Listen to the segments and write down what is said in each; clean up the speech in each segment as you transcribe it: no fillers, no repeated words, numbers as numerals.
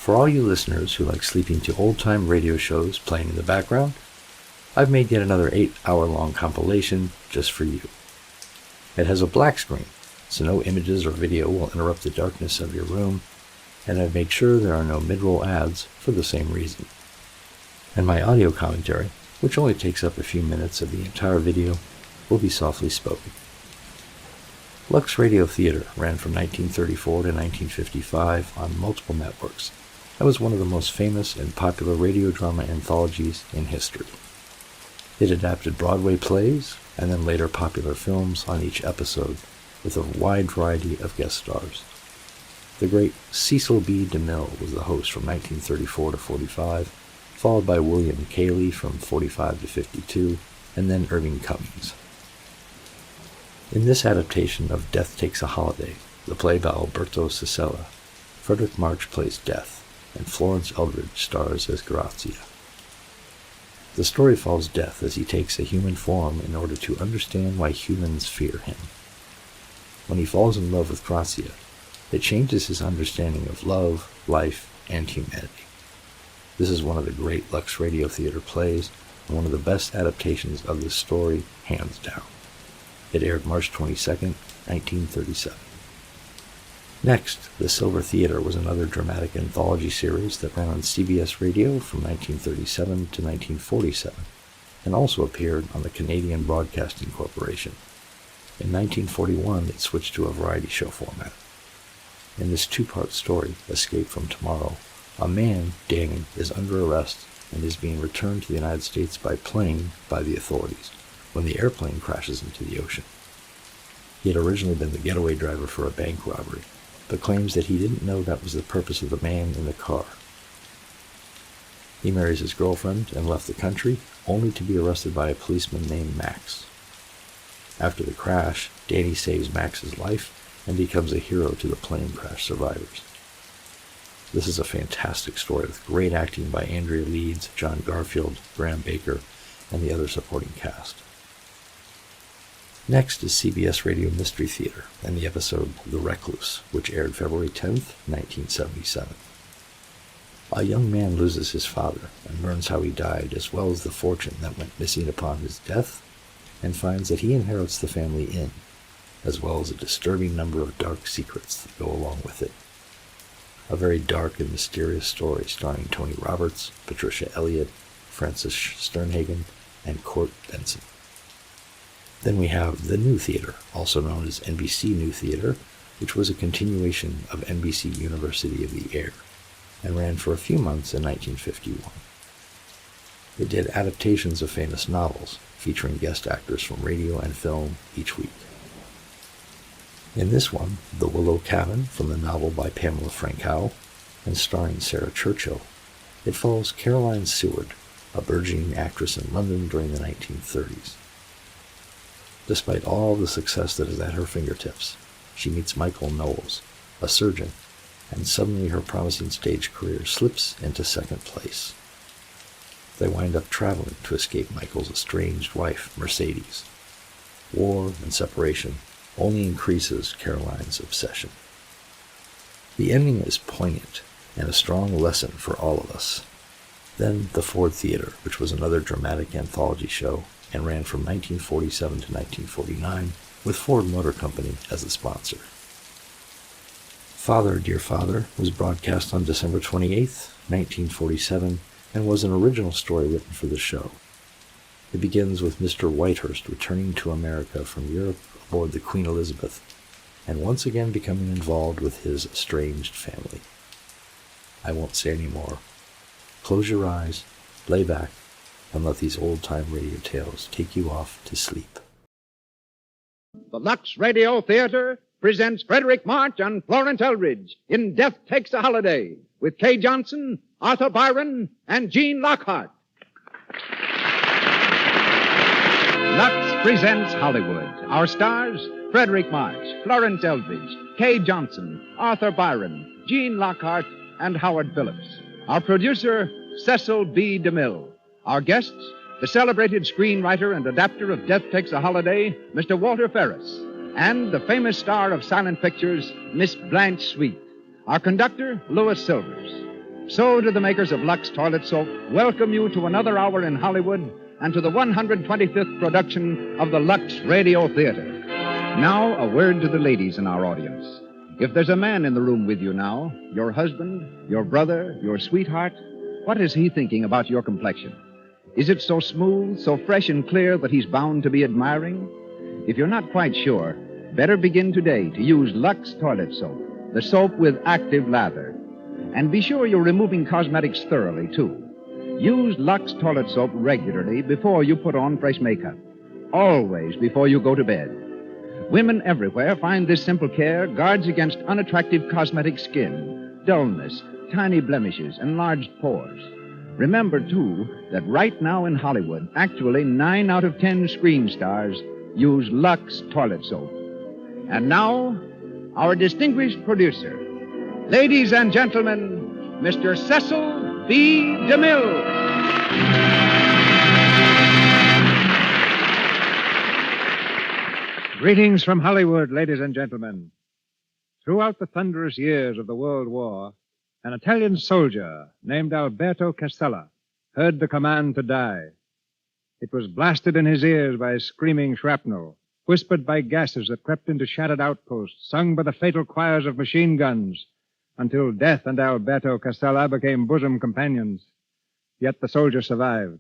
For all you listeners who like sleeping to old-time radio shows playing in the background, I've made yet another 8-hour-long compilation just for you. It has a black screen, so no images or video will interrupt the darkness of your room, and I've made sure there are no mid-roll ads for the same reason. And my audio commentary, which only takes up a few minutes of the entire video, will be softly spoken. Lux Radio Theater ran from 1934 to 1955 on multiple networks and was one of the most famous and popular radio drama anthologies in history. It adapted Broadway plays and then later popular films on each episode with a wide variety of guest stars. The great Cecil B. DeMille was the host from 1934 to 45, followed by William Cayley from 45 to 52, and then Irving Cummings. In this adaptation of Death Takes a Holiday, the play by Alberto Cicella, Frederick March plays Death, and Florence Eldridge stars as Grazia. The story follows Death as he takes a human form in order to understand why humans fear him. When he falls in love with Grazia, it changes his understanding of love, life, and humanity. This is one of the great Lux Radio Theater plays and one of the best adaptations of this story, hands down. It aired March 22, 1937. Next, The Silver Theater was another dramatic anthology series that ran on CBS Radio from 1937 to 1947 and also appeared on the Canadian Broadcasting Corporation. In 1941, it switched to a variety show format. In this two-part story, Escape from Tomorrow, a man, Danny, is under arrest and is being returned to the United States by plane by the authorities when the airplane crashes into the ocean. He had originally been the getaway driver for a bank robbery, but claims that he didn't know that was the purpose of the man in the car. He marries his girlfriend and left the country, only to be arrested by a policeman named Max. After the crash, Danny saves Max's life and becomes a hero to the plane crash survivors. This is a fantastic story with great acting by Andrea Leeds, John Garfield, Graham Baker, and the other supporting cast. Next is CBS Radio Mystery Theater and the episode The Recluse, which aired February 10, 1977. A young man loses his father and learns how he died, as well as the fortune that went missing upon his death, and finds that he inherits the family inn, as well as a disturbing number of dark secrets that go along with it. A very dark and mysterious story starring Tony Roberts, Patricia Elliott, Francis Sternhagen, and Court Benson. Then we have The New Theater, also known as NBC New Theater, which was a continuation of NBC University of the Air, and ran for a few months in 1951. It did adaptations of famous novels, featuring guest actors from radio and film each week. In this one, The Willow Cabin, from the novel by Pamela Frankow, and starring Sarah Churchill, it follows Caroline Seward, a burgeoning actress in London during the 1930s. Despite all the success that is at her fingertips, she meets Michael Knowles, a surgeon, and suddenly her promising stage career slips into second place. They wind up traveling to escape Michael's estranged wife, Mercedes. War and separation only increases Caroline's obsession. The ending is poignant and a strong lesson for all of us. Then The Ford Theater, which was another dramatic anthology show and ran from 1947 to 1949 with Ford Motor Company as the sponsor. Father, Dear Father was broadcast on December 28, 1947, and was an original story written for the show. It begins with Mr. Whitehurst returning to America from Europe aboard the Queen Elizabeth, and once again becoming involved with his estranged family. I won't say any more. Close your eyes, lay back, and let these old-time radio tales take you off to sleep. The Lux Radio Theater presents Frederick March and Florence Eldridge in Death Takes a Holiday with Kay Johnson, Arthur Byron, and Gene Lockhart. Lux presents Hollywood. Our stars, Frederick March, Florence Eldridge, Kay Johnson, Arthur Byron, Gene Lockhart, and Howard Phillips. Our producer, Cecil B. DeMille. Our guests, the celebrated screenwriter and adapter of Death Takes a Holiday, Mr. Walter Ferris, and the famous star of silent pictures, Miss Blanche Sweet. Our conductor, Louis Silvers. So do the makers of Lux Toilet Soap welcome you to another hour in Hollywood and to the 125th production of the Lux Radio Theater. Now, a word to the ladies in our audience. If there's a man in the room with you now, your husband, your brother, your sweetheart, what is he thinking about your complexion? Is it so smooth, so fresh and clear that he's bound to be admiring? If you're not quite sure, better begin today to use Lux Toilet Soap, the soap with active lather. And be sure you're removing cosmetics thoroughly, too. Use Lux Toilet Soap regularly before you put on fresh makeup. Always before you go to bed. Women everywhere find this simple care guards against unattractive cosmetic skin, dullness, tiny blemishes, enlarged pores. Remember, too, that right now in Hollywood, actually 9 out of 10 screen stars use Lux Toilet Soap. And now, our distinguished producer. Ladies and gentlemen, Mr. Cecil B. DeMille. Greetings from Hollywood, ladies and gentlemen. Throughout the thunderous years of the World War, an Italian soldier named Alberto Casella heard the command to die. It was blasted in his ears by screaming shrapnel, whispered by gases that crept into shattered outposts, sung by the fatal choirs of machine guns, until death and Alberto Casella became bosom companions. Yet the soldier survived.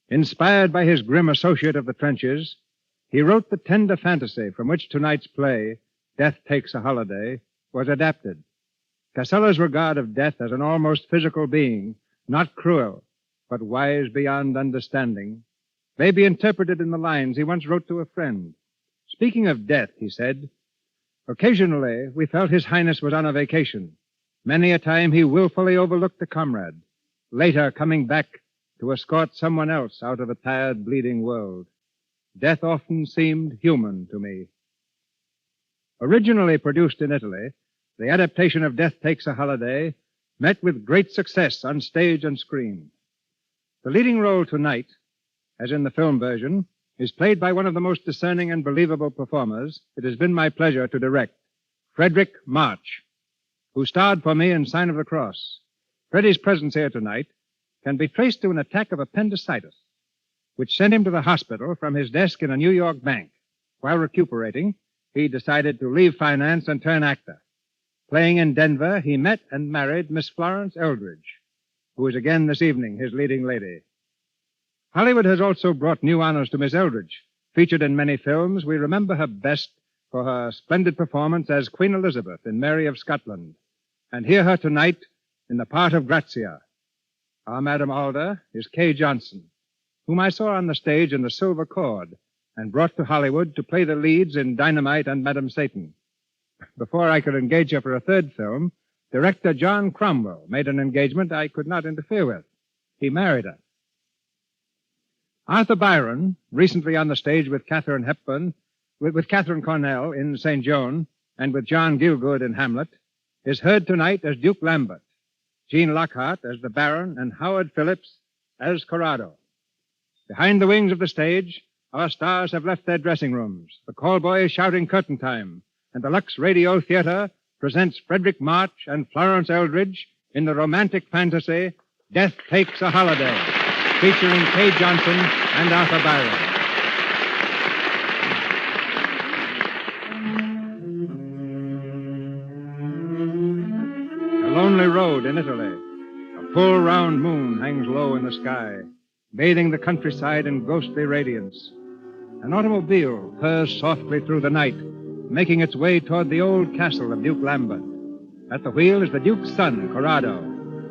Inspired by his grim associate of the trenches, he wrote the tender fantasy from which tonight's play, Death Takes a Holiday, was adapted. Casella's regard of death as an almost physical being, not cruel, but wise beyond understanding, may be interpreted in the lines he once wrote to a friend. Speaking of death, he said, occasionally we felt His Highness was on a vacation. Many a time he willfully overlooked a comrade, later coming back to escort someone else out of a tired, bleeding world. Death often seemed human to me. Originally produced in Italy, the adaptation of Death Takes a Holiday met with great success on stage and screen. The leading role tonight, as in the film version, is played by one of the most discerning and believable performers it has been my pleasure to direct, Frederick March, who starred for me in Sign of the Cross. Freddie's presence here tonight can be traced to an attack of appendicitis, which sent him to the hospital from his desk in a New York bank. While recuperating, he decided to leave finance and turn actor. Playing in Denver, he met and married Miss Florence Eldridge, who is again this evening his leading lady. Hollywood has also brought new honors to Miss Eldridge. Featured in many films, we remember her best for her splendid performance as Queen Elizabeth in Mary of Scotland, and hear her tonight in the part of Grazia. Our Madam Alda is Kay Johnson, whom I saw on the stage in The Silver Cord and brought to Hollywood to play the leads in Dynamite and Madam Satan. Before I could engage her for a third film, director John Cromwell made an engagement I could not interfere with. He married her. Arthur Byron, recently on the stage with Katharine Hepburn, with Catherine Cornell in St. Joan, and with John Gielgud in Hamlet, is heard tonight as Duke Lambert, Gene Lockhart as the Baron, and Howard Phillips as Corrado. Behind the wings of the stage, our stars have left their dressing rooms. The call boy is shouting curtain time, and the Lux Radio Theater presents Frederick March and Florence Eldridge in the romantic fantasy, Death Takes a Holiday, featuring Kay Johnson and Arthur Byron. A lonely road in Italy. A full round moon hangs low in the sky, bathing the countryside in ghostly radiance. An automobile purrs softly through the night, making its way toward the old castle of Duke Lambert. At the wheel is the Duke's son, Corrado,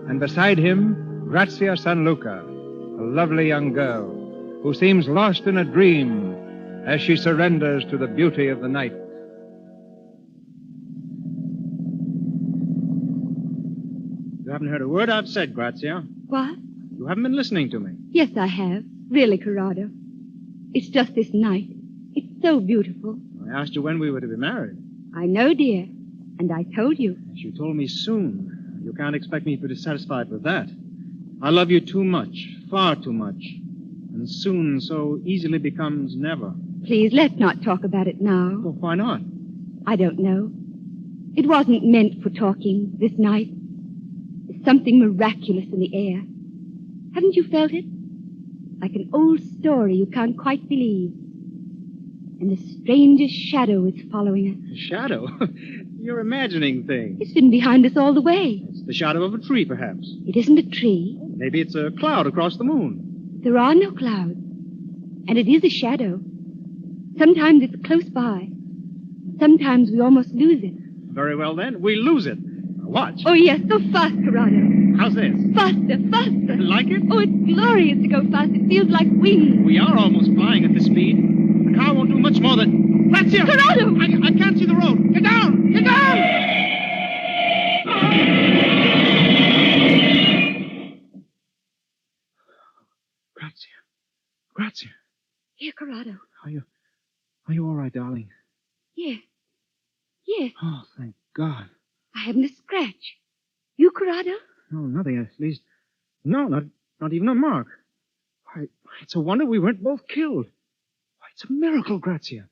and beside him, Grazia Sanluca, a lovely young girl who seems lost in a dream as she surrenders to the beauty of the night. You haven't heard a word I've said, Grazia. What? You haven't been listening to me. Yes, I have. Really, Corrado. It's just this night. It's so beautiful. I asked you when we were to be married. I know, dear. And I told you. Yes, you told me soon. You can't expect me to be dissatisfied with that. I love you too much, far too much. And soon so easily becomes never. Please, let's not talk about it now. Well, why not? I don't know. It wasn't meant for talking this night. something miraculous in the air. Haven't you felt it? Like an old story you can't quite believe. And the strangest shadow is following us. Shadow? You're imagining things. It's been behind us all the way. It's the shadow of a tree, perhaps. It isn't a tree. Maybe it's a cloud across the moon. There are no clouds. And it is a shadow. Sometimes it's close by. Sometimes we almost lose it. Very well, then. We lose it. Watch. Oh, yes, go fast, Corrado. How's this? Faster, faster. Like it? Oh, it's glorious to go fast. It feels like wings. We are almost flying at this speed. The car won't do much more than... Grazia! Corrado! I can't see the road. Get down! Get down! Grazia. Grazia. Here, Corrado. Are you all right, darling? Yes. Yes. Oh, thank God. I haven't a scratch. You, Corrado? No, nothing, at least. No, not even a mark. Why, it's a wonder we weren't both killed. Why, it's a miracle, Grazia.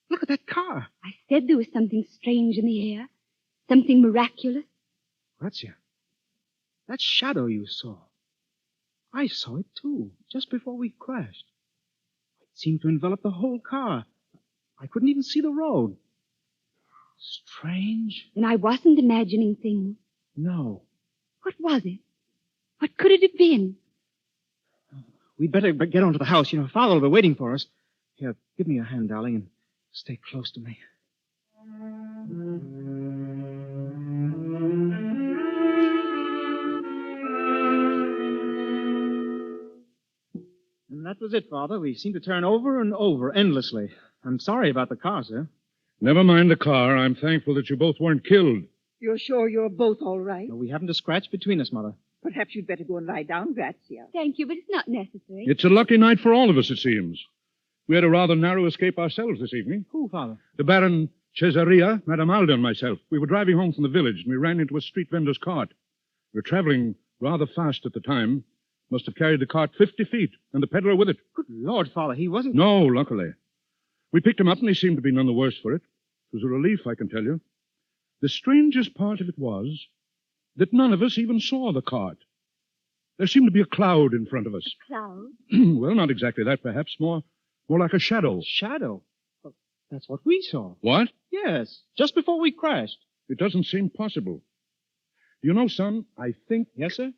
Look at that car. I said there was something strange in the air. Something miraculous. Grazia, that shadow you saw. I saw it, too, just before we crashed. It seemed to envelop the whole car. I couldn't even see the road. Strange. And I wasn't imagining things. No. What was it? What could it have been? We'd better get on to the house. Father will be waiting for us. Here, give me your hand, darling, and stay close to me. And that was it, Father. We seemed to turn over and over endlessly. I'm sorry about the car, sir. Never mind the car. I'm thankful that you both weren't killed. You're sure you're both all right? No, we haven't a scratch between us, Mother. Perhaps you'd better go and lie down, Grazia. Thank you, but it's not necessary. It's a lucky night for all of us, it seems. We had a rather narrow escape ourselves this evening. Who, Father? The Baron Cesaria, Madame Alda, and myself. We were driving home from the village, and we ran into a street vendor's cart. We were traveling rather fast at the time. Must have carried the cart 50 feet, and the peddler with it. Good Lord, Father, he wasn't... No, luckily. We picked him up, and he seemed to be none the worse for it. It was a relief, I can tell you. The strangest part of it was that none of us even saw the cart. There seemed to be a cloud in front of us. A cloud? Well, not exactly that, perhaps. More like a shadow. Shadow? Well, that's what we saw. What? Yes, just before we crashed. It doesn't seem possible. You know, son, I think... Yes, sir?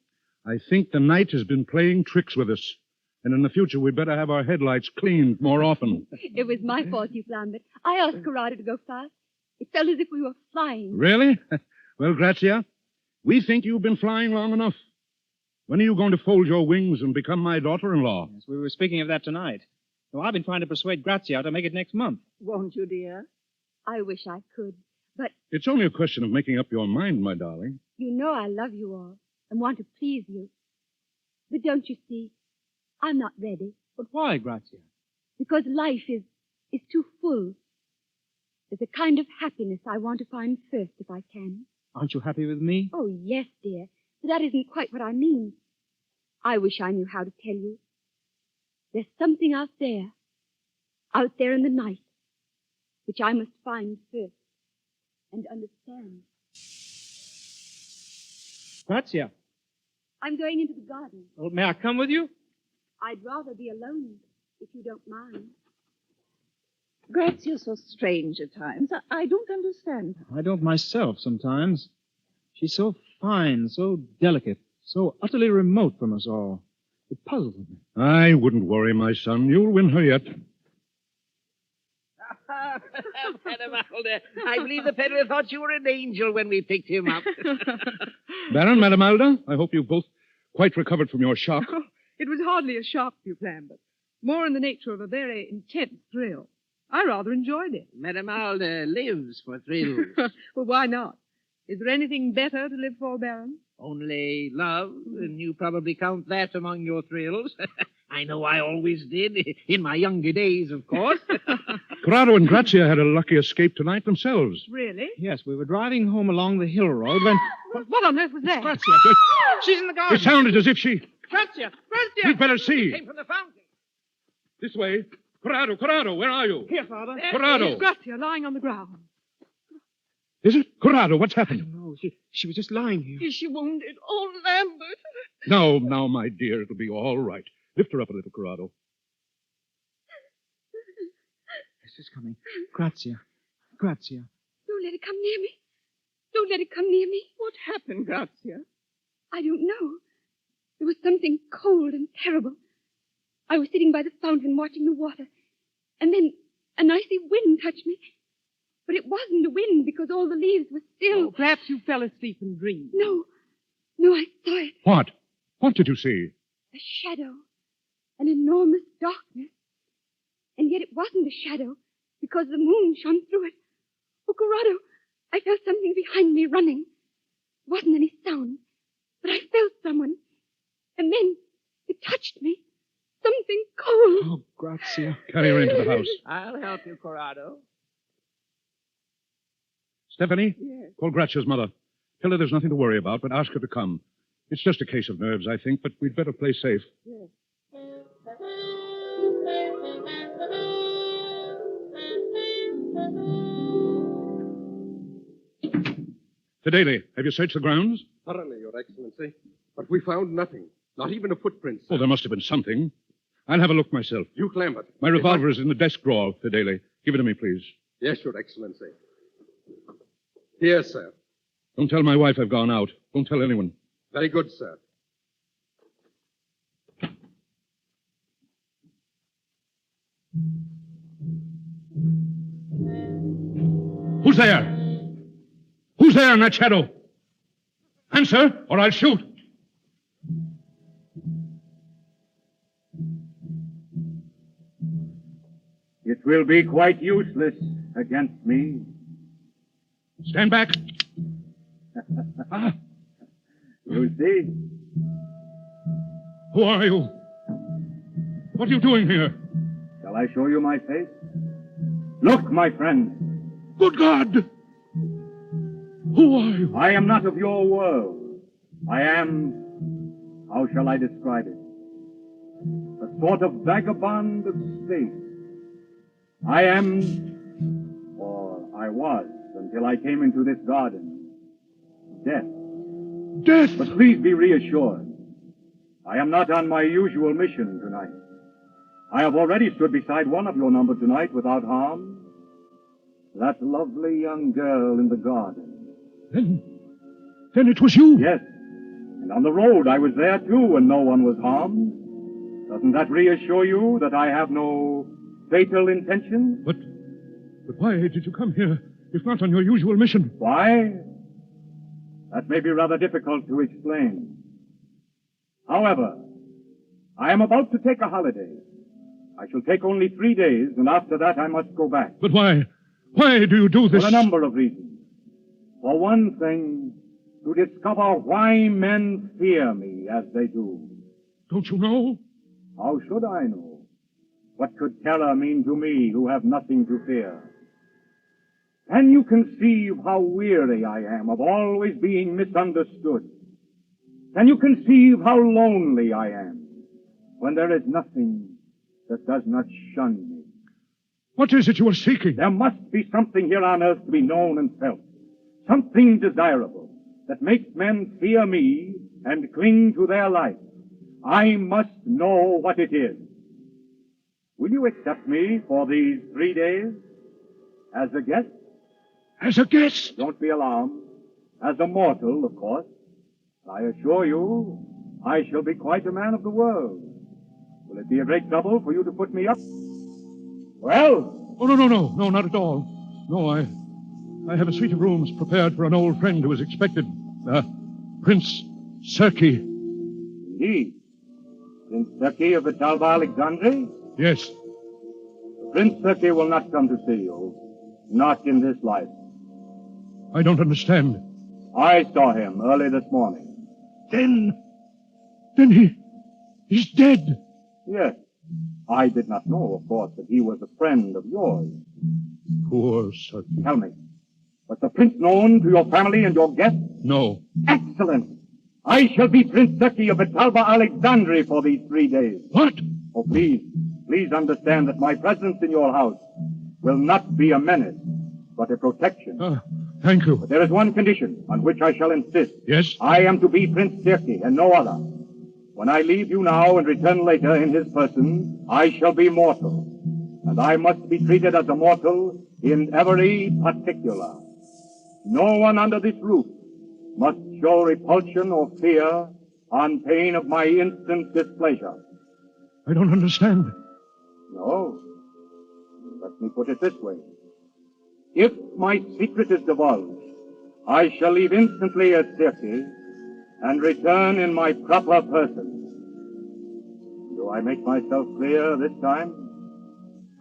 I think the night has been playing tricks with us. And in the future, we'd better have our headlights cleaned more often. It was my fault you found it. I asked Corrado to go fast. It felt as if we were flying. Really? Well, Grazia, we think you've been flying long enough. When are you going to fold your wings and become my daughter-in-law? Yes, we were speaking of that tonight. Well, I've been trying to persuade Grazia to make it next month. Won't you, dear? I wish I could. But It's only a question of making up your mind, my darling. you know I love you all and want to please you. But don't you see, I'm not ready. But why, Grazia? Because life is too full. There's a kind of happiness I want to find first if I can. Aren't you happy with me? Oh, yes, dear. But that isn't quite what I mean. I wish I knew how to tell you. There's something out there in the night, which I must find first and understand. Grazia. I'm going into the garden. Well, may I come with you? I'd rather be alone, if you don't mind. Grazia's so strange at times. I don't understand her. I don't myself sometimes. She's so fine, so delicate, so utterly remote from us all. It puzzles me. I wouldn't worry, my son. You'll win her yet. Madame Alda, I believe the peddler thought you were an angel when we picked him up. Baron, Madame Alda, I hope you've both quite recovered from your shock. It was hardly a shock, you plan, but more in the nature of a very intense thrill. I rather enjoyed it. Madame Alda lives for thrills. Well, why not? Is there anything better to live for, Baron? Only love, and you probably count that among your thrills. I know I always did, in my younger days, of course. Corrado and Grazia had a lucky escape tonight themselves. Really? Yes, we were driving home along the hill road when... What on earth was that? Grazia! She's in the garden! It sounded as if she... Grazia! Grazia! We'd better see. Came from the fountain. This way. Corrado, where are you? Here, Father. Corrado. Grazia lying on the ground. Is it? Corrado, what's happened? No, No, she was just lying here. Is she wounded? Oh, Lambert. Now, my dear, it'll be all right. Lift her up a little, Corrado. Yes, she's coming. Grazia. Grazia. Don't let it come near me. Don't let it come near me. What happened, Grazia? I don't know. There was something cold and terrible. I was sitting by the fountain watching the water, and then an icy wind touched me. But it wasn't a wind because all the leaves were still. Oh, perhaps you fell asleep and dreamed. No, I saw it. What? What did you see? A shadow. An enormous darkness. And yet it wasn't a shadow because the moon shone through it. Oh, Corrado, I felt something behind me running. There wasn't any sound, but I felt someone. And then it touched me. Something cold. Oh, Grazia. Carry her into the house. I'll help you, Corrado. Stephanie? Yes. Call Grazia's mother. Tell her there's nothing to worry about, but ask her to come. It's just a case of nerves, I think, but we'd better play safe. Yes. Fidele, have you searched the grounds? Thoroughly, Your Excellency. But we found nothing. Not even a footprint, sir. Oh, there must have been something. I'll have a look myself. Duke Lambert. My revolver is in the desk drawer, Fidele. Give it to me, please. Yes, Your Excellency. Here, sir. Don't tell my wife I've gone out. Don't tell anyone. Very good, sir. Who's there? Who's there in that shadow? Answer, or I'll shoot. It will be quite useless against me. Stand back. You see? Who are you? What are you doing here? Shall I show you my face? Look, my friend. Good God! Who are you? I am not of your world. I am, how shall I describe it? A sort of vagabond of space. I am, or I was, until I came into this garden, death. Death! But please be reassured. I am not on my usual mission tonight. I have already stood beside one of your number tonight without harm. That lovely young girl in the garden. Then it was you. Yes. And on the road I was there too, and no one was harmed. Doesn't that reassure you that I have no fatal intentions? But why did you come here, if not on your usual mission? Why? That may be rather difficult to explain. However, I am about to take a holiday. I shall take only 3 days, and after that I must go back. But why? Why do you do this? For a number of reasons. For one thing, to discover why men fear me as they do. Don't you know? How should I know? What could terror mean to me who have nothing to fear? Can you conceive how weary I am of always being misunderstood? Can you conceive how lonely I am when there is nothing that does not shun me? What is it you are seeking? There must be something here on earth to be known and felt. Something desirable that makes men fear me and cling to their life. I must know what it is. Will you accept me for these 3 days? As a guest? As a guest? Don't be alarmed. As a mortal, of course. I assure you, I shall be quite a man of the world. Will it be a great trouble for you to put me up? Well? Oh, no, not at all. No, I have a suite of rooms prepared for an old friend who is expected. Prince Serki. Indeed. Prince Serki of Vitalba Alexandri? Yes. Prince Serki will not come to see you. Not in this life. I don't understand. I saw him early this morning. Then he's dead. Yes. I did not know, of course, that he was a friend of yours. Poor Serki. Tell me, was the prince known to your family and your guests? No. Excellent. I shall be Prince Serki of Vitalba Alexandri for these 3 days. What? Oh, please understand that my presence in your house will not be a menace, but a protection. Thank you. But there is one condition on which I shall insist. Yes? I am to be Prince Sept and no other. When I leave you now and return later in his person, I shall be mortal. And I must be treated as a mortal in every particular. No one under this roof must show repulsion or fear on pain of my instant displeasure. I don't understand. No. Let me put it this way. If my secret is divulged, I shall leave instantly at Sept and return in my proper person. Do I make myself clear this time?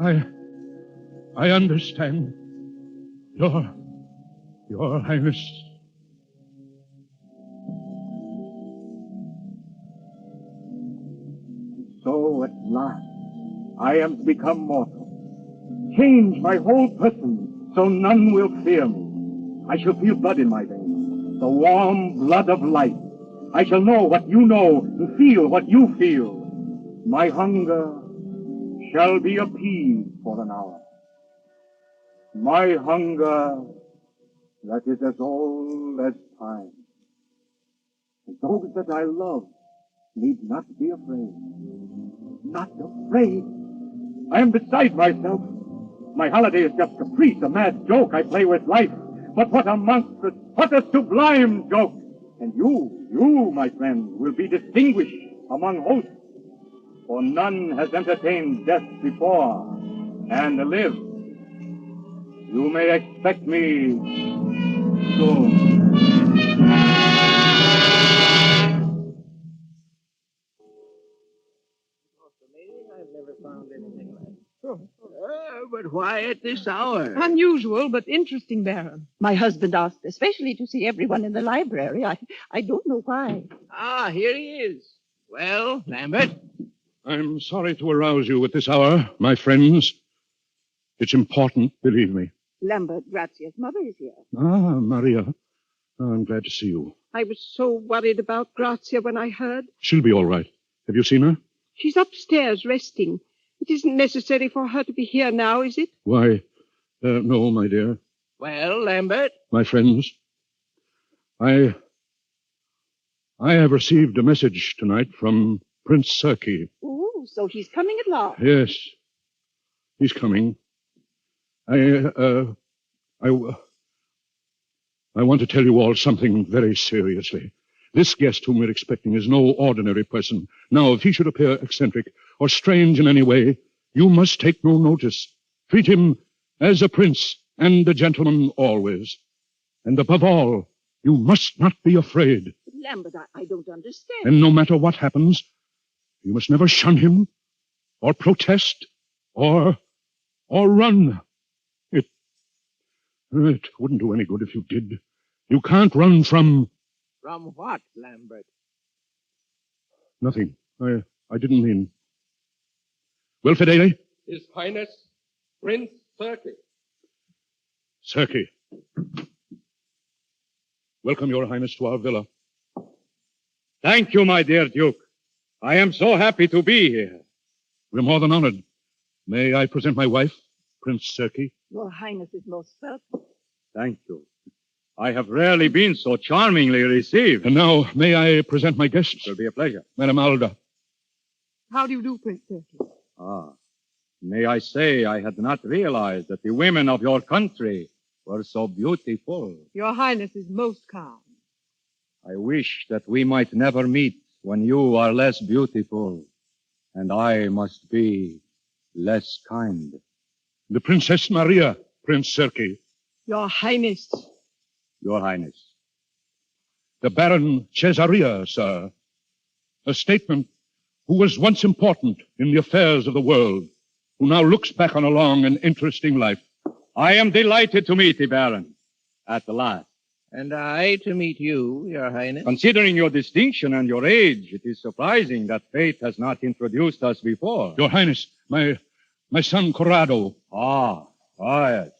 I understand. Your Highness. So at last, I am to become mortal. Change my whole person so none will fear me. I shall feel blood in my veins, the warm blood of life. I shall know what you know and feel what you feel. My hunger shall be appeased for an hour. My hunger that is as old as time. And those that I love need not be afraid. Not afraid. I am beside myself. My holiday is just caprice, a mad joke I play with life. But what a monstrous, what a sublime joke! And you, my friend, will be distinguished among hosts. For none has entertained death before and lived. You may expect me soon. I've never found anything like it. But why at this hour? Unusual, but interesting, Baron. My husband asked especially to see everyone in the library. I don't know why. Ah, here he is. Well, Lambert? I'm sorry to arouse you at this hour, my friends. It's important, believe me. Lambert, Grazia's mother is here. Ah, Maria. I'm glad to see you. I was so worried about Grazia when I heard. She'll be all right. Have you seen her? She's upstairs resting. It isn't necessary for her to be here now, is it? Why, no, my dear. Well, Lambert? My friends, I have received a message tonight from Prince Sept. Oh, so he's coming at last. Yes, he's coming. I want to tell you all something very seriously. This guest whom we're expecting is no ordinary person. Now, if he should appear eccentric or strange in any way, you must take no notice. Treat him as a prince and a gentleman always. And above all, you must not be afraid. Lambert, I don't understand. And no matter what happens, you must never shun him, or protest, or run. It wouldn't do any good if you did. You can't run from... From what, Lambert? Nothing. I didn't mean... Well, Fidele? His Highness, Prince Sept. Sept. Welcome, Your Highness, to our villa. Thank you, my dear Duke. I am so happy to be here. We're more than honored. May I present my wife, Prince Sept? Your Highness is most welcome. Thank you. I have rarely been so charmingly received. And now, may I present my guests? It will be a pleasure. Madame Alda. How do you do, Prince Sept? Ah, may I say I had not realized that the women of your country were so beautiful. Your Highness is most kind. I wish that we might never meet when you are less beautiful and I must be less kind. The Princess Maria, Prince Sept. Your Highness. Your Highness. The Baron Cesaria, sir. A statesman who was once important in the affairs of the world, who now looks back on a long and interesting life. I am delighted to meet the Baron at the last. And I to meet you, Your Highness. Considering your distinction and your age, it is surprising that fate has not introduced us before. Your Highness, my son Corrado. Ah, yes.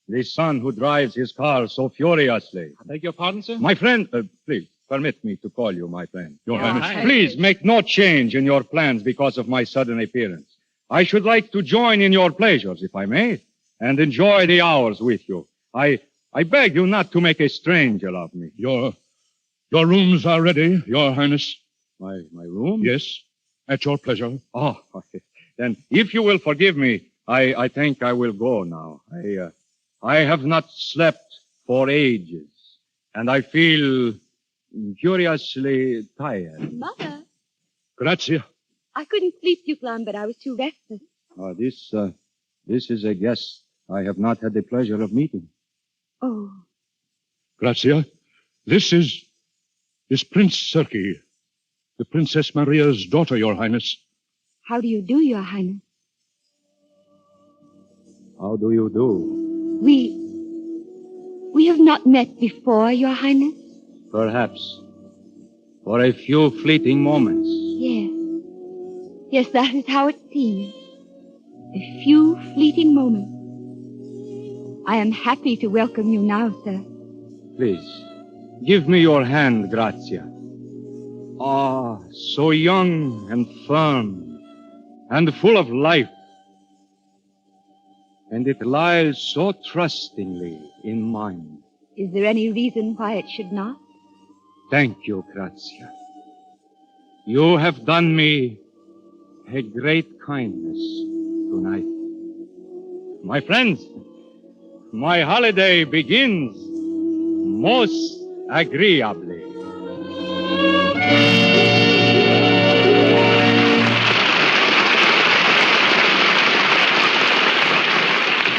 The son who drives his car so furiously. I beg your pardon, sir? My friend, please, permit me to call you my friend. Your Highness. Please make no change in your plans because of my sudden appearance. I should like to join in your pleasures, if I may, and enjoy the hours with you. I I beg you not to make a stranger of me. Your rooms are ready, Your Highness. My room? Yes, at your pleasure. Oh, then if you will forgive me, I think I will go now. I have not slept for ages, and I feel curiously tired. Mother, Grazia. I couldn't sleep, Duke Lambert. I was too restless. This is a guest I have not had the pleasure of meeting. Oh, Grazia, this is Prince Serki, the Princess Maria's daughter, Your Highness. how do you do, Your Highness? How do you do? We have not met before, Your Highness? Perhaps. For a few fleeting moments. Yes. Yes, that is how it seems. A few fleeting moments. I am happy to welcome you now, sir. Please, give me your hand, Grazia. Ah, so young and firm and full of life. And it lies so trustingly in mine. Is there any reason why it should not? Thank you, Grazia. You have done me a great kindness tonight. My friends, my holiday begins most agreeably.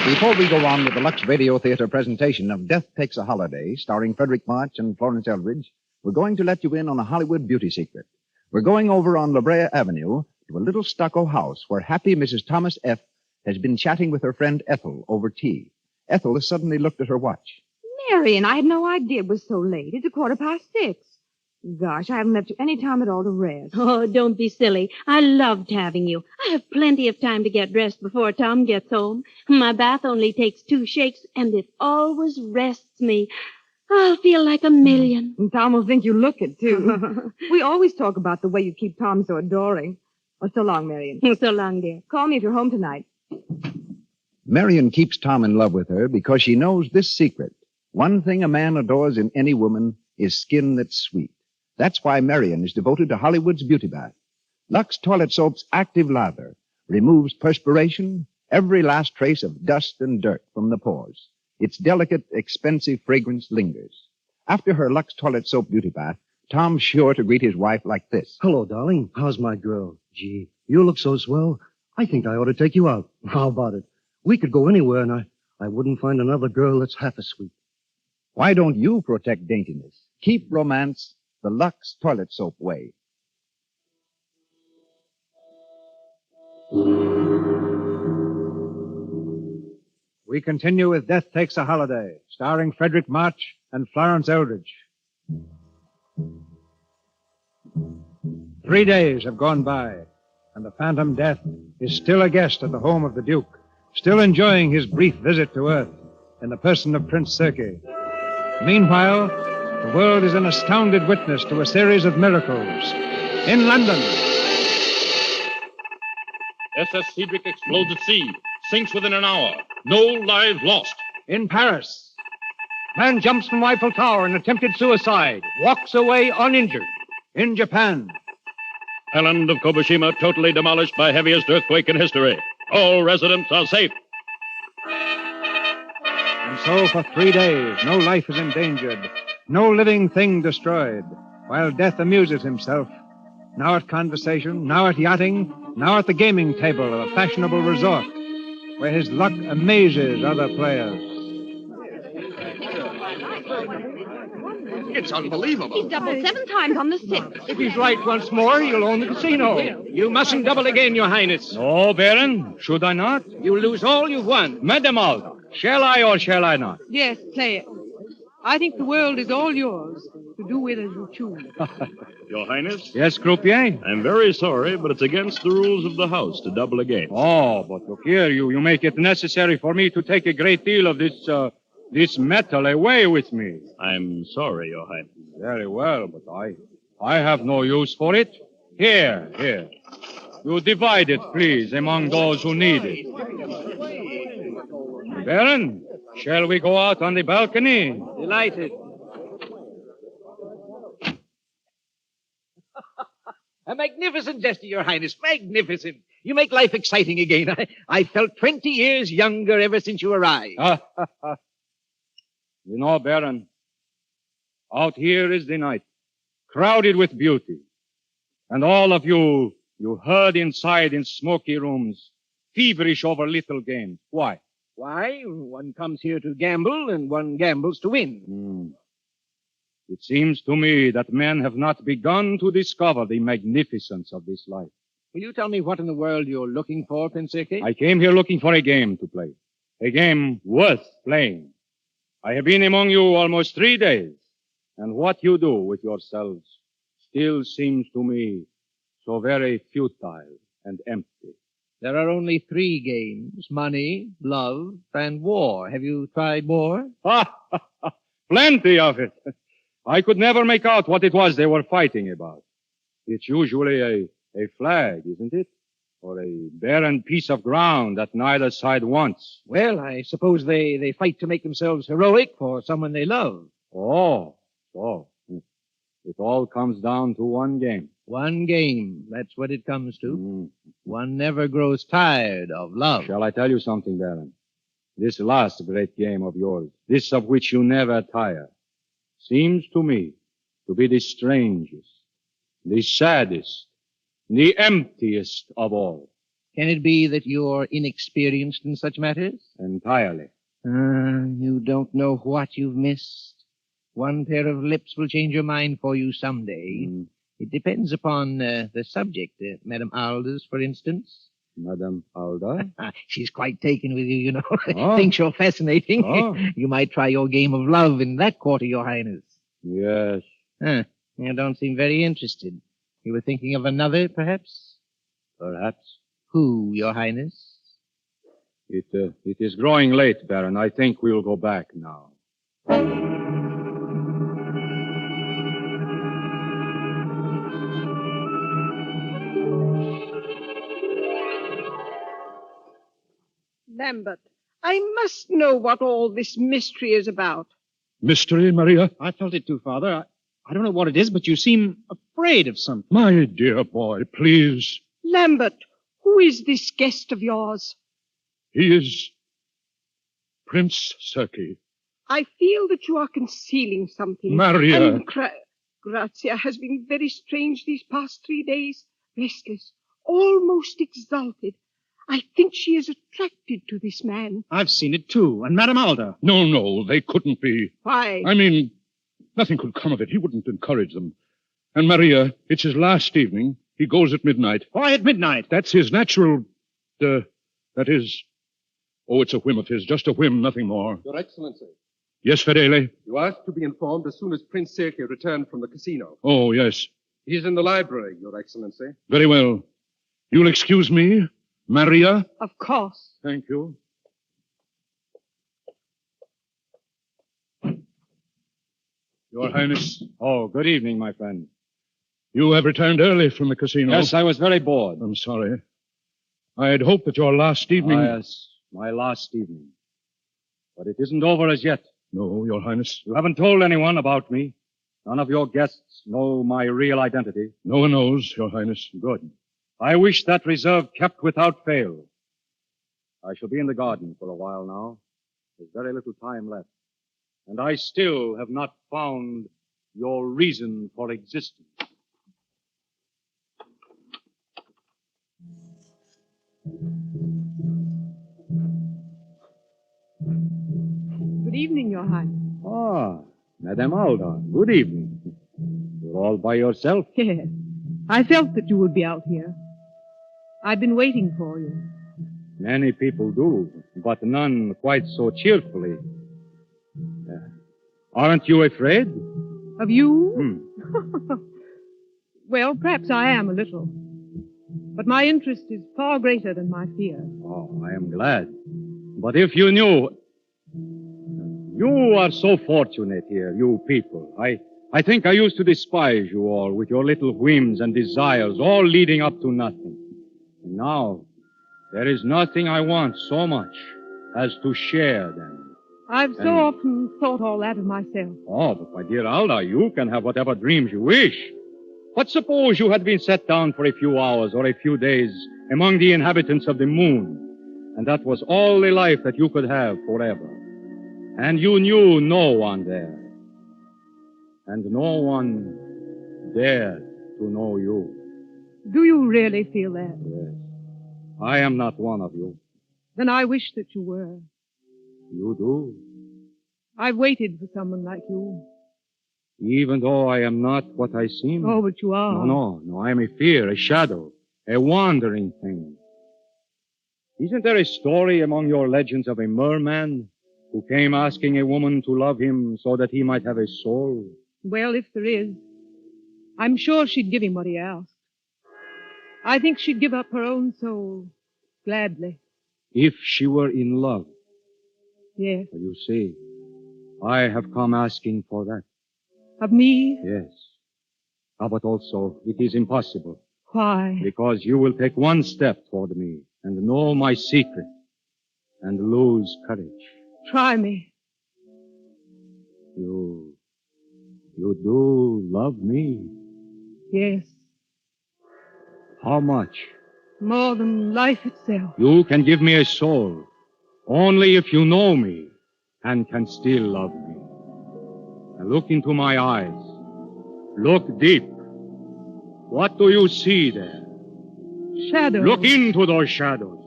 Before we go on with the Lux Radio Theater presentation of Death Takes a Holiday, starring Frederick March and Florence Eldridge, we're going to let you in on a Hollywood beauty secret. We're going over on La Brea Avenue to a little stucco house where happy Mrs. Thomas F. has been chatting with her friend Ethel over tea. Ethel has suddenly looked at her watch. Marion, I had no idea it was so late. It's 6:15. Gosh, I haven't left you any time at all to rest. Oh, don't be silly. I loved having you. I have plenty of time to get dressed before Tom gets home. My bath only takes 2 shakes, and it always rests me. I'll feel like a million. And Tom will think you look it, too. We always talk about the way you keep Tom so adoring. Oh, so long, Marion. So long, dear. Call me if you're home tonight. Marion keeps Tom in love with her because she knows this secret. One thing a man adores in any woman is skin that's sweet. That's why Marion is devoted to Hollywood's beauty bath. Lux Toilet Soap's active lather removes perspiration, every last trace of dust and dirt from the pores. Its delicate, expensive fragrance lingers. After her Lux Toilet Soap beauty bath, Tom's sure to greet his wife like this. Hello, darling. How's my girl? Gee, you look so swell. I think I ought to take you out. How about it? We could go anywhere, and I wouldn't find another girl that's half as sweet. Why don't you protect daintiness? Keep romance the Lux Toilet Soap way. We continue with Death Takes a Holiday, starring Frederick March and Florence Eldridge. 3 days have gone by, and the Phantom Death is still a guest at the home of the Duke, still enjoying his brief visit to Earth in the person of Prince Serki. Meanwhile, the world is an astounded witness to a series of miracles. In London, SS Cedric explodes at sea, sinks within an hour. No lives lost. In Paris, man jumps from Eiffel Tower in attempted suicide, walks away uninjured. In Japan, Island of Kobushima totally demolished by heaviest earthquake in history. All residents are safe. And so for 3 days, no life is endangered, no living thing destroyed, while death amuses himself, now at conversation, now at yachting, now at the gaming table of a fashionable resort, where his luck amazes other players. It's unbelievable. He's doubled 7 times on the 6th. If he's right once more, you'll own the casino. You mustn't double again, Your Highness. No, Baron. Should I not? You lose all you've won. Mademoiselle, shall I or shall I not? Yes, play it. I think the world is all yours to do with as you choose. Your Highness? Yes, croupier? I'm very sorry, but it's against the rules of the house to double again. Oh, but look here, you make it necessary for me to take a great deal of this metal away with me. I'm sorry, Your Highness. Very well, but I have no use for it. Here. You divide it, please, among those who need it. Baron, Shall we go out on the balcony? Delighted. A magnificent gesture, Your Highness. Magnificent. You make life exciting again. I felt 20 years younger ever since you arrived. You know, Baron, out here is the night, crowded with beauty. And all of you herd inside in smoky rooms, feverish over little games. Why? Why? One comes here to gamble, and one gambles to win. It seems to me that men have not begun to discover the magnificence of this life. Will you tell me what in the world you're looking for, Prince Sergei? I came here looking for a game to play. A game worth playing. I have been among you almost 3 days, and what you do with yourselves still seems to me so very futile and empty. There are only 3 games: money, love, and war. Have you tried more? Plenty of it. I could never make out what it was they were fighting about. It's usually a flag, isn't it? Or a barren piece of ground that neither side wants. Well, I suppose they fight to make themselves heroic for someone they love. Oh, so. It all comes down to one game. One game. That's what it comes to. One never grows tired of love. Shall I tell you something, Baron? This last great game of yours, this of which you never tire, seems to me to be the strangest, the saddest, the emptiest of all. Can it be that you're inexperienced in such matters? Entirely. You don't know what you've missed. One pair of lips will change your mind for you someday. It depends upon the subject. Madame Alders, for instance. Madame Alda? She's quite taken with you, you know. Oh. Thinks you're fascinating. Oh. You might try your game of love in that quarter, Your Highness. Yes. You don't seem very interested. You were thinking of another, perhaps? Perhaps. Who, Your Highness? It is growing late, Baron. I think we'll go back now. Lambert, I must know what all this mystery is about. Mystery, Maria? I felt it too, Father. I don't know what it is, but you seem afraid of something. My dear boy, please. Lambert, who is this guest of yours? He is Prince Sergei. I feel that you are concealing something. Maria. And Grazia has been very strange these past 3 days. Restless, almost exalted. I think she is attracted to this man. I've seen it too. And Madame Alda. No, they couldn't be. Why? I mean, nothing could come of it. He wouldn't encourage them. And Maria, it's his last evening. He goes at midnight. Why at midnight? That's his natural, that is, it's a whim of his, just a whim, nothing more. Your Excellency, Yes, Fedele? you asked to be informed as soon as Prince Sergei returned from the casino. Oh, yes. He's in the library, Your Excellency. Very well. You'll excuse me, Maria? Of course. Thank you. Your Highness. Oh, good evening, my friend. You have returned early from the casino. Yes, I was very bored. I'm sorry. I had hoped that your last evening... Yes, my last evening. But it isn't over as yet. No, Your Highness. You haven't told anyone about me. None of your guests know my real identity. No one knows, Your Highness. Good. I wish that reserve kept without fail. I shall be in the garden for a while now. There's very little time left. And I still have not found your reason for existence. Good evening, Your Highness. Ah, Madame Alda, good evening. You're all by yourself? Yes. I felt that you would be out here. I've been waiting for you. Many people do, but none quite so cheerfully. Aren't you afraid? Of you? Well, perhaps I am a little. But my interest is far greater than my fear. Oh, I am glad. But if you knew... You are so fortunate here, you people. I think I used to despise you all with your little whims and desires, all leading up to nothing. And now, there is nothing I want so much as to share them. I've so often thought all that of myself. Oh, but my dear Alda, you can have whatever dreams you wish. But suppose you had been set down for a few hours or a few days among the inhabitants of the moon, and that was all the life that you could have forever. And you knew no one there. And no one dared to know you. Do you really feel that? Yes. I am not one of you. Then I wish that you were. You do. I've waited for someone like you. Even though I am not what I seem. Oh, but you are. No. I am a fear, a shadow, a wandering thing. Isn't there a story among your legends of a merman who came asking a woman to love him so that he might have a soul? Well, if there is, I'm sure she'd give him what he asked. I think she'd give up her own soul gladly. If she were in love. Yes. You see, I have come asking for that. Of me? Yes. But also, it is impossible. Why? Because you will take one step toward me and know my secret and lose courage. Try me. You do love me? Yes. How much? More than life itself. You can give me a soul only if you know me and can still love me. Now look into my eyes. Look deep. What do you see there? Shadows. Look into those shadows.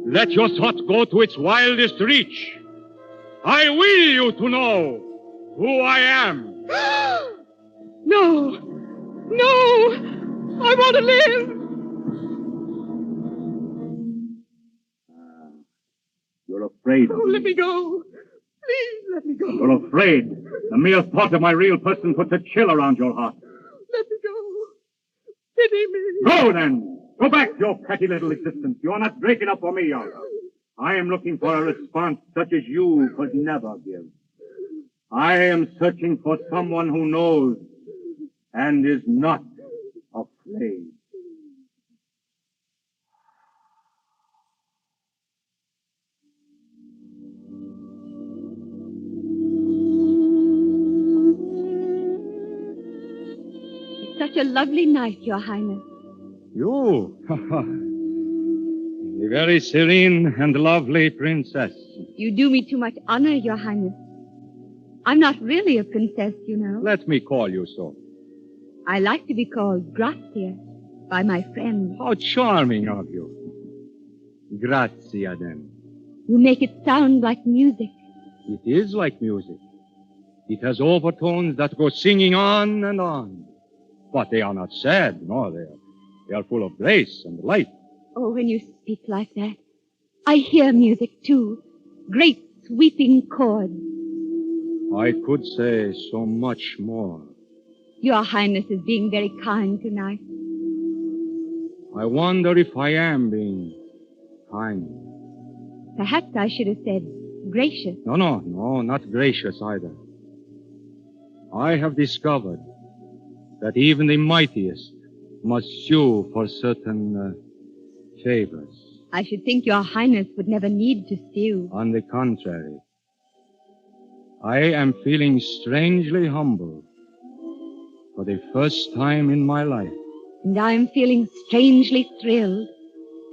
Let your thought go to its wildest reach. I will you to know who I am. No! I want to live! You're afraid of Oh, me. let me go. Please, let me go. You're afraid. The mere thought of my real person puts a chill around your heart. Let me go. Pity me. Go, then. Go back to your petty little existence. You're not great enough for me, Olga. I am looking for a response such as you could never give. I am searching for someone who knows and is not afraid. It's such a lovely night, Your Highness. You? A very serene and lovely princess. You do me too much honor, Your Highness. I'm not really a princess, you know. Let me call you so. I like to be called Grazia by my friends. How charming of you. Grazia, then. You make it sound like music. It is like music. It has overtones that go singing on and on. But they are not sad, no, they are full of grace and light. Oh, when you speak like that, I hear music, too. Great sweeping chords. I could say so much more. Your Highness is being very kind tonight. I wonder if I am being kind. Perhaps I should have said gracious. No, not gracious either. I have discovered that even the mightiest must sue for certain favors. I should think Your Highness would never need to sue. On the contrary, I am feeling strangely humble for the first time in my life. And I'm feeling strangely thrilled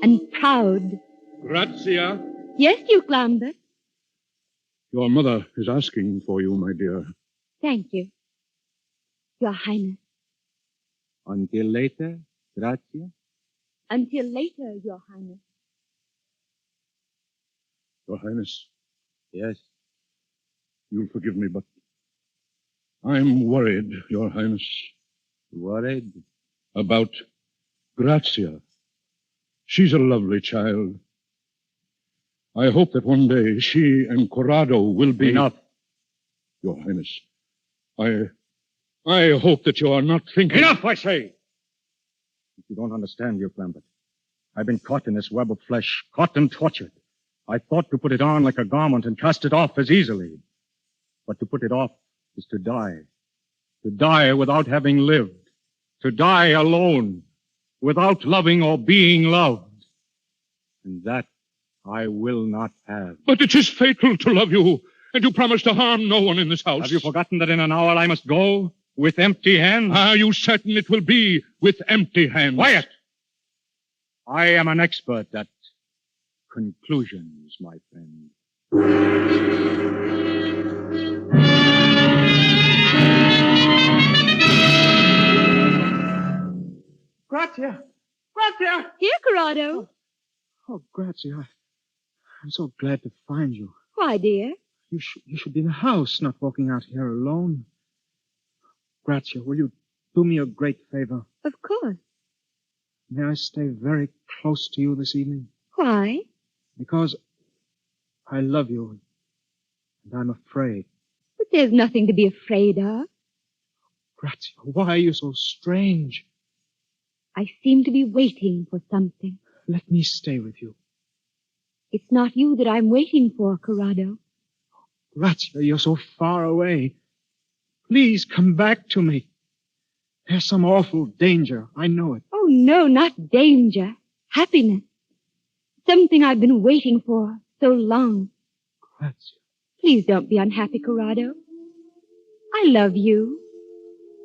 and proud. Grazia. Yes, Duke Lambert. Your mother is asking for you, my dear. Thank you, Your Highness. Until later, Grazia. Until later, Your Highness. Your Highness. Yes. You'll forgive me, but I'm worried, Your Highness. Worried? About Grazia. She's a lovely child. I hope that one day she and Corrado will be... Enough. Your Highness, I hope that you are not thinking... Enough, I say! If you don't understand, Duke Lambert, I've been caught in this web of flesh, caught and tortured. I thought to put it on like a garment and cast it off as easily. But to put it off is to die. To die without having lived. To die alone, without loving or being loved. And that I will not have. But it is fatal to love you, and you promised to harm no one in this house. Have you forgotten that in an hour I must go with empty hands? Are you certain it will be with empty hands? Quiet! I am an expert at conclusions, my friend. Grazia! Grazia! Here, Corrado. Oh, Grazia, I'm so glad to find you. Why, dear? You should be in the house, not walking out here alone. Grazia, will you do me a great favor? Of course. May I stay very close to you this evening? Why? Because I love you, and I'm afraid. But there's nothing to be afraid of. Grazia, why are you so strange? I seem to be waiting for something. Let me stay with you. It's not you that I'm waiting for, Corrado. Grazia, you're so far away. Please come back to me. There's some awful danger. I know it. Oh, no, not danger. Happiness. Something I've been waiting for so long. Grazia. Please don't be unhappy, Corrado. I love you.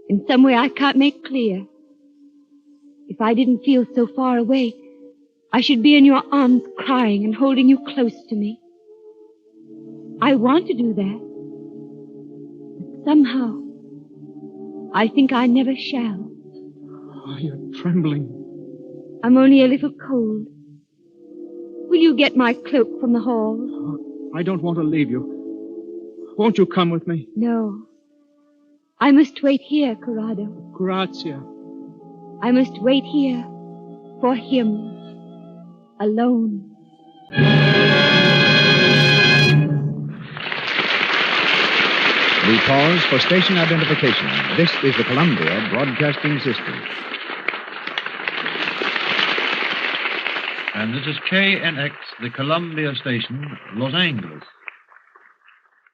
In some way I can't make clear. If I didn't feel so far away, I should be in your arms crying and holding you close to me. I want to do that. But somehow, I think I never shall. Oh, you're trembling. I'm only a little cold. Will you get my cloak from the hall? Oh, I don't want to leave you. Won't you come with me? No. I must wait here, Corrado. Grazia. I must wait here for him. Alone. We pause for station identification. This is the Columbia Broadcasting System. And this is KNX, the Columbia Station, Los Angeles.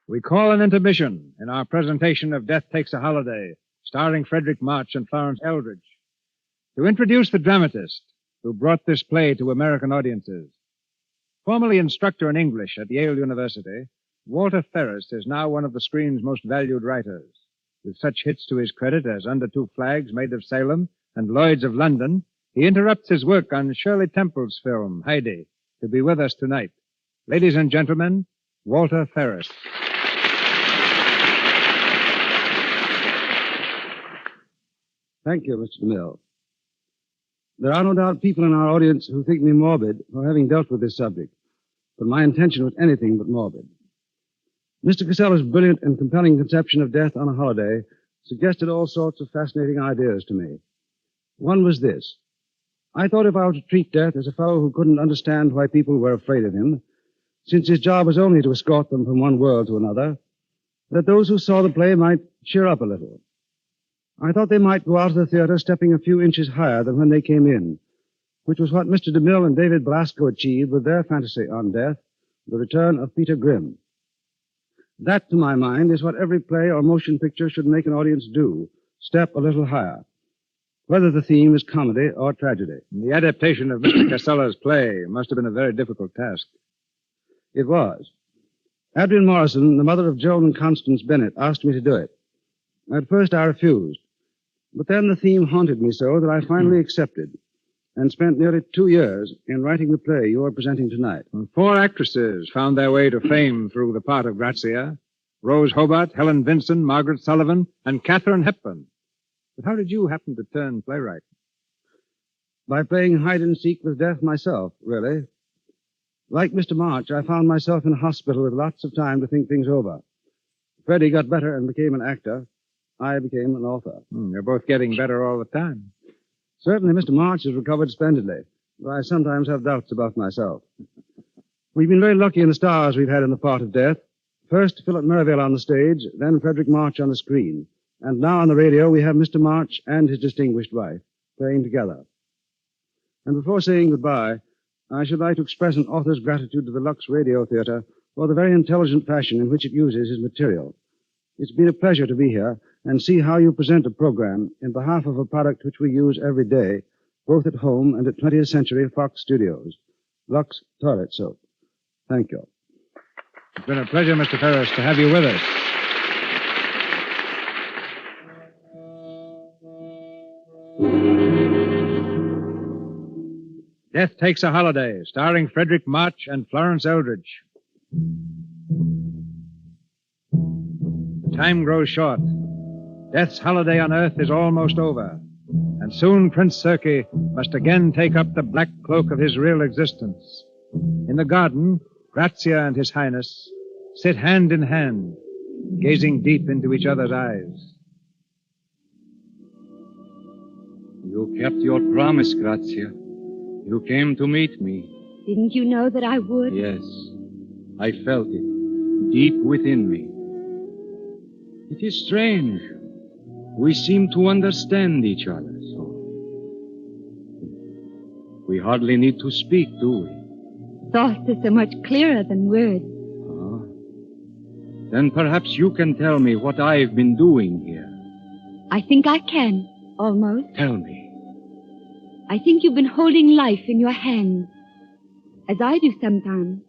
We call an intermission in our presentation of Death Takes a Holiday, starring Frederick March and Florence Eldridge, to introduce the dramatist who brought this play to American audiences. Formerly instructor in English at Yale University, Walter Ferris is now one of the screen's most valued writers. With such hits to his credit as Under Two Flags, Maid of Salem, and Lloyd's of London, he interrupts his work on Shirley Temple's film, Heidi, to be with us tonight. Ladies and gentlemen, Walter Ferris. Thank you, Mr. DeMille. There are no doubt people in our audience who think me morbid for having dealt with this subject, but my intention was anything but morbid. Mr. Casella's brilliant and compelling conception of death on a holiday suggested all sorts of fascinating ideas to me. One was this. I thought if I were to treat death as a fellow who couldn't understand why people were afraid of him, since his job was only to escort them from one world to another, that those who saw the play might cheer up a little. I thought they might go out of the theater stepping a few inches higher than when they came in, which was what Mr. DeMille and David Blasco achieved with their fantasy on death, The Return of Peter Grimm. That, to my mind, is what every play or motion picture should make an audience do, step a little higher, whether the theme is comedy or tragedy. The adaptation of Mr. Casella's play must have been a very difficult task. It was. Adrienne Morrison, the mother of Joan and Constance Bennett, asked me to do it. At first I refused, but then the theme haunted me so that I finally accepted and spent nearly 2 years in writing the play you are presenting tonight. 4 actresses found their way to fame through the part of Grazia: Rose Hobart, Helen Vinson, Margaret Sullivan, and Katharine Hepburn. But how did you happen to turn playwright? By playing hide-and-seek with death myself, really. Like Mr. March, I found myself in a hospital with lots of time to think things over. Freddie got better and became an actor. I became an author. You're both getting better all the time. Certainly, Mr. March has recovered splendidly, though I sometimes have doubts about myself. We've been very lucky in the stars we've had in the part of death. First, Philip Merivale on the stage, then Frederick March on the screen. And now on the radio, we have Mr. March and his distinguished wife playing together. And before saying goodbye, I should like to express an author's gratitude to the Lux Radio Theater for the very intelligent fashion in which it uses his material. It's been a pleasure to be here and see how you present a program in behalf of a product which we use every day, both at home and at 20th Century Fox Studios, Lux Toilet Soap. Thank you. It's been a pleasure, Mr. Ferris, to have you with us. Death Takes a Holiday, starring Frederick March and Florence Eldridge. The time grows short. Death's holiday on Earth is almost over, and soon Prince Circe must again take up the black cloak of his real existence. In the garden, Grazia and His Highness sit hand in hand, gazing deep into each other's eyes. You kept your promise, Grazia. You came to meet me. Didn't you know that I would? Yes, I felt it, deep within me. It is strange. We seem to understand each other so. We hardly need to speak, do we? Thoughts are so much clearer than words. Then perhaps you can tell me what I've been doing here. I think I can, almost. Tell me. I think you've been holding life in your hands, as I do sometimes.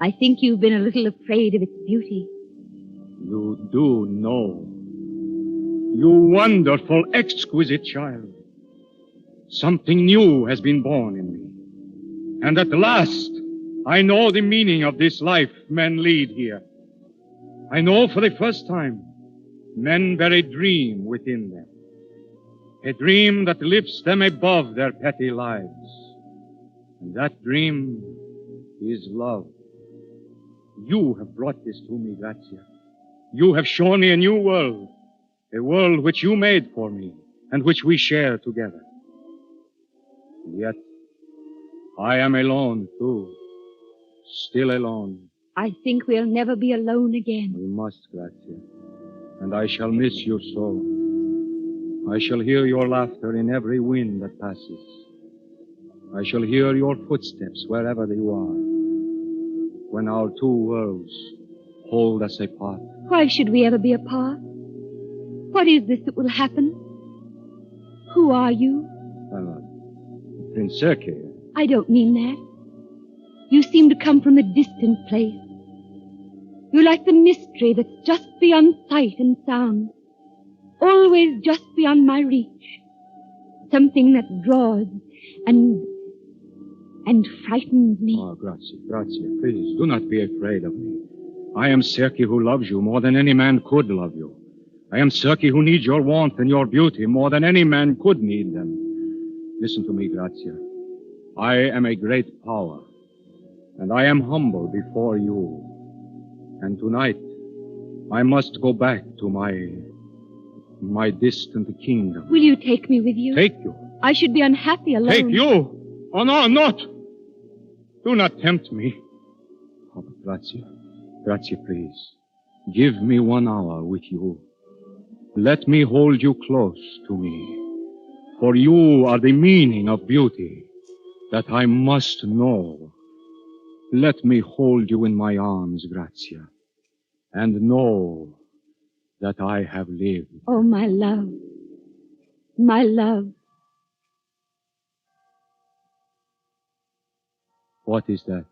I think you've been a little afraid of its beauty. You do know. You wonderful, exquisite child. Something new has been born in me. And at last, I know the meaning of this life men lead here. I know for the first time, men bear a dream within them. A dream that lifts them above their petty lives. And that dream is love. You have brought this to me, Grazia. You have shown me a new world. A world which you made for me and which we share together. And yet, I am alone, too. Still alone. I think we'll never be alone again. We must, Grazia. And I shall miss you so. I shall hear your laughter in every wind that passes. I shall hear your footsteps wherever you are. When our two worlds hold us apart. Why should we ever be apart? What is this that will happen? Who are you? Prince Circe. I don't mean that. You seem to come from a distant place. You're like the mystery that's just beyond sight and sound. Always just beyond my reach. Something that draws and frightens me. Oh, Grazia, please, do not be afraid of me. I am Circe who loves you more than any man could love you. I am Circe who needs your warmth and your beauty more than any man could need them. Listen to me, Grazia. I am a great power, and I am humble before you. And tonight, I must go back to my distant kingdom. Will you take me with you? Take you? I should be unhappy alone. Take you? Oh, no, not. Do not tempt me. Oh, Grazia, please. Give me 1 hour with you. Let me hold you close to me. For you are the meaning of beauty that I must know. Let me hold you in my arms, Grazia, and know that I have lived. Oh, my love. My love. What is that?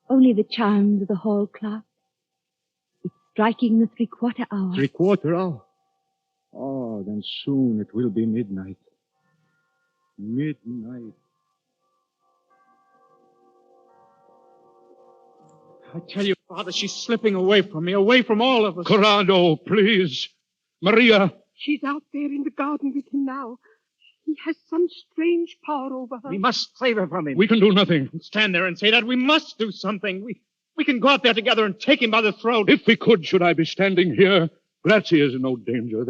Only the chimes of the hall clock. It's striking the 3/4 hour. 3/4 hour? Oh, then soon it will be midnight. Midnight. I tell you, Father, she's slipping away from me, away from all of us. Corrado, please. Maria. She's out there in the garden with him now. He has some strange power over her. We must save her from him. We can do nothing. Stand there and say that. We must do something. We can go out there together and take him by the throat. If we could, should I be standing here? Grazia is in no danger.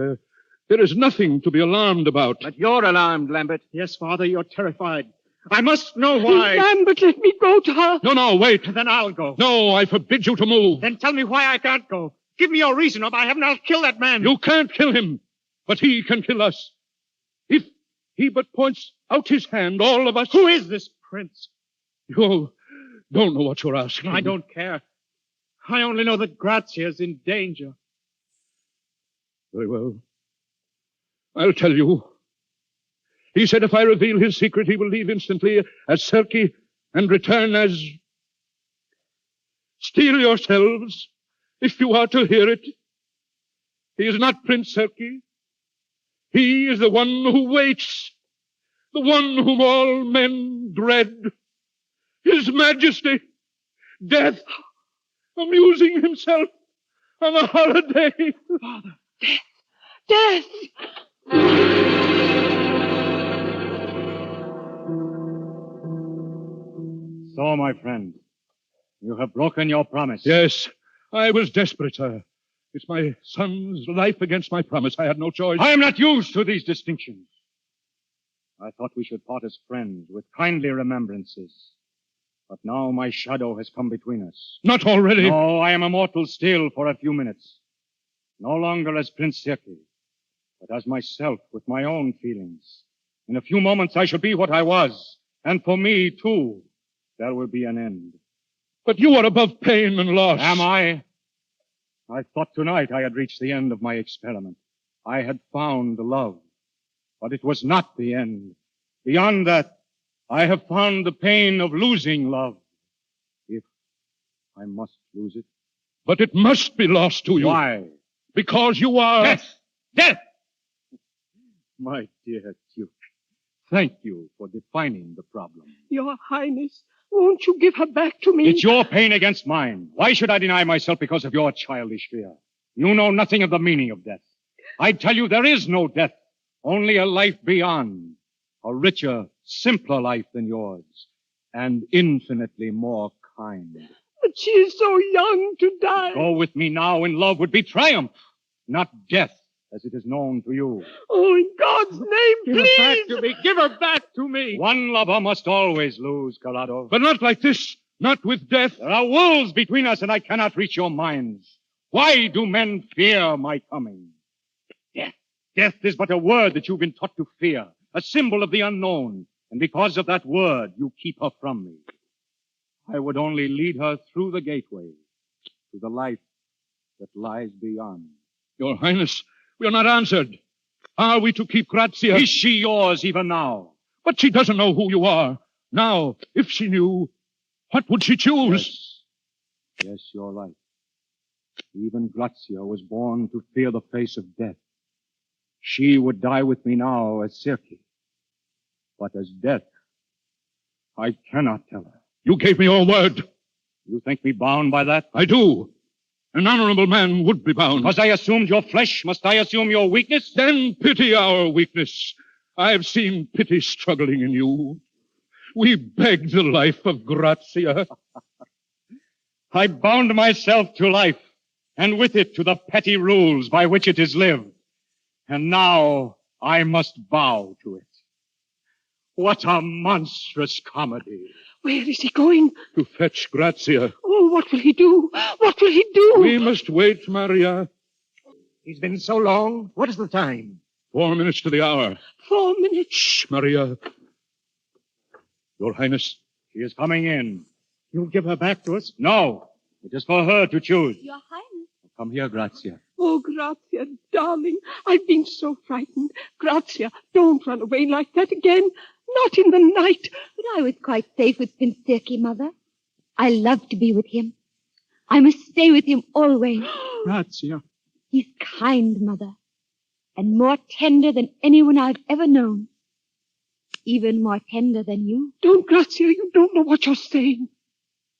There is nothing to be alarmed about. But you're alarmed, Lambert. Yes, Father, you're terrified. I must know why. Lambert, let me go to her. No, wait. Then I'll go. No, I forbid you to move. Then tell me why I can't go. Give me your reason, or by heaven, I'll kill that man. You can't kill him, but he can kill us. If he but points out his hand, all of us... Who is this prince? You don't know what you're asking. I don't care. I only know that Grazia's in danger. Very well. I'll tell you. He said if I reveal his secret, he will leave instantly as Circe and return as... Steel yourselves, if you are to hear it. He is not Prince Serki. He is the one who waits, the one whom all men dread. His Majesty, Death, amusing himself on a holiday. Father, Death! So, my friend, you have broken your promise. Yes, I was desperate, sir. It's my son's life against my promise. I had no choice. I am not used to these distinctions. I thought we should part as friends with kindly remembrances. But now my shadow has come between us. Not already. No, I am immortal still for a few minutes. No longer as Prince Serki, but as myself with my own feelings. In a few moments I shall be what I was. And for me, too, there will be an end. But you are above pain and loss. Am I? I thought tonight I had reached the end of my experiment. I had found love. But it was not the end. Beyond that, I have found the pain of losing love. If I must lose it. But it must be lost to you. Why? Because you are... Death! Death! My dear Duke, thank you for defining the problem. Your Highness, won't you give her back to me? It's your pain against mine. Why should I deny myself because of your childish fear? You know nothing of the meaning of death. I tell you there is no death, only a life beyond. A richer, simpler life than yours, and infinitely more kind. But she is so young to die. Go with me now in love would be triumph, not death, as it is known to you. Oh, in God's name, Give please! her back to me! Give her back to me! One lover must always lose, Corrado. But not like this. Not with death. There are wolves between us, and I cannot reach your minds. Why do men fear my coming? Death. Death is but a word that you've been taught to fear, a symbol of the unknown. And because of that word, you keep her from me. I would only lead her through the gateway to the life that lies beyond. Your Highness, we are not answered. Are we to keep Grazia? Is she yours even now? But she doesn't know who you are. Now, if she knew, what would she choose? Yes, you're right. Even Grazia was born to fear the face of death. She would die with me now as Serki. But as death, I cannot tell her. You gave me your word. You think me bound by that? I do. An honorable man would be bound. Because I assumed your flesh, must I assume your weakness? Then pity our weakness. I've seen pity struggling in you. We beg the life of Grazia. I bound myself to life, and with it to the petty rules by which it is lived. And now I must bow to it. What a monstrous comedy. Where is he going? To fetch Grazia. Oh, what will he do? What will he do? We must wait, Maria. He's been so long. What is the time? 4 minutes to the hour. 4 minutes. Shh, Maria. Your Highness. She is coming in. You'll give her back to us? No. It is for her to choose. Your Highness. Come here, Grazia. Oh, Grazia, darling, I've been so frightened. Grazia, don't run away like that again. Not in the night. But I was quite safe with Prince Serki, Mother. I love to be with him. I must stay with him always. Grazia. He's kind, Mother, and more tender than anyone I've ever known. Even more tender than you. Don't, Grazia, you don't know what you're saying.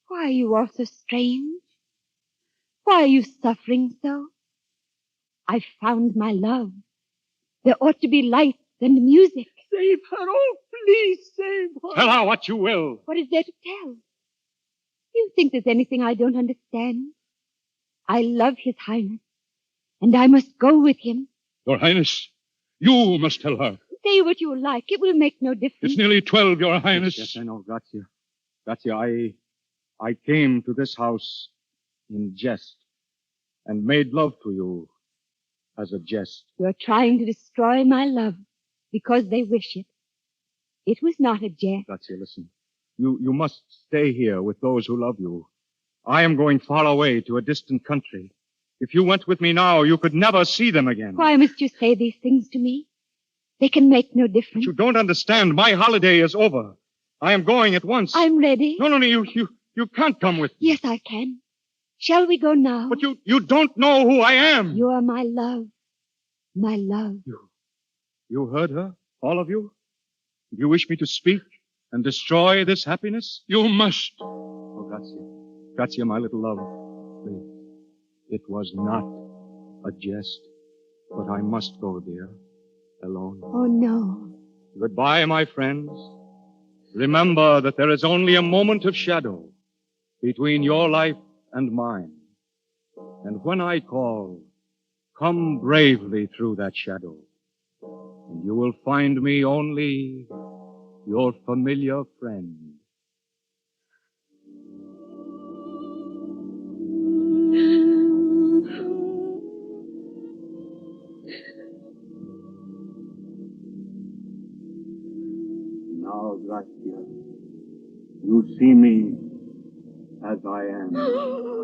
Why are you all so strange? Why are you suffering so? I've found my love. There ought to be lights and music. Save her. Oh, please save her. Tell her what you will. What is there to tell? You think there's anything I don't understand? I love His Highness, and I must go with him. Your Highness, you must tell her. Say what you like. It will make no difference. It's nearly 12, Your Highness. Yes, I know, Grazia. Grazia, I came to this house in jest and made love to you as a jest. You're trying to destroy my love because they wish it. It was not a jest. Grazia, listen. You must stay here with those who love you. I am going far away to a distant country. If you went with me now, you could never see them again. Why must you say these things to me? They can make no difference. But you don't understand. My holiday is over. I am going at once. I'm ready. No, you can't come with me. Yes, I can. Shall we go now? But you don't know who I am. You are my love. My love. You heard her, all of you? You wish me to speak and destroy this happiness? You must. Oh, Grazia. Grazia, my little love. Please. It was not a jest. But I must go, dear. Alone. Oh, no. Goodbye, my friends. Remember that there is only a moment of shadow between your life and mine. And when I call, come bravely through that shadow. And you will find me only your familiar friend. Now, Gracia, you see me as I am.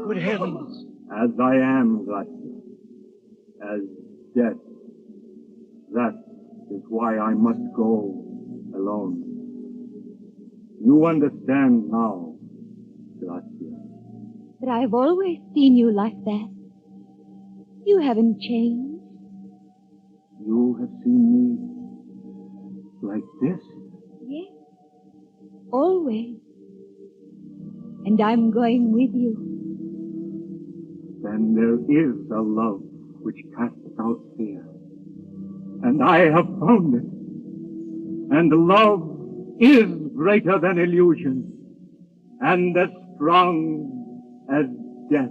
Good heavens! As I am, Gracia. As death. That is why I must go alone. You understand now, Gracia. But I've always seen you like that. You haven't changed. You have seen me like this? Yes. Always. And I'm going with you. Then there is a love which casts out fear. And I have found it. And love is greater than illusion, and as strong as death.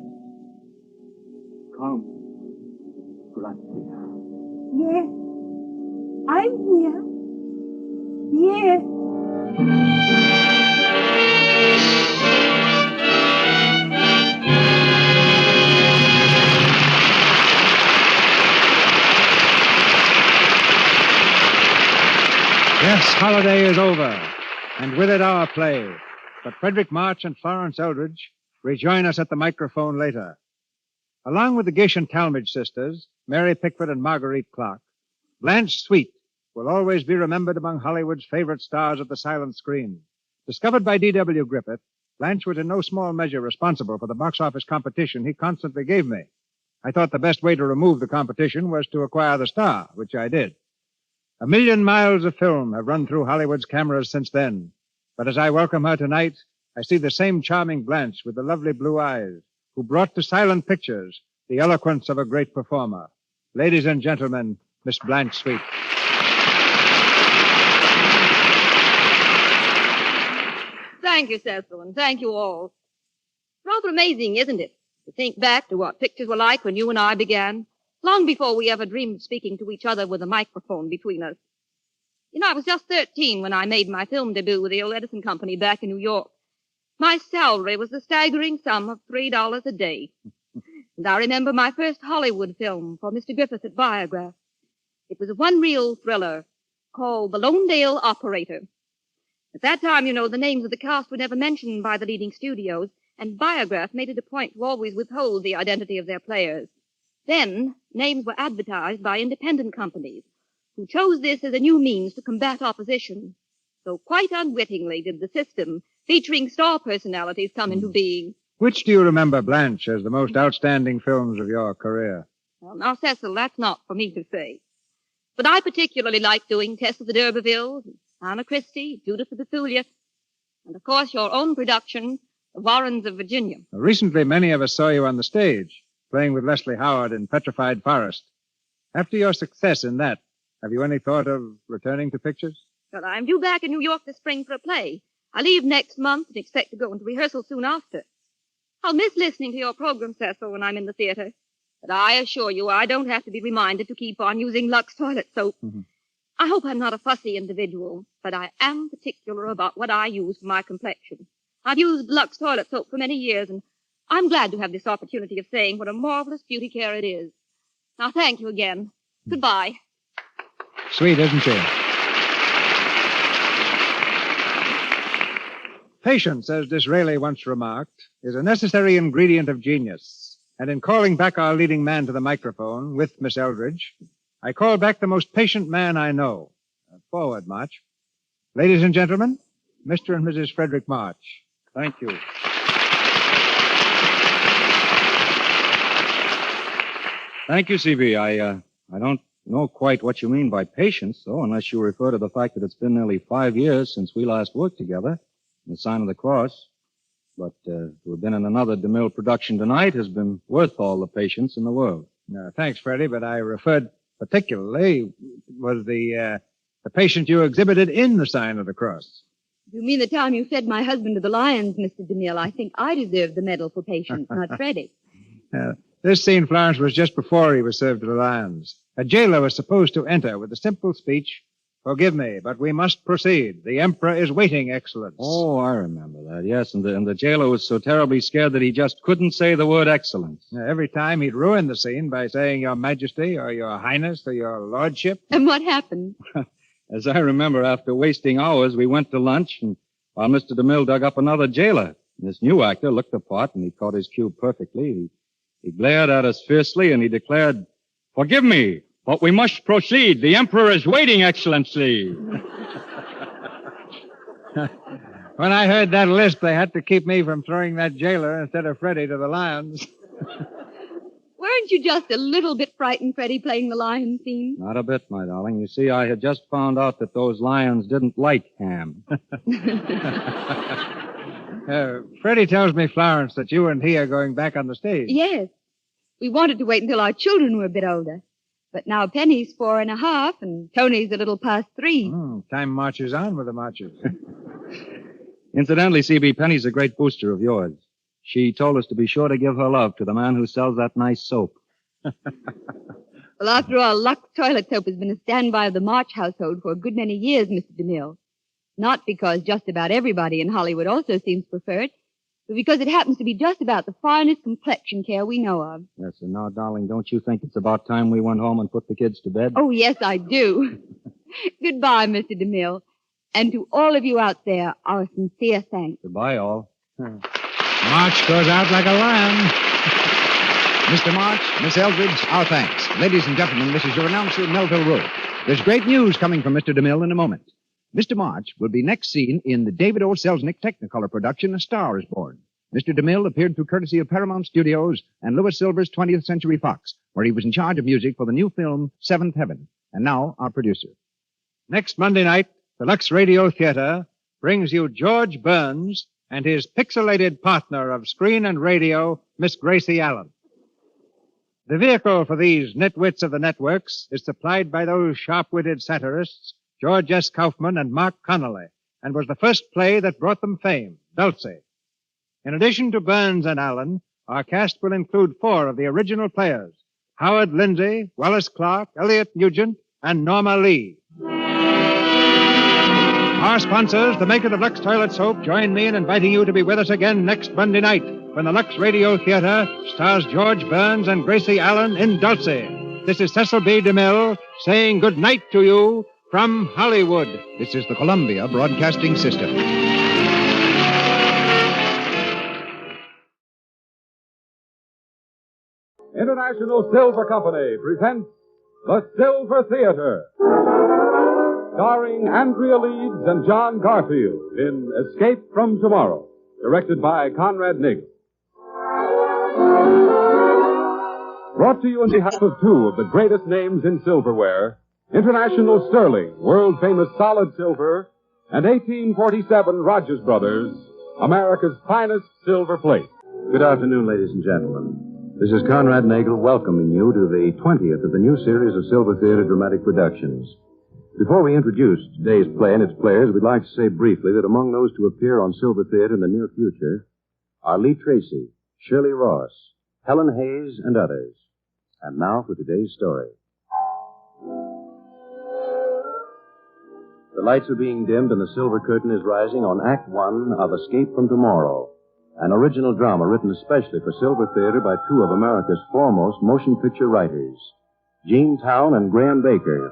Come, Gracia. Yes. I'm here. Yes. Yes, holiday is over, and with it our play. But Frederick March and Florence Eldridge rejoin us at the microphone later. Along with the Gish and Talmadge sisters, Mary Pickford and Marguerite Clark, Blanche Sweet will always be remembered among Hollywood's favorite stars of the silent screen. Discovered by D.W. Griffith, Blanche was in no small measure responsible for the box office competition he constantly gave me. I thought the best way to remove the competition was to acquire the star, which I did. 1,000,000 miles of film have run through Hollywood's cameras since then. But as I welcome her tonight, I see the same charming Blanche with the lovely blue eyes, who brought to silent pictures the eloquence of a great performer. Ladies and gentlemen, Miss Blanche Sweet. Thank you, Cecil, and thank you all. Rather amazing, isn't it, to think back to what pictures were like when you and I began, long before we ever dreamed of speaking to each other with a microphone between us. You know, I was just 13 when I made my film debut with the old Edison Company back in New York. My salary was the staggering sum of $3 a day. And I remember my first Hollywood film for Mr. Griffith at Biograph. It was a one-reel thriller called The Lonedale Operator. At that time, you know, the names of the cast were never mentioned by the leading studios, and Biograph made it a point to always withhold the identity of their players. Then, names were advertised by independent companies, who chose this as a new means to combat opposition. So quite unwittingly did the system featuring star personalities come into being. Which do you remember, Blanche, as the most outstanding films of your career? Well, now, Cecil, that's not for me to say. But I particularly like doing Tess of the D'Urbervilles, Anna Christie, Judith of Bethulia, and, of course, your own production, The Warrens of Virginia. Recently, many of us saw you on the stage, playing with Leslie Howard in Petrified Forest. After your success in that, have you any thought of returning to pictures? Well, I'm due back in New York this spring for a play. I leave next month and expect to go into rehearsal soon after. I'll miss listening to your program, Cecil, when I'm in the theater. But I assure you I don't have to be reminded to keep on using Lux toilet soap. Mm-hmm. I hope I'm not a fussy individual, but I am particular about what I use for my complexion. I've used Lux toilet soap for many years, and I'm glad to have this opportunity of saying what a marvelous beauty care it is. Now, thank you again. Goodbye. Sweet, isn't she? Patience, as Disraeli once remarked, is a necessary ingredient of genius. And in calling back our leading man to the microphone with Miss Eldridge, I call back the most patient man I know. Forward, March. Ladies and gentlemen, Mr. and Mrs. Frederick March. Thank you. Thank you, C.B. I don't know quite what you mean by patience, though, unless you refer to the fact that it's been nearly 5 years since we last worked together, the sign of the cross. But to have been in another DeMille production tonight has been worth all the patience in the world. Thanks, Freddie, but I referred particularly was the patience you exhibited in the sign of the cross. You mean the time you fed my husband to the lions, Mr. DeMille? I think I deserve the medal for patience, not Freddie. This scene, Florence, was just before he was served to the lions. A jailer was supposed to enter with the simple speech, "Forgive me, but we must proceed. The Emperor is waiting, Excellence." Oh, I remember that, yes. And the jailer was so terribly scared that he just couldn't say the word excellence. Every time he'd ruin the scene by saying Your Majesty or Your Highness or Your Lordship. And what happened? As I remember, after wasting hours, we went to lunch, and while Mr. DeMille dug up another jailer. And this new actor looked the part, and he caught his cue perfectly. He glared at us fiercely, and he declared, "Forgive me, but we must proceed. The Emperor is waiting, Excellency." When I heard that list, they had to keep me from throwing that jailer instead of Freddie to the lions. Weren't you just a little bit frightened, Freddie, playing the lion scene? Not a bit, my darling. You see, I had just found out that those lions didn't like ham. Freddie tells me, Florence, that you and he are going back on the stage. Yes. We wanted to wait until our children were a bit older. But now Penny's 4.5 and Tony's a little past 3. Time marches on with the marchers. Incidentally, C.B., Penny's a great booster of yours. She told us to be sure to give her love to the man who sells that nice soap. Well, after all, Lux toilet soap has been a standby of the March household for a good many years, Mr. DeMille. Not because just about everybody in Hollywood also seems to prefer it, but because it happens to be just about the finest complexion care we know of. Yes, and now, darling, don't you think it's about time we went home and put the kids to bed? Oh, yes, I do. Goodbye, Mr. DeMille. And to all of you out there, our sincere thanks. Goodbye, all. March goes out like a lion. Mr. March, Miss Eldridge, our thanks. Ladies and gentlemen, this is your announcer, Melville Rowe. There's great news coming from Mr. DeMille in a moment. Mr. March will be next seen in the David O. Selznick Technicolor production, A Star is Born. Mr. DeMille appeared through courtesy of Paramount Studios and Louis Silver's 20th Century Fox, where he was in charge of music for the new film, Seventh Heaven. And now, our producer. Next Monday night, the Lux Radio Theater brings you George Burns and his pixelated partner of screen and radio, Miss Gracie Allen. The vehicle for these nitwits of the networks is supplied by those sharp-witted satirists, George S. Kaufman and Mark Connolly, and was the first play that brought them fame, Dulce. In addition to Burns and Allen, our cast will include 4 of the original players, Howard Lindsay, Wallace Clark, Elliot Nugent, and Norma Lee. Our sponsors, the makers of Lux Toilet Soap, join me in inviting you to be with us again next Monday night when the Lux Radio Theater stars George Burns and Gracie Allen in Dulce. This is Cecil B. DeMille saying good night to you from Hollywood. This is the Columbia Broadcasting System. International Silver Company presents The Silver Theater, starring Andrea Leeds and John Garfield in Escape from Tomorrow, directed by Conrad Nigg. Brought to you on behalf of 2 of the greatest names in silverware, International Sterling, world-famous solid silver, and 1847 Rogers Brothers, America's finest silver plate. Good afternoon, ladies and gentlemen. This is Conrad Nagel welcoming you to the 20th of the new series of Silver Theater dramatic productions. Before we introduce today's play and its players, we'd like to say briefly that among those to appear on Silver Theater in the near future are Lee Tracy, Shirley Ross, Helen Hayes, and others. And now for today's story. The lights are being dimmed and the silver curtain is rising on Act 1 of Escape from Tomorrow, an original drama written especially for Silver Theater by 2 of America's foremost motion picture writers, Gene Town and Graham Baker.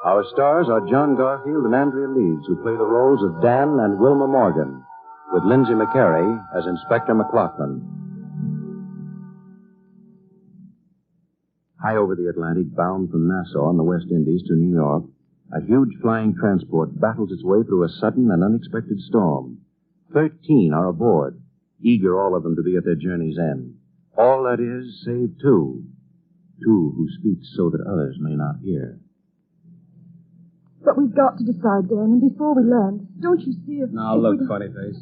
Our stars are John Garfield and Andrea Leeds, who play the roles of Dan and Wilma Morgan, with Lindsay McCary as Inspector McLaughlin. High over the Atlantic, bound from Nassau in the West Indies to New York, A huge flying transport battles its way through a sudden and unexpected storm. 13 are aboard, eager all of them to be at their journey's end. All that is, save two. Two who speak so that others may not hear. But we've got to decide, Dan, and before we land, don't you see if... Now, look, funny face.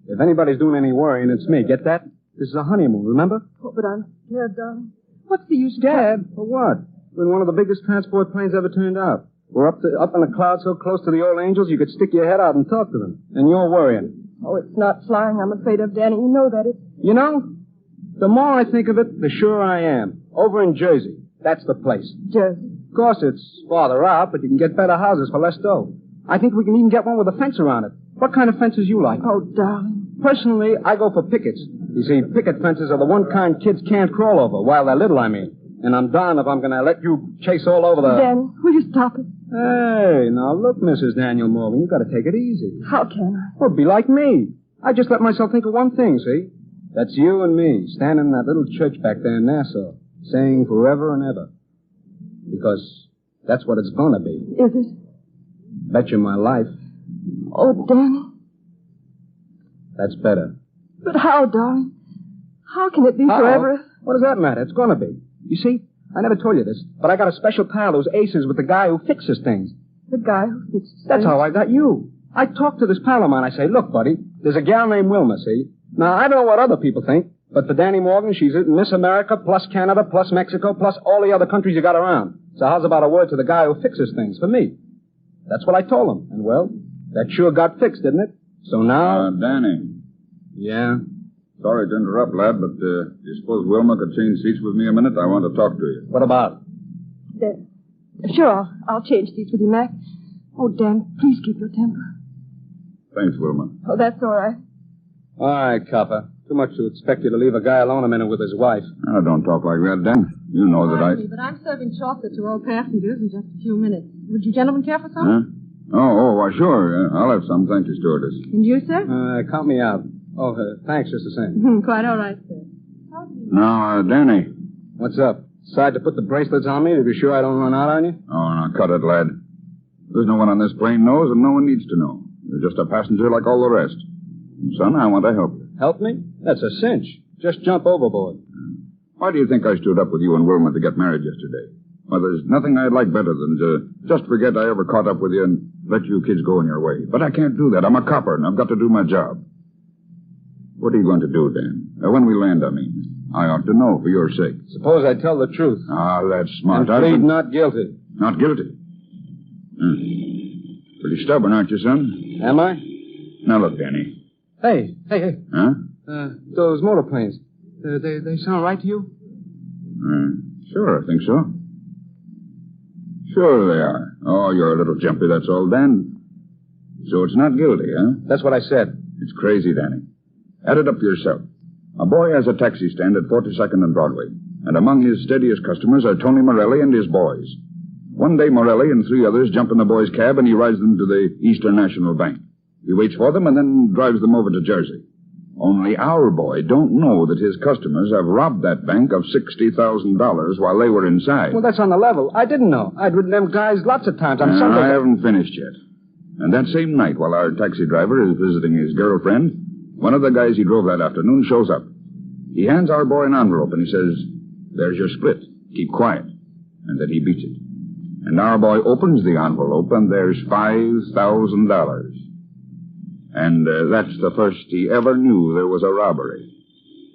If anybody's doing any worrying, it's me. Get that? This is a honeymoon, remember? Oh, but I'm scared, darling. What's the use? Scared? For what? We're in one of the biggest transport planes ever turned out. We're up in the clouds so close to the old angels you could stick your head out and talk to them. And you're worrying. Oh, it's not flying I'm afraid of, Danny. You know that. You know, the more I think of it, the surer I am. Over in Jersey. That's the place. Jersey? Of course, it's farther out, but you can get better houses for less dough. I think we can even get one with a fence around it. What kind of fences you like? Oh, darling. Personally, I go for pickets. You see, picket fences are the one kind kids can't crawl over, while they're little, I mean. And I'm darned if I'm going to let you chase all over the... Dan, will you stop it? Hey, now look, Mrs. Daniel Morgan, you got to take it easy. How can I? Well, be like me. I just let myself think of one thing, see? That's you and me, standing in that little church back there in Nassau, saying forever and ever. Because that's what it's going to be. Is it? Bet you my life. Oh, Danny. That's better. But how, darling? How can it be forever? What does that matter? It's going to be. You see, I never told you this, but I got a special pal who's aces with the guy who fixes things. The guy who fixes things? That's how I got you. I talked to this pal of mine. I say, look, buddy, there's a gal named Wilma, see? Now, I don't know what other people think, but for Danny Morgan, she's Miss America, plus Canada, plus Mexico, plus all the other countries you got around. So how's about a word to the guy who fixes things for me? That's what I told him. And, well, that sure got fixed, didn't it? So now... Danny. Yeah? Sorry to interrupt, lad, but do you suppose Wilma could change seats with me a minute? I want to talk to you. What about? Sure, I'll change seats with you, Mac. Oh, Dan, please keep your temper. Thanks, Wilma. Oh, that's all right. All right, Copper. Too much to expect you to leave a guy alone a minute with his wife. Oh, don't talk like that, Dan. You know that I... But I'm serving chocolate to all passengers in just a few minutes. Would you gentlemen care for some? Huh? Why, sure. I'll have some. Thank you, stewardess. And you, sir? Count me out. Oh, thanks, just the same. Quite all right, sir. Now, Danny. What's up? Decide to put the bracelets on me to be sure I don't run out on you? Oh, now, cut it, lad. There's no one on this plane knows, and no one needs to know. You're just a passenger like all the rest. And, son, I want to help you. Help me? That's a cinch. Just jump overboard. Why do you think I stood up with you and Wilma to get married yesterday? Well, there's nothing I'd like better than to just forget I ever caught up with you and let you kids go on your way. But I can't do that. I'm a copper, and I've got to do my job. What are you going to do, Dan? When we land, I mean. I ought to know for your sake. Suppose I tell the truth. Ah, that's smart. And plead not guilty. Not guilty? Pretty stubborn, aren't you, son? Am I? Now, look, Danny. Hey. Huh? Those motor planes. They sound right to you? Sure, I think so. Sure they are. Oh, you're a little jumpy, that's all, Dan. So it's not guilty, huh? That's what I said. It's crazy, Danny. Add it up yourself. A boy has a taxi stand at 42nd and Broadway, and among his steadiest customers are Tony Morelli and his boys. One day, Morelli and 3 others jump in the boys' cab, and he rides them to the Eastern National Bank. He waits for them and then drives them over to Jersey. Only our boy don't know that his customers have robbed that bank of $60,000 while they were inside. Well, that's on the level. I didn't know. I'd ridden them guys lots of times on Sunday. I haven't finished yet. And that same night, while our taxi driver is visiting his girlfriend, one of the guys he drove that afternoon shows up. He hands our boy an envelope, and he says, "There's your split. Keep quiet." And then he beats it. And our boy opens the envelope, and there's $5,000. And that's the first he ever knew there was a robbery.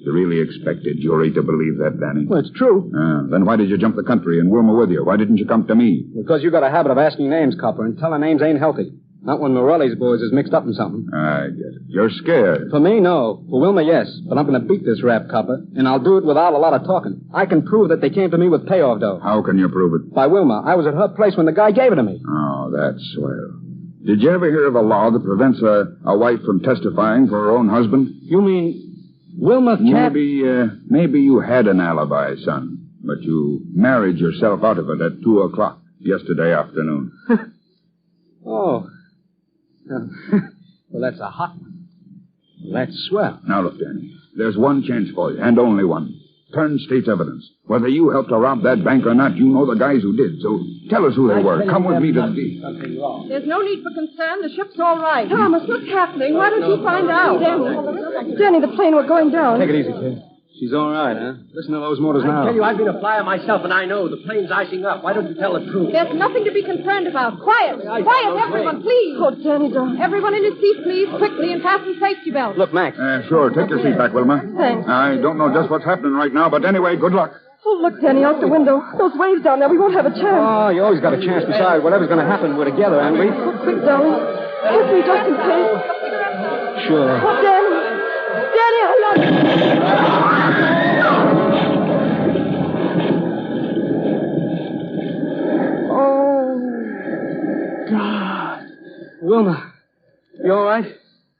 You really expected jury to believe that, Danny? Well, it's true. Then why did you jump the country and Wilma with you? Why didn't you come to me? Because you got a habit of asking names, Copper, and telling names ain't healthy. Not when Morelli's boys is mixed up in something. I get it. You're scared. For me, no. For Wilma, yes. But I'm going to beat this rap, Copper, and I'll do it without a lot of talking. I can prove that they came to me with payoff dough. How can you prove it? By Wilma. I was at her place when the guy gave it to me. Oh, that's swell. Did you ever hear of a law that prevents a wife from testifying for her own husband? You mean Wilma can't... Maybe you had an alibi, son, but you married yourself out of it at 2 o'clock yesterday afternoon. Oh. Well, that's a hot one. That's swell. Now, look, Danny, there's one chance for you, and only one. turned state's evidence. Whether you helped to rob that bank or not, you know the guys who did. So tell us who they were. Come with me to the deep. There's no need for concern. The ship's all right. Thomas, what's happening? Why don't you find out? Danny, the plane, we're going down. Take it easy, kid. She's all right, huh? Listen to those motors now. I tell you, I've been a flyer myself, and I know. The plane's icing up. Why don't you tell the truth? There's nothing to be concerned about. Quiet. Quiet, everyone, please. Oh, Danny, darling. Everyone in his seat, please, quickly, and fasten safety belts. Look, Mac. Sure. Take your seat back, Wilma. Thanks. I don't know just what's happening right now, but anyway, good luck. Oh, look, Danny, out the window. Those waves down there, we won't have a chance. Oh, you always got a chance. Besides, whatever's going to happen, we're together, aren't we? Oh, quick, darling. Kiss me just in case. Sure. Oh, Danny. Danny, I love you. God. Wilma, you all right?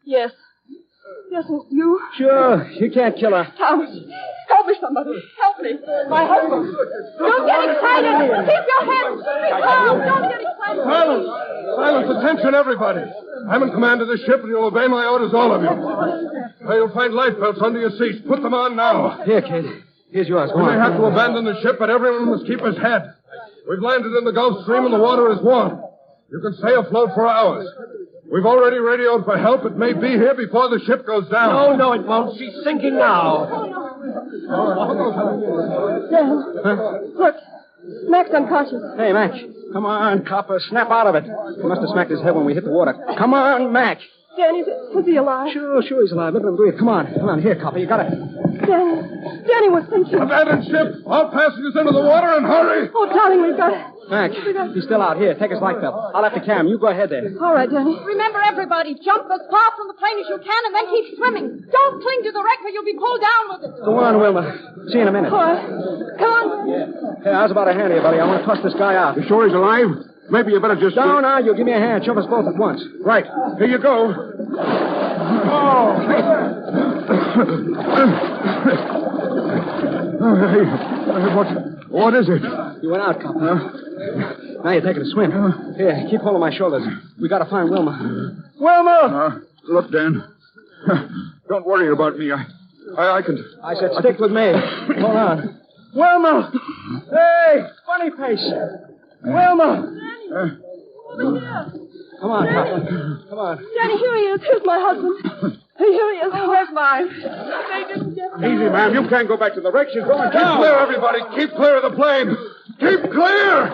Yes. Yes, it's you. Sure. You can't kill her. Thomas, help me, somebody. Help me. My husband. Don't get excited. Keep your head. Be calm. Don't get excited. Silence. Silence. Attention, everybody. I'm in command of this ship, and you'll obey my orders, all of you. Now, you'll find life belts under your seats. Put them on now. Here, kid. Here's yours. We may have to abandon the ship, but everyone must keep his head. We've landed in the Gulf Stream, and the water is warm. You can stay afloat for hours. We've already radioed for help. It may be here before the ship goes down. No, it won't. She's sinking now. Dan, look. Mac's unconscious. Hey, Mac. Come on, Copper. Snap out of it. He must have smacked his head when we hit the water. Come on, Mac. Dan, is he alive? Sure, he's alive. Look at him breathe. Come on. Here, Copper. You got it. Danny was thinking. Abandon ship. All passengers into the water and hurry. Oh, darling, we've got... Mac, he's still out. Here, take his life belt. I'll have to carry him. You go ahead there. All right, Danny. Remember, everybody, jump as far from the plane as you can and then keep swimming. Don't cling to the wreck or you'll be pulled down with it. Go on, Wilma. See you in a minute. All right. Come on. Hey, how's about a hand here, buddy? I want to toss this guy out. You sure he's alive? Maybe you better just... No, you'll give me a hand. Shove us both at once. Right. Here you go. What is it? You went out, Copper. Now you're taking a swim. Here, keep hold of my shoulders. We gotta find Wilma. Wilma! Look, Dan. Don't worry about me. I can... I said stick with me. Hold on. Wilma! Hey! Funny face. Wilma! Come on, Copper. Come on. Danny, here he is. Here's my husband. Here he is. Where's mine? They didn't get me. Easy, ma'am. You can't go back to the wreck. She's going Keep down. clear, everybody. Keep clear of the plane. Keep clear!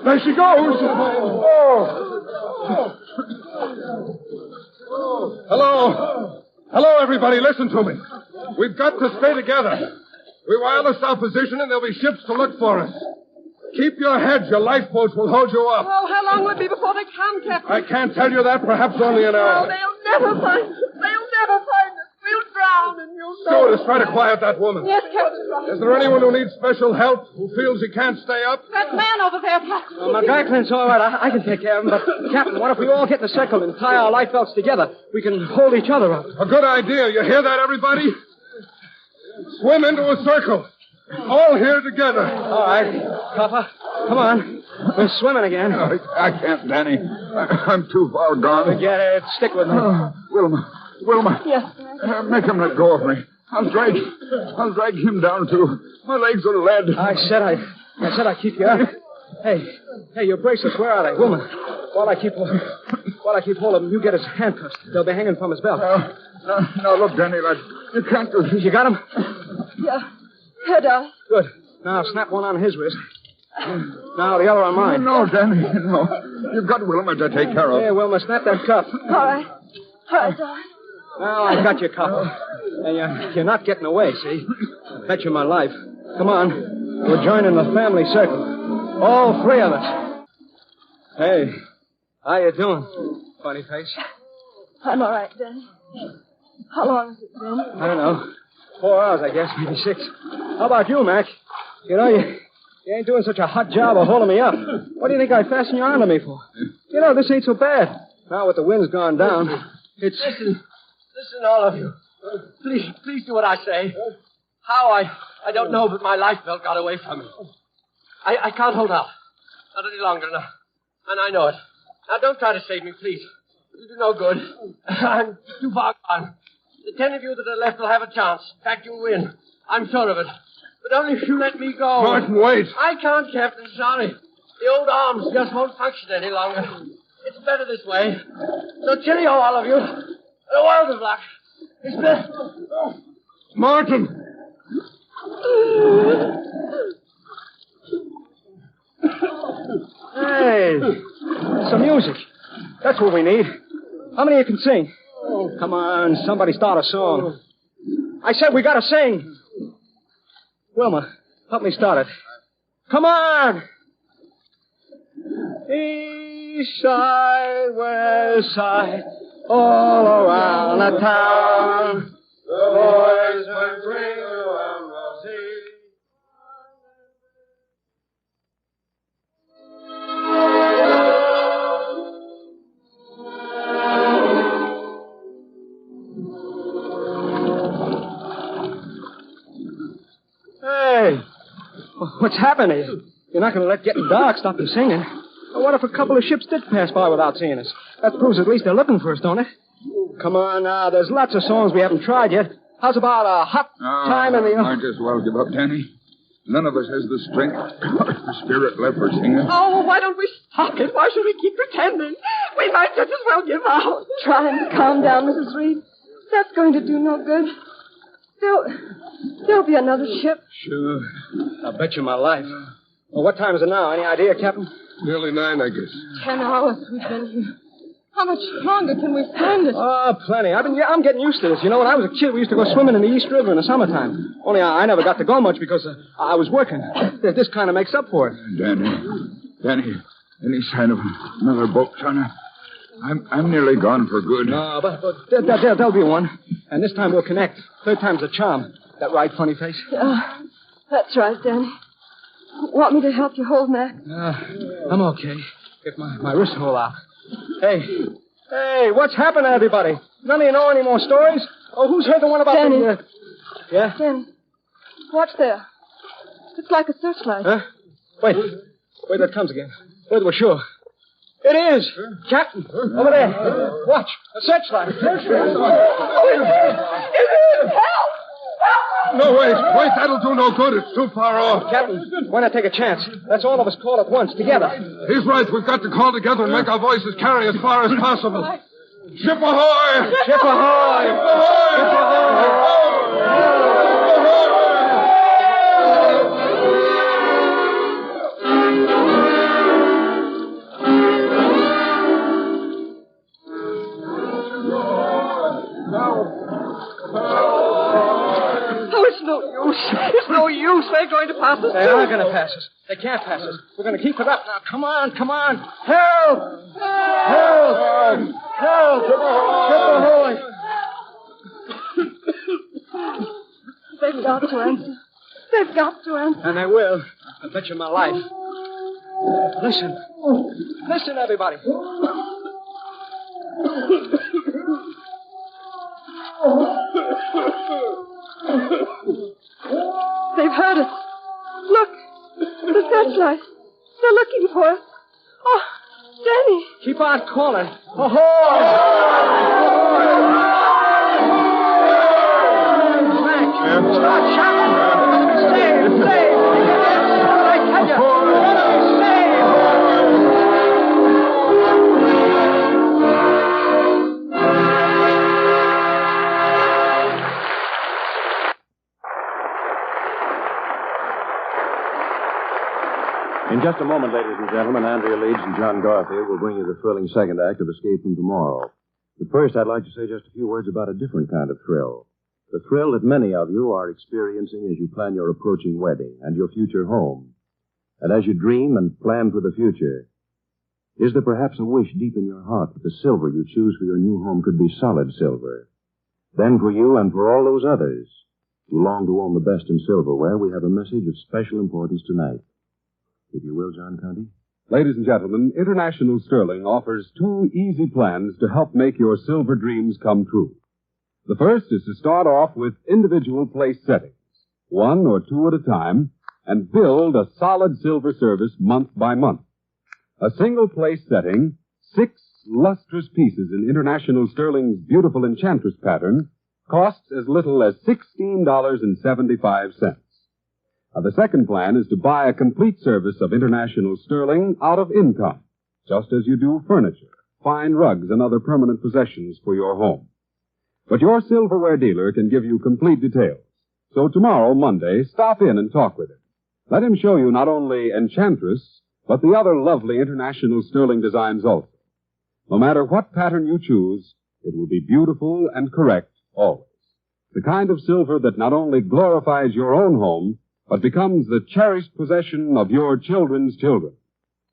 There she goes. Hello, everybody. Listen to me. We've got to stay together. We wireless our position, and there'll be ships to look for us. Keep your heads. Your lifeboats will hold you up. Oh, how long will it be before they come, Captain? I can't tell you that. Perhaps only an Oh, hour. they'll never find us. They'll never find us. We'll drown, and you'll know. Stewardess, try to quiet that woman. Yes, Captain. Is there anyone who needs special help, who feels he can't stay up? That man over there, Captain. Well, McGuire's all right. I can take care of him. But, Captain, what if we all get in a circle and tie our life belts together? We can hold each other up. A good idea. You hear that, everybody? Swim into a circle. All here together. All right. Copper, come on. We're swimming again. I can't, Danny. I'm too far gone. Forget it. Stick with me. Wilma. Yes. Make him let go of me. I'll drag him down, too. My legs are lead. I said I'd keep you up. Hey, your bracelets, where are they? Wilma, while I keep hold of him, you get his handcuffs. They'll be hanging from his belt. No, look, Danny, you can't do this. You got him? Yeah. Here, darling. Good. Now snap one on his wrist. Now the other on mine. No, Danny, no. You've got Wilma to take care of. Here, Wilma, snap that cuff. All right. All right, darling. Now I've got you, Copper. And you're not getting away, see? I bet you my life. Come on. We're joining the family circle. All three of us. Hey, how you doing, funny face? I'm all right, Danny. How long has it been? I don't know. 4 hours, I guess, maybe 6. How about you, Mac? You know, you ain't doing such a hot job of holding me up. What do you think I fastened you onto me for? You know, this ain't so bad. Now with the wind's gone down, it's... Listen, all of you. Please do what I say. How, I don't know, but my life belt got away from me. I can't hold out. Not any longer now. And I know it. Now, don't try to save me, please. You do no good. I'm too far gone. The 10 of you that are left will have a chance. In fact, you'll win. I'm sure of it. But only if you let me go. Martin, wait. I can't, Captain. Sorry. The old arms just won't function any longer. It's better this way. So cheerio, all of you. A world of luck. It's better. Martin! Hey, some music. That's what we need. How many of you can sing? Come on, somebody start a song. I said we gotta sing. Wilma, help me start it. Come on! East side, west side, all around the town. The boys will bring you a rosy. Hey, what's happening? You're not going to let getting dark stop you singing. Well, what if a couple of ships did pass by without seeing us? That proves at least they're looking for us, don't it? Come on now, there's lots of songs we haven't tried yet. How's about a hot time in the... Might as well give up, Danny. None of us has the strength or spirit left for singing. Oh, why don't we stop it? Why should we keep pretending? We might just as well give out. Try and calm down, Mrs. Reed. That's going to do no good. There'll be another ship. Sure. I'll bet you my life. Well, what time is it now? Any idea, Captain? Nearly 9, I guess. 10 hours we've been here. How much longer can we stand it? Oh, plenty. I'm getting used to this. You know, when I was a kid, we used to go swimming in the East River in the summertime. Only I never got to go much because I was working. This kind of makes up for it. Danny, any sign of another boat, son? I'm nearly gone for good. No, but there'll be one. And this time we'll connect. Third time's a charm. That right, funny face? That's right, Danny. Want me to help you hold Mac? I'm okay. Get my wrist hole out. Hey, what's happened to everybody? None of you know any more stories? Oh, who's heard the one about Danny. Yeah? Danny, watch there. It's like a searchlight. Huh? Wait, there it comes again. Wait, we're sure. It is! Captain, over there. Watch, a searchlight. No, wait, that'll do no good. It's too far off. Captain, why not take a chance? Let's all of us call at once, together. He's right. We've got to call together and make our voices carry as far as possible. Ship ahoy! Ship ahoy! Ship ahoy! Ship ahoy! It's no use. They're going to pass us. They are going to pass us. They can't pass us. We're going to keep it up now. Come on. Help! Help! Help! Ship ahoy! They've got to answer. They've got to answer. And they will. I bet you my life. Listen. Listen, everybody. They've heard us. Look, the searchlight. They're looking for us. Oh, Danny. Keep on calling. Ahoy! Start shouting. Save! I tell you. Save! In just a moment, ladies and gentlemen, Andrea Leeds and John Garfield will bring you the thrilling second act of Escape from Tomorrow. But first, I'd like to say just a few words about a different kind of thrill. The thrill that many of you are experiencing as you plan your approaching wedding and your future home. And as you dream and plan for the future, is there perhaps a wish deep in your heart that the silver you choose for your new home could be solid silver? Then for you and for all those others who long to own the best in silverware, we have a message of special importance tonight. If you will, John Conti. Ladies and gentlemen, International Sterling offers 2 easy plans to help make your silver dreams come true. The first is to start off with individual place settings, 1 or 2 at a time, and build a solid silver service month by month. A single place setting, 6 lustrous pieces in International Sterling's beautiful Enchantress pattern costs as little as $16.75. Now, the second plan is to buy a complete service of International Sterling out of income, just as you do furniture, fine rugs, and other permanent possessions for your home. But your silverware dealer can give you complete details. So tomorrow, Monday, stop in and talk with him. Let him show you not only Enchantress, but the other lovely International Sterling designs also. No matter what pattern you choose, it will be beautiful and correct always. The kind of silver that not only glorifies your own home, but becomes the cherished possession of your children's children.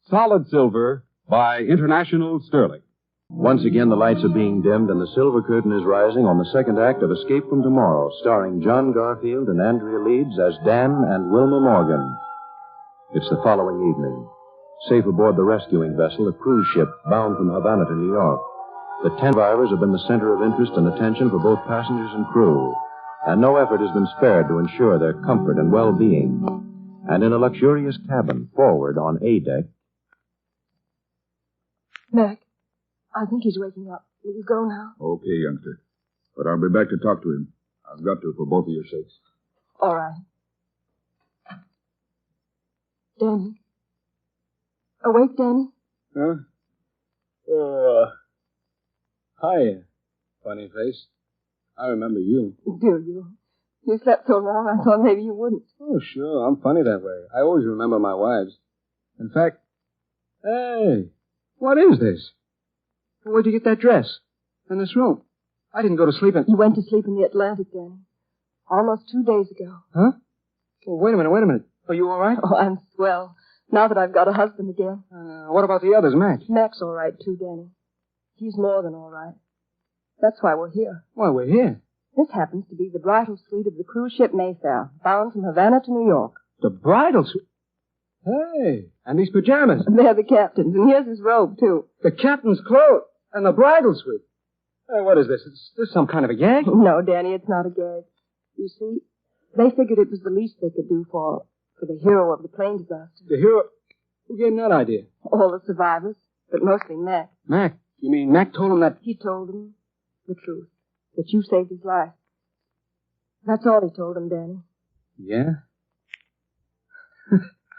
Solid silver by International Sterling. Once again, the lights are being dimmed and the silver curtain is rising on the second act of Escape from Tomorrow, starring John Garfield and Andrea Leeds as Dan and Wilma Morgan. It's the following evening. Safe aboard the rescuing vessel, a cruise ship bound from Havana to New York. The 10 survivors have been the center of interest and attention for both passengers and crew, and no effort has been spared to ensure their comfort and well-being. And in a luxurious cabin forward on A deck... Mac, I think he's waking up. Will you go now? Okay, youngster. But I'll be back to talk to him. I've got to for both of your sakes. All right. Danny. Awake, Danny? Huh? Hi, funny face. I remember you. Do you? You slept so long, I thought maybe you wouldn't. Oh, sure. I'm funny that way. I always remember my wives. In fact, hey, what is this? Where'd you get that dress? In this room? I didn't go to sleep in... You went to sleep in the Atlantic, Danny. Almost 2 days ago. Huh? Oh, wait a minute. Are you all right? Oh, I'm swell. Now that I've got a husband again. What about the others, Mac? Mac's all right, too, Danny. He's more than all right. That's why we're here. Why, we're here? This happens to be the bridal suite of the cruise ship Mayfair, bound from Havana to New York. The bridal suite? Hey, and these pajamas. They're the captain's, and here's his robe, too. The captain's clothes and the bridal suite. Hey, what is this? Is this some kind of a gag? No, Danny, it's not a gag. You see, they figured it was the least they could do for the hero of the plane disaster. The hero? Who gave him that idea? All the survivors, but mostly Mac. Mac? You mean Mac told him that... He told him the truth, that you saved his life. That's all he told him, Danny. Yeah?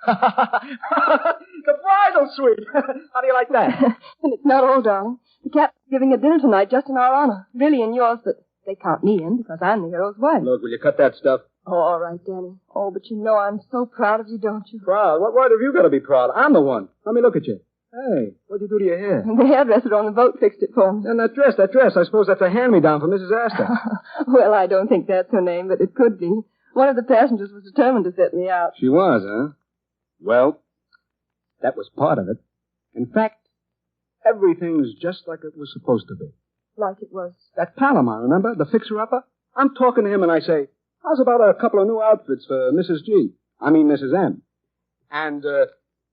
The bridal suite! How do you like that? And it's not all, darling. The captain's giving a dinner tonight just in our honor. Really in yours, but they count me in because I'm the hero's wife. Look, will you cut that stuff? Oh, all right, Danny. Oh, but you know I'm so proud of you, don't you? Proud? What right have you got to be proud? I'm the one. Let me look at you. Hey, what'd you do to your hair? The hairdresser on the boat fixed it for me. And that dress. I suppose that's a hand-me-down from Mrs. Astor. Well, I don't think that's her name, but it could be. One of the passengers was determined to set me out. She was, huh? Well, that was part of it. In fact, everything's just like it was supposed to be. Like it was? That Palomar, remember? The fixer-upper? I'm talking to him and I say, how's about a couple of new outfits for Mrs. Mrs. M. And,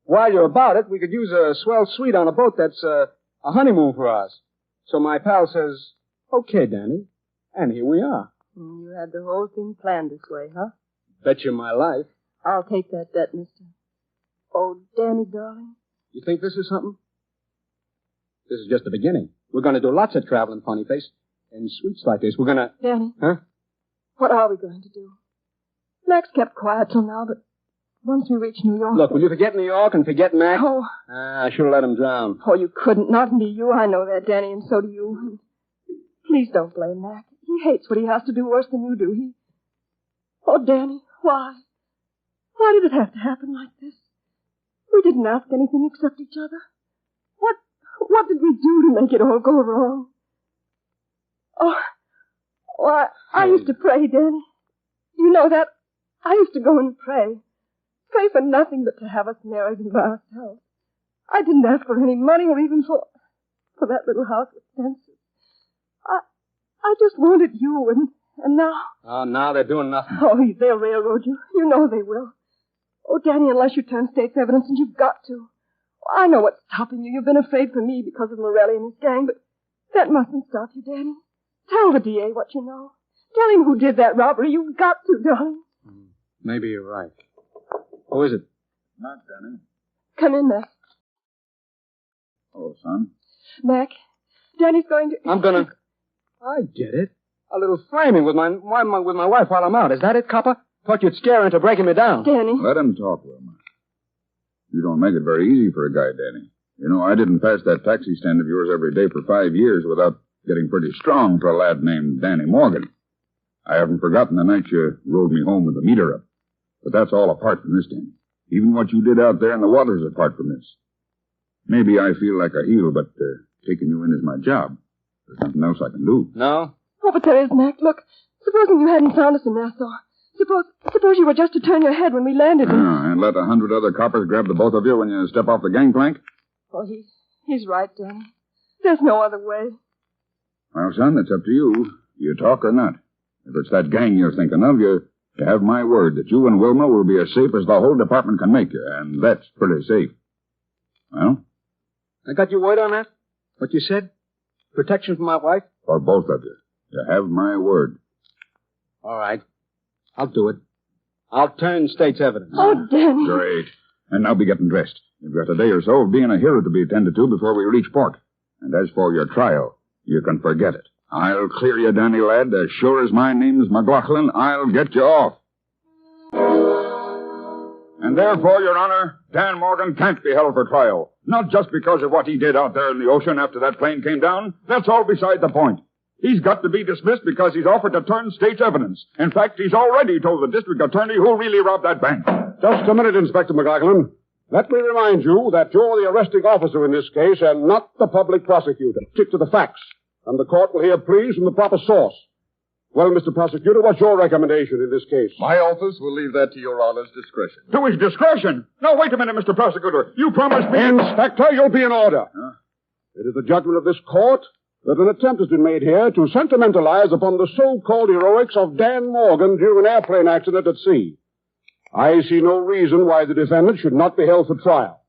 while you're about it, we could use a swell suite on a boat that's a honeymoon for us. So my pal says, okay, Danny. And here we are. You had the whole thing planned this way, huh? Bet you my life. I'll take that bet, mister. Oh, Danny, darling. You think this is something? This is just the beginning. We're going to do lots of traveling, funny face. In suites like this, we're going to... Danny. Huh? What are we going to do? Max kept quiet till now, but once we reach New York... Look, will you forget New York and forget Mac? Oh. I should have let him drown. Oh, you couldn't. Not be you. I know that, Danny, and so do you. Please don't blame Mac. He hates what he has to do worse than you do. Oh, Danny, why? Why did it have to happen like this? We didn't ask anything except each other. What did we do to make it all go wrong? Oh, I used to pray, Danny. You know that? I used to go and pray. Pray for nothing but to have us married and by ourselves. I didn't ask for any money or even for that little house with fences. I just wanted you, and now... Oh, now they're doing nothing. Oh, they'll railroad you. You know they will. Oh, Danny, unless you turn state's evidence, and you've got to. I know what's stopping you. You've been afraid for me because of Morelli and his gang, but that mustn't stop you, Danny. Tell the DA what you know. Tell him who did that robbery. You've got to, darling. Maybe you're right. Who is it? Not Danny. Come in, Mac. Oh, son. Mac, Danny's going to... I'm gonna... I get it. A little framing with my wife while I'm out. Is that it, Copper? Thought you'd scare her into breaking me down. Danny. Let him talk, Wilma. You don't make it very easy for a guy, Danny. You know, I didn't pass that taxi stand of yours every day for 5 years without getting pretty strong for a lad named Danny Morgan. I haven't forgotten the night you rode me home with the meter up. But that's all apart from this, Danny. Even what you did out there in the water's apart from this. Maybe I feel like a heel, but taking you in is my job. There's nothing else I can do. No? Oh, but there is, Mac. Look, supposing you hadn't found us in Nassau. Suppose you were just to turn your head when we landed. And let 100 other coppers grab the both of you when you step off the gangplank? Oh, he's right, Danny. There's no other way. Well, son, it's up to you. You talk or not. If it's that gang you're thinking of, you have my word that you and Wilma will be as safe as the whole department can make you, and that's pretty safe. Well? I got your word on that? What you said? Protection for my wife? For both of you. You have my word. All right. I'll do it. I'll turn state's evidence. Oh, Danny. Great. And now be getting dressed. You've got a day or so of being a hero to be attended to before we reach port. And as for your trial, you can forget it. I'll clear you, Danny, lad. As sure as my name's McLaughlin, I'll get you off. And therefore, Your Honor, Dan Morgan can't be held for trial. Not just because of what he did out there in the ocean after that plane came down. That's all beside the point. He's got to be dismissed because he's offered to turn state's evidence. In fact, he's already told the district attorney who really robbed that bank. Just a minute, Inspector McLaughlin. Let me remind you that you're the arresting officer in this case and not the public prosecutor. Stick to the facts, and the court will hear pleas from the proper source. Well, Mr. Prosecutor, what's your recommendation in this case? My office will leave that to Your Honor's discretion. To his discretion? No, wait a minute, Mr. Prosecutor. You promised me... Inspector, you'll be in order. Huh? It is the judgment of this court that an attempt has been made here to sentimentalize upon the so-called heroics of Dan Morgan during an airplane accident at sea. I see no reason why the defendant should not be held for trial.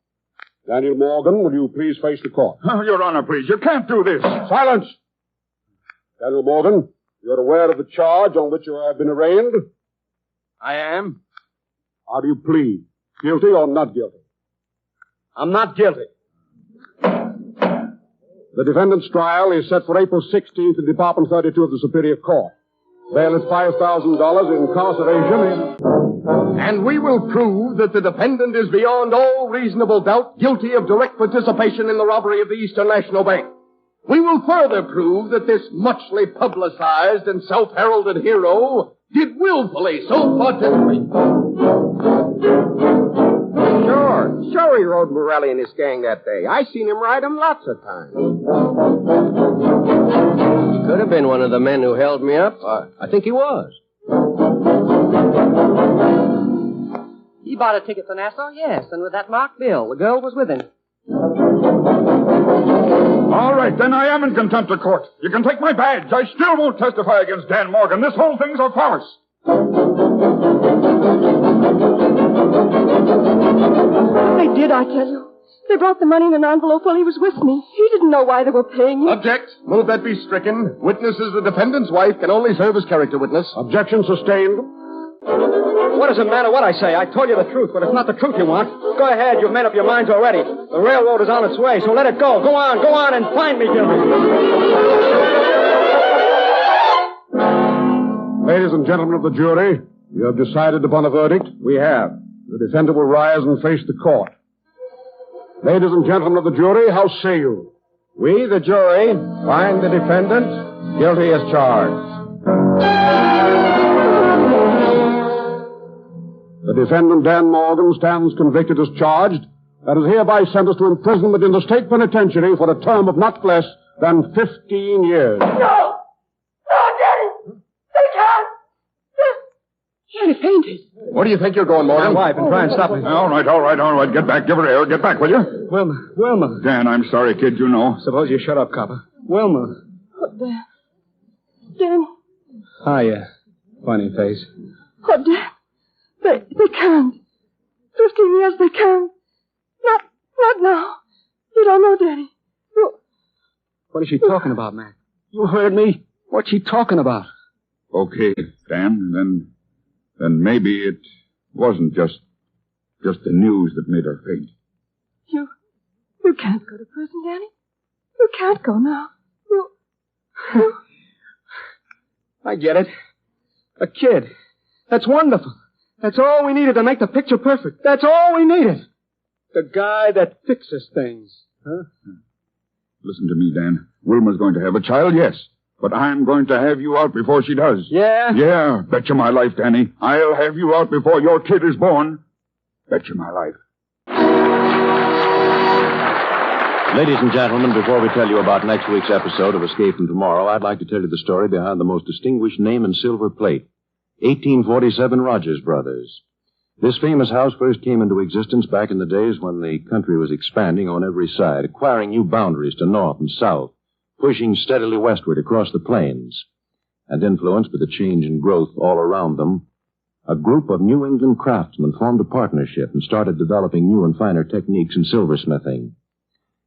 Daniel Morgan, will you please face the court? Oh, Your Honor, please. You can't do this. Silence! Daniel Morgan, you're aware of the charge on which you have been arraigned? I am. How do you plead? Guilty or not guilty? I'm not guilty. The defendant's trial is set for April 16th in Department 32 of the Superior Court. Bail is $5,000, incarceration And we will prove that the defendant is beyond all reasonable doubt guilty of direct participation in the robbery of the Eastern National Bank. We will further prove that this muchly publicized and self-heralded hero did willfully so participate. Sure he rode Morelli and his gang that day. I seen him ride him lots of times. He could have been one of the men who held me up. I think he was. He bought a ticket for Nassau? Yes, and with that marked bill. The girl was with him. All right, then I am in contempt of court. You can take my badge. I still won't testify against Dan Morgan. This whole thing's a farce. They did, I tell you. They brought the money in an envelope while he was with me. He didn't know why they were paying him. Object. Move that be stricken. Witness is the defendant's wife, can only serve as character witness. Objection sustained. What does it matter what I say? I told you the truth, but it's not the truth you want. Go ahead, you've made up your minds already. The railroad is on its way, so let it go. Go on, and find me guilty. Ladies and gentlemen of the jury, you have decided upon a verdict? We have. The defendant will rise and face the court. Ladies and gentlemen of the jury, how say you? We, the jury, find the defendant guilty as charged. The defendant, Dan Morgan, stands convicted as charged and is hereby sentenced to imprisonment in the state penitentiary for a term of not less than 15 years. No! No, Daddy! They can't! Daddy fainted. Where do you think you're going, Morgan? My wife, and try and stop me. All right. Get back. Give her air. Get back, will you? Wilma. Dan, I'm sorry, kid, you know. Suppose you shut up, Copper. Wilma. Oh, Dan. Hiya. Funny face. Oh, Dan. They can't. 15 years they can't. Not now. You don't know, Daddy. What is she talking about, Mac? You heard me. What's she talking about? Okay, Dan, then maybe it wasn't just the news that made her faint. You can't go to prison, Danny. You can't go now. I get it. A kid. That's wonderful. That's all we needed to make the picture perfect. That's all we needed. The guy that fixes things. Huh? Listen to me, Dan. Wilma's going to have a child, yes. But I'm going to have you out before she does. Yeah? Yeah. Bet you my life, Danny. I'll have you out before your kid is born. Bet you my life. Ladies and gentlemen, before we tell you about next week's episode of Escape from Tomorrow, I'd like to tell you the story behind the most distinguished name in silver plate, 1847 Rogers Brothers. This famous house first came into existence back in the days when the country was expanding on every side, acquiring new boundaries to north and south, pushing steadily westward across the plains. And influenced by the change and growth all around them, a group of New England craftsmen formed a partnership and started developing new and finer techniques in silversmithing.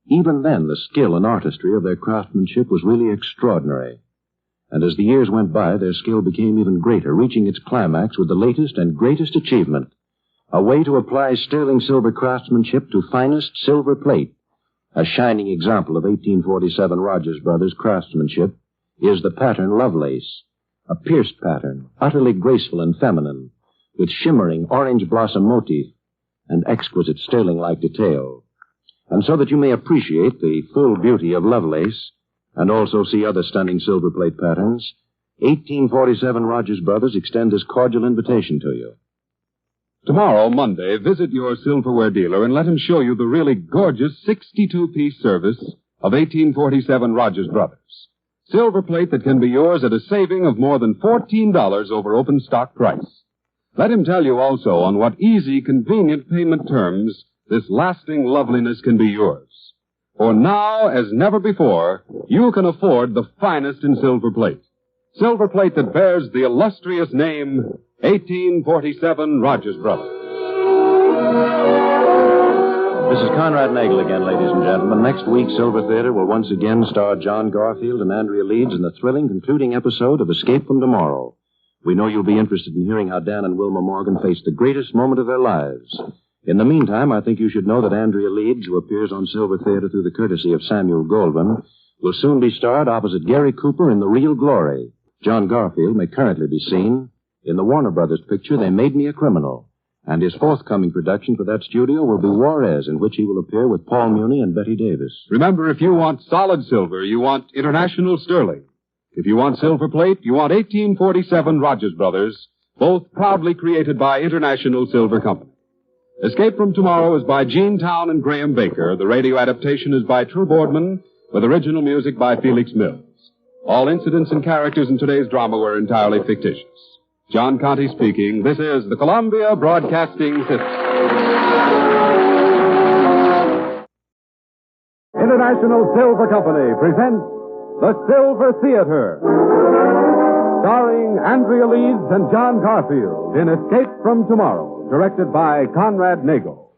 Even then, the skill and artistry of their craftsmanship was really extraordinary. And as the years went by, their skill became even greater, reaching its climax with the latest and greatest achievement, a way to apply sterling silver craftsmanship to finest silver plate. A shining example of 1847 Rogers Brothers craftsmanship is the pattern Lovelace, a pierced pattern, utterly graceful and feminine, with shimmering orange blossom motif and exquisite sterling-like detail. And so that you may appreciate the full beauty of Lovelace and also see other stunning silver plate patterns, 1847 Rogers Brothers extend this cordial invitation to you. Tomorrow, Monday, visit your silverware dealer and let him show you the really gorgeous 62-piece service of 1847 Rogers Brothers. Silver plate that can be yours at a saving of more than $14 over open stock price. Let him tell you also on what easy, convenient payment terms this lasting loveliness can be yours. For now, as never before, you can afford the finest in silver plate. Silver plate that bears the illustrious name 1847 Rogers Brothers. This is Conrad Nagel again, ladies and gentlemen. Next week, Silver Theater will once again star John Garfield and Andrea Leeds in the thrilling concluding episode of Escape from Tomorrow. We know you'll be interested in hearing how Dan and Wilma Morgan face the greatest moment of their lives. In the meantime, I think you should know that Andrea Leeds, who appears on Silver Theater through the courtesy of Samuel Goldwyn, will soon be starred opposite Gary Cooper in The Real Glory. John Garfield may currently be seen in the Warner Brothers picture They Made Me a Criminal. And his forthcoming production for that studio will be Juarez, in which he will appear with Paul Muni and Betty Davis. Remember, if you want solid silver, you want International Sterling. If you want silver plate, you want 1847 Rogers Brothers, both proudly created by International Silver Company. Escape from Tomorrow is by Gene Town and Graham Baker. The radio adaptation is by True Boardman, with original music by Felix Mills. All incidents and characters in today's drama were entirely fictitious. John Conte speaking. This is the Columbia Broadcasting System. International Silver Company presents The Silver Theater, starring Andrea Leeds and John Garfield in Escape from Tomorrow, directed by Conrad Nagel.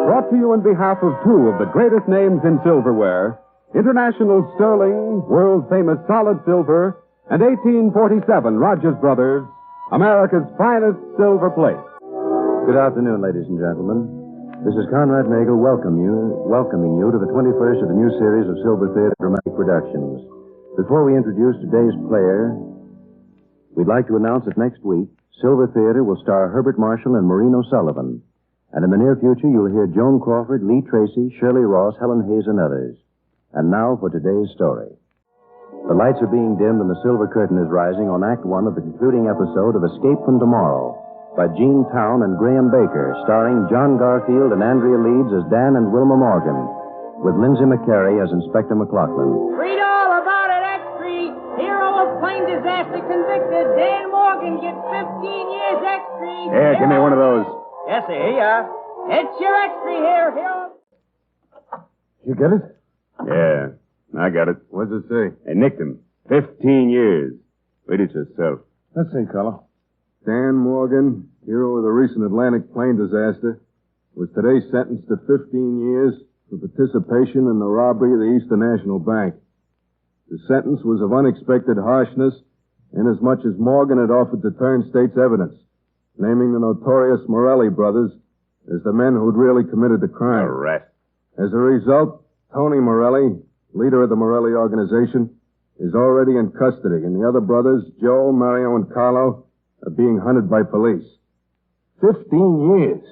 Brought to you on behalf of two of the greatest names in silverware, International Sterling, world-famous solid silver, and 1847 Rogers Brothers, America's finest silver plate. Good afternoon, ladies and gentlemen. This is Conrad Nagel welcoming you to the 21st of the new series of Silver Theater Dramatic Productions. Before we introduce today's player, we'd like to announce that next week, Silver Theater will star Herbert Marshall and Maureen O'Sullivan. And in the near future, you'll hear Joan Crawford, Lee Tracy, Shirley Ross, Helen Hayes, and others. And now for today's story. The lights are being dimmed and the silver curtain is rising on Act One of the concluding episode of Escape from Tomorrow by Gene Town and Graham Baker, starring John Garfield and Andrea Leeds as Dan and Wilma Morgan, with Lindsay McCary as Inspector McLaughlin. Read all about it, X3. Hero of plane disaster convicted. Dan Morgan gets 15 years X3. Here, give me one of those. Yes, sir. Here you are. It's your X3 here, hero. You get it? Yeah, I got it. What does it say? They nicked him. 15 years. Read it yourself. Let's see, Carlo. Dan Morgan, hero of the recent Atlantic plane disaster, was today sentenced to 15 years for participation in the robbery of the Eastern National Bank. The sentence was of unexpected harshness, inasmuch as Morgan had offered to turn state's evidence, naming the notorious Morelli brothers as the men who'd really committed the crime. Arrest. As a result, Tony Morelli, leader of the Morelli organization, is already in custody, and the other brothers, Joe, Mario, and Carlo, are being hunted by police. 15 years.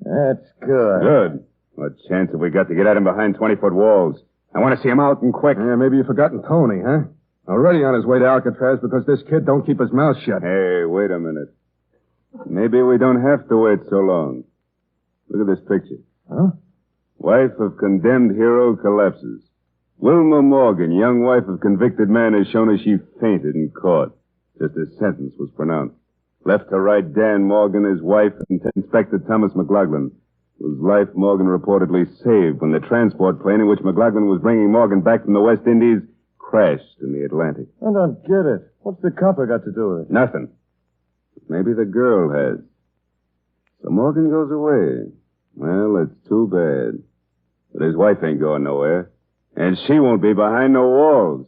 That's good. Good. What chance have we got to get at him behind 20-foot walls? I want to see him out and quick. Yeah, maybe you've forgotten Tony, huh? Already on his way to Alcatraz because this kid don't keep his mouth shut. Hey, wait a minute. Maybe we don't have to wait so long. Look at this picture. Huh? Wife of condemned hero collapses. Wilma Morgan, young wife of convicted man, has shown us she fainted in court. Just as sentence was pronounced. Left to right, Dan Morgan, his wife, and Inspector Thomas McLaughlin, whose life Morgan reportedly saved when the transport plane in which McLaughlin was bringing Morgan back from the West Indies crashed in the Atlantic. I don't get it. What's the copper got to do with it? Nothing. Maybe the girl has. So Morgan goes away. Well, it's too bad. But his wife ain't going nowhere. And she won't be behind no walls.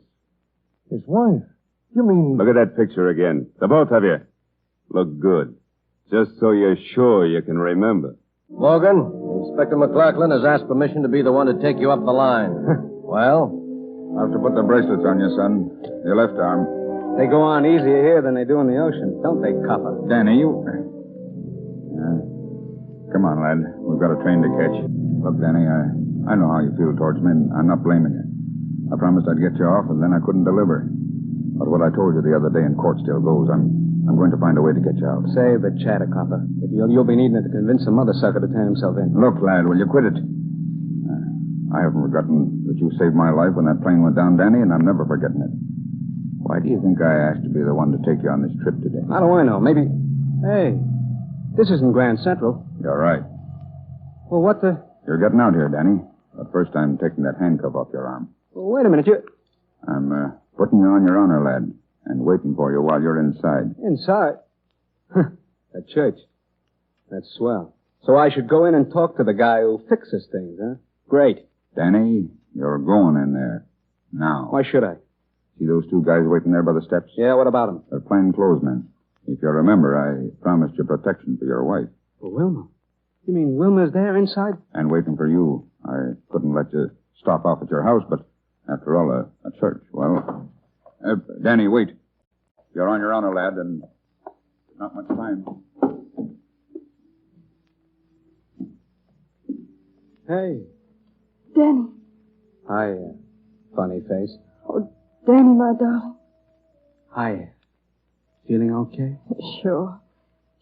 His wife? You mean... Look at that picture again. The both of you. Look good. Just so you're sure you can remember. Morgan, Inspector McLaughlin has asked permission to be the one to take you up the line. Well? I'll have to put the bracelets on you, son. Your left arm. They go on easier here than they do in the ocean, don't they, Copper? Danny, you... Come on, lad. We've got a train to catch. Look, Danny, I know how you feel towards men. I'm not blaming you. I promised I'd get you off, and then I couldn't deliver. But what I told you the other day in court still goes. I'm going to find a way to get you out. Save the chatter, Copper. If you'll be needing it to convince some other sucker to turn himself in. Look, lad, will you quit it? I haven't forgotten that you saved my life when that plane went down, Danny, and I'm never forgetting it. Why do you think I asked to be the one to take you on this trip today? How do I know? Maybe... Hey, this isn't Grand Central. You're right. Well, what the... You're getting out here, Danny. But first I'm taking that handcuff off your arm. Well, wait a minute, you... I'm putting you on your honor, lad, and waiting for you while you're inside. Inside? A church. That's swell. So I should go in and talk to the guy who fixes things, huh? Great. Danny, you're going in there. Now. Why should I? See those two guys waiting there by the steps? Yeah, what about them? They're plainclothesmen. If you remember, I promised you protection for your wife. For Wilma? You mean Wilma's there inside? And waiting for you. I couldn't let you stop off at your house, but after all, a church. Well, Danny, wait. You're on your honor, lad, and not much time. Hey. Danny. Hi, funny face. Oh, Danny, my darling. Hi. Feeling okay? Sure.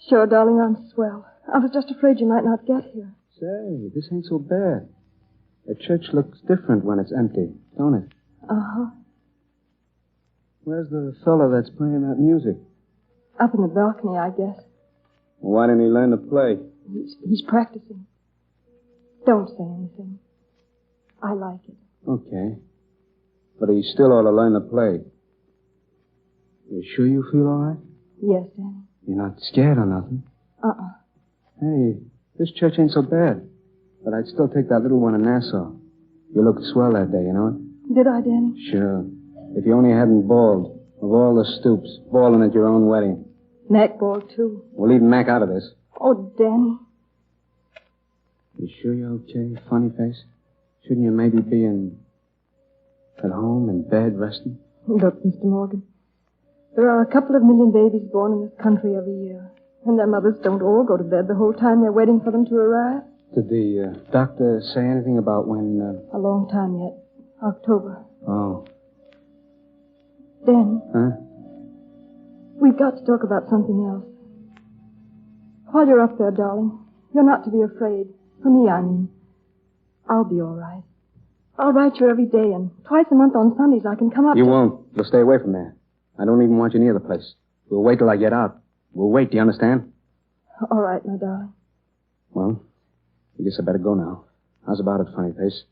Sure, darling, I'm swell. I was just afraid you might not get here. Say, this ain't so bad. The church looks different when it's empty, don't it? Uh-huh. Where's the fellow that's playing that music? Up in the balcony, I guess. Why didn't he learn to play? He's practicing. Don't say anything. I like it. Okay. But he still ought to learn to play. You sure you feel all right? Yes, Danny. You're not scared or nothing? Uh-uh. Hey, this church ain't so bad. But I'd still take that little one in Nassau. You looked swell that day, you know it? Did I, Danny? Sure. If you only hadn't bawled, of all the stoops, bawling at your own wedding. Mac bawled, too. We'll leave Mac out of this. Oh, Danny. You sure you're okay, funny face? Shouldn't you maybe be at home in bed resting? Look, Mr. Morgan, there are a couple of million babies born in this country every year, and their mothers don't all go to bed the whole time they're waiting for them to arrive. Did the doctor say anything about when... A long time yet. October. Oh. Danny. Huh? We've got to talk about something else. While you're up there, darling, you're not to be afraid. For me, I mean. I'll be all right. I'll write you every day, and twice a month on Sundays I can come up You won't. You'll stay away from there. I don't even want you near the place. We'll wait till I get out. We'll wait, do you understand? All right, my darling. Well, I guess I better go now. How's about it, funny face?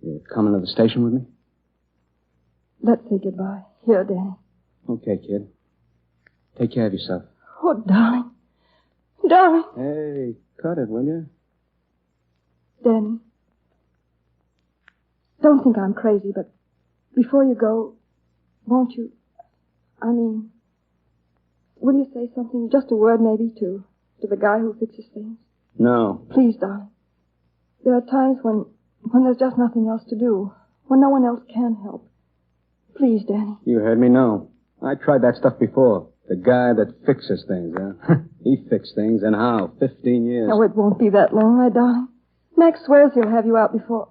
You coming to the station with me? Let's say goodbye. Here, Danny. Okay, kid. Take care of yourself. Oh, darling. Darling. Hey, cut it, will you? Danny. Don't think I'm crazy, but before you go, won't you... will you say something, just a word maybe, to the guy who fixes things? No. Please, darling. There are times when when there's just nothing else to do, when no one else can help. Please, Danny. You heard me, no. I tried that stuff before. The guy that fixes things, huh? He fixed things, and how? 15 years. Oh, it won't be that long, my darling. Max swears he'll have you out before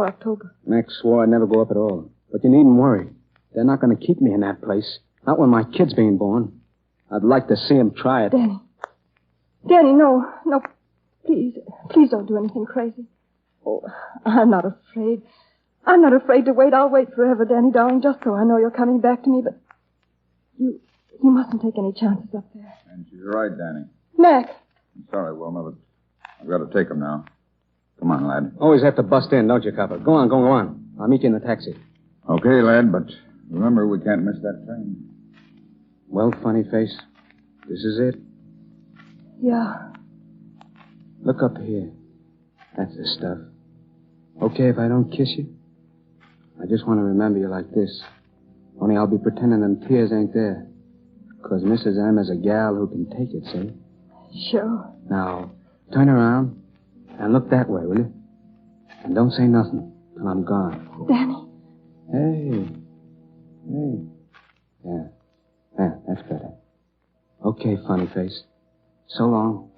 October. Max swore I'd never go up at all. But you needn't worry. They're not going to keep me in that place. Not when my kid's being born. I'd like to see him try it. Danny, no. Please don't do anything crazy. Oh, I'm not afraid. I'm not afraid to wait. I'll wait forever, Danny, darling, just so I know you're coming back to me, but you mustn't take any chances up there. And she's right, Danny. Mac. I'm sorry, Wilma, but I've got to take him now. Come on, lad. Always have to bust in, don't you, Copper? Go on. I'll meet you in the taxi. Okay, lad, but remember, we can't miss that train. Well, funny face, this is it. Yeah. Look up here. That's the stuff. Okay if I don't kiss you? I just want to remember you like this. Only I'll be pretending them tears ain't there. 'Cause Mrs. M is a gal who can take it, see? Sure. Now, turn around and look that way, will you? And don't say nothing till I'm gone. Danny. Hey. Yeah, that's better. Okay, funny face. So long.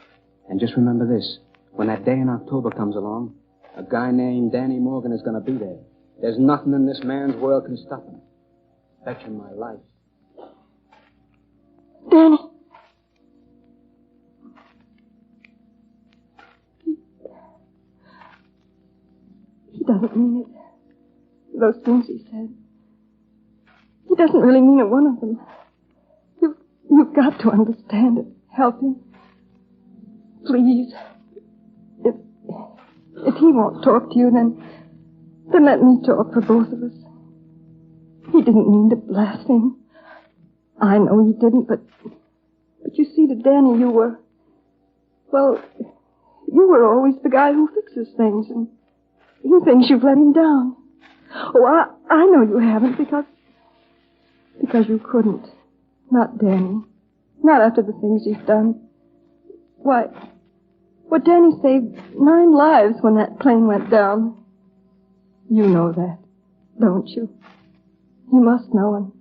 And just remember this. When that day in October comes along, a guy named Danny Morgan is going to be there. There's nothing in this man's world can stop him. Bet you my life. Danny. He doesn't mean it. Those things he said. He doesn't really mean it, one of them. You've got to understand it. Help him. Please. If he won't talk to you, then let me talk for both of us. He didn't mean to blaspheme. I know he didn't, but you see, to Danny, you were always the guy who fixes things, and he thinks you've let him down. Oh, I know you haven't, because you couldn't. Not Danny. Not after the things you've done. Why, Danny saved 9 lives when that plane went down. You know that, don't you? You must know,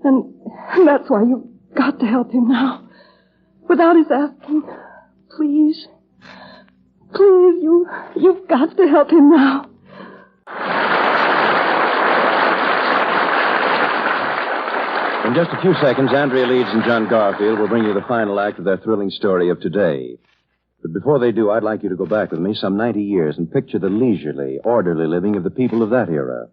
and that's why you've got to help him now. Without his asking. Please. Please, you've got to help him now. In just a few seconds, Andrea Leeds and John Garfield will bring you the final act of their thrilling story of today. But before they do, I'd like you to go back with me some 90 years and picture the leisurely, orderly living of the people of that era.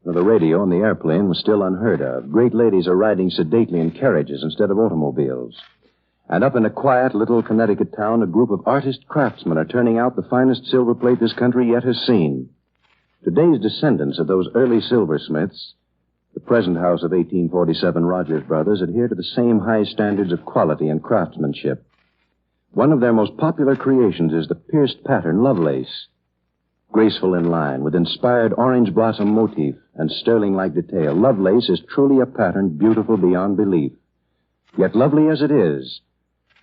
Now, the radio and the airplane was still unheard of. Great ladies are riding sedately in carriages instead of automobiles. And up in a quiet little Connecticut town, a group of artist craftsmen are turning out the finest silver plate this country yet has seen. Today's descendants of those early silversmiths, the present house of 1847 Rogers Brothers, adhere to the same high standards of quality and craftsmanship. One of their most popular creations is the pierced pattern Lovelace. Graceful in line, with inspired orange blossom motif and sterling-like detail, Lovelace is truly a pattern beautiful beyond belief. Yet lovely as it is,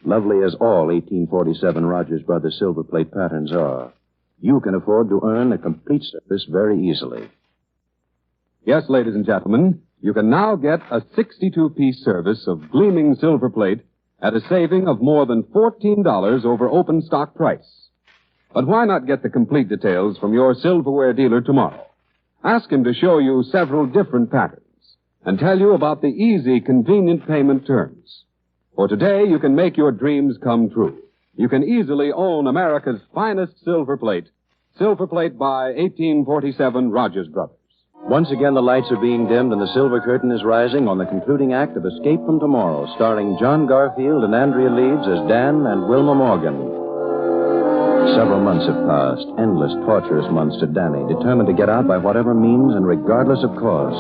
lovely as all 1847 Rogers Brothers silver plate patterns are, you can afford to earn a complete service very easily. Yes, ladies and gentlemen, you can now get a 62-piece service of gleaming silver plate at a saving of more than $14 over open stock price. But why not get the complete details from your silverware dealer tomorrow? Ask him to show you several different patterns and tell you about the easy, convenient payment terms. For today, you can make your dreams come true. You can easily own America's finest silver plate by 1847 Rogers Brothers. Once again, the lights are being dimmed and the silver curtain is rising on the concluding act of Escape from Tomorrow, starring John Garfield and Andrea Leeds as Dan and Wilma Morgan. Several months have passed, endless, torturous months to Danny, determined to get out by whatever means and regardless of cost.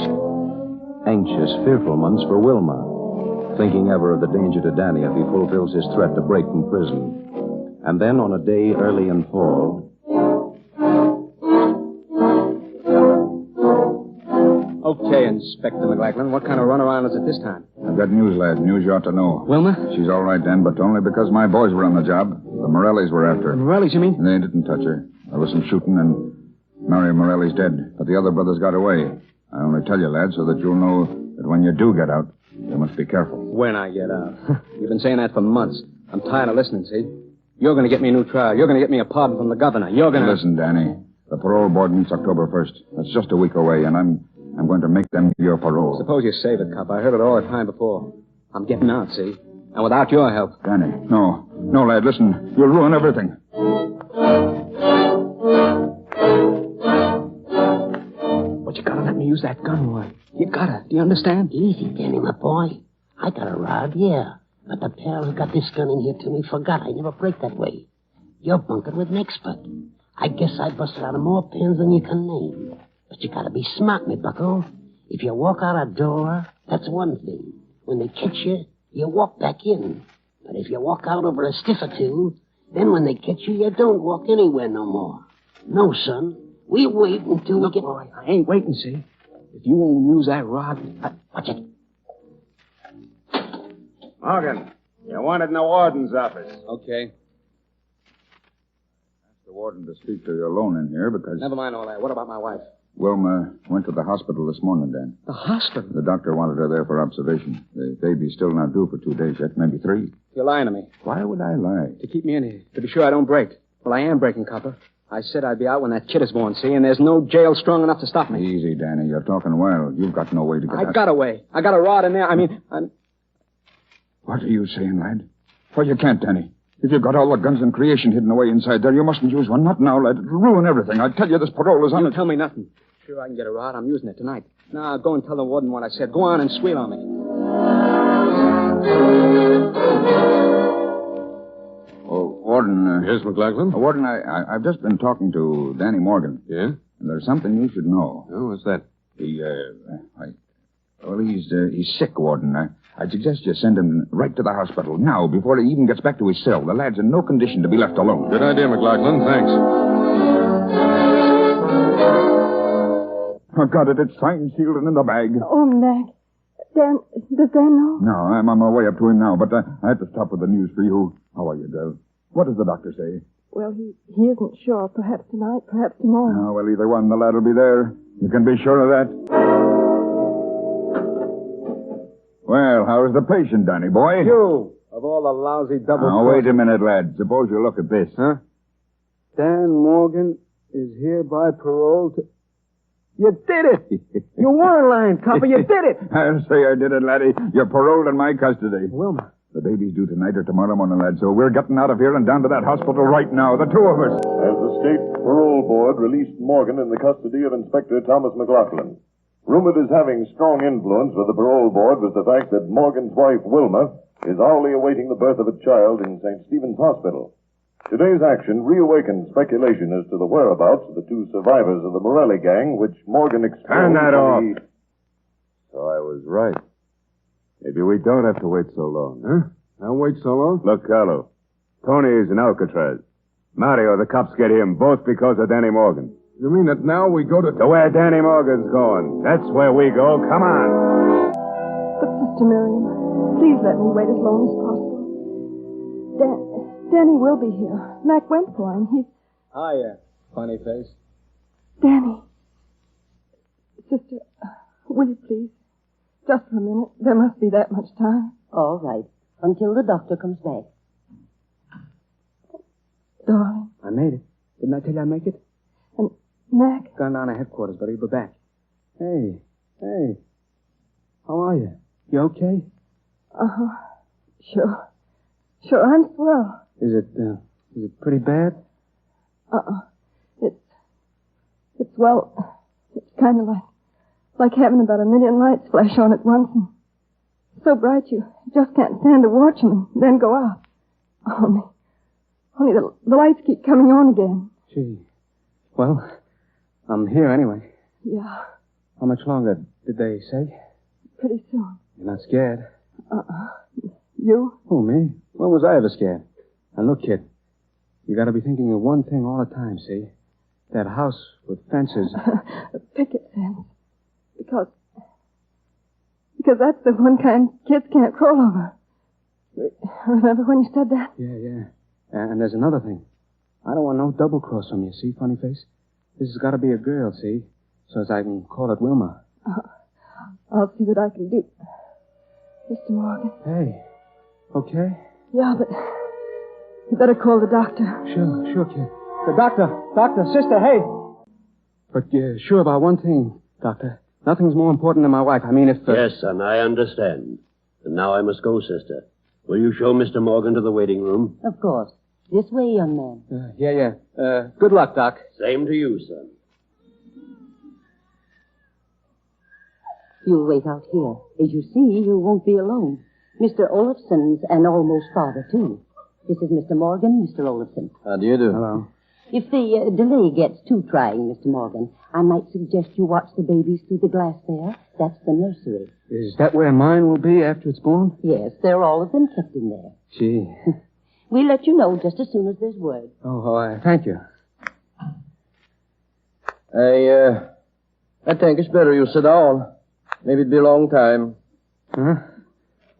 Anxious, fearful months for Wilma, thinking ever of the danger to Danny if he fulfills his threat to break from prison. And then, on a day early in fall... Okay, Inspector McLachlan, what kind of runaround is it this time? I've got news, lad. News you ought to know. Wilma? She's all right, Dan, but only because my boys were on the job. The Morellis were after her. The Morellis, you mean? They didn't touch her. There was some shooting, and Mario Morelli's dead. But the other brothers got away. I only tell you, lad, so that you'll know that when you do get out, you must be careful. When I get out. You've been saying that for months. I'm tired of listening, see? You're going to get me a new trial. You're going to get me a pardon from the governor. You're going to... Listen, Danny. The parole board meets October 1st. That's just a week away, and I'm going to make them your parole. Suppose you save it, cop. I heard it all the time before. I'm getting out, see? And without your help. Danny, no. No, lad, listen. You'll ruin everything. But you gotta let me use that gun, Roy. You gotta. Do you understand? Easy, Danny, my boy. I got a rod, yeah. But the pal who got this gun in here to me forgot I never break that way. You're bunkered with an expert. I guess I busted out of more pins than you can name. But you gotta be smart, me bucko. If you walk out a door, that's one thing. When they catch you, you walk back in. But if you walk out over a stiff or two, then when they catch you, you don't walk anywhere no more. No, son. We wait until we get... Boy, I ain't waiting, see? If you won't use that rod... Watch it. Morgan, you're wanted in the warden's office. Okay. Ask the warden to speak to you alone in here because... Never mind all that. What about my wife? Wilma went to the hospital this morning, Dan. The hospital? The doctor wanted her there for observation. The baby's still not due for 2 days yet, maybe 3. You're lying to me. Why would I lie? To keep me in here. To be sure I don't break. Well, I am breaking, Copper. I said I'd be out when that kid is born, see? And there's no jail strong enough to stop me. Easy, Danny. You're talking wild. You've got no way to get out. I got a way. I got a rod in there. What are you saying, lad? Why, you can't, Danny. If you've got all the guns in creation hidden away inside there, you mustn't use one. Not now, lad. It'll ruin everything. I tell you, this parole is on You it. tell me nothing. Sure, I can get a rod. I'm using it tonight. Now, go and tell the warden what I said. Go on and squeal on me. Oh, Warden. Yes, McLaughlin? Warden, I've just been talking to Danny Morgan. Yeah? And there's something you should know. Oh, what's that? He's sick, Warden. I'd suggest you send him right to the hospital now, before he even gets back to his cell. The lad's in no condition to be left alone. Good idea, McLaughlin. Thanks. I've got it. It's signed, sealed, and in the bag. Oh, Mac. Does Dan know? No, I'm on my way up to him now, but I had to stop with the news for you. How are you, girl? What does the doctor say? Well, he isn't sure. Perhaps tonight, perhaps tomorrow. Oh, well, either one, the lad'll be there. You can be sure of that. Well, how's the patient, Danny boy? You, of all the lousy double... Now, wait a minute, lad. Suppose you look at this. Huh? Dan Morgan is hereby paroled to... You did it! You weren't lying, Copper. You did it! I'll say I did it, laddie. You're paroled in my custody. Wilma. The baby's due tonight or tomorrow morning, lad, so we're getting out of here and down to that hospital right now, the two of us. As the State Parole Board released Morgan in the custody of Inspector Thomas McLaughlin. Rumored as having strong influence with the parole board was the fact that Morgan's wife, Wilma, is hourly awaiting the birth of a child in St. Stephen's Hospital. Today's action reawakened speculation as to the whereabouts of the 2 survivors of the Morelli gang, which Morgan exposed... Turn that off. So I was right. Maybe we don't have to wait so long, huh? I'll wait so long? Look, Carlo. Tony is in Alcatraz. Mario, the cops get him, both because of Danny Morgan. You mean that now we go to where Danny Morgan's going. That's where we go. Come on. But, Sister Miriam, please let me wait as long as possible. Danny will be here. Mac went for him. He's... Hiya, funny face. Danny. Sister, will you please? Just for a minute. There must be that much time. All right. Until the doctor comes back. Darling. I made it. Didn't I tell you I'd make it? And Mac? Gone down to headquarters, but he'll be back. Hey. How are you? You okay? Uh-huh. Sure, I'm swell. Is it pretty bad? It's kind of like having about 1 million lights flash on at once and so bright you just can't stand to watch them and then go out. Only the lights keep coming on again. Gee. Well, I'm here anyway. Yeah. How much longer did they say? Pretty soon. You're not scared? You? Oh, me? When was I ever scared? And look, kid, you gotta be thinking of one thing all the time, see? That house with fences. A picket fence. Because that's the one kind kids can't crawl over. Remember when you said that? Yeah. And there's another thing. I don't want no double cross from you, see, funny face? This has got to be a girl, see? So as I can call it Wilma. I'll see what I can do. Mr. Morgan. Hey. Okay? Yeah, but you better call the doctor. Sure, kid. The doctor, sister, hey. But sure about one thing, doctor. Nothing's more important than my wife. I mean, if... Yes, son, I understand. And now I must go, sister. Will you show Mr. Morgan to the waiting room? Of course. This way, young man. Yeah. Good luck, Doc. Same to you, son. You'll wait out here. As you see, you won't be alone. Mr. Olafson's an almost father, too. This is Mr. Morgan, Mr. Olafson. How do you do? Hello. If the delay gets too trying, Mr. Morgan, I might suggest you watch the babies through the glass there. That's the nursery. Is that where mine will be after it's born? Yes, they're all of them kept in there. Gee. We'll let you know just as soon as there's word. Thank you. I think it's better you sit down. Maybe it'd be a long time. Huh?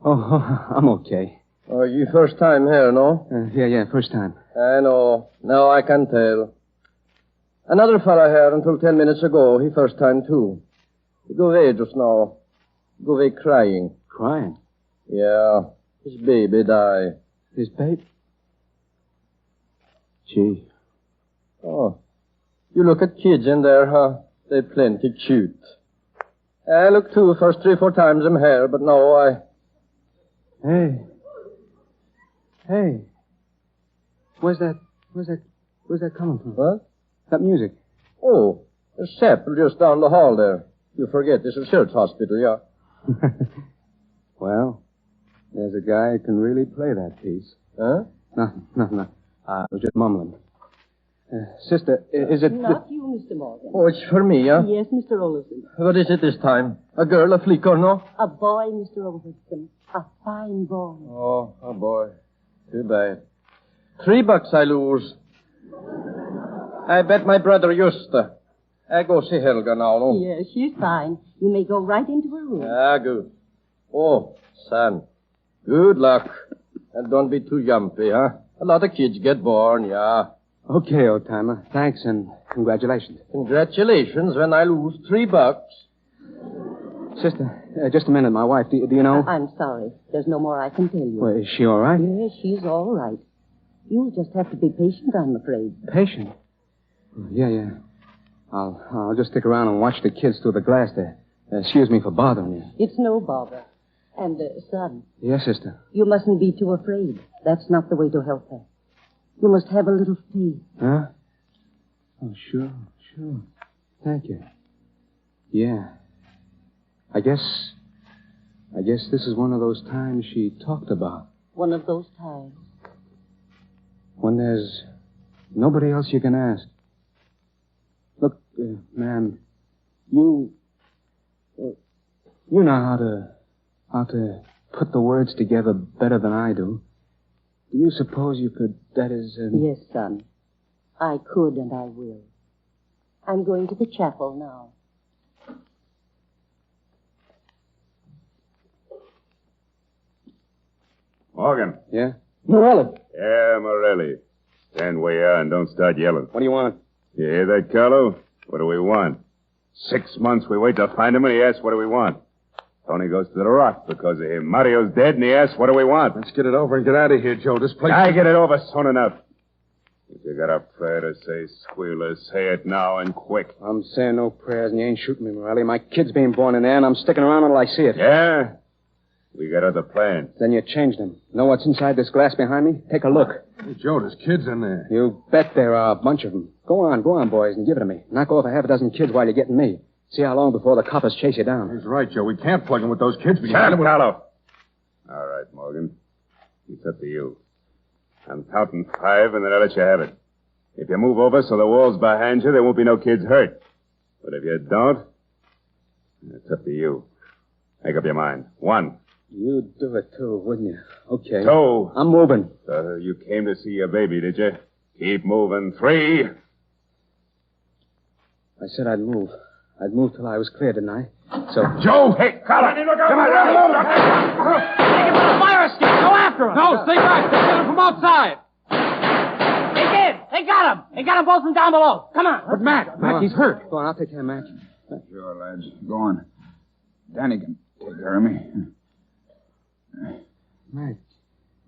Oh, I'm okay. Oh, you first time here, no? Yeah, first time. I know. Now I can tell. Another fella here until 10 minutes ago, he first time too. He go away just now. Go away crying. Crying? Yeah. His baby die. His baby? Gee. Oh. You look at kids in there, huh? They plenty cute. I look too first 3 or 4 times I'm here, but now I... Hey. Where's that coming from? What? That music. Oh, there's Sept just down the hall there. You forget, this is Church Hospital, yeah. Well, there's a guy who can really play that piece. Huh? Nothing. I was just mumbling. Sister, is it... Not you, Mr. Morgan. Oh, it's for me, huh? Yes, Mr. Olafson. What is it this time? A girl, a flick, or no? A boy, Mr. Olafson. A fine boy. Oh, a boy. Too bad. $3 I lose. I bet my brother Justa. I go see Helga now, no? Yes, she's fine. You may go right into her room. Ah, good. Oh, son. Good luck. And don't be too jumpy, huh? A lot of kids get born, yeah. Okay, old-timer. Thanks and congratulations. Congratulations when I lose $3. Sister, just a minute. My wife, do you know? I'm sorry. There's no more I can tell you. Well, is she all right? Yes, she's all right. You'll just have to be patient, I'm afraid. Patient? Yeah. I'll just stick around and watch the kids through the glass there. Excuse me for bothering you. It's no bother. And, son. Yes, sister. You mustn't be too afraid. That's not the way to help her. You must have a little faith. Huh? Oh, sure. Thank you. Yeah. I guess this is one of those times she talked about. One of those times. When there's nobody else you can ask. Look, ma'am, you know how to put the words together better than I do. Do you suppose you could, that is... Yes, son. I could and I will. I'm going to the chapel now. Morgan. Yeah? Morelli. Yeah, Morelli. Stand where you are and don't start yelling. What do you want? You hear that, Carlo? What do we want? 6 months we wait to find him, and he asks, what do we want? Tony goes to the rock because of him. Mario's dead, and he asks, what do we want? Let's get it over and get out of here, Joe. This place... I get it over soon enough. If you got a prayer to say, Squealer, say it now and quick. I'm saying no prayers, and you ain't shooting me, Morelli. My kid's being born in there, and I'm sticking around until I see it. Yeah? We got other plans. Then you changed them. Know what's inside this glass behind me? Take a look. Hey, Joe, there's kids in there. You bet there are a bunch of them. Go on, boys, and give it to me. Knock off a half a dozen kids while you're getting me. See how long before the coppers chase you down. He's right, Joe. We can't plug him with those kids. Shut up, Carlo. All right, Morgan. It's up to you. I'm counting 5, and then I'll let you have it. If you move over so the wall's behind you, there won't be no kids hurt. But if you don't, it's up to you. Make up your mind. 1. You'd do it, too, wouldn't you? Okay. 2. I'm moving. So you came to see your baby, did you? Keep moving. 3. I said I'd move. I'd move till I was clear, didn't I? So... Joe! Hey, Carlo! Come on, Take him to the fire escape. Go after him. No, stay back. They're coming from outside. Hey, kid. They got him. They got them both from down below. Come on. But Mac, he's hurt. Go on, I'll take care of Mac. Sure, lads. Go on. Danny can take care of me.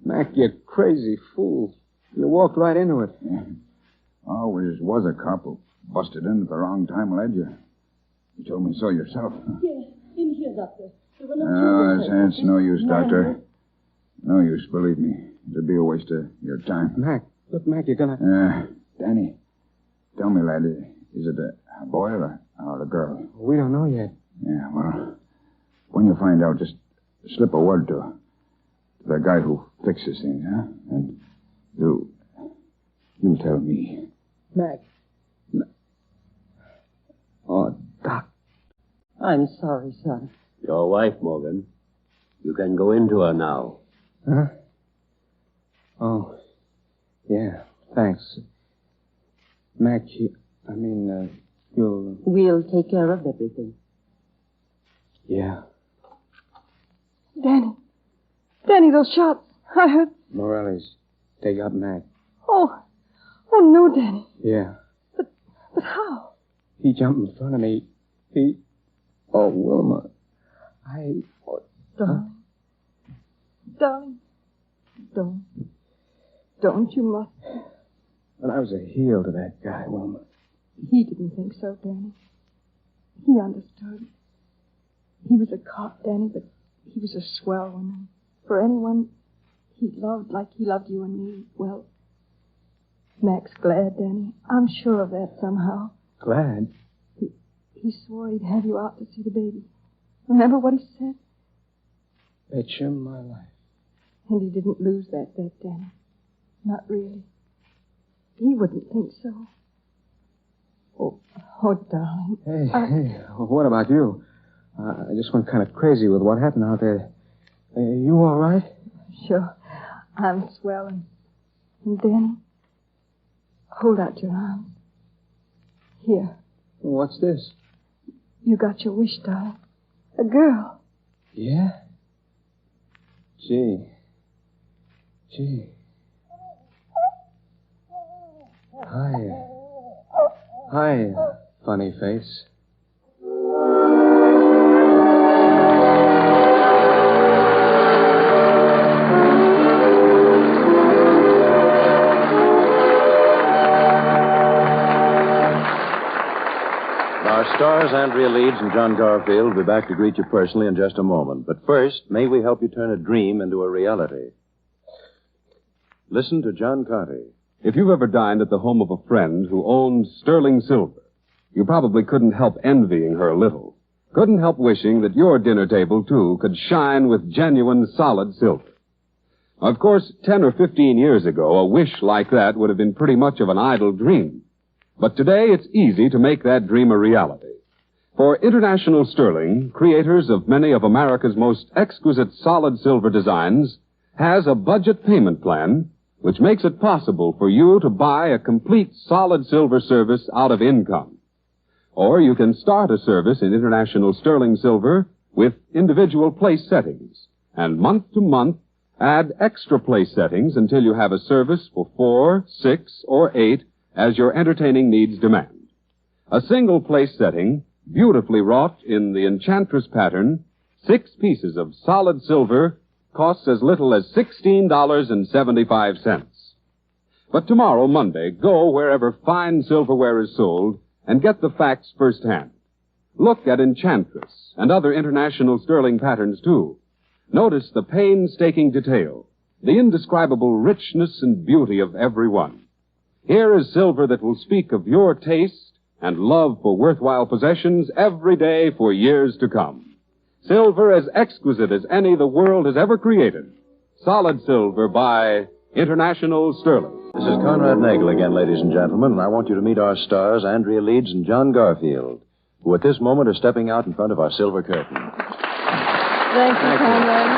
Mac, you crazy fool. You walked right into it. Yeah. Always was a cop who busted in at the wrong time, lad. You told me so yourself. Yes, in here, Doctor. There were no No, children. it's no use, Doctor. No use, believe me. It'd be a waste of your time. Mac, you're gonna... Danny, tell me, lad, is it a boy or a girl? We don't know yet. Yeah, well, when you find out, just slip a word to the guy who fixes things, huh? And you tell me. Mac. Oh, Doc. I'm sorry, son. Your wife, Morgan. You can go into her now. Huh? Oh, yeah, thanks. Mac, you'll... We'll take care of everything. Yeah. Danny, those shots. I heard... Morelli's. They got Mac. Oh no, Danny. Yeah. But how? He jumped in front of me. Oh, Wilma. Darling. Don't you must... But I was a heel to that guy, Wilma. He didn't think so, Danny. He understood. He was a cop, Danny, but he was a swell one. And for anyone he loved like he loved you and me, well, Mac's glad, Danny. I'm sure of that somehow. Glad? He swore he'd have you out to see the baby. Remember what he said? Bet you my life. And he didn't lose that bet, Danny. Not really. He wouldn't think so. Oh, darling. Hey, what about you? I just went kind of crazy with what happened out there. You all right? Sure. I'm swelling. And Danny, hold out your arms. Here. What's this? You got your wish, darling. A girl. Yeah? Gee. Hi, funny face. Our stars, Andrea Leeds and John Garfield, will be back to greet you personally in just a moment. But first, may we help you turn a dream into a reality? Listen to John Carty. If you've ever dined at the home of a friend who owned sterling silver, you probably couldn't help envying her a little. Couldn't help wishing that your dinner table, too, could shine with genuine solid silver. Of course, 10 or 15 years ago, a wish like that would have been pretty much of an idle dream. But today, it's easy to make that dream a reality. For International Sterling, creators of many of America's most exquisite solid silver designs, has a budget payment plan which makes it possible for you to buy a complete solid silver service out of income. Or you can start a service in International Sterling Silver with individual place settings, and month to month add extra place settings until you have a service for 4, 6, or 8 as your entertaining needs demand. A single place setting, beautifully wrought in the Enchantress pattern, 6 pieces of solid silver, costs as little as $16.75. But tomorrow, Monday, go wherever fine silverware is sold and get the facts firsthand. Look at Enchantress and other International Sterling patterns, too. Notice the painstaking detail, the indescribable richness and beauty of every one. Here is silver that will speak of your taste and love for worthwhile possessions every day for years to come. Silver as exquisite as any the world has ever created. Solid silver by International Sterling. This is Conrad Nagel again, ladies and gentlemen, and I want you to meet our stars, Andrea Leeds and John Garfield, who at this moment are stepping out in front of our silver curtain. Thank you, Conrad.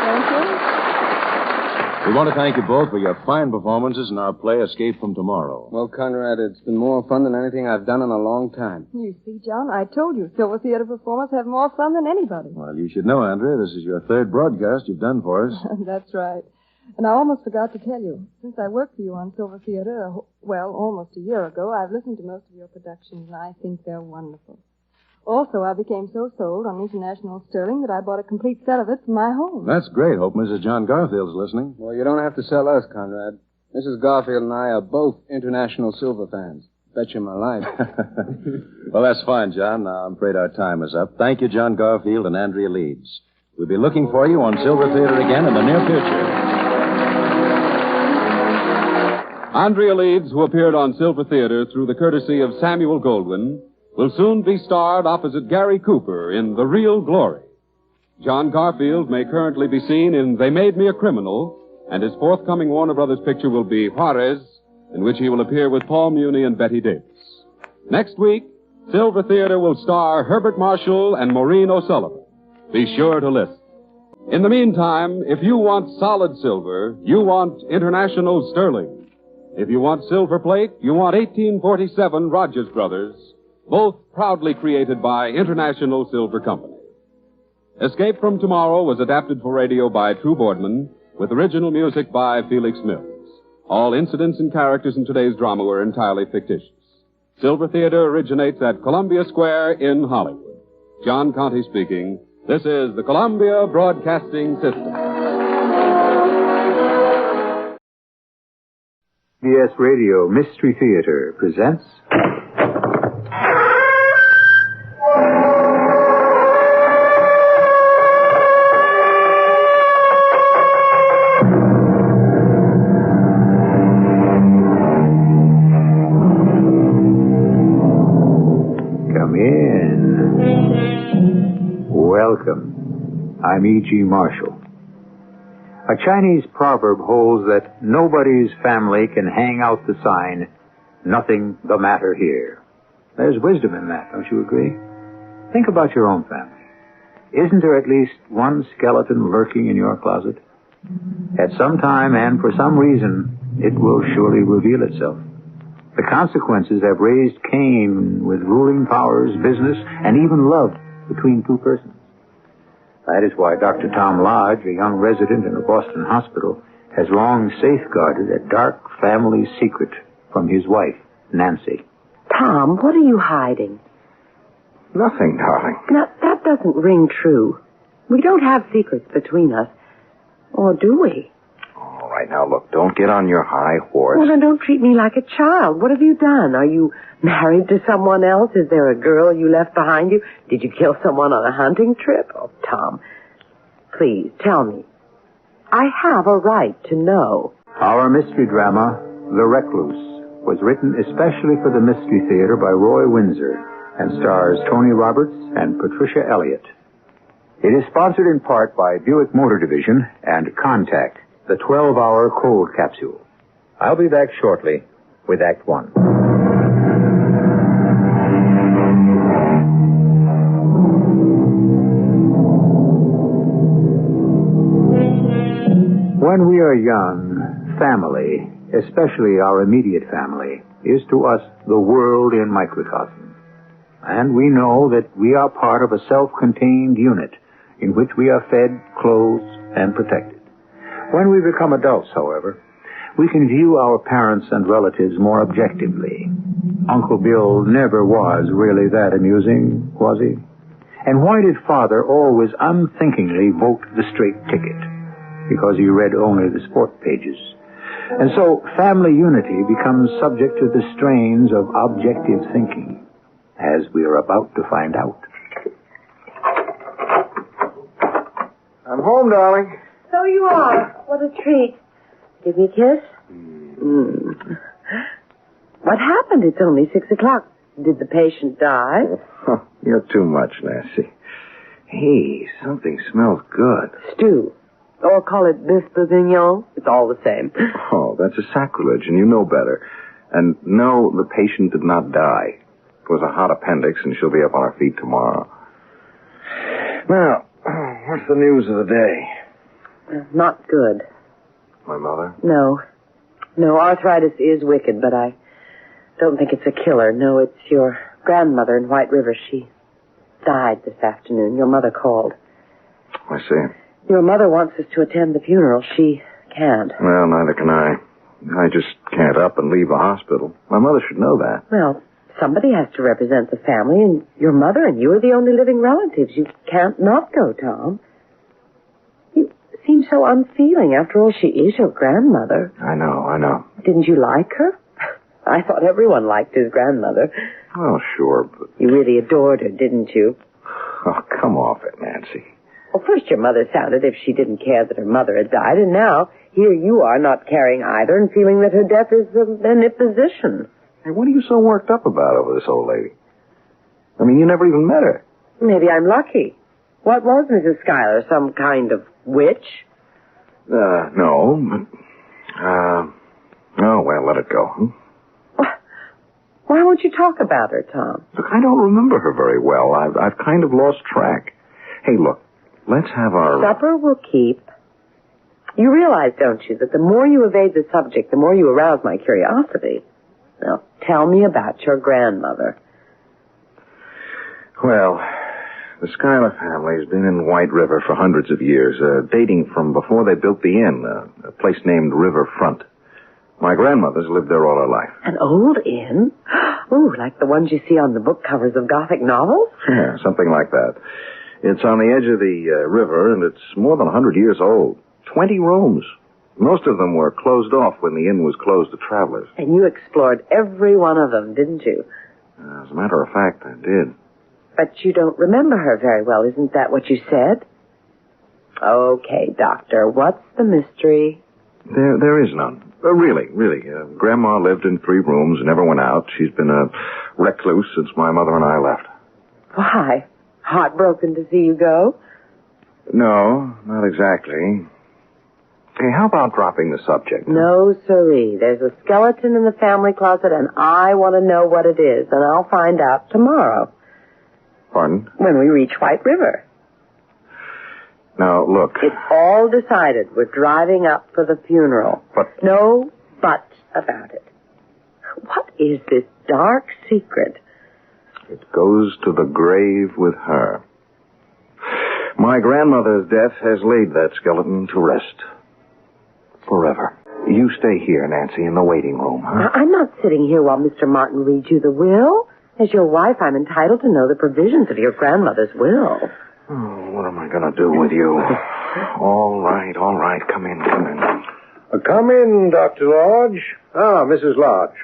Thank you. We want to thank you both for your fine performances in our play, Escape from Tomorrow. Well, Conrad, it's been more fun than anything I've done in a long time. You see, John, I told you, Silver Theater performers have more fun than anybody. Well, you should know, Andrea, this is your 3rd broadcast you've done for us. That's right. And I almost forgot to tell you. Since I worked for you on Silver Theater, almost a year ago, I've listened to most of your productions, and I think they're wonderful. Also, I became so sold on International Sterling that I bought a complete set of it for my home. That's great. Hope Mrs. John Garfield's listening. Well, you don't have to sell us, Conrad. Mrs. Garfield and I are both International Silver fans. Bet you my life. Well, that's fine, John. Now, I'm afraid our time is up. Thank you, John Garfield and Andrea Leeds. We'll be looking for you on Silver Theater again in the near future. Andrea Leeds, who appeared on Silver Theater through the courtesy of Samuel Goldwyn, will soon be starred opposite Gary Cooper in The Real Glory. John Garfield may currently be seen in They Made Me a Criminal, and his forthcoming Warner Brothers picture will be Juarez, in which he will appear with Paul Muni and Betty Davis. Next week, Silver Theater will star Herbert Marshall and Maureen O'Sullivan. Be sure to listen. In the meantime, if you want solid silver, you want International Sterling. If you want silver plate, you want 1847 Rogers Brothers, both proudly created by International Silver Company. Escape from Tomorrow was adapted for radio by True Boardman, with original music by Felix Mills. All incidents and characters in today's drama were entirely fictitious. Silver Theater originates at Columbia Square in Hollywood. John Conte speaking. This is the Columbia Broadcasting System. CBS Radio Mystery Theater presents... Come in. Welcome. I'm E.G. Marshall. A Chinese proverb holds that nobody's family can hang out the sign, "Nothing the matter here." There's wisdom in that, don't you agree? Think about your own family. Isn't there at least one skeleton lurking in your closet? At some time and for some reason, it will surely reveal itself. The consequences have raised Cain with ruling powers, business, and even love between two persons. That is why Dr. Tom Lodge, a young resident in a Boston hospital, has long safeguarded a dark family secret from his wife, Nancy. Tom, what are you hiding? Nothing, darling. Now, that doesn't ring true. We don't have secrets between us. Or do we? All right, now, look, don't get on your high horse. Well, then don't treat me like a child. What have you done? Are you married to someone else? Is there a girl you left behind you? Did you kill someone on a hunting trip? Oh, Tom, please, tell me. I have a right to know. Our mystery drama, The Recluse, was written especially for the Mystery Theater by Roy Windsor and stars Tony Roberts and Patricia Elliott. It is sponsored in part by Buick Motor Division and Contact, the 12-hour cold capsule. I'll be back shortly with Act One. When we are young, family, especially our immediate family, is to us the world in microcosm. And we know that we are part of a self-contained unit in which we are fed, clothed, and protected. When we become adults, however, we can view our parents and relatives more objectively. Uncle Bill never was really that amusing, was he? And why did Father always unthinkingly vote the straight ticket? Because he read only the sport pages. And so family unity becomes subject to the strains of objective thinking, as we are about to find out. I'm home, darling. So you are. What a treat. Give me a kiss? What happened? It's only 6 o'clock. Did the patient die? Oh, you're too much, Nancy. Hey, something smells good. Stew. Or call it beef bourguignon. It's all the same. Oh, that's a sacrilege, and you know better. And no, the patient did not die. It was a hot appendix, and she'll be up on her feet tomorrow. Now, what's the news of the day? Not good. My mother? No, arthritis is wicked, but I don't think it's a killer. No, it's your grandmother in White River. She died this afternoon. Your mother called. I see. Your mother wants us to attend the funeral. She can't. Well, neither can I. I just can't up and leave the hospital. My mother should know that. Well, somebody has to represent the family, and your mother and you are the only living relatives. You can't not go, Tom. You seem so unfeeling. After all, she is your grandmother. I know. Didn't you like her? I thought everyone liked his grandmother. Oh, sure, but... You really adored her, didn't you? Oh, come off it, Nancy. Well, first your mother sounded if she didn't care that her mother had died, and now here you are not caring either and feeling that her death is an imposition. Hey, what are you so worked up about over this old lady? I mean, you never even met her. Maybe I'm lucky. What was Mrs. Schuyler, some kind of witch? No, but... oh, well, let it go. Huh? Why won't you talk about her, Tom? Look, I don't remember her very well. I've kind of lost track. Hey, look, let's have our... Supper will keep. You realize, don't you, that the more you evade the subject, the more you arouse my curiosity. Now, tell me about your grandmother. Well, the Schuyler family's been in White River for hundreds of years, dating from before they built the inn, a place named Riverfront. My grandmother's lived there all her life. An old inn? Ooh, like the ones you see on the book covers of Gothic novels? Yeah, something like that. It's on the edge of the river, and it's more than 100 years old. 20 rooms. Most of them were closed off when the inn was closed to travelers. And you explored every one of them, didn't you? As a matter of fact, I did. But you don't remember her very well, isn't that what you said? Okay, Doctor, what's the mystery? There is none. Really. Grandma lived in 3 rooms, never went out. She's been a recluse since my mother and I left. Why? Heartbroken to see you go? No, not exactly. Hey, how about dropping the subject? No, sirree. There's a skeleton in the family closet, and I want to know what it is, and I'll find out tomorrow. Pardon? When we reach White River. Now, look. It's all decided. We're driving up for the funeral. But... No buts about it. What is this dark secret? It goes to the grave with her. My grandmother's death has laid that skeleton to rest. Forever. You stay here, Nancy, in the waiting room, huh? I'm not sitting here while Mr. Martin reads you the will. As your wife, I'm entitled to know the provisions of your grandmother's will. Oh, what am I going to do with you? All right. Come in. Come in, Dr. Lodge. Ah, Mrs. Lodge.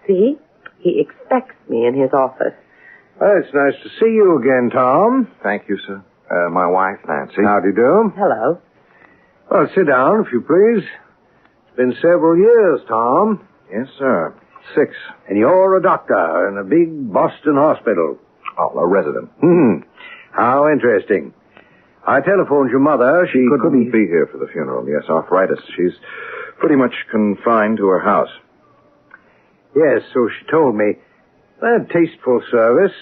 See? He expects me in his office. Well, it's nice to see you again, Tom. Thank you, sir. My wife, Nancy. How do you do? Hello. Well, sit down, if you please. It's been several years, Tom. Yes, sir. 6. And you're a doctor in a big Boston hospital. Oh, a resident. How interesting. I telephoned your mother. She couldn't be here for the funeral. Yes, arthritis. She's pretty much confined to her house. Yes, so she told me. Tasteful service.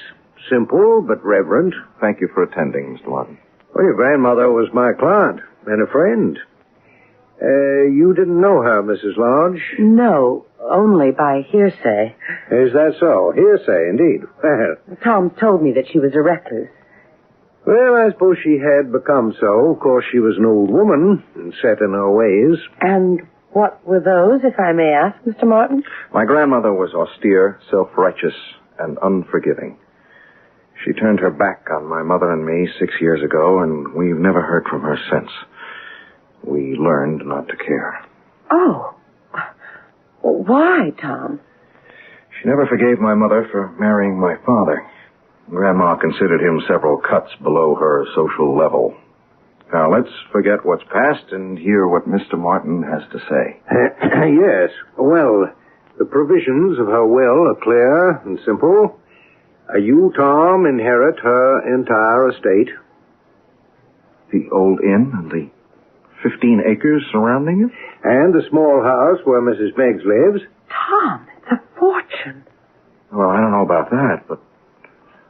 Simple, but reverent. Thank you for attending, Mr. Martin. Well, your grandmother was my client and a friend. You didn't know her, Mrs. Lodge? No, only by hearsay. Is that so? Hearsay, indeed. Well, Tom told me that she was a recluse. Well, I suppose she had become so. Of course, she was an old woman and set in her ways. And what were those, if I may ask, Mr. Martin? My grandmother was austere, self-righteous, and unforgiving. She turned her back on my mother and me 6 years ago, and we've never heard from her since. We learned not to care. Oh. Why, Tom? She never forgave my mother for marrying my father. Grandma considered him several cuts below her social level. Now, let's forget what's past and hear what Mr. Martin has to say. Yes. Well, the provisions of her will are clear and simple. You, Tom, inherit her entire estate. The old inn and the 15 acres surrounding it? And the small house where Mrs. Meggs lives. Tom, it's a fortune. Well, I don't know about that, but...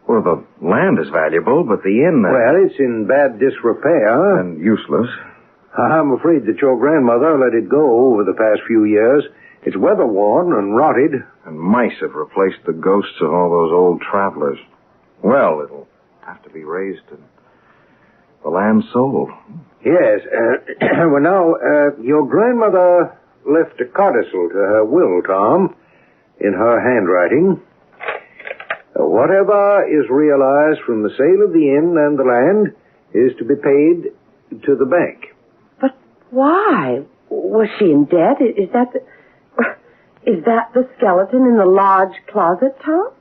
Well, the land is valuable, but the inn... Well, it's in bad disrepair. And useless. I'm afraid that your grandmother let it go over the past few years. It's weather-worn and rotted. And mice have replaced the ghosts of all those old travelers. Well, it'll have to be raised and The land sold. Yes. Well, now, your grandmother left a codicil to her will, Tom, in her handwriting. Whatever is realized from the sale of the inn and the land is to be paid to the bank. But why? Was she in debt? Is that the skeleton in the large closet, Tom?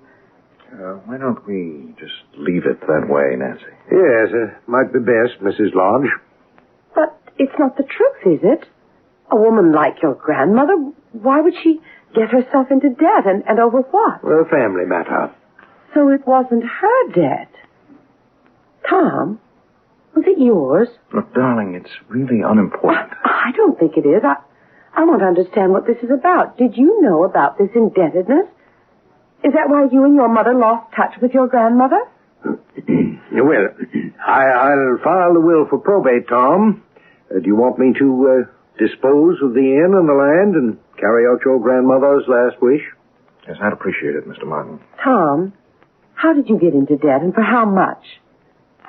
Why don't we just leave it that way, Nancy? Yes, might be best, Mrs. Lodge. But it's not the truth, is it? A woman like your grandmother, why would she get herself into debt, and over what? A family matter. So it wasn't her debt. Tom, was it yours? Look, darling, it's really unimportant. I don't think it is. I want to understand what this is about. Did you know about this indebtedness? Is that why you and your mother lost touch with your grandmother? Well, I'll file the will for probate, Tom. Do you want me to dispose of the inn and the land and carry out your grandmother's last wish? Yes, I'd appreciate it, Mr. Martin. Tom, how did you get into debt and for how much?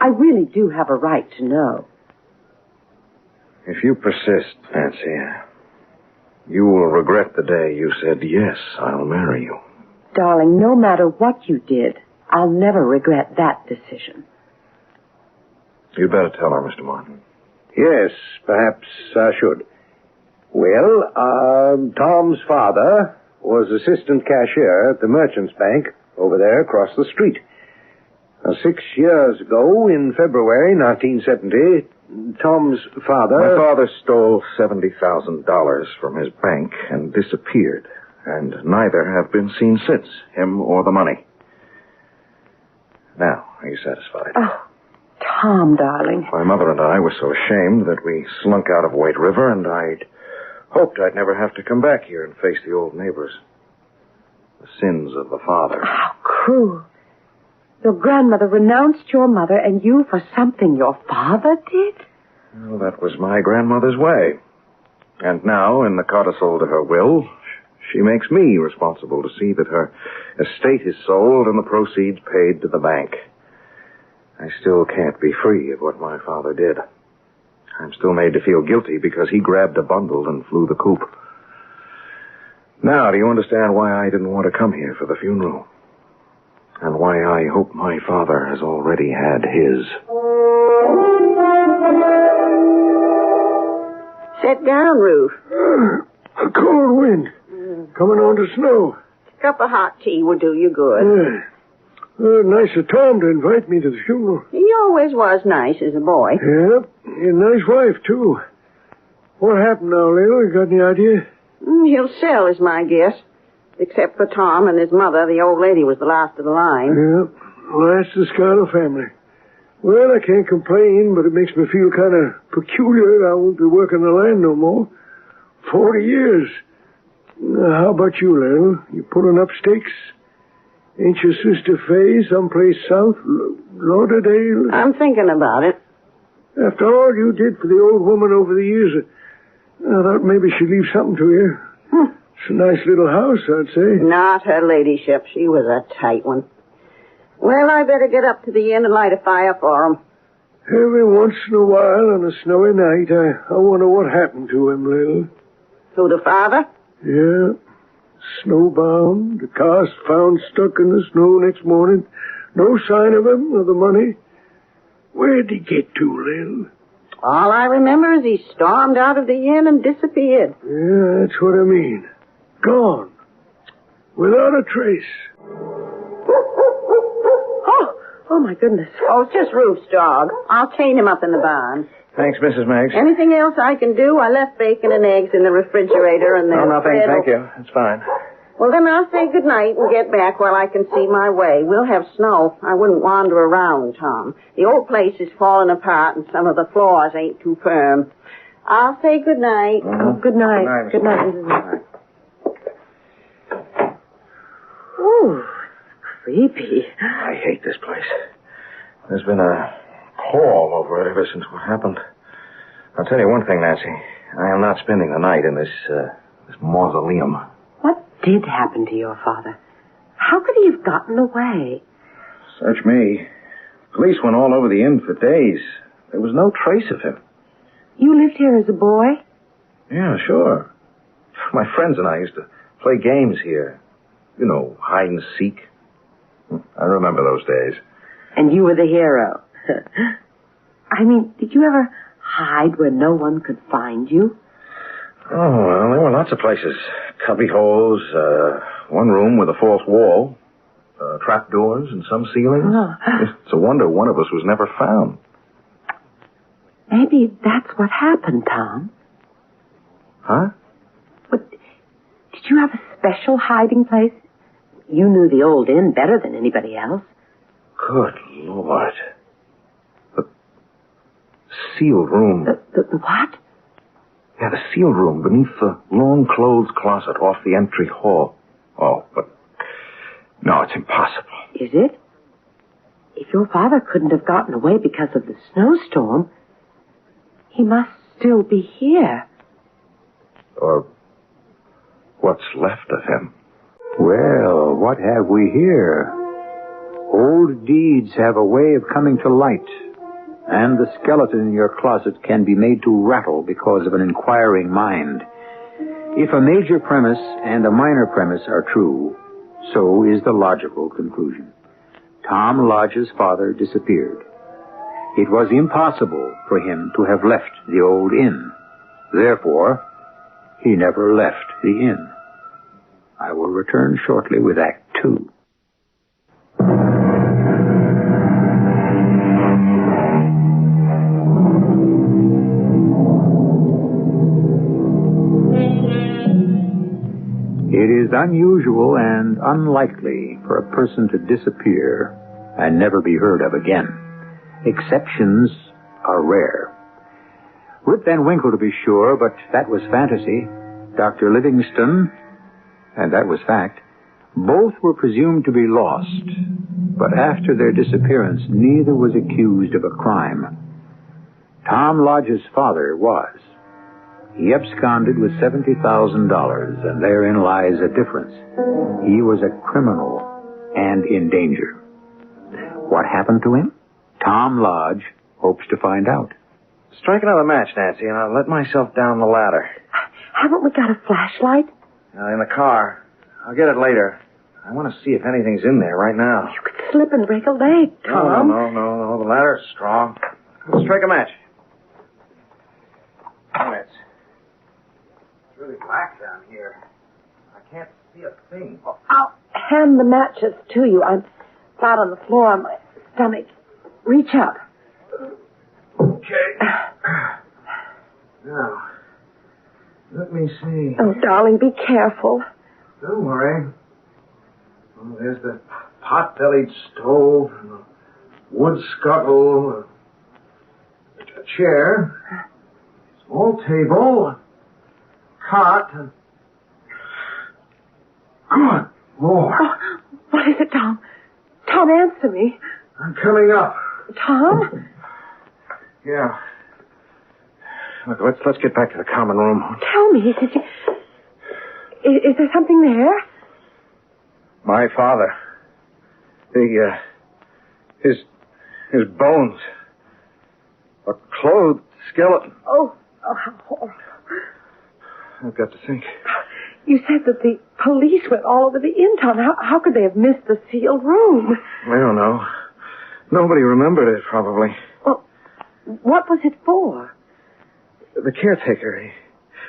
I really do have a right to know. If you persist, Nancy, you will regret the day you said, yes, I'll marry you. Darling, no matter what you did, I'll never regret that decision. You'd better tell her, Mr. Martin. Yes, perhaps I should. Well, Tom's father was assistant cashier at the Merchants Bank over there across the street. Now, 6 years ago, in February 1970, Tom's father... My father stole $70,000 from his bank and disappeared, and neither have been seen since, him or the money. Now, are you satisfied? Oh, Tom, darling. My mother and I were so ashamed that we slunk out of White River, and I'd hoped I'd never have to come back here and face the old neighbors. The sins of the father. How cruel. Your grandmother renounced your mother and you for something your father did? Well, that was my grandmother's way. And now, in the codicil to her will, she makes me responsible to see that her estate is sold and the proceeds paid to the bank. I still can't be free of what my father did. I'm still made to feel guilty because he grabbed a bundle and flew the coop. Now, do you understand why I didn't want to come here for the funeral? And why I hope my father has already had his. Sit down, Ruth. A cold wind. Coming on to snow. A cup of hot tea will do you good. Nice of Tom to invite me to the funeral. He always was nice as a boy. Yeah, a nice wife, too. What happened now, Lil? You got any idea? He'll sell, is my guess. Except for Tom and his mother, the old lady was the last of the line. Yeah, last of the Schuyler family. Well, I can't complain, but it makes me feel kind of peculiar. I won't be working the land no more. 40 years. How about you, Lil? You pulling up stakes? Ain't your sister Faye someplace south? Lauderdale? I'm thinking about it. After all you did for the old woman over the years, I thought maybe she'd leave something to you. It's a nice little house, I'd say. Not her ladyship. She was a tight one. Well, I better get up to the inn and light a fire for him. Every once in a while on a snowy night, I wonder what happened to him, Lil. To the father? Yeah. Snowbound. The car's found stuck in the snow next morning. No sign of him or the money. Where'd he get to, Lil? All I remember is he stormed out of the inn and disappeared. Yeah, that's what I mean. Gone. Without a trace. Oh, my goodness. Oh, it's just Ruth's dog. I'll chain him up in the barn. Thanks, Mrs. Meggs. Anything else I can do? I left bacon and eggs in the refrigerator and No, nothing, thank you. It's fine. Well, then I'll say goodnight and get back while I can see my way. We'll have snow. I wouldn't wander around, Tom. The old place is falling apart and some of the floors ain't too firm. I'll say goodnight. Good night. Good night, Mrs. Meggs. Ooh, creepy. I hate this place. There's been a call over it ever since what happened. I'll tell you one thing, Nancy. I am not spending the night in this mausoleum. What did happen to your father? How could he have gotten away? Search me. Police went all over the inn for days. There was no trace of him. You lived here as a boy? Yeah, sure. My friends and I used to play games here. You know, hide and seek. I remember those days. And you were the hero. I mean, did you ever hide where no one could find you? Oh, well, there were lots of places. Cubby holes, one room with a fourth wall, trap doors and some ceilings. Oh. It's a wonder one of us was never found. Maybe that's what happened, Tom. Huh? But did you have a special hiding place? You knew the old inn better than anybody else. Good Lord. The sealed room. The what? Yeah, the sealed room beneath the long clothes closet off the entry hall. Oh, but no, it's impossible. Is it? If your father couldn't have gotten away because of the snowstorm, he must still be here. Or what's left of him. Well, what have we here? Old deeds have a way of coming to light, and the skeleton in your closet can be made to rattle because of an inquiring mind. If a major premise and a minor premise are true, so is the logical conclusion. Tom Lodge's father disappeared. It was impossible for him to have left the old inn. Therefore, he never left the inn. I will return shortly with Act 2. It is unusual and unlikely for a person to disappear and never be heard of again. Exceptions are rare. Rip Van Winkle, to be sure, but that was fantasy. Dr. Livingston, and that was fact. Both were presumed to be lost, but after their disappearance, neither was accused of a crime. Tom Lodge's father was. He absconded with $70,000, and therein lies a difference. He was a criminal and in danger. What happened to him? Tom Lodge hopes to find out. Strike another match, Nancy, and I'll let myself down the ladder. Haven't we got a flashlight? In the car. I'll get it later. I want to see if anything's in there right now. You could slip and break a leg, Tom. No. The ladder's strong. Let's strike a match. Oh, it's really black down here. I can't see a thing. I'll hand the matches to you. I'm flat on the floor on my stomach. Reach up. Okay. Now, let me see. Oh, darling, be careful. Don't worry. Oh, there's the pot-bellied stove, and the wood scuttle, a chair, small table, cot, and... Good Lord. Oh, what is it, Tom? Tom, answer me. I'm coming up. Tom? Yeah. Look, let's get back to the common room. Tell me, did you... Is there something there? My father. His bones. A clothed skeleton. Oh, how horrible. I've got to think. You said that the police went all over the inn, Tom. How could they have missed the sealed room? I don't know. Nobody remembered it, probably. Well, what was it for? The caretaker.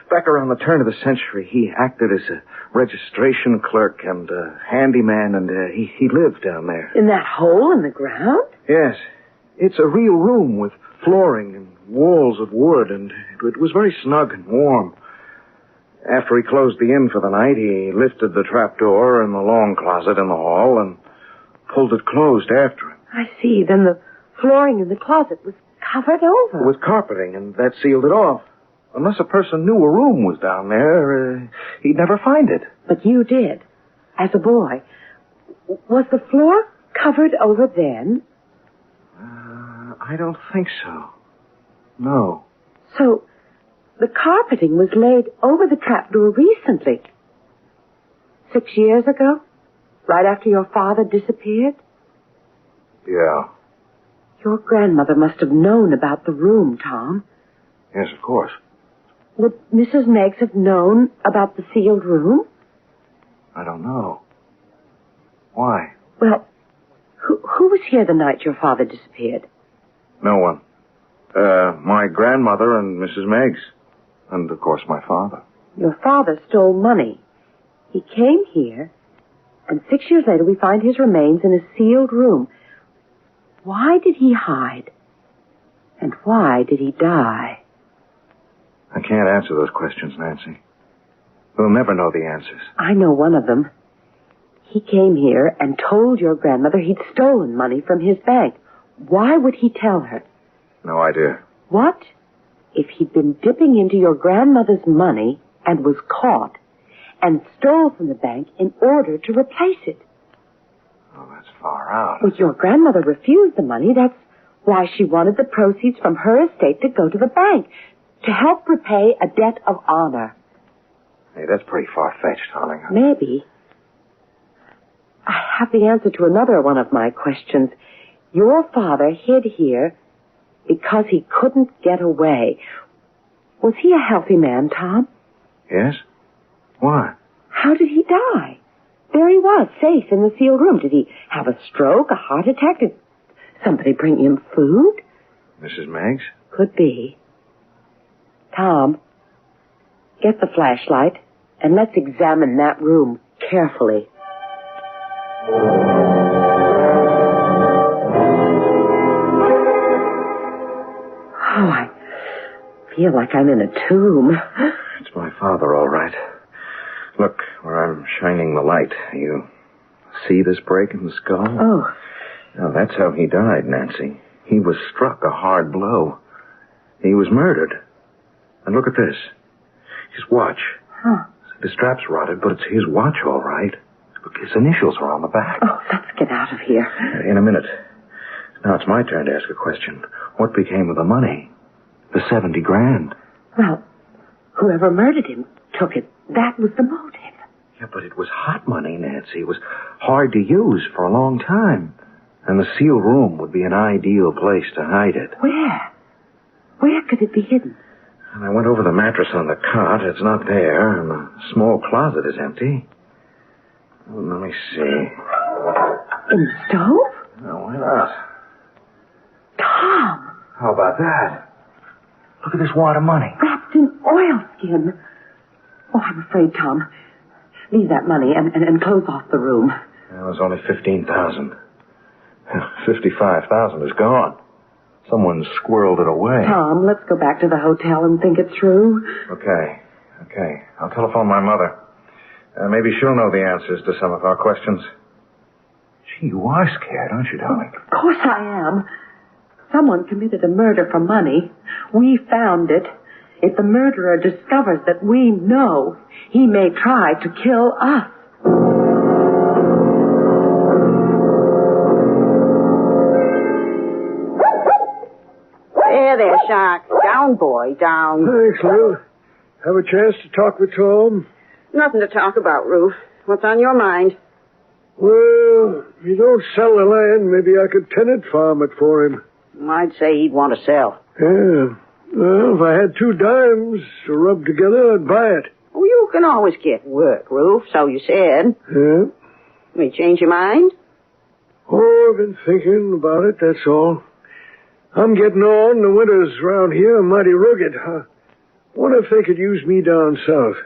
Back around the turn of the century, he acted as a registration clerk and a handyman, and he lived down there. In that hole in the ground? Yes. It's a real room with flooring and walls of wood, and it was very snug and warm. After he closed the inn for the night, he lifted the trapdoor in the long closet in the hall and pulled it closed after him. I see. Then the flooring in the closet was covered over. With carpeting, and that sealed it off. Unless a person knew a room was down there, he'd never find it. But you did, as a boy. Was the floor covered over then? I don't think so. No. So, the carpeting was laid over the trapdoor recently. 6 years ago? Right after your father disappeared? Yeah. Your grandmother must have known about the room, Tom. Yes, of course. Would Mrs. Meggs have known about the sealed room? I don't know. Why? Well, who was here the night your father disappeared? No one. My grandmother and Mrs. Meggs. And, of course, my father. Your father stole money. He came here, and 6 years later we find his remains in a sealed room. Why did he hide? And why did he die? I can't answer those questions, Nancy. We'll never know the answers. I know one of them. He came here and told your grandmother he'd stolen money from his bank. Why would he tell her? No idea. What if he'd been dipping into your grandmother's money and was caught and stole from the bank in order to replace it? Oh, that's far out. Well, your grandmother refused the money. That's why she wanted the proceeds from her estate to go to the bank, to help repay a debt of honor. Hey, that's pretty far-fetched, darling. Maybe. I have the answer to another one of my questions. Your father hid here because he couldn't get away. Was he a healthy man, Tom? Yes? Why? How did he die? There he was, safe in the sealed room. Did he have a stroke, a heart attack? Did somebody bring him food? Mrs. Meggs? Could be. Tom, get the flashlight and let's examine that room carefully. Oh, I feel like I'm in a tomb. It's my father, all right. Look, where I'm shining the light. You see this break in the skull? Oh. Now, that's how he died, Nancy. He was struck a hard blow. He was murdered. And look at this. His watch. Huh. The strap's rotted, but it's his watch, all right. Look, his initials are on the back. Oh, let's get out of here. In a minute. Now it's my turn to ask a question. What became of the money? The 70 grand. Well, whoever murdered him took it. That was the motive. Yeah, but it was hot money, Nancy. It was hard to use for a long time. And the sealed room would be an ideal place to hide it. Where? Where could it be hidden? And I went over the mattress on the cot. It's not there. And the small closet is empty. Let me see. In the stove? No, why not? Tom! How about that? Look at this wad of money. Wrapped in oilskin. Oh, I'm afraid, Tom. Leave that money and close off the room. It was only 15,000. 55,000 is gone. Someone squirreled it away. Tom, let's go back to the hotel and think it through. Okay. I'll telephone my mother. Maybe she'll know the answers to some of our questions. Gee, you are scared, aren't you, darling? Of course I am. Someone committed a murder for money. We found it. If the murderer discovers that we know, he may try to kill us. There, Shark. Down, boy, down. Thanks, Lou. Have a chance to talk with Tom? Nothing to talk about, Ruth. What's on your mind? Well, if you don't sell the land, maybe I could tenant farm it for him. I'd say he'd want to sell. Yeah. Well, if I had 2 dimes to rub together, I'd buy it. Oh, you can always get work, Ruth, so you said. Yeah. Will you change your mind? Oh, I've been thinking about it, that's all. I'm getting on. The winters around here are mighty rugged. I wonder if they could use me down south.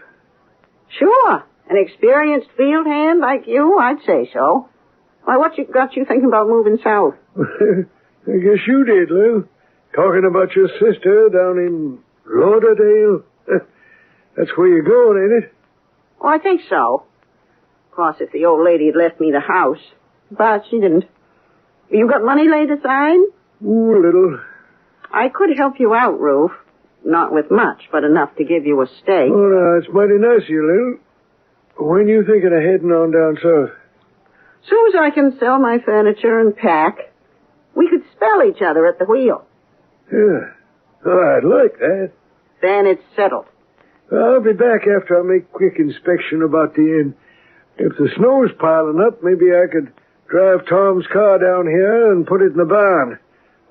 Sure. An experienced field hand like you, I'd say so. Why, what got you thinking about moving south? I guess you did, Lou. Talking about your sister down in Lauderdale. That's where you're going, ain't it? Oh, I think so. Of course, if the old lady had left me the house. But she didn't. You got money laid aside? Ooh, a little. I could help you out, Ruth. Not with much, but enough to give you a stake. Oh, no, it's mighty nice of you, Lou. When you thinking of heading on down south? Soon as I can sell my furniture and pack, we could spell each other at the wheel. Yeah. Oh, I'd like that. Then it's settled. I'll be back after I make quick inspection about the inn. If the snow's piling up, maybe I could drive Tom's car down here and put it in the barn.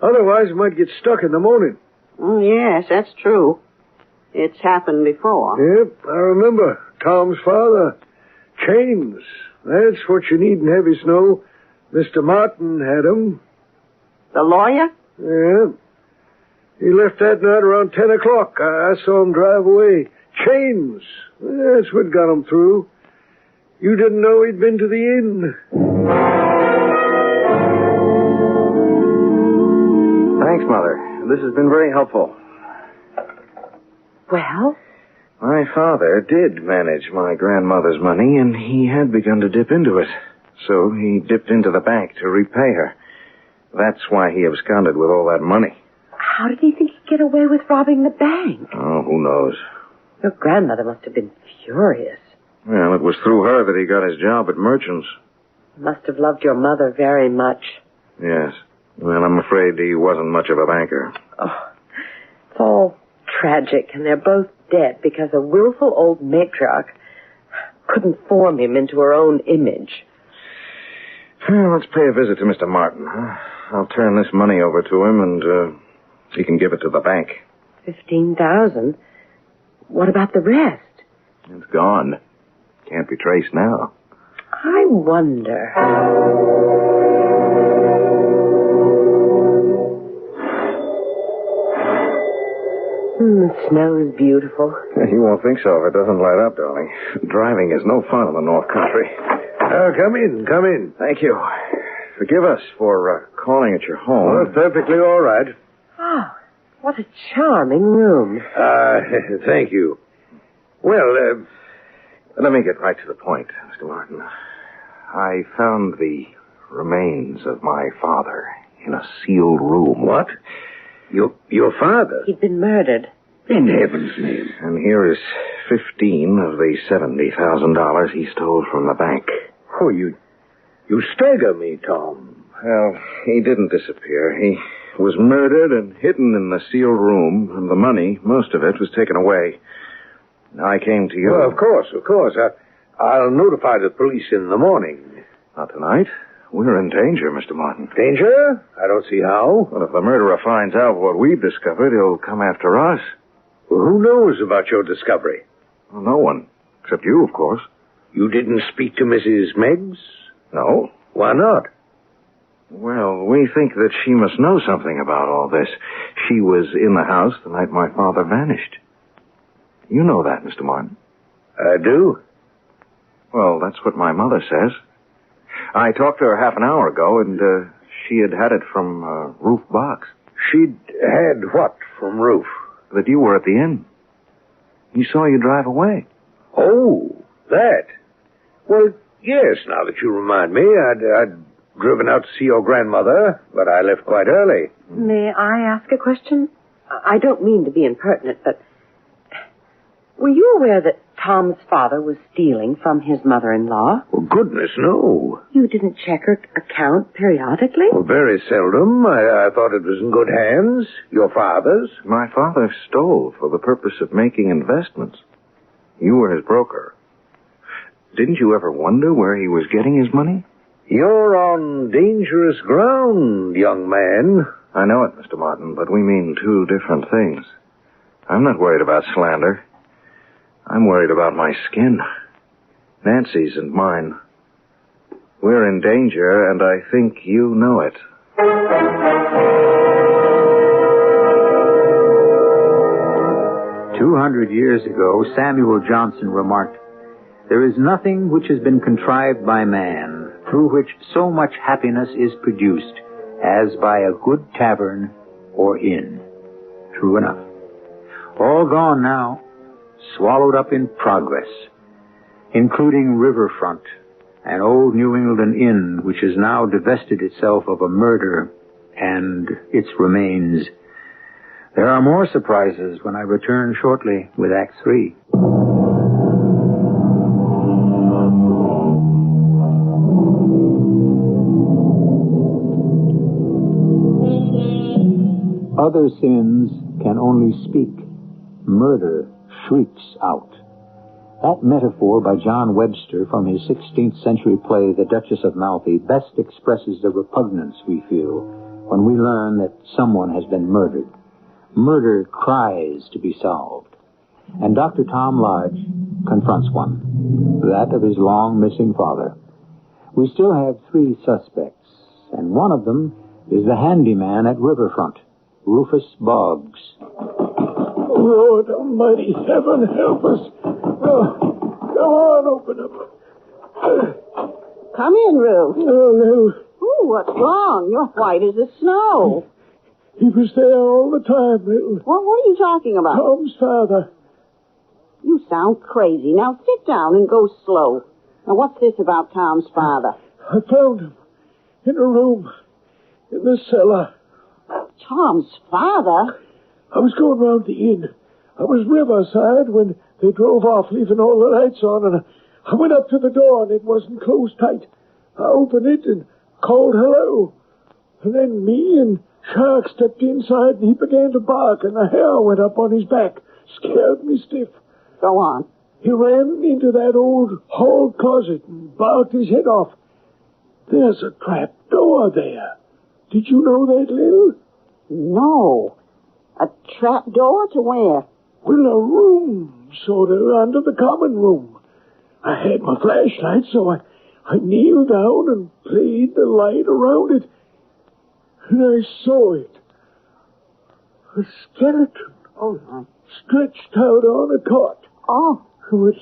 Otherwise, it might get stuck in the morning. Oh, yes, that's true. It's happened before. Yep, I remember. Tom's father. Chains. That's what you need in heavy snow. Mr. Martin had 'em. The lawyer? Yeah. He left that night around 10 o'clock. I saw him drive away. Chains. That's what got him through. You didn't know he'd been to the inn. Thanks, Mother. This has been very helpful. Well? My father did manage my grandmother's money, and he had begun to dip into it. So he dipped into the bank to repay her. That's why he absconded with all that money. How did he think he'd get away with robbing the bank? Oh, who knows? Your grandmother must have been furious. Well, it was through her that he got his job at Merchant's. Must have loved your mother very much. Yes. Well, I'm afraid he wasn't much of a banker. Oh, it's all tragic, and they're both dead because a willful old matriarch couldn't form him into her own image. Well, let's pay a visit to Mr. Martin, huh? I'll turn this money over to him, and he can give it to the bank. 15,000? What about the rest? It's gone. Can't be traced now. I wonder. The snow's beautiful. You won't think so if it doesn't light up, darling. Driving is no fun in the North Country. Come in, come in. Thank you. Forgive us for calling at your home. Oh, it's perfectly all right. Oh, what a charming room. Thank you. Well, let me get right to the point, Mr. Martin. I found the remains of my father in a sealed room. What? Your father? He'd been murdered. In heaven's name. And here is 15 of the $70,000 he stole from the bank. Oh, you stagger me, Tom. Well, he didn't disappear. He was murdered and hidden in the sealed room, and the money, most of it, was taken away. I came to you. Well, of course. I'll notify the police in the morning. Not tonight. We're in danger, Mr. Martin. Danger? I don't see how. Well, if the murderer finds out what we've discovered, he'll come after us. Well, who knows about your discovery? Well, no one. Except you, of course. You didn't speak to Mrs. Meggs? No. Why not? Well, we think that she must know something about all this. She was in the house the night my father vanished. You know that, Mr. Martin. I do. Well, that's what my mother says. I talked to her half an hour ago, and she had it from Roof Box. She'd had what from Roof? That you were at the inn. He saw you drive away. Oh, that. Well, yes, now that you remind me, I'd driven out to see your grandmother, but I left quite early. May I ask a question? I don't mean to be impertinent, but were you aware that Tom's father was stealing from his mother-in-law? Well, goodness, no. You didn't check her account periodically? Well, very seldom. I thought it was in good hands. Your father's. My father stole for the purpose of making investments. You were his broker. Didn't you ever wonder where he was getting his money? You're on dangerous ground, young man. I know it, Mr. Martin, but we mean two different things. I'm not worried about slander. I'm worried about my skin. Nancy's and mine. We're in danger, and I think you know it. 200 years ago, Samuel Johnson remarked, "There is nothing which has been contrived by man, through which so much happiness is produced, as by a good tavern or inn." True enough. All gone now, swallowed up in progress, including Riverfront, an old New England inn which has now divested itself of a murder and its remains. There are more surprises when I return shortly with Act 3. Other sins can only speak. Murder shrieks out. That metaphor by John Webster from his 16th century play, The Duchess of Malfi, best expresses the repugnance we feel when we learn that someone has been murdered. Murder cries to be solved. And Dr. Tom Lodge confronts one, that of his long-missing father. We still have 3 suspects, and one of them is the handyman at Riverfront, Rufus Boggs. Lord Almighty, heaven help us. Oh, go on, open up. Come in, Ruth. Oh, no. Ooh, what's wrong? You're white as the snow. He was there all the time, Little. What are you talking about? Tom's father. You sound crazy. Now sit down and go slow. Now, what's this about Tom's father? I found him in a room in the cellar. Tom's father? I was going round the inn. I was riverside when they drove off, leaving all the lights on, and I went up to the door, and it wasn't closed tight. I opened it and called hello. And then me and Shark stepped inside, and he began to bark, and the hair went up on his back. Scared me stiff. Go on. He ran into that old hall closet and barked his head off. There's a trap door there. Did you know that, Lil? No. A trap door to where? Well, a room, sort of, under the common room. I had my flashlight, so I kneeled down and played the light around it. And I saw it. A skeleton. Oh, my. Stretched out on a cot. Oh. Which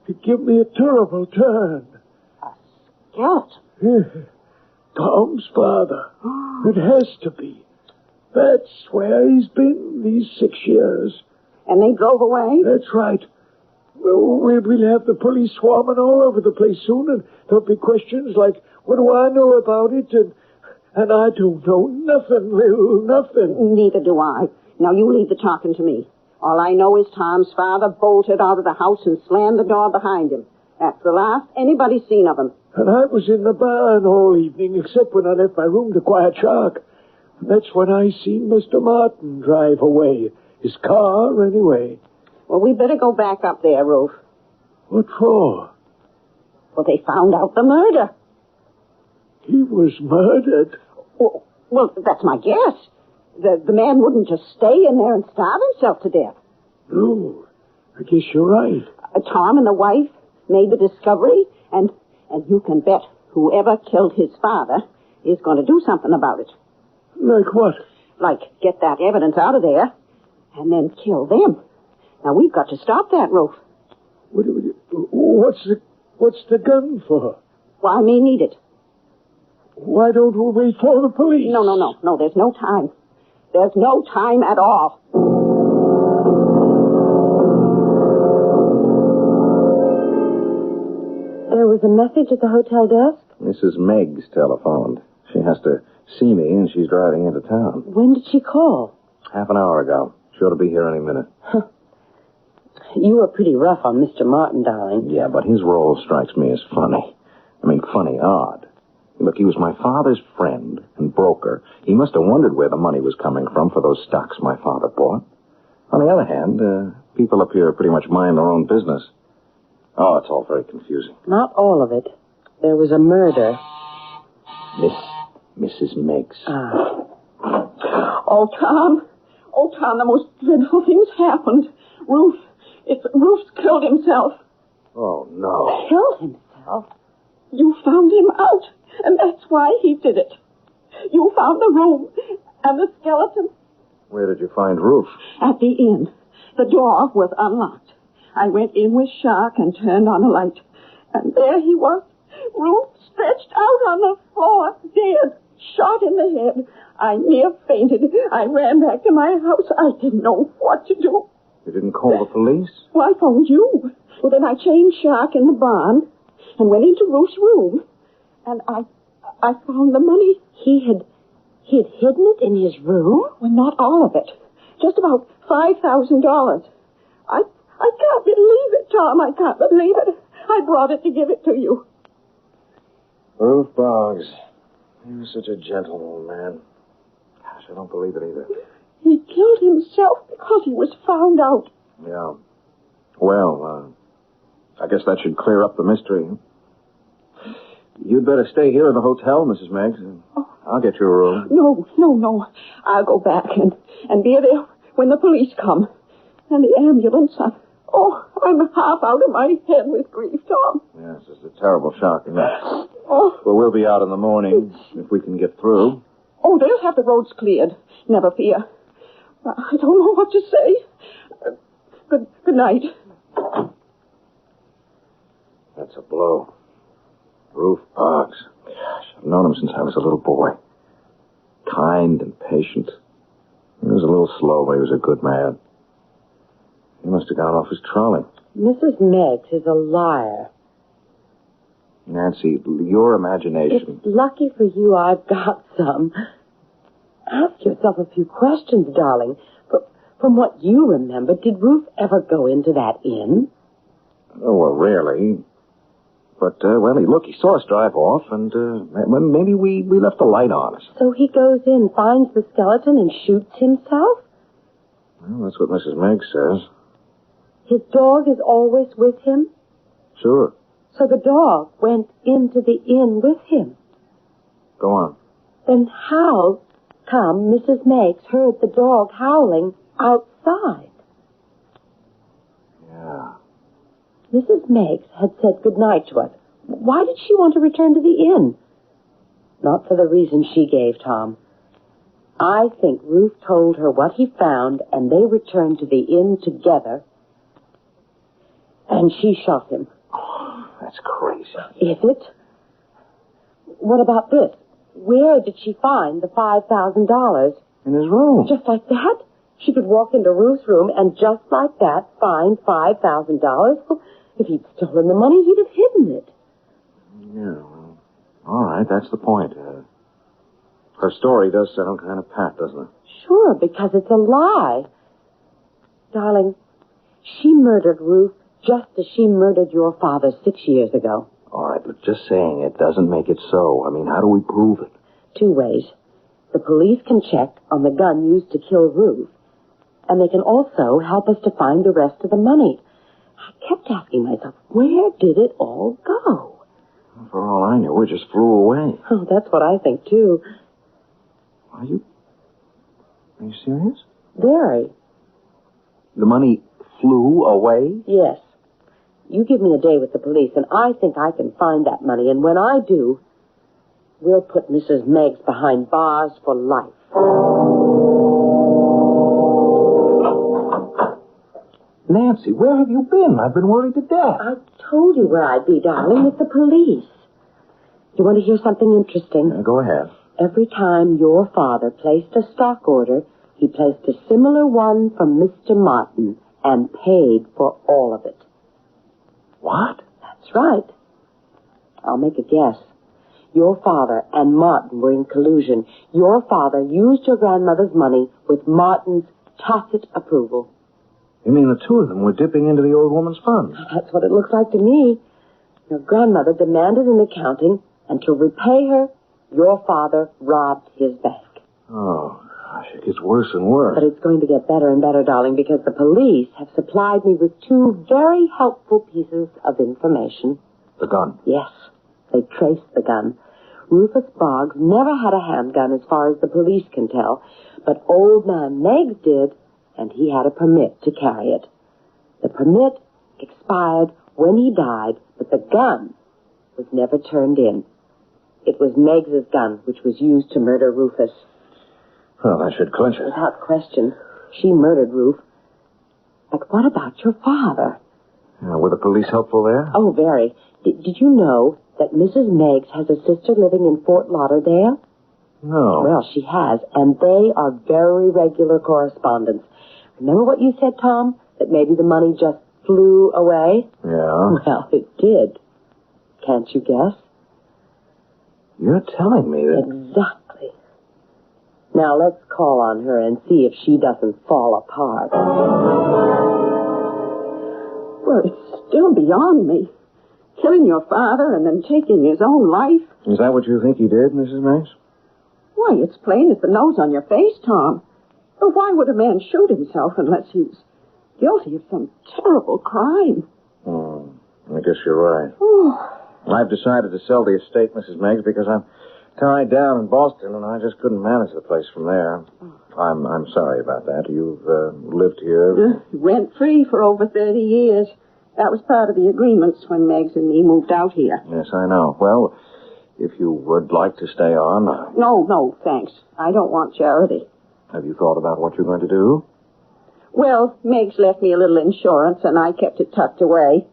it gave me a terrible turn. A skeleton? Yeah. Tom's father. It has to be. That's where he's been these 6 years. And they drove away? That's right. Well, we'll have the police swarming all over the place soon, and there'll be questions like, what do I know about it? And I don't know nothing, Lil, nothing. Neither do I. Now, you leave the talking to me. All I know is Tom's father bolted out of the house and slammed the door behind him. That's the last anybody's seen of him. And I was in the barn all evening, except when I left my room to quiet Shark. And that's when I seen Mr. Martin drive away. His car, anyway. Well, we better go back up there, Ruth. What for? Well, they found out the murder. He was murdered? Well, that's my guess. The man wouldn't just stay in there and starve himself to death. No, I guess you're right. Tom and the wife made the discovery, and you can bet whoever killed his father is going to do something about it. Like what? Like get that evidence out of there and then kill them. Now, we've got to stop that, Ruth. What's the gun for? Well, I may need it. Why don't we wait for the police? No, there's no time. There's no time at all. There was a message at the hotel desk? Mrs. Meggs telephoned. She has to see me, and she's driving into town. When did she call? Half an hour ago. Sure to be here any minute. You were pretty rough on Mr. Martin, darling. Yeah, but his role strikes me as funny. I mean, funny odd. Look, he was my father's friend and broker. He must have wondered where the money was coming from for those stocks my father bought. On the other hand, people up here pretty much mind their own business. Oh, it's all very confusing. Not all of it. There was a murder. Mrs. Meggs. Oh, Tom, the most dreadful thing's happened. Ruth's killed himself. Oh, no. Killed himself? You found him out, and that's why he did it. You found the room and the skeleton. Where did you find Ruth? At the inn. The door was unlocked. I went in with Shark and turned on a light. And there he was, Ruth stretched out on the floor, dead, shot in the head. I near fainted. I ran back to my house. I didn't know what to do. You didn't call the police? Well, I phoned you. Well, then I changed Shark in the barn and went into Ruth's room. And I found the money. He had hidden it in his room? Well, not all of it. Just about $5,000. I can't believe it, Tom. I can't believe it. I brought it to give it to you. Ruth Boggs. He was such a gentle old man. Gosh, I don't believe it either. He killed himself because he was found out. Yeah. Well, I guess that should clear up the mystery. You'd better stay here at the hotel, Mrs. Meggs. Oh, I'll get you a room. No. I'll go back and be there when the police come. And the ambulance. I'm half out of my head with grief, Tom. Yes, it's a terrible shock, isn't it? Oh. Well, we'll be out in the morning if we can get through. Oh, they'll have the roads cleared. Never fear. I don't know what to say. Good night. That's a blow. Ruth Boggs. Gosh, I've known him since I was a little boy. Kind and patient. He was a little slow, but he was a good man. He must have gone off his trolley. Mrs. Meggs is a liar. Nancy, your imagination. It's lucky for you I've got some. Ask yourself a few questions, darling. From what you remember, did Ruth ever go into that inn? Oh, well, rarely. But, he saw us drive off, and maybe we left the light on us. So he goes in, finds the skeleton, and shoots himself? Well, that's what Mrs. Meggs says. His dog is always with him? Sure. So the dog went into the inn with him? Go on. Then how come Mrs. Meggs heard the dog howling outside? Yeah. Mrs. Meggs had said goodnight to us. Why did she want to return to the inn? Not for the reason she gave, Tom. I think Ruth told her what he found, and they returned to the inn together, and she shot him. Oh, that's crazy. Is it? What about this? Where did she find the $5,000? In his room. Just like that? She could walk into Ruth's room and just like that find $5,000? Well, if he'd stolen the money, he'd have hidden it. Yeah, well, all right, that's the point. Her story does sound kind of pat, doesn't it? Sure, because it's a lie. Darling, she murdered Ruth just as she murdered your father 6 years ago. All right, but just saying it doesn't make it so. I mean, how do we prove it? 2 ways. The police can check on the gun used to kill Ruth, and they can also help us to find the rest of the money. I kept asking myself, where did it all go? For all I knew, it just flew away. Oh, that's what I think, too. Are you serious? Very. The money flew away? Yes. You give me a day with the police, and I think I can find that money. And when I do, we'll put Mrs. Meggs behind bars for life. Nancy, where have you been? I've been worried to death. I told you where I'd be, darling, with the police. You want to hear something interesting? Go ahead. Every time your father placed a stock order, he placed a similar one from Mr. Martin and paid for all of it. What? That's right. I'll make a guess. Your father and Martin were in collusion. Your father used your grandmother's money with Martin's tacit approval. You mean the two of them were dipping into the old woman's funds? That's what it looks like to me. Your grandmother demanded an accounting, and to repay her, your father robbed his bank. Oh, gosh, it gets worse and worse. But it's going to get better and better, darling, because the police have supplied me with 2 very helpful pieces of information. The gun? Yes, they traced the gun. Rufus Boggs never had a handgun as far as the police can tell, but old man Meggs did, and he had a permit to carry it. The permit expired when he died, but the gun was never turned in. It was Meggs's gun, which was used to murder Rufus. Well, that should clinch it. Without question. She murdered Ruth. But what about your father? Were the police helpful there? Oh, very. Did you know that Mrs. Meggs has a sister living in Fort Lauderdale? No. Well, she has, and they are very regular correspondents. Remember what you said, Tom? That maybe the money just flew away? Yeah. Well, it did. Can't you guess? You're telling me that... Exactly. Now let's call on her and see if she doesn't fall apart. Well, it's still beyond me. Killing your father and then taking his own life. Is that what you think he did, Mrs. Meggs? Why, it's plain as the nose on your face, Tom. But why would a man shoot himself unless he was guilty of some terrible crime? I guess you're right. I've decided to sell the estate, Mrs. Meggs, because tied down in Boston, and I just couldn't manage the place from there. I'm sorry about that. You've lived here. Rent-free for over 30 years. That was part of the agreements when Meggs and me moved out here. Yes, I know. Well, if you would like to stay on... No, thanks. I don't want charity. Have you thought about what you're going to do? Well, Meggs left me a little insurance, and I kept it tucked away.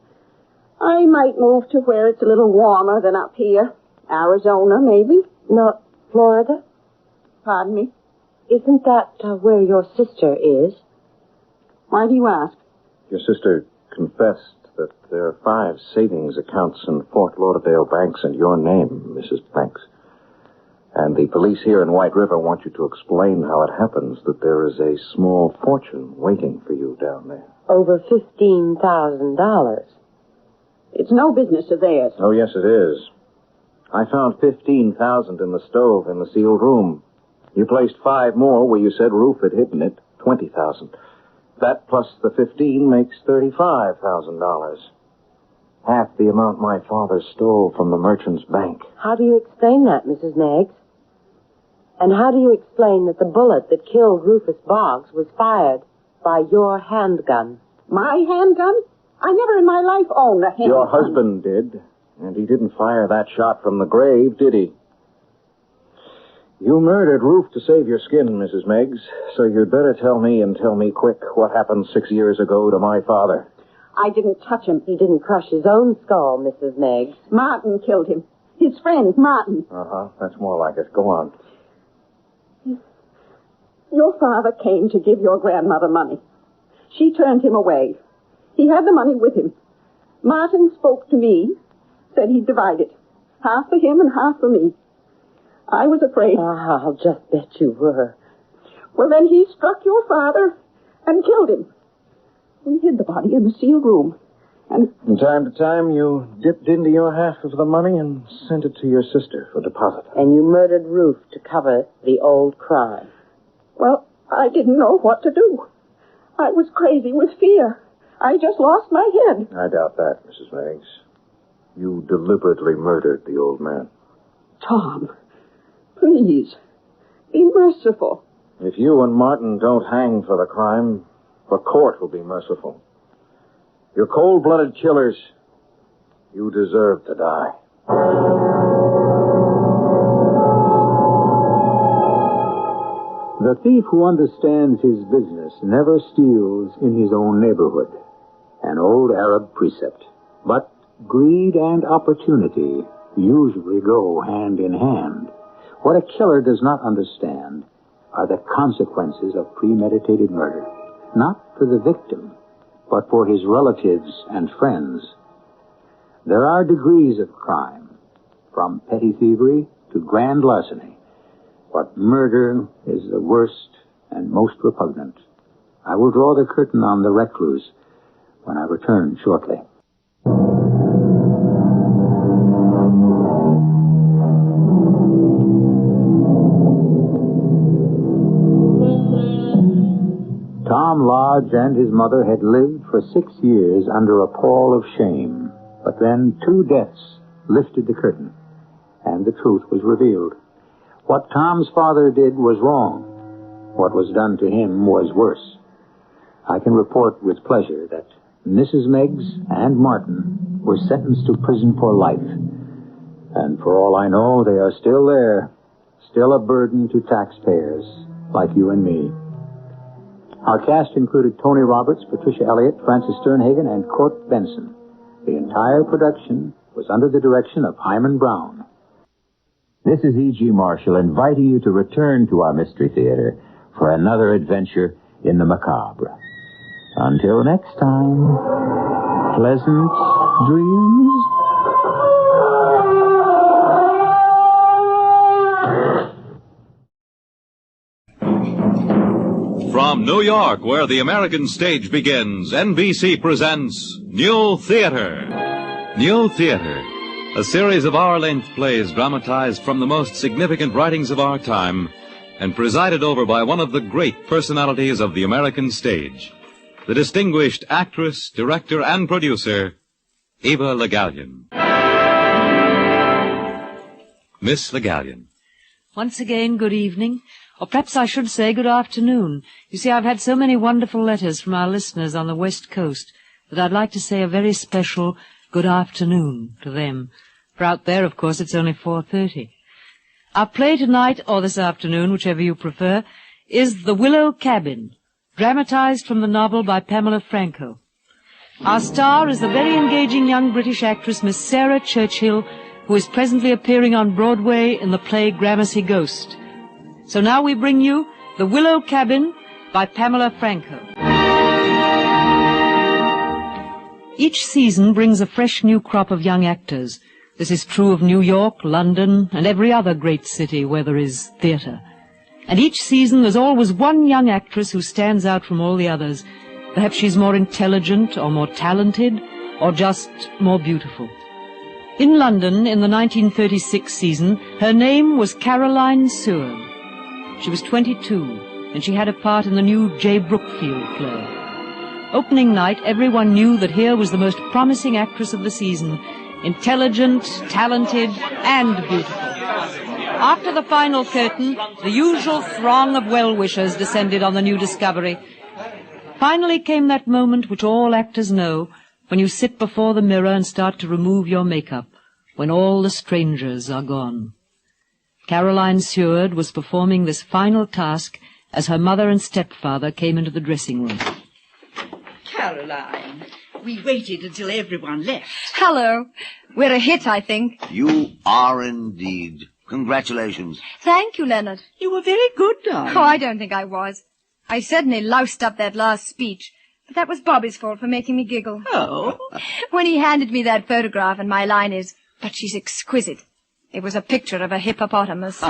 I might move to where it's a little warmer than up here. Arizona, maybe. Not Florida? Pardon me? Isn't that where your sister is? Why do you ask? Your sister confessed that there are 5 savings accounts in Fort Lauderdale banks in your name, Mrs. Banks. And the police here in White River want you to explain how it happens that there is a small fortune waiting for you down there. Over $15,000. It's no business of theirs. Oh, yes, it is. I found $15,000 in the stove in the sealed room. You placed 5 more where you said Ruth had hidden it, $20,000. That plus the 15 makes $35,000. Half the amount my father stole from the merchant's bank. How do you explain that, Mrs. Meggs? And how do you explain that the bullet that killed Rufus Boggs was fired by your handgun? My handgun? I never in my life owned a handgun. Your husband did, and he didn't fire that shot from the grave, did he? You murdered Ruth to save your skin, Mrs. Meggs, so you'd better tell me, and tell me quick, what happened 6 years ago to my father. I didn't touch him. He didn't crush his own skull, Mrs. Meggs. Martin killed him. His friend, Martin. Uh-huh, that's more like it. Go on. Your father came to give your grandmother money. She turned him away. He had the money with him. Martin spoke to me, said he'd divide it. Half for him and half for me. I was afraid. I'll just bet you were. Well, then he struck your father and killed him. We hid the body in the sealed room. And from time to time, you dipped into your half of the money and sent it to your sister for deposit. And you murdered Ruth to cover the old crime. Well, I didn't know what to do. I was crazy with fear. I just lost my head. I doubt that, Mrs. Meggs. You deliberately murdered the old man. Tom, please, be merciful. If you and Martin don't hang for the crime, the court will be merciful. You're cold-blooded killers. You deserve to die. The thief who understands his business never steals in his own neighborhood. An old Arab precept. But greed and opportunity usually go hand in hand. What a killer does not understand are the consequences of premeditated murder. Not for the victim, but for his relatives and friends. There are degrees of crime, from petty thievery to grand larceny. But murder is the worst and most repugnant. I will draw the curtain on the Recluse when I return shortly. Tom Lodge and his mother had lived for 6 years under a pall of shame. But then 2 deaths lifted the curtain, and the truth was revealed. What Tom's father did was wrong. What was done to him was worse. I can report with pleasure that Mrs. Meggs and Martin were sentenced to prison for life. And for all I know, they are still there, still a burden to taxpayers like you and me. Our cast included Tony Roberts, Patricia Elliott, Francis Sternhagen, and Court Benson. The entire production was under the direction of Hyman Brown. This is E.G. Marshall inviting you to return to our Mystery Theater for another adventure in the macabre. Until next time, pleasant dreams. From New York, where the American stage begins, NBC presents New Theater. New Theater, a series of hour-length plays dramatized from the most significant writings of our time and presided over by one of the great personalities of the American stage, the distinguished actress, director, and producer, Eva Le Gallienne. Miss Le Gallienne. Once again, good evening. Or perhaps I should say good afternoon. You see, I've had so many wonderful letters from our listeners on the West Coast that I'd like to say a very special good afternoon to them. For out there, of course, it's only 4:30. Our play tonight, or this afternoon, whichever you prefer, is The Willow Cabin, dramatized from the novel by Pamela Franco. Our star is the very engaging young British actress Miss Sarah Churchill, who is presently appearing on Broadway in the play Gramercy Ghost. So now we bring you The Willow Cabin by Pamela Franco. Each season brings a fresh new crop of young actors. This is true of New York, London, and every other great city where there is theater. And each season there's always one young actress who stands out from all the others. Perhaps she's more intelligent or more talented or just more beautiful. In London, in the 1936 season, her name was Caroline Seward. She was 22, and she had a part in the new J. Brookfield play. Opening night, everyone knew that here was the most promising actress of the season, intelligent, talented, and beautiful. After the final curtain, the usual throng of well-wishers descended on the new discovery. Finally came that moment which all actors know, when you sit before the mirror and start to remove your makeup, when all the strangers are gone. Caroline Seward was performing this final task as her mother and stepfather came into the dressing room. Caroline, we waited until everyone left. Hello. We're a hit, I think. You are indeed. Congratulations. Thank you, Leonard. You were very good, darling. Oh, I don't think I was. I certainly loused up that last speech. But that was Bobby's fault for making me giggle. Oh? When he handed me that photograph and my line is, "But she's exquisite." It was a picture of a hippopotamus.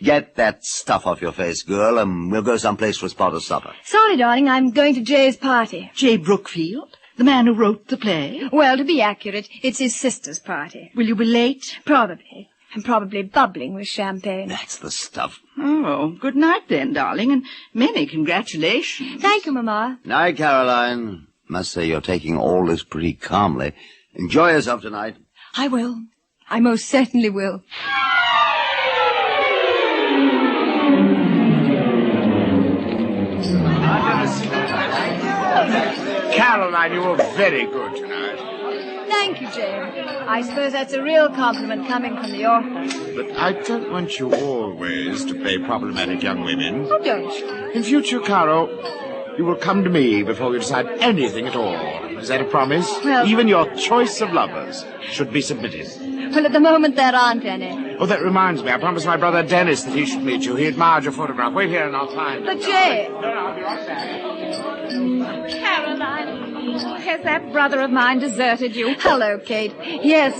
Get that stuff off your face, girl, and we'll go someplace for a spot of supper. Sorry, darling, I'm going to Jay's party. J. Brookfield? The man who wrote the play? Well, to be accurate, it's his sister's party. Will you be late? Probably. I'm probably bubbling with champagne. That's the stuff. Oh, good night then, darling, and many congratulations. Thank you, Mama. Night, Caroline. Must say you're taking all this pretty calmly. Enjoy yourself tonight. I will. I most certainly will. Caroline, you were very good tonight. Thank you, Jay. I suppose that's a real compliment coming from the author. But I don't want you always to play problematic young women. Oh, don't you? In future, Caro, you will come to me before you decide anything at all. Is that a promise? Well... Even your choice of lovers should be submitted. Well, at the moment, there aren't any. Oh, that reminds me. I promised my brother Dennis that he should meet you. He admired your photograph. Wait here and I'll find But, Jay... No, I'll be right back. Caroline, has that brother of mine deserted you? Hello, Kate. Yes,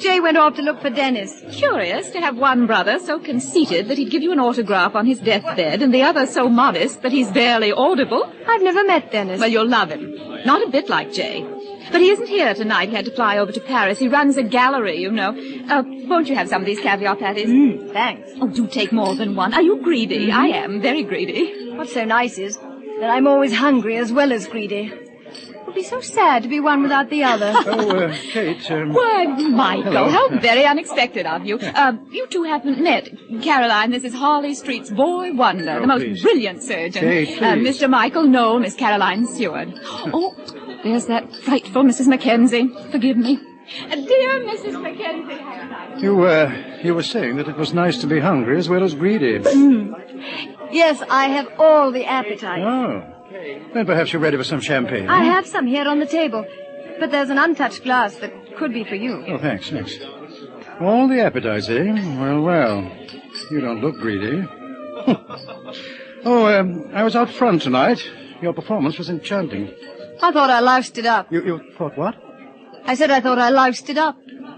Jay went off to look for Dennis. Curious to have one brother so conceited that he'd give you an autograph on his deathbed, and the other so modest that he's barely audible. I've never met Dennis. Well, you'll love him. Not a bit like Jay. But he isn't here tonight. He had to fly over to Paris. He runs a gallery, you know. Won't you have some of these caviar patties? Thanks. Oh, do take more than one. Are you greedy? I am, very greedy. What's so nice is that I'm always hungry as well as greedy. It would be so sad to be one without the other. Oh, Kate, Why, Michael, hello. how very unexpected of you. You two haven't met. Caroline, this is Harley Street's boy wonder, the most please. brilliant surgeon. Kate, please. Mr. Michael Knoll, Miss Caroline Seward. Oh, there's that frightful Mrs. Mackenzie. Forgive me. Dear Mrs. Mackenzie. You were saying that it was nice to be hungry as well as greedy. Yes, I have all the appetite. Oh. Then perhaps you're ready for some champagne. I have some here on the table, but there's an untouched glass that could be for you. Oh, thanks. All the appetites, eh? Well. You don't look greedy. I was out front tonight. Your performance was enchanting. I thought I loused it up. You thought what? I said I thought I loused it up.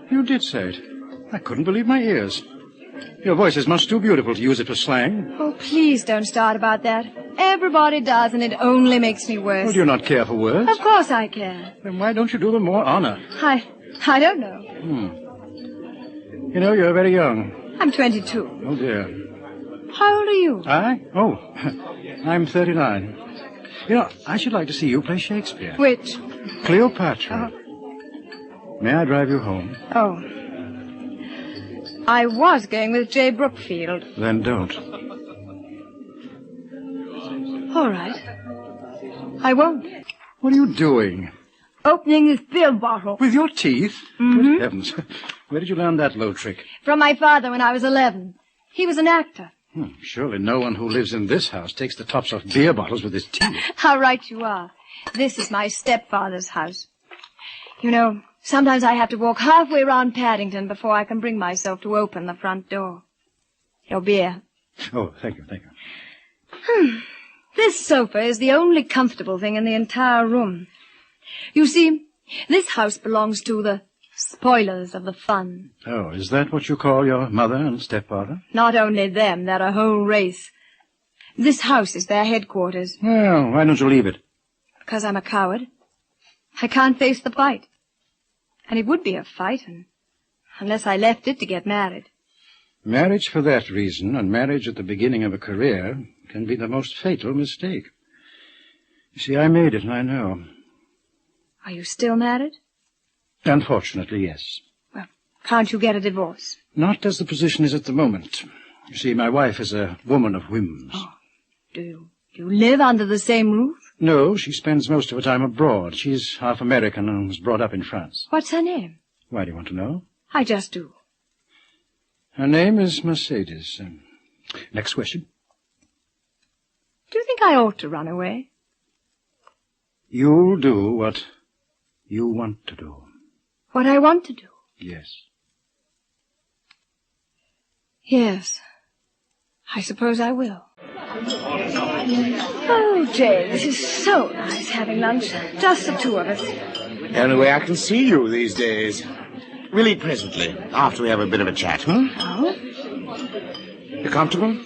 You did say it. I couldn't believe my ears. Your voice is much too beautiful to use it for slang. Oh, please don't start about that. Everybody does, and it only makes me worse. Oh, do you not care for words? Of course I care. Then why don't you do them more honor? I don't know. You know, you're very young. I'm 22. Oh, dear. How old are you? I? Oh, I'm 39. You know, I should like to see you play Shakespeare. Which? Cleopatra. May I drive you home? Oh. I was going with J. Brookfield. Then don't. All right. I won't. What are you doing? Opening this beer bottle. With your teeth? Mm-hmm. Good heavens. Where did you learn that low trick? From my father when I was 11. He was an actor. Surely no one who lives in this house takes the tops off beer bottles with his teeth. How right you are. This is my stepfather's house. You know, sometimes I have to walk halfway around Paddington before I can bring myself to open the front door. Your beer. Oh, thank you. This sofa is the only comfortable thing in the entire room. You see, this house belongs to the spoilers of the fun. Oh, is that what you call your mother and stepfather? Not only them, they're a whole race. This house is their headquarters. Well, why don't you leave it? Because I'm a coward. I can't face the fight. And it would be a fight, unless I left it to get married. Marriage for that reason, and marriage at the beginning of a career, can be the most fatal mistake. You see, I made it, and I know. Are you still married? Unfortunately, yes. Well, can't you get a divorce? Not as the position is at the moment. You see, my wife is a woman of whims. Oh, do you live under the same roof? No, she spends most of her time abroad. She's half American and was brought up in France. What's her name? Why do you want to know? I just do. Her name is Mercedes. Next question. Do you think I ought to run away? You'll do what you want to do. What I want to do? Yes. Yes. I suppose I will. Oh, Jay, this is so nice having lunch. Just the two of us. The only way I can see you these days. We'll eat presently, after we have a bit of a chat, Oh? You comfortable?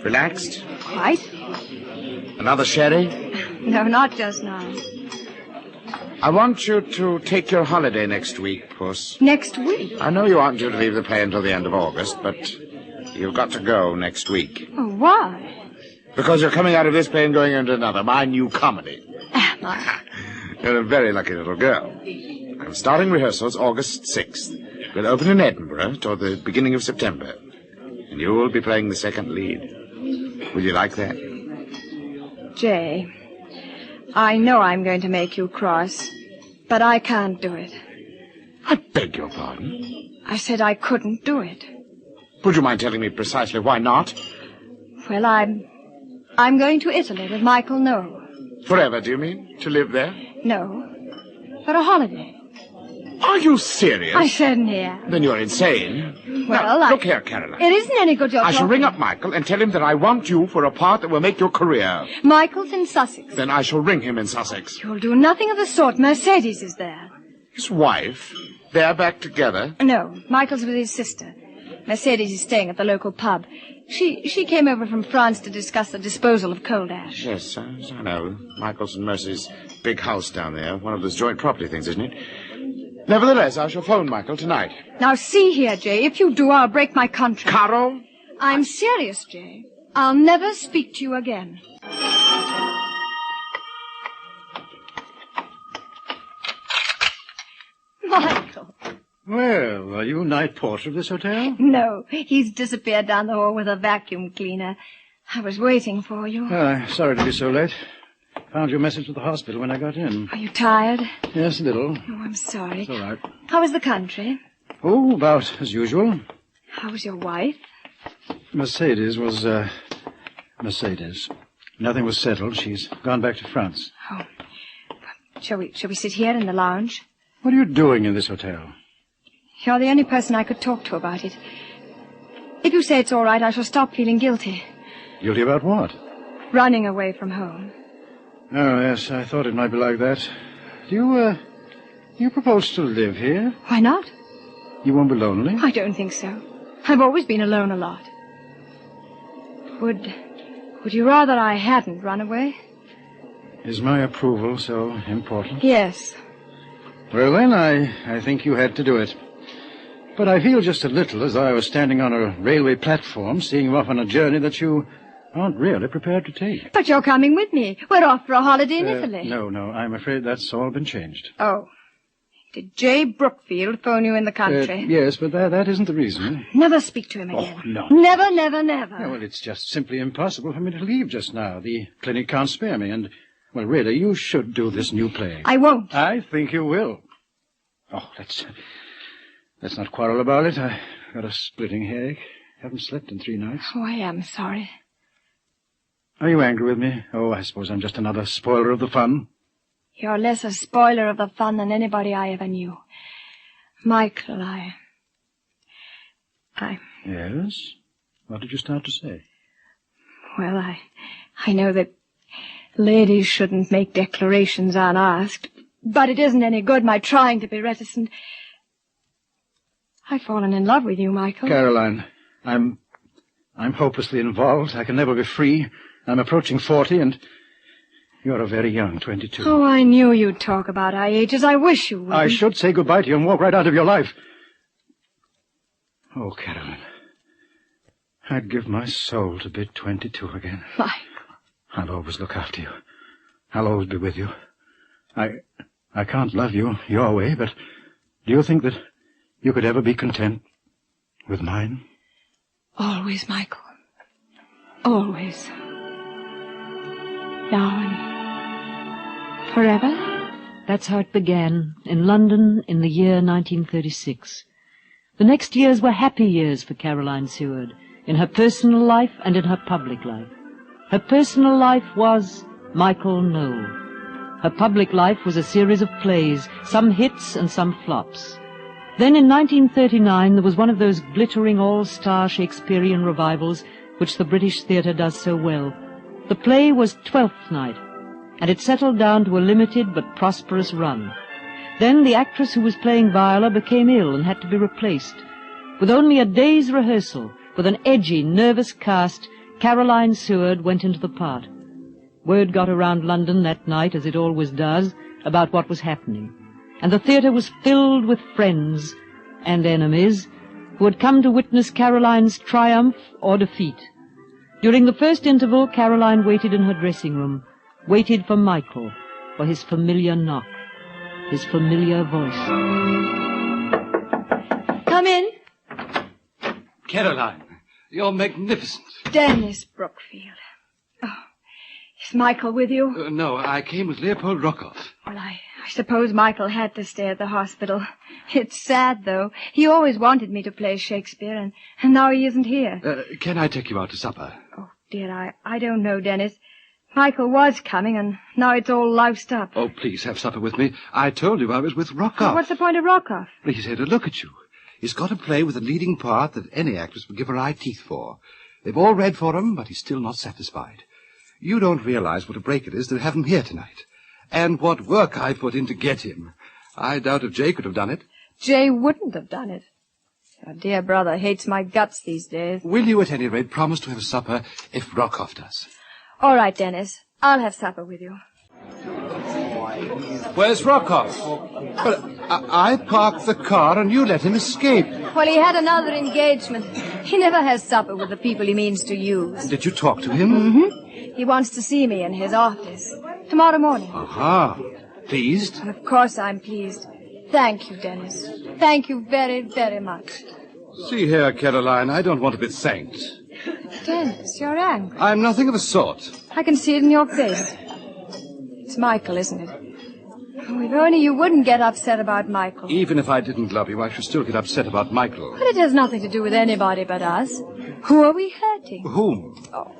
Relaxed? Quite. Another sherry? No, not just now. I want you to take your holiday next week, Puss. Next week? I know you aren't due to leave the play until the end of August, but you've got to go next week. Oh, why? Because you're coming out of this play and going into another, my new comedy. Am I? You're a very lucky little girl. I'm starting rehearsals August 6th. We'll open in Edinburgh toward the beginning of September. And you'll be playing the second lead. Will you like that? Jay, I know I'm going to make you cross, but I can't do it. I beg your pardon? I said I couldn't do it. Would you mind telling me precisely why not? Well, I'm going to Italy with Michael No. Forever, do you mean? To live there? No, for a holiday. Are you serious? I certainly am. Then you're insane. Well, now, look here, Caroline. It isn't any good you're I shall ring up Michael and tell him that I want you for a part that will make your career. Michael's in Sussex. Then I shall ring him in Sussex. You'll do nothing of the sort. Mercedes is there. His wife? They're back together? No, Michael's with his sister. Mercedes is staying at the local pub. She came over from France to discuss the disposal of coal ash. Yes, I know. Michael's and Mercy's big house down there. One of those joint property things, isn't it? Nevertheless, I shall phone Michael tonight. Now, see here, Jay. If you do, I'll break my contract. Carol? I'm serious, Jay. I'll never speak to you again. Michael. Well, are you night porter of this hotel? No, he's disappeared down the hall with a vacuum cleaner. I was waiting for you. Sorry to be so late. Found your message at the hospital when I got in. Are you tired? Yes, a little. Oh, I'm sorry. It's all right. How was the country? Oh, about as usual. How was your wife? Mercedes was, Mercedes. Nothing was settled. She's gone back to France. Oh. Shall we sit here in the lounge? What are you doing in this hotel? You're the only person I could talk to about it. If you say it's all right, I shall stop feeling guilty. Guilty about what? Running away from home. Oh, yes, I thought it might be like that. Do you propose to live here? Why not? You won't be lonely? I don't think so. I've always been alone a lot. Would you rather I hadn't run away? Is my approval so important? Yes. Well, then, I think you had to do it. But I feel just a little as though I was standing on a railway platform, seeing you off on a journey that you aren't really prepared to take. But you're coming with me. We're off for a holiday in Italy. No, I'm afraid that's all been changed. Oh. Did Jay Brookfield phone you in the country? Yes, but that isn't the reason. Never speak to him again. Oh, no. Never, never, never. Yeah, well, it's just simply impossible for me to leave just now. The clinic can't spare me, and, well, really, you should do this new play. I won't. I think you will. Oh, let's not quarrel about it. I got a splitting headache. Haven't slept in 3 nights. Oh, I am sorry. Are you angry with me? Oh, I suppose I'm just another spoiler of the fun. You're less a spoiler of the fun than anybody I ever knew. Michael, I... Yes? What did you start to say? Well, I know that ladies shouldn't make declarations unasked, but it isn't any good my trying to be reticent. I've fallen in love with you, Michael. Caroline, I'm hopelessly involved. I can never be free. I'm approaching 40, and you're a very young 22. Oh, I knew you'd talk about our ages. I wish you would. I should say goodbye to you and walk right out of your life. Oh, Caroline, I'd give my soul to be 22 again. I'll always look after you. I'll always be with you. I can't love you your way, but do you think that you could ever be content with mine? Always, Michael. Always. Now and forever? That's how it began, in London in the year 1936. The next years were happy years for Caroline Seward, in her personal life and in her public life. Her personal life was Michael No. Her public life was a series of plays, some hits and some flops. Then in 1939 there was one of those glittering all-star Shakespearean revivals which the British theatre does so well. The play was Twelfth Night, and it settled down to a limited but prosperous run. Then the actress who was playing Viola became ill and had to be replaced. With only a day's rehearsal, with an edgy, nervous cast, Caroline Seward went into the part. Word got around London that night, as it always does, about what was happening. And the theatre was filled with friends and enemies who had come to witness Caroline's triumph or defeat. During the first interval, Caroline waited in her dressing room, waited for Michael, for his familiar knock, his familiar voice. Come in. Caroline, you're magnificent. Dennis Brookfield. Oh, is Michael with you? No, I came with Leopold Rockoff. Well, I suppose Michael had to stay at the hospital. It's sad, though. He always wanted me to play Shakespeare, and now he isn't here. Can I take you out to supper? Oh, dear, I don't know, Dennis. Michael was coming, and now it's all loused up. Oh, please have supper with me. I told you I was with Rockoff. What's the point of Rockoff? He's here to look at you. He's got a play with a leading part that any actress would give her eye teeth for. They've all read for him, but he's still not satisfied. You don't realize what a break it is to have him here tonight. And what work I put in to get him. I doubt if Jay could have done it. Jay wouldn't have done it. Your dear brother hates my guts these days. Will you at any rate promise to have supper if Rockoff does? All right, Dennis. I'll have supper with you. Where's Rockoff? But I parked the car and you let him escape. Well, he had another engagement. He never has supper with the people he means to use. Did you talk to him? Mm-hmm. He wants to see me in his office. Tomorrow morning. Aha. Pleased? Well, of course I'm pleased. Thank you, Dennis. Thank you very, very much. See here, Caroline, I don't want to be thanked. Dennis, you're angry. I'm nothing of the sort. I can see it in your face. It's Michael, isn't it? Oh, if only you wouldn't get upset about Michael. Even if I didn't love you, I should still get upset about Michael. But it has nothing to do with anybody but us. Who are we hurting? Whom? Oh.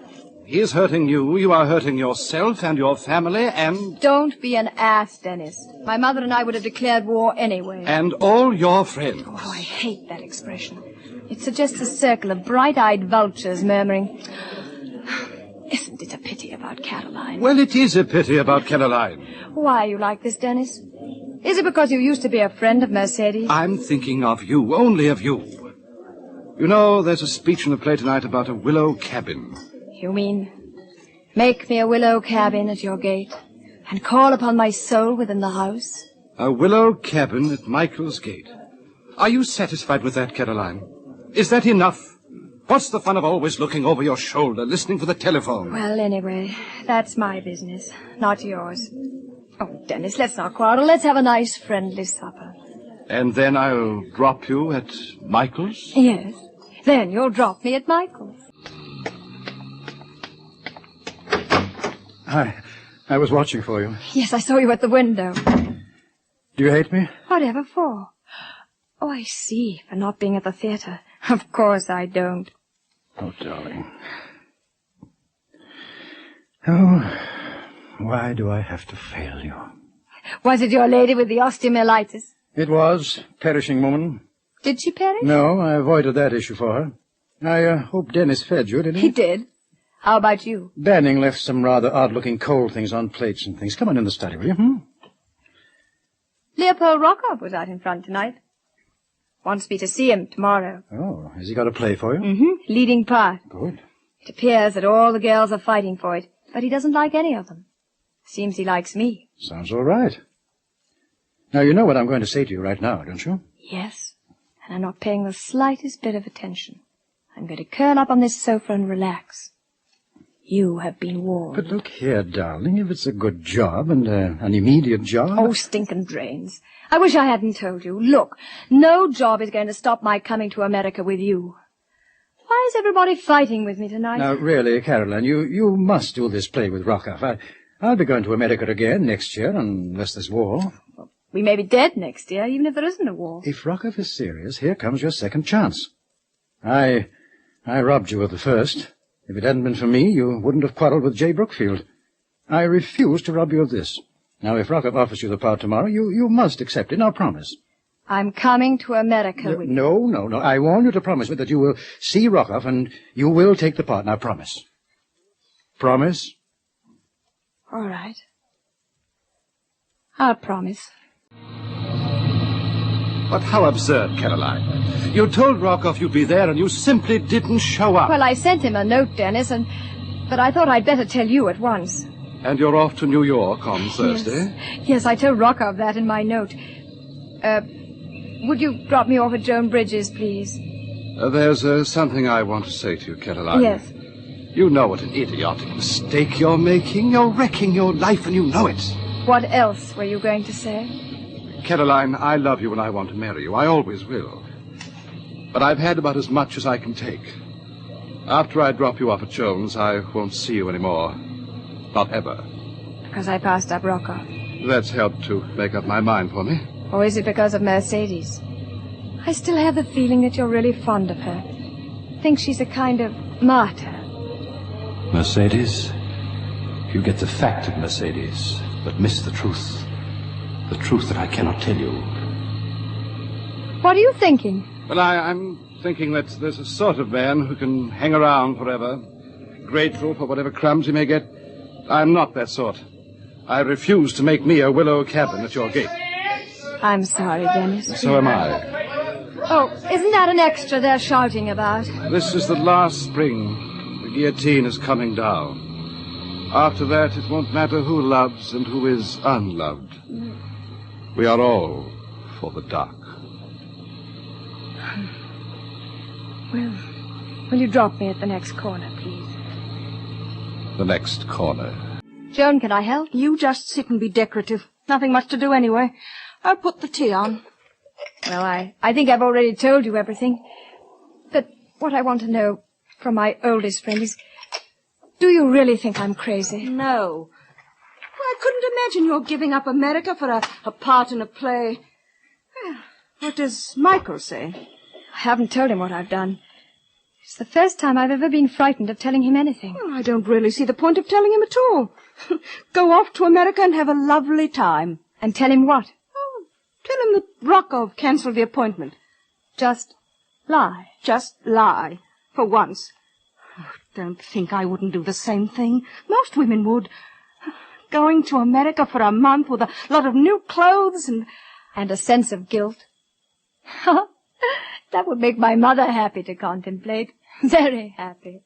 He is hurting you. You are hurting yourself and your family and... Don't be an ass, Dennis. My mother and I would have declared war anyway. And all your friends. Oh, I hate that expression. It suggests a circle of bright-eyed vultures murmuring... Isn't it a pity about Caroline? Well, it is a pity about Caroline. Why are you like this, Dennis? Is it because you used to be a friend of Mercedes? I'm thinking of you, only of you. You know, there's a speech in the play tonight about a willow cabin. You mean, make me a willow cabin at your gate and call upon my soul within the house? A willow cabin at Michael's gate. Are you satisfied with that, Caroline? Is that enough? What's the fun of always looking over your shoulder, listening for the telephone? Well, anyway, that's my business, not yours. Oh, Dennis, let's not quarrel. Let's have a nice, friendly supper. And then I'll drop you at Michael's? Yes. Then you'll drop me at Michael's. I was watching for you. Yes, I saw you at the window. Do you hate me? Whatever for? Oh, I see. For not being at the theater. Of course I don't. Oh, darling. Oh, why do I have to fail you? Was it your lady with the osteomyelitis? It was. Perishing woman. Did she perish? No, I avoided that issue for her. I hope Dennis fed you, didn't he? He did. How about you? Banning left some rather odd-looking cold things on plates and things. Come on in the study, will you? Leopold Rockoff was out in front tonight. Wants me to see him tomorrow. Oh, has he got a play for you? Mm-hmm. Leading part. Good. It appears that all the girls are fighting for it, but he doesn't like any of them. Seems he likes me. Sounds all right. Now, you know what I'm going to say to you right now, don't you? Yes, and I'm not paying the slightest bit of attention. I'm going to curl up on this sofa and relax. You have been warned. But look here, darling, if it's a good job and an immediate job... Oh, stinking drains. I wish I hadn't told you. Look, no job is going to stop my coming to America with you. Why is everybody fighting with me tonight? Now, really, Caroline, you must do this play with Rockoff. I'll be going to America again next year, unless there's war. We may be dead next year, even if there isn't a war. If Rockoff is serious, here comes your second chance. I robbed you of the first. If it hadn't been for me, you wouldn't have quarreled with J. Brookfield. I refuse to rob you of this. Now, if Rockoff offers you the part tomorrow, you must accept it. Now, promise. I'm coming to America with you. No. I want you to promise me that you will see Rockoff and you will take the part. Now, promise. Promise? All right. I'll promise. But how absurd, Caroline. You told Rockoff you'd be there and you simply didn't show up. Well, I sent him a note, Dennis, but I thought I'd better tell you at once. And you're off to New York on Thursday? Yes, I told Rockoff that in my note. Would you drop me off at Joan Bridges, please? There's something I want to say to you, Caroline. Yes. You know what an idiotic mistake you're making. You're wrecking your life and you know it. What else were you going to say? Caroline, I love you and I want to marry you. I always will. But I've had about as much as I can take. After I drop you off at Jones, I won't see you anymore. Not ever. Because I passed up Rockoff. That's helped to make up my mind for me. Or is it because of Mercedes? I still have the feeling that you're really fond of her. Think she's a kind of martyr. Mercedes? You get the fact of Mercedes, but miss the truth. The truth that I cannot tell you. What are you thinking? Well, I'm thinking that there's a sort of man who can hang around forever, grateful for whatever crumbs he may get. I'm not that sort. I refuse to make me a willow cabin at your gate. I'm sorry, Dennis. So am I. Oh, isn't that an extra they're shouting about? This is the last spring. The guillotine is coming down. After that, it won't matter who loves and who is unloved. We are all for the dark. Well, will you drop me at the next corner, please? The next corner. Joan, can I help? You just sit and be decorative. Nothing much to do anyway. I'll put the tea on. Well, I think I've already told you everything. But what I want to know from my oldest friend is, do you really think I'm crazy? No. Well, I couldn't imagine you're giving up America for a part in a play. Well, what does Michael say? I haven't told him what I've done. It's the first time I've ever been frightened of telling him anything. Well, I don't really see the point of telling him at all. Go off to America and have a lovely time. And tell him what? Oh, tell him that Rockoff cancelled the appointment. Just lie. Just lie. For once. Oh, don't think I wouldn't do the same thing. Most women would. Going to America for a month with a lot of new clothes and a sense of guilt. That would make my mother happy to contemplate. Very happy.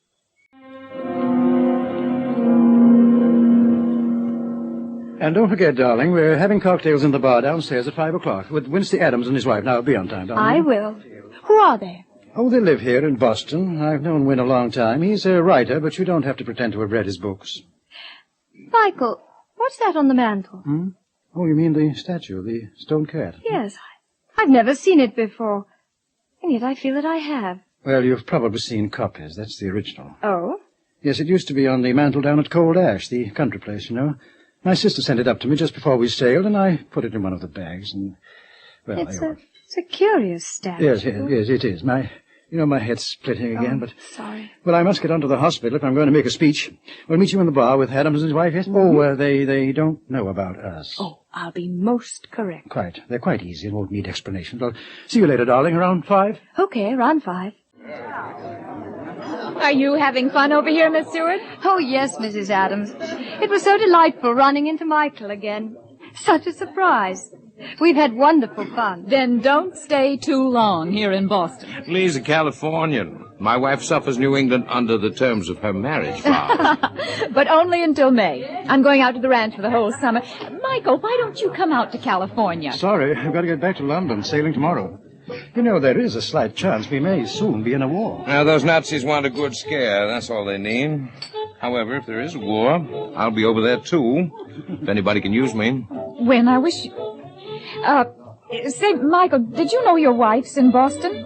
And don't forget, darling, we're having cocktails in the bar downstairs at 5 o'clock with Winston Adams and his wife. Now, be on time, darling. I will. Who are they? Oh, they live here in Boston. I've known Win a long time. He's a writer, but you don't have to pretend to have read his books. Michael, what's that on the mantel? Oh, you mean the statue, the stone cat? Yes. I've never seen it before. And yet I feel that I have. Well, you've probably seen copies. That's the original. Oh? Yes, it used to be on the mantel down at Cold Ash, the country place, you know. My sister sent it up to me just before we sailed, and I put it in one of the bags, and... Well, It's a curious statue. Yes, it is. My head's splitting again, but... Sorry. Well, I must get on to the hospital if I'm going to make a speech. We'll meet you in the bar with Adams and his wife, yes? Mm-hmm. They don't know about us. Oh, I'll be most correct. Quite. They're quite easy and won't need explanations. I'll see you later, darling, around 5. Okay, around 5. Are you having fun over here, Miss Seward? Oh, yes, Mrs. Adams. It was so delightful running into Michael again. Such a surprise. We've had wonderful fun. Then don't stay too long here in Boston. Lee's a Californian. My wife suffers New England under the terms of her marriage vows. But only until May. I'm going out to the ranch for the whole summer. Michael, why don't you come out to California? Sorry, I've got to get back to London, sailing tomorrow. You know, there is a slight chance we may soon be in a war. Now, those Nazis want a good scare. That's all they need. However, if there is a war, I'll be over there, too. If anybody can use me. When I wish you... say, Michael, did you know your wife's in Boston?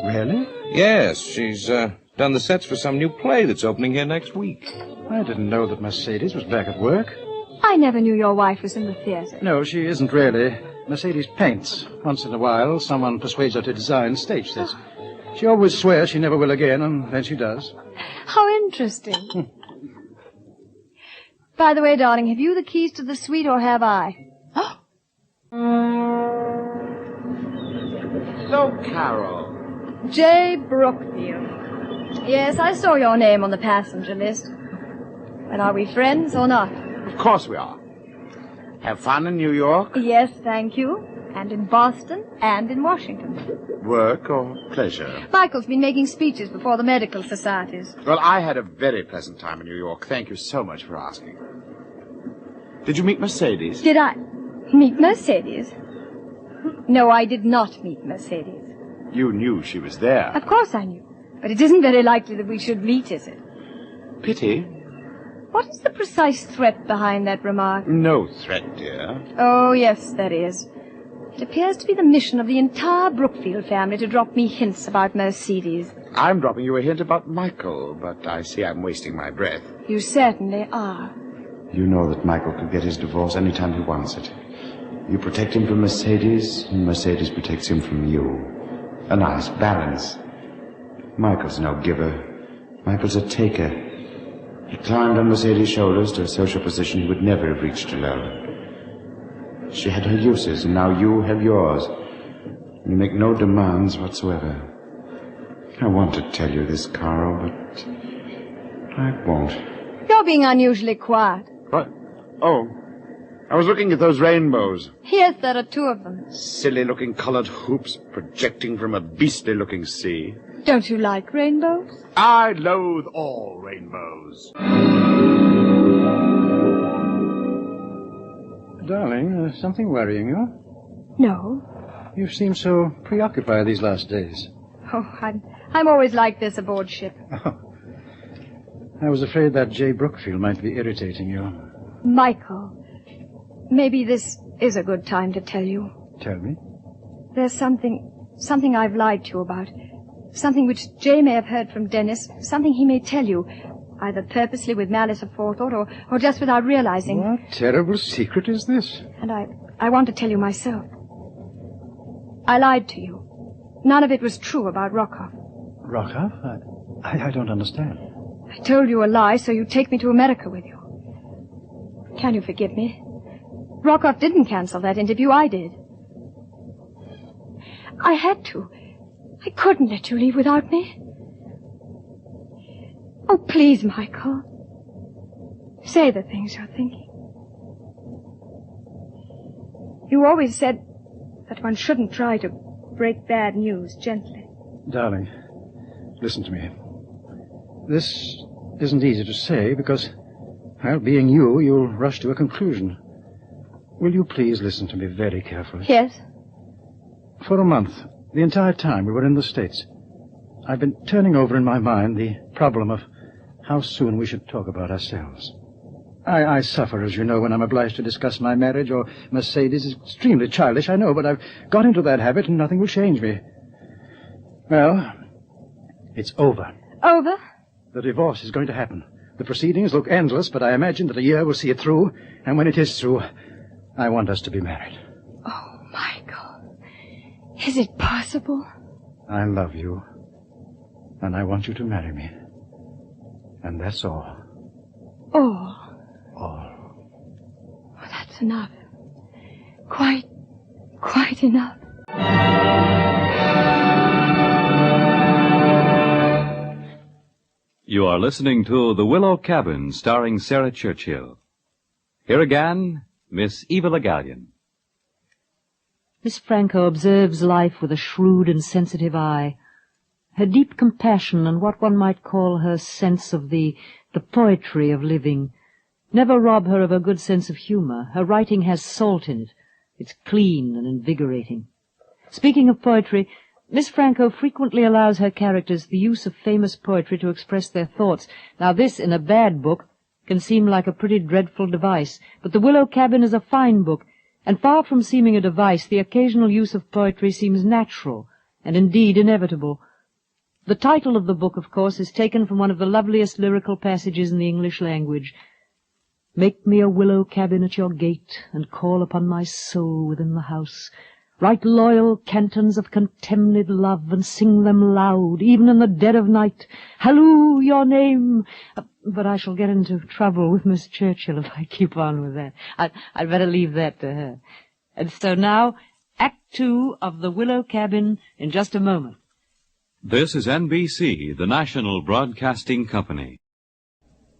Really? Yes, she's done the sets for some new play that's opening here next week. I didn't know that Mercedes was back at work. I never knew your wife was in the theater. No, she isn't really. Mercedes paints. Once in a while, someone persuades her to design stage sets. She always swears she never will again, and then she does. How interesting. By the way, darling, have you the keys to the suite, or have I? Hello, Carol. J. Brookfield. Yes, I saw your name on the passenger list. But are we friends or not? Of course we are. Have fun in New York? Yes, thank you. And in Boston and in Washington. Work or pleasure? Michael's been making speeches before the medical societies. Well, I had a very pleasant time in New York. Thank you so much for asking. Did you meet Mercedes? Did I meet Mercedes? No, I did not meet Mercedes. You knew she was there. Of course I knew. But it isn't very likely that we should meet, is it? Pity. What is the precise threat behind that remark? No threat, dear. Oh, yes, there is. It appears to be the mission of the entire Brookfield family to drop me hints about Mercedes. I'm dropping you a hint about Michael, but I see I'm wasting my breath. You certainly are. You know that Michael could get his divorce anytime he wants it. You protect him from Mercedes, and Mercedes protects him from you. A nice balance. Michael's no giver. Michael's a taker. He climbed on Mercedes' shoulders to a social position he would never have reached alone. She had her uses, and now you have yours. You make no demands whatsoever. I want to tell you this, Carl, but I won't. You're being unusually quiet. What? Oh, I was looking at those rainbows. Yes, there are 2 of them. Silly-looking colored hoops projecting from a beastly-looking sea. Don't you like rainbows? I loathe all rainbows. Darling, something worrying you? No. You seem so preoccupied these last days. Oh, I'm always like this aboard ship. I was afraid that J. Brookfield might be irritating you. Michael, maybe this is a good time to tell you. Tell me. There's something I've lied to you about. Something which Jay may have heard from Dennis. Something he may tell you, either purposely with malice aforethought or just without realizing. What terrible secret is this? And I want to tell you myself. I lied to you. None of it was true about Rockoff. Rockoff? I don't understand. I told you a lie so you'd take me to America with you. Can you forgive me? Rockoff didn't cancel that interview. I did. I had to. I couldn't let you leave without me. Oh, please, Michael. Say the things you're thinking. You always said that one shouldn't try to break bad news gently. Darling, listen to me. This isn't easy to say because, well, being you, you'll rush to a conclusion. Will you please listen to me very carefully? Yes. For a month, the entire time we were in the States, I've been turning over in my mind the problem of how soon we should talk about ourselves. I suffer, as you know, when I'm obliged to discuss my marriage or Mercedes. It's extremely childish, I know, but I've got into that habit and nothing will change me. Well, it's over. Over? The divorce is going to happen. The proceedings look endless, but I imagine that a year will see it through, and when it is through, I want us to be married. Oh, Michael. Is it possible? I love you, and I want you to marry me. And that's all. All? All. Oh, that's enough. Quite enough. You are listening to The Willow Cabin, starring Sarah Churchill. Here again, Miss Eva Le Gallion. Miss Franco observes life with a shrewd and sensitive eye. Her deep compassion and what one might call her sense of the poetry of living never rob her of a good sense of humor. Her writing has salt in it. It's clean and invigorating. Speaking of poetry, Miss Franco frequently allows her characters the use of famous poetry to express their thoughts. Now this, in a bad book, can seem like a pretty dreadful device, but The Willow Cabin is a fine book, and far from seeming a device, the occasional use of poetry seems natural, and indeed inevitable. The title of the book, of course, is taken from one of the loveliest lyrical passages in the English language. Make me a willow cabin at your gate, and call upon my soul within the house. Write loyal cantons of contemned love, and sing them loud, even in the dead of night. Halloo, your name! But I shall get into trouble with Miss Churchill if I keep on with that. I'd better leave that to her. And so now, Act 2 of The Willow Cabin in just a moment. This is NBC, the National Broadcasting Company.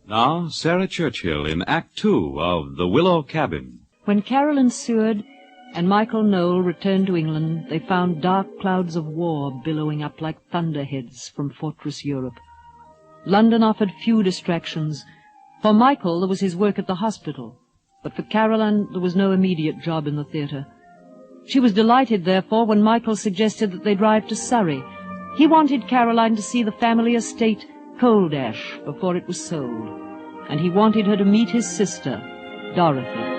Now, Sarah Churchill in Act 2 of The Willow Cabin. When Carolyn Seward and Michael Noel returned to England, they found dark clouds of war billowing up like thunderheads from Fortress Europe. London offered few distractions. For Michael, there was his work at the hospital, but for Caroline, there was no immediate job in the theatre. She was delighted, therefore, when Michael suggested that they drive to Surrey. He wanted Caroline to see the family estate, Coldash, before it was sold, and he wanted her to meet his sister, Dorothy.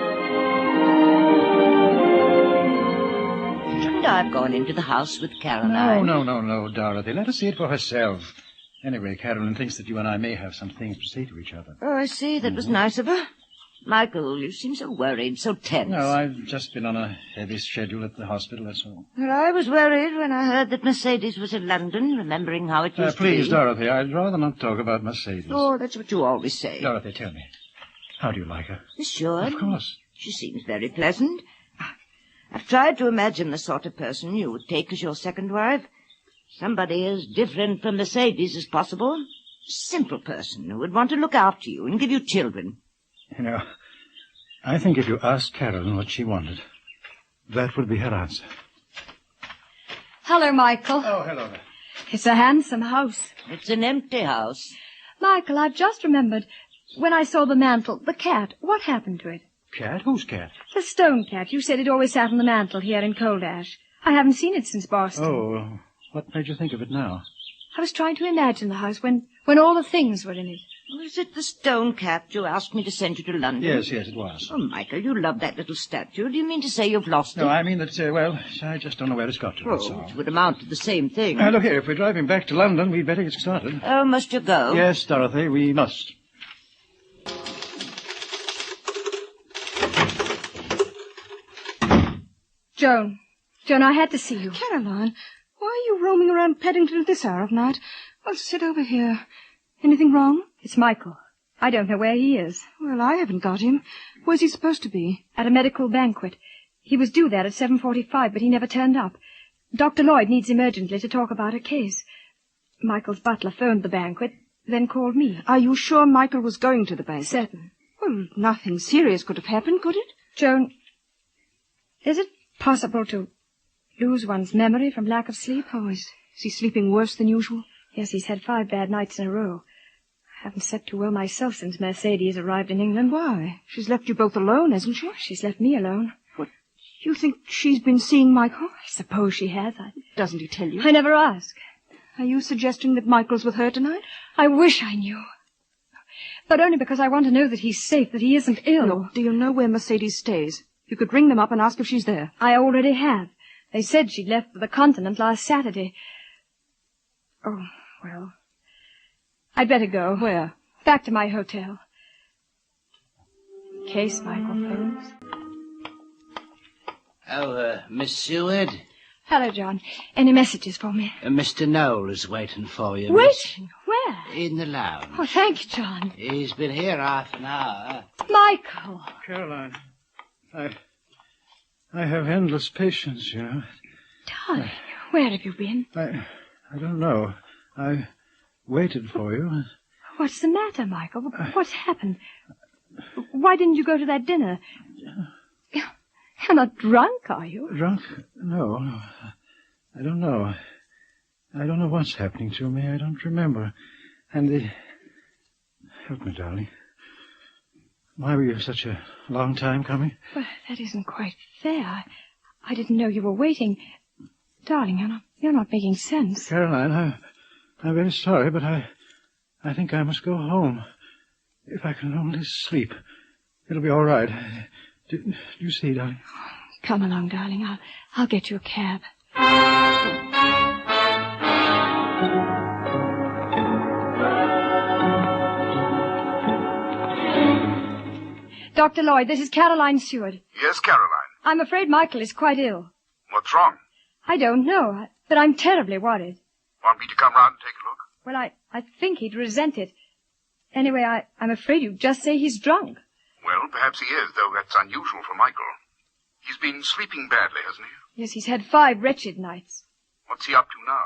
Shouldn't I have gone into the house with Caroline? No, Dorothy. Let her see it for herself. Anyway, Caroline thinks that you and I may have some things to say to each other. Oh, I see. That was nice of her. Michael, you seem so worried, so tense. No, I've just been on a heavy schedule at the hospital, that's all. Well, I was worried when I heard that Mercedes was in London, remembering how it used to be. Please, Dorothy, I'd rather not talk about Mercedes. Oh, that's what you always say. Dorothy, tell me, how do you like her? Sure. Of course. She seems very pleasant. I've tried to imagine the sort of person you would take as your second wife. Somebody as different from Mercedes as possible. A simple person who would want to look after you and give you children. You know, I think if you asked Carolyn what she wanted, that would be her answer. Hello, Michael. Oh, hello there. It's a handsome house. It's an empty house. Michael, I've just remembered, when I saw the mantel, the cat, what happened to it? Cat? Whose cat? The stone cat. You said it always sat on the mantel here in Coldash. I haven't seen it since Boston. Oh, what made you think of it now? I was trying to imagine the house when all the things were in it. Was it the stone cat you asked me to send you to London? Yes, it was. Oh, Michael, you love that little statue. Do you mean to say you've lost it? No, I mean that, well, I just don't know where it's got to. That's all. It would amount to the same thing. Look here, if we're driving back to London, we'd better get started. Oh, must you go? Yes, Dorothy, we must. Joan, I had to see you. Caroline, why are you roaming around Paddington at this hour of night? Well, sit over here. Anything wrong? It's Michael. I don't know where he is. Well, I haven't got him. Where's he supposed to be? At a medical banquet. He was due there at 7:45, but he never turned up. Dr. Lloyd needs him urgently to talk about a case. Michael's butler phoned the banquet, then called me. Are you sure Michael was going to the banquet? Certain. Well, nothing serious could have happened, could it? Joan, is it possible to lose one's memory from lack of sleep? Oh, is he sleeping worse than usual? Yes, he's had 5 bad nights in a row. I haven't slept too well myself since Mercedes arrived in England. Why? She's left you both alone, hasn't she? She's left me alone. What? You think she's been seeing Michael? I suppose she has. Doesn't he tell you? I never ask. Are you suggesting that Michael's with her tonight? I wish I knew. But only because I want to know that he's safe, that he isn't ill. Look, do you know where Mercedes stays? You could ring them up and ask if she's there. I already have. They said she'd left for the continent last Saturday. Oh, well, I'd better go. Where? Back to my hotel. In case Michael phones. Oh, Miss Seward? Hello, John. Any messages for me? Mr. Noel is waiting for you, Waiting? Where? Miss. In the lounge. Oh, thank you, John. He's been here half an hour. Michael! Caroline, I have endless patience, you know. Darling, where have you been? I don't know. I waited for you. What's the matter, Michael? What's happened? Why didn't you go to that dinner? You're not drunk, are you? Drunk? No. I don't know. I don't know what's happening to me. I don't remember. And help me, darling. Why were you such a long time coming? Well, that isn't quite fair. I didn't know you were waiting. Darling, you're not making sense. Caroline, I'm very sorry, but I think I must go home. If I can only sleep, it'll be all right. Do you see, darling? Come along, darling. I'll get you a cab. Dr. Lloyd, this is Caroline Seward. Yes, Caroline. I'm afraid Michael is quite ill. What's wrong? I don't know, but I'm terribly worried. Want me to come round and take a look? Well, I think he'd resent it. Anyway, I'm afraid you'd just say he's drunk. Well, perhaps he is, though that's unusual for Michael. He's been sleeping badly, hasn't he? Yes, he's had 5 wretched nights. What's he up to now?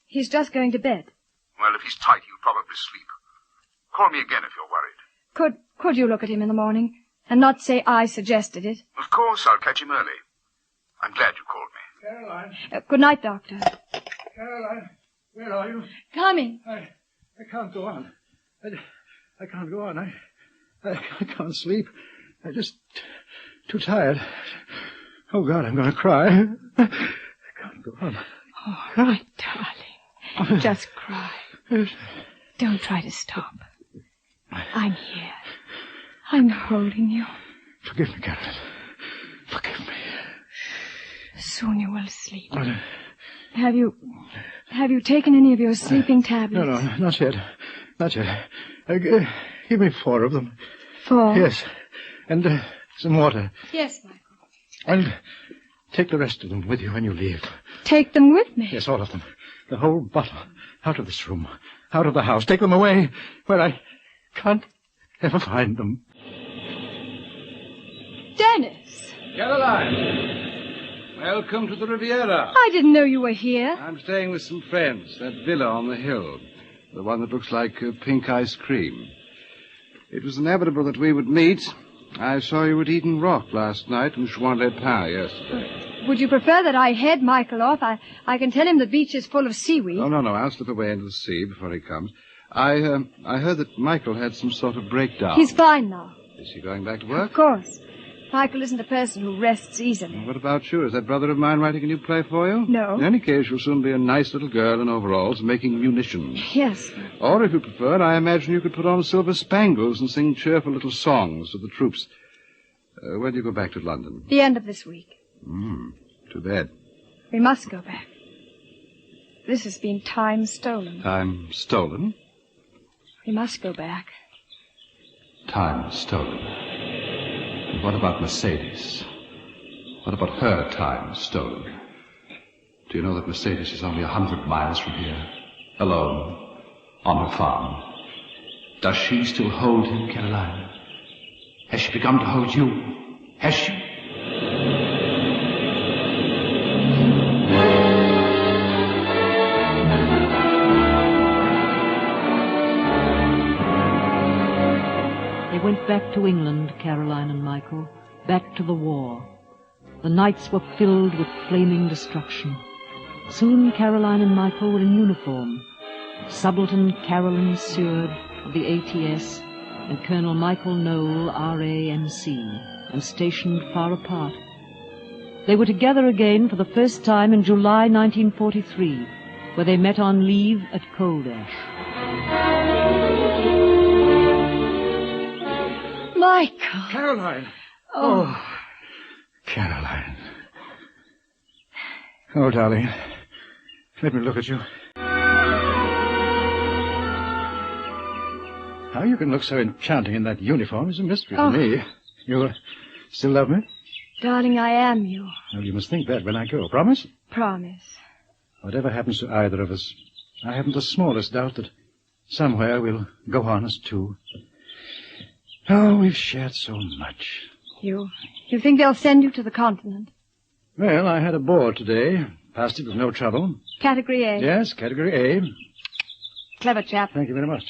He's just going to bed. Well, if he's tight, he'll probably sleep. Call me again if you're worried. Could you look at him in the morning and not say I suggested it? Of course, I'll catch him early. I'm glad you called me. Caroline. Good night, Doctor. Caroline, where are you? Coming. I can't go on. I can't go on. I can't sleep. I'm just too tired. Oh, God, I'm going to cry. I can't go on. All right, darling. Just cry. Don't try to stop. I'm here. I'm holding you. Forgive me, Caroline. Forgive me. Soon you will sleep. Have you taken any of your sleeping tablets? No, not yet. Not yet. Give me 4 of them. 4? Yes. And some water. Yes, Michael. And take the rest of them with you when you leave. Take them with me? Yes, all of them. The whole bottle. Out of this room. Out of the house. Take them away where I can't ever find them. Dennis! Caroline! Welcome to the Riviera. I didn't know you were here. I'm staying with some friends. That villa on the hill. The one that looks like pink ice cream. It was inevitable that we would meet. I saw you at Eden Rock last night and Juan Le Pin yesterday. Would you prefer that I head Michael off? I can tell him the beach is full of seaweed. Oh, no. I'll slip away into the sea before he comes. I heard that Michael had some sort of breakdown. He's fine now. Is he going back to work? Of course. Michael isn't a person who rests easily. What about you? Is that brother of mine writing a new play for you? No. In any case, you'll soon be a nice little girl in overalls making munitions. Yes. Or, if you prefer, I imagine you could put on silver spangles and sing cheerful little songs to the troops. When do you go back to London? The end of this week. Too bad. We must go back. This has been time stolen. Time stolen? We must go back. Time stolen. And what about Mercedes? What about her time stolen? Do you know that Mercedes is only 100 miles from here? Alone. On her farm. Does she still hold him, Caroline? Has she begun to hold you? Has she? They went back to England, Caroline and Michael, back to the war. The nights were filled with flaming destruction. Soon Caroline and Michael were in uniform. Subaltern Carolyn Seward of the ATS and Colonel Michael Noel, RAMC, and stationed far apart. They were together again for the first time in July 1943, where they met on leave at Cold Ash. Michael. Caroline. Oh. Caroline. Oh, darling. Let me look at you. How you can look so enchanting in that uniform is a mystery to me. You still love me? Darling, I am you. Well, you must think that when I go. Promise? Promise. Whatever happens to either of us, I haven't the smallest doubt that somewhere we'll go on as two. Oh, we've shared so much. You think they'll send you to the continent? Well, I had a board today. Passed it with no trouble. Category A? Yes, Category A. Clever chap. Thank you very much.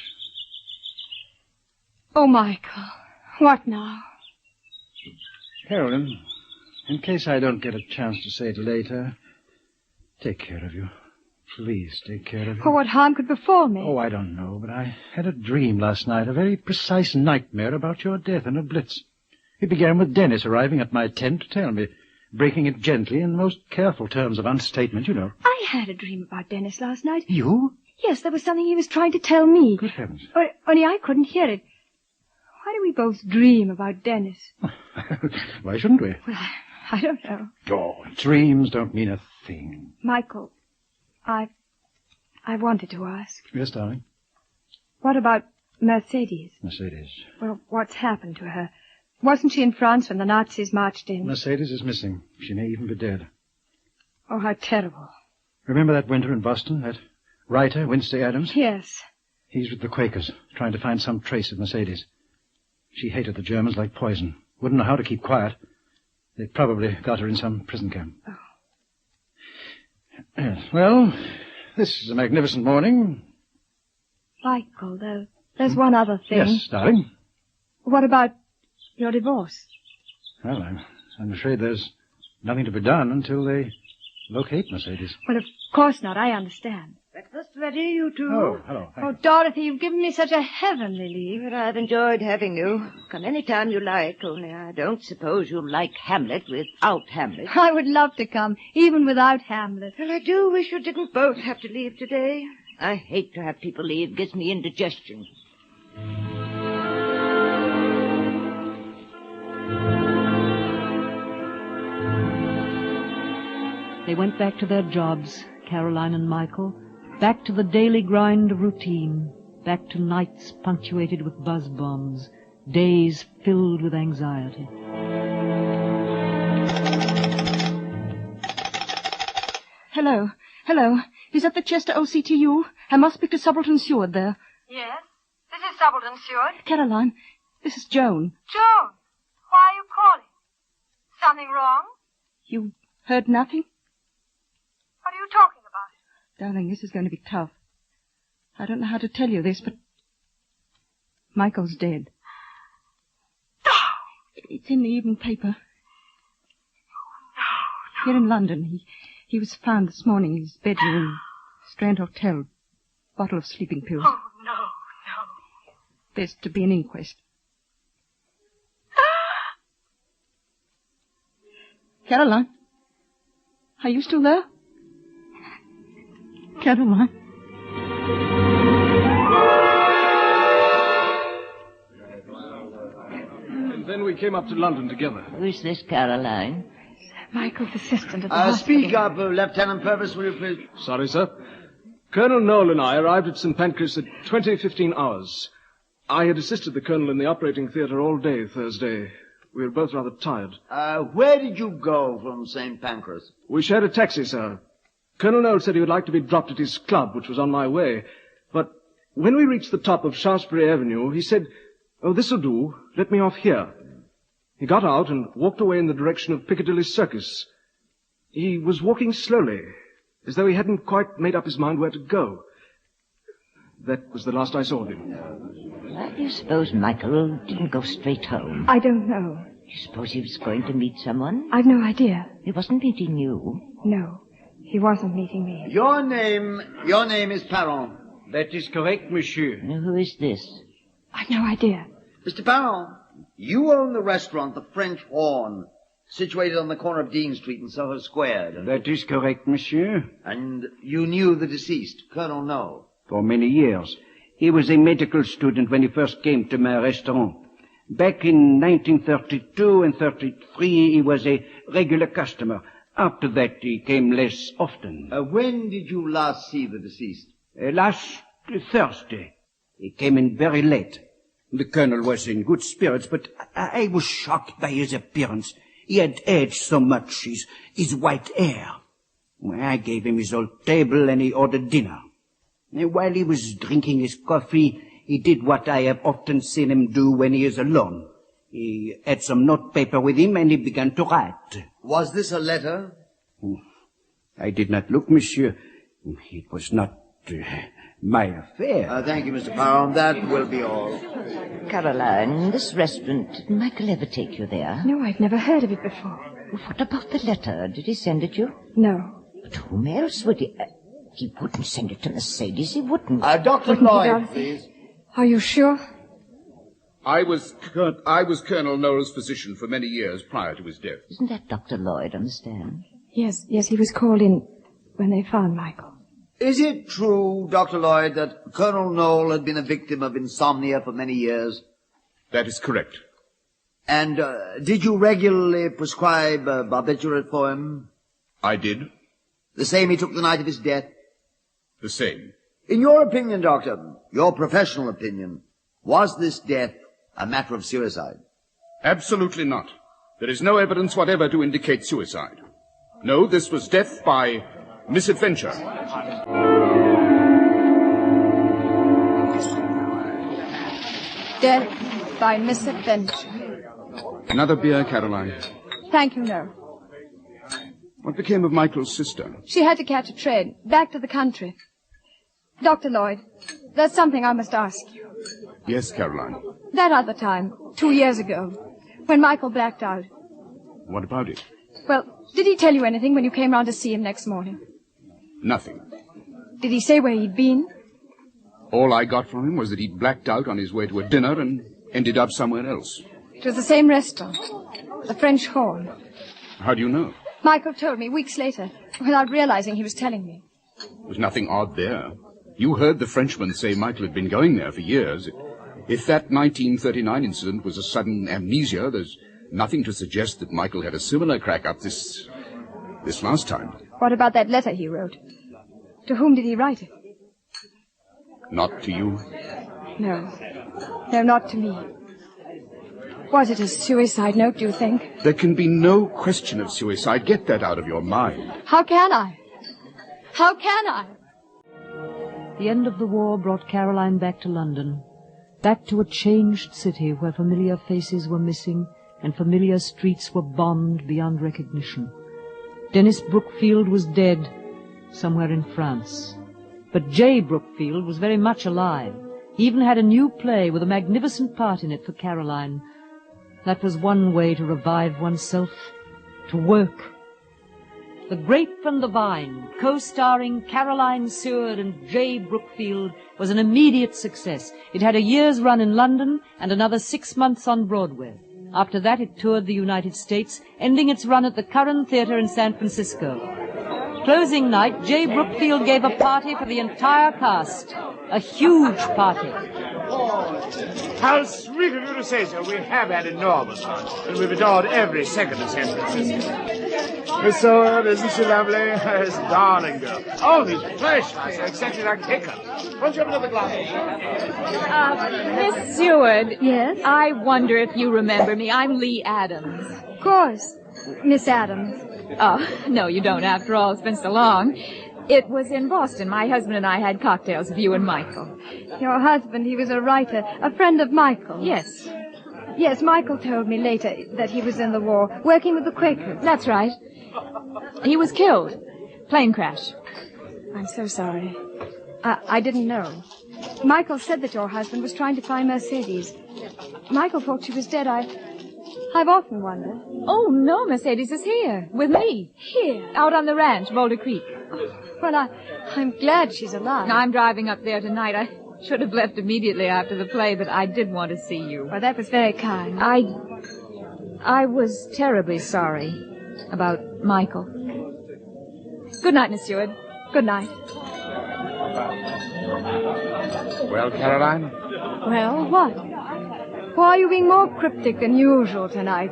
Oh, Michael. What now? Carolyn, in case I don't get a chance to say it later, take care of you. Please take care of you. Oh, what harm could befall me? Oh, I don't know, but I had a dream last night, a very precise nightmare about your death in a blitz. It began with Dennis arriving at my tent to tell me, breaking it gently in most careful terms of understatement, you know. I had a dream about Dennis last night. You? Yes, there was something he was trying to tell me. Good heavens. Only I couldn't hear it. Why do we both dream about Dennis? Why shouldn't we? Well, I don't know. Oh, dreams don't mean a thing. Michael, I wanted to ask. Yes, darling? What about Mercedes? Mercedes. Well, what's happened to her? Wasn't she in France when the Nazis marched in? Mercedes is missing. She may even be dead. Oh, how terrible. Remember that winter in Boston, that writer, Wednesday Adams? Yes. He's with the Quakers, trying to find some trace of Mercedes. She hated the Germans like poison. Wouldn't know how to keep quiet. They probably got her in some prison camp. Oh. Yes, well, this is a magnificent morning. Michael, there's one other thing. Yes, darling. What about your divorce? Well, I'm afraid there's nothing to be done until they locate Mercedes. Well, of course not. I understand. Breakfast ready, you two? Oh, hello. Oh, Dorothy, you've given me such a heavenly leave. But I've enjoyed having you. Come any time you like, only I don't suppose you'll like Hamlet without Hamlet. I would love to come, even without Hamlet. Well, I do wish you didn't both have to leave today. I hate to have people leave. It gives me indigestion. They went back to their jobs, Caroline and Michael, back to the daily grind of routine, back to nights punctuated with buzz bombs, days filled with anxiety. Hello. Is that the Chester OCTU? I must speak to Subaltern Seward there. Yes, this is Subaltern Seward. Caroline, this is Joan. Joan, why are you calling? Something wrong? You heard nothing? What are you talking about? Darling, this is going to be tough. I don't know how to tell you this, but Michael's dead. It's in the evening paper. Here in London, he was found this morning in his bedroom, Strand Hotel, bottle of sleeping pills. Oh, no. There's to be an inquest. Caroline, are you still there? Caroline? And then we came up to London together. Who's this, Caroline? Michael's assistant at the hospital. Speak up, Lieutenant Purvis, will you please? Sorry, sir. Colonel Noel and I arrived at St. Pancras at 20:15 hours. I had assisted the Colonel in the operating theatre all day Thursday. We were both rather tired. Where did you go from St. Pancras? We shared a taxi, sir. Colonel Noel said he would like to be dropped at his club, which was on my way. But when we reached the top of Shaftesbury Avenue, he said, "Oh, this'll do. Let me off here." He got out and walked away in the direction of Piccadilly Circus. He was walking slowly, as though he hadn't quite made up his mind where to go. That was the last I saw of him. Why do you suppose Michael didn't go straight home? I don't know. You suppose he was going to meet someone? I've no idea. He wasn't meeting you. No, he wasn't meeting me. Your name is Parent. That is correct, monsieur. Who is this? I've no idea. Mr. Parent, you own the restaurant, the French Horn, situated on the corner of Dean Street and Soho Square. That is correct, monsieur. And you knew the deceased, Colonel No? For many years. He was a medical student when he first came to my restaurant. Back in 1932 and 33, he was a regular customer. After that, he came less often. When did you last see the deceased? Last Thursday. He came in very late. The colonel was in good spirits, but I was shocked by his appearance. He had aged so much, his white hair. I gave him his old table and he ordered dinner. While he was drinking his coffee, he did what I have often seen him do when he is alone. He had some notepaper with him and he began to write. Was this a letter? I did not look, monsieur. It was not my affair. Thank you, Mr. Parham. That will be all. Caroline, this restaurant, did Michael ever take you there? No, I've never heard of it before. What about the letter? Did he send it you? No. But whom else would he... he wouldn't send it to Mercedes. He wouldn't. Dr. Lloyd, please. Are you sure? I was Colonel Noel's physician for many years prior to his death. Isn't that Dr. Lloyd on the stand? Yes, he was called in when they found Michael. Is it true, Dr. Lloyd, that Colonel Noel had been a victim of insomnia for many years? That is correct. And did you regularly prescribe barbiturate for him? I did. The same he took the night of his death? The same. In your opinion, Doctor, your professional opinion, was this death a matter of suicide? Absolutely not. There is no evidence whatever to indicate suicide. No, this was death by misadventure. Death by misadventure. Another beer, Caroline. Thank you, no. What became of Michael's sister? She had to catch a train back to the country. Dr. Lloyd, there's something I must ask you. Yes, Caroline. That other time, 2 years ago, when Michael blacked out. What about it? Well, did he tell you anything when you came round to see him next morning? Nothing. Did he say where he'd been? All I got from him was that he'd blacked out on his way to a dinner and ended up somewhere else. It was the same restaurant, the French Horn. How do you know? Michael told me weeks later, without realizing he was telling me. There was nothing odd there. You heard the Frenchman say Michael had been going there for years. If that 1939 incident was a sudden amnesia, there's nothing to suggest that Michael had a similar crack-up this last time. What about that letter he wrote? To whom did he write it? Not to you. No, not to me. Was it a suicide note, do you think? There can be no question of suicide. Get that out of your mind. How can I? How can I? The end of the war brought Caroline back to London, back to a changed city where familiar faces were missing and familiar streets were bombed beyond recognition. Dennis Brookfield was dead, somewhere in France. But J. Brookfield was very much alive. He even had a new play with a magnificent part in it for Caroline. That was one way to revive oneself, to work. The Grape and the Vine, co-starring Caroline Seward and J. Brookfield, was an immediate success. It had a year's run in London and another 6 months on Broadway. After that, it toured the United States, ending its run at the Curran Theater in San Francisco. Closing night, J. Brookfield gave a party for the entire cast. A huge party. How sweet of you to say so. We have had enormous fun, and we've adored every second of San Francisco. Miss Seward, isn't she lovely? Yes, darling girl. Oh, these fresh eyes are exactly like hiccups. Won't you have another glass? Miss Seward. Yes? I wonder if you remember me. I'm Lee Adams. Of course, Miss Adams. Oh, no, you don't, after all. It's been so long. It was in Boston. My husband and I had cocktails with you and Michael. Your husband, he was a writer, a friend of Michael. Yes. Yes, Michael told me later that he was in the war, working with the Quakers. That's right. He was killed. Plane crash. I'm so sorry. I didn't know. Michael said that your husband was trying to find Mercedes. Michael thought she was dead. I've often wondered. Oh, no, Mercedes is here, with me. Here? Out on the ranch, Boulder Creek. Well, I'm glad she's alive. I'm driving up there tonight. I should have left immediately after the play, but I did want to see you. Well, that was very kind. I was terribly sorry about Michael. Good night, Miss Seward. Good night. Well, Caroline? Well, what? Why are you being more cryptic than usual tonight?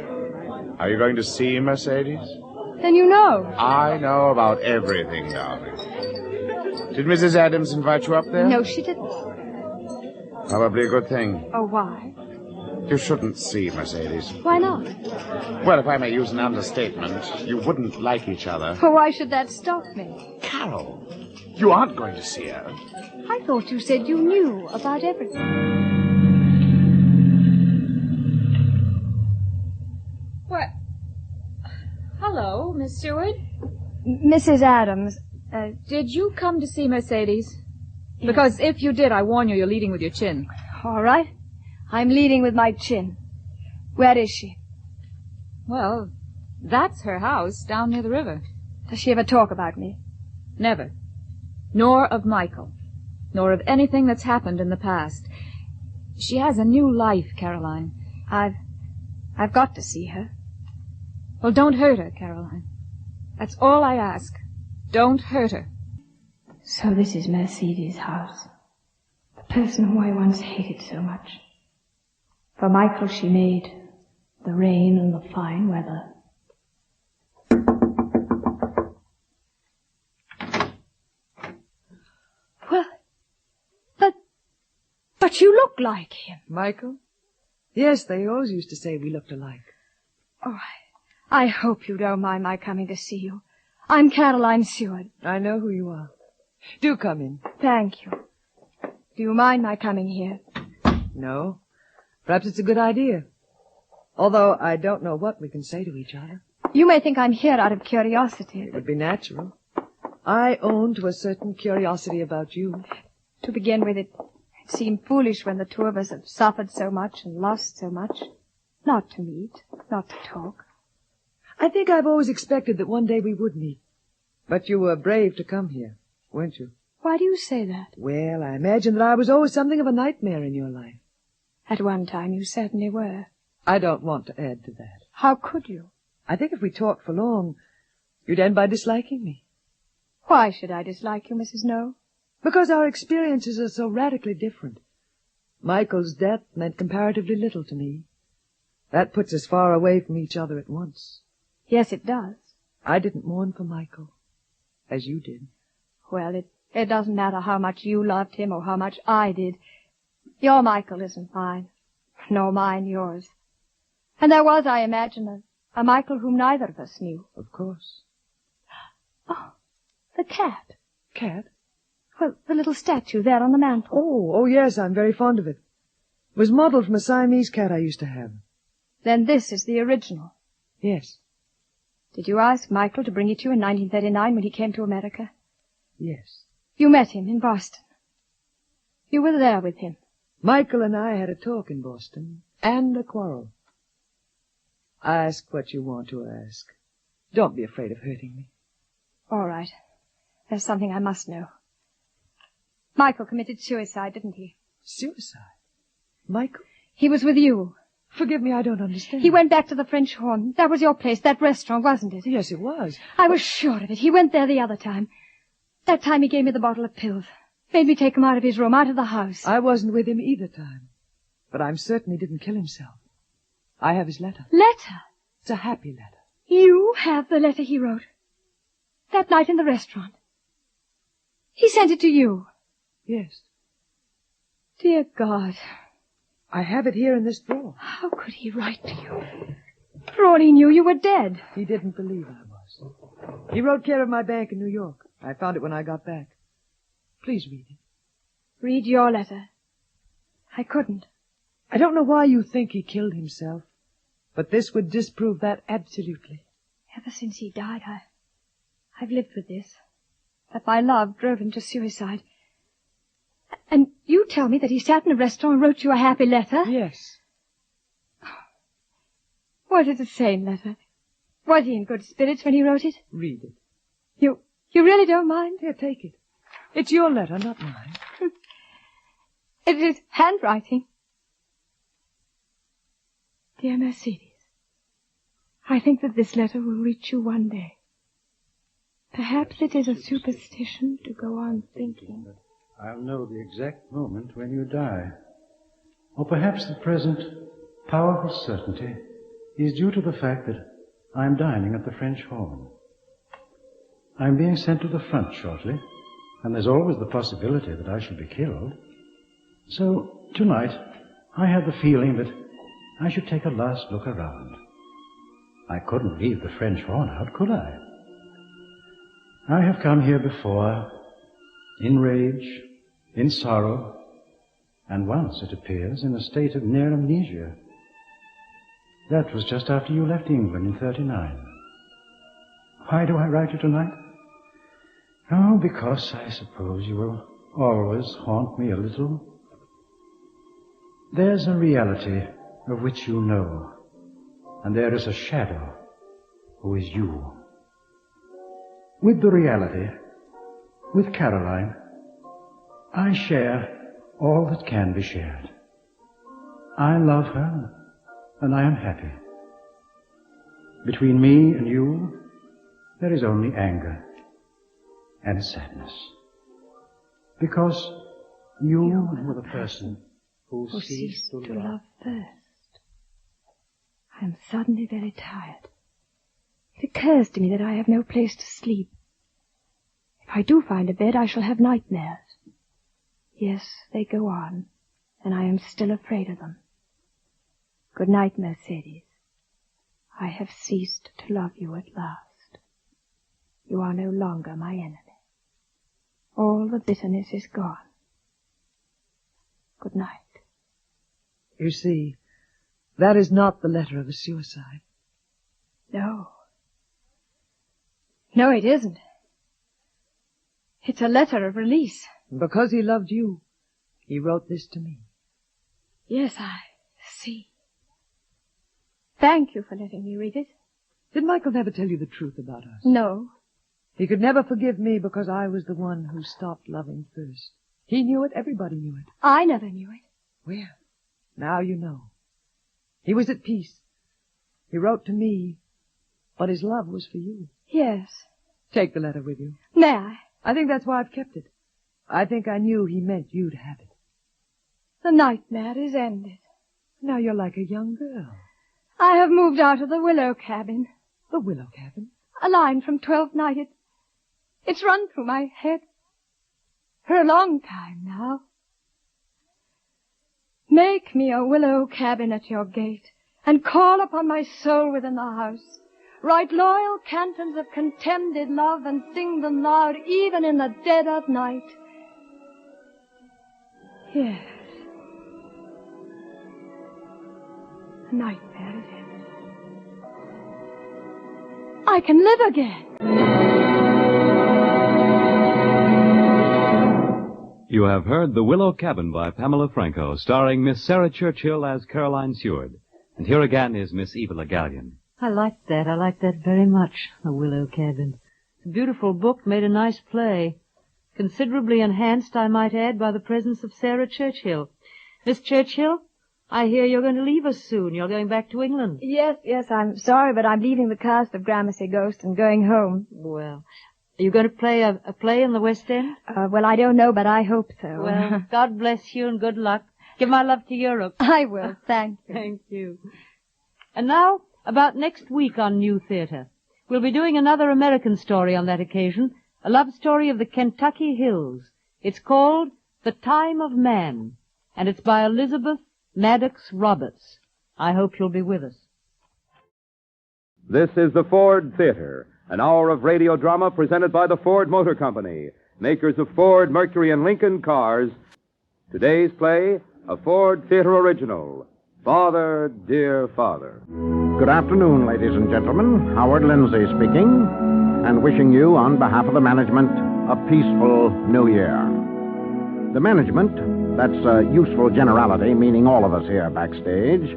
Are you going to see Mercedes? Then you know. I know about everything, darling. Did Mrs. Adams invite you up there? No, she didn't. Probably a good thing. Oh, why? You shouldn't see Mercedes. Why not? Well, if I may use an understatement, you wouldn't like each other. Well, why should that stop me? Carol, you aren't going to see her. I thought you said you knew about everything. What? Hello, Miss Seward. Mrs. Adams. Did you come to see Mercedes? Yes. Because if you did, I warn you, you're leading with your chin. All right. I'm leading with my chin. Where is she? Well, that's her house down near the river. Does she ever talk about me? Never. Nor of Michael. Nor of anything that's happened in the past. She has a new life, Caroline. I've got to see her. Well, don't hurt her, Caroline. That's all I ask. Don't hurt her. So this is Mercedes' house. The person who I once hated so much. For Michael she made the rain and the fine weather. Well, but you look like him. Michael? Yes, they always used to say we looked alike. Oh, I hope you don't mind my coming to see you. I'm Caroline Seward. I know who you are. Do come in. Thank you. Do you mind my coming here? No. Perhaps it's a good idea. Although I don't know what we can say to each other. You may think I'm here out of curiosity. It would be natural. I own to a certain curiosity about you. To begin with, it seemed foolish when the two of us have suffered so much and lost so much. Not to meet, not to talk. I think I've always expected that one day we would meet. But you were brave to come here, weren't you? Why do you say that? Well, I imagine that I was always something of a nightmare in your life. At one time you certainly were. I don't want to add to that. How could you? I think if we talked for long, you'd end by disliking me. Why should I dislike you, Mrs. No? Because our experiences are so radically different. Michael's death meant comparatively little to me. That puts us far away from each other at once. Yes, it does. I didn't mourn for Michael, as you did. Well, it doesn't matter how much you loved him or how much I did. Your Michael isn't mine, nor mine yours. And there was, I imagine, a Michael whom neither of us knew. Of course. Oh, the cat. Cat? Well, the little statue there on the mantel. Oh, yes, I'm very fond of it. It was modeled from a Siamese cat I used to have. Then this is the original. Yes. Did you ask Michael to bring it to you in 1939 when he came to America? Yes. You met him in Boston. You were there with him. Michael and I had a talk in Boston, and a quarrel. Ask what you want to ask. Don't be afraid of hurting me. All right. There's something I must know. Michael committed suicide, didn't he? Suicide? Michael? He was with you. Forgive me, I don't understand. He went back to the French Horn. That was your place, that restaurant, wasn't it? Yes, it was. I was sure of it. He went there the other time. That time he gave me the bottle of pills. Made me take him out of his room, out of the house. I wasn't with him either time. But I'm certain he didn't kill himself. I have his letter. Letter? It's a happy letter. You have the letter he wrote? That night in the restaurant? He sent it to you? Yes. Dear God. I have it here in this drawer. How could he write to you? For all he knew, you were dead. He didn't believe I was. He wrote care of my bank in New York. I found it when I got back. Please read it. Read your letter. I couldn't. I don't know why you think he killed himself, but this would disprove that absolutely. Ever since he died, I've lived with this. That my love drove him to suicide. And you tell me that he sat in a restaurant and wrote you a happy letter? Yes. Was it a sane letter? Was he in good spirits when he wrote it? Read it. You really don't mind? Here, take it. It's your letter, not mine. It is handwriting. Dear Mercedes, I think that this letter will reach you one day. Perhaps it is a superstition to go on thinking. I'll know the exact moment when you die. Or perhaps the present powerful certainty is due to the fact that I am dining at the French Horn. I am being sent to the front shortly, and there's always the possibility that I shall be killed. So, tonight, I had the feeling that I should take a last look around. I couldn't leave the French Horn out, could I? I have come here before, in rage, in sorrow, and once, it appears, in a state of near amnesia. That was just after you left England in 39. Why do I write you tonight? Oh, because I suppose you will always haunt me a little. There's a reality of which you know, and there is a shadow who is you. With the reality, with Caroline, I share all that can be shared. I love her, and I am happy. Between me and you, there is only anger and sadness. Because you were the person who ceased to love first. I am suddenly very tired. It occurs to me that I have no place to sleep. If I do find a bed, I shall have nightmares. Yes, they go on, and I am still afraid of them. Good night, Mercedes. I have ceased to love you at last. You are no longer my enemy. All the bitterness is gone. Good night. You see, that is not the letter of a suicide. No. No, it isn't. It's a letter of release. Because he loved you, he wrote this to me. Yes, I see. Thank you for letting me read it. Did Michael never tell you the truth about us? No. He could never forgive me because I was the one who stopped loving first. He knew it. Everybody knew it. I never knew it. Well, now you know. He was at peace. He wrote to me, but his love was for you. Yes. Take the letter with you. May I? I think that's why I've kept it. I think I knew he meant you to have it. The nightmare is ended. Now you're like a young girl. I have moved out of the Willow cabin. The Willow cabin? A line from 12th night. It's run through my head for a long time now. Make me a willow cabin at your gate, and call upon my soul within the house. Write loyal cantons of contemned love, and sing them loud even in the dead of night. Yes. The nightmare is ended. I can live again. You have heard The Willow Cabin by Pamela Franco, starring Miss Sarah Churchill as Caroline Seward. And here again is Miss Eva Gallion. I liked that. I liked that very much, The Willow Cabin. It's a beautiful book, made a nice play. Considerably enhanced, I might add, by the presence of Sarah Churchill. Miss Churchill, I hear you're going to leave us soon. You're going back to England. Yes, I'm sorry, but I'm leaving the cast of Gramercy Ghost and going home. Well, are you going to play a play in the West End? Well, I don't know, but I hope so. Well, God bless you and good luck. Give my love to Europe. I will, thank you. Thank you. And now, about next week on New Theatre. We'll be doing another American story on that occasion, a love story of the Kentucky Hills. It's called The Time of Man, and it's by Elizabeth Maddox Roberts. I hope you'll be with us. This is the Ford Theater, an hour of radio drama presented by the Ford Motor Company, makers of Ford, Mercury, and Lincoln cars. Today's play, a Ford Theater original, Father, Dear Father. Good afternoon, ladies and gentlemen. Howard Lindsay speaking, and wishing you, on behalf of the management, a peaceful New Year. The management, that's a useful generality, meaning all of us here backstage.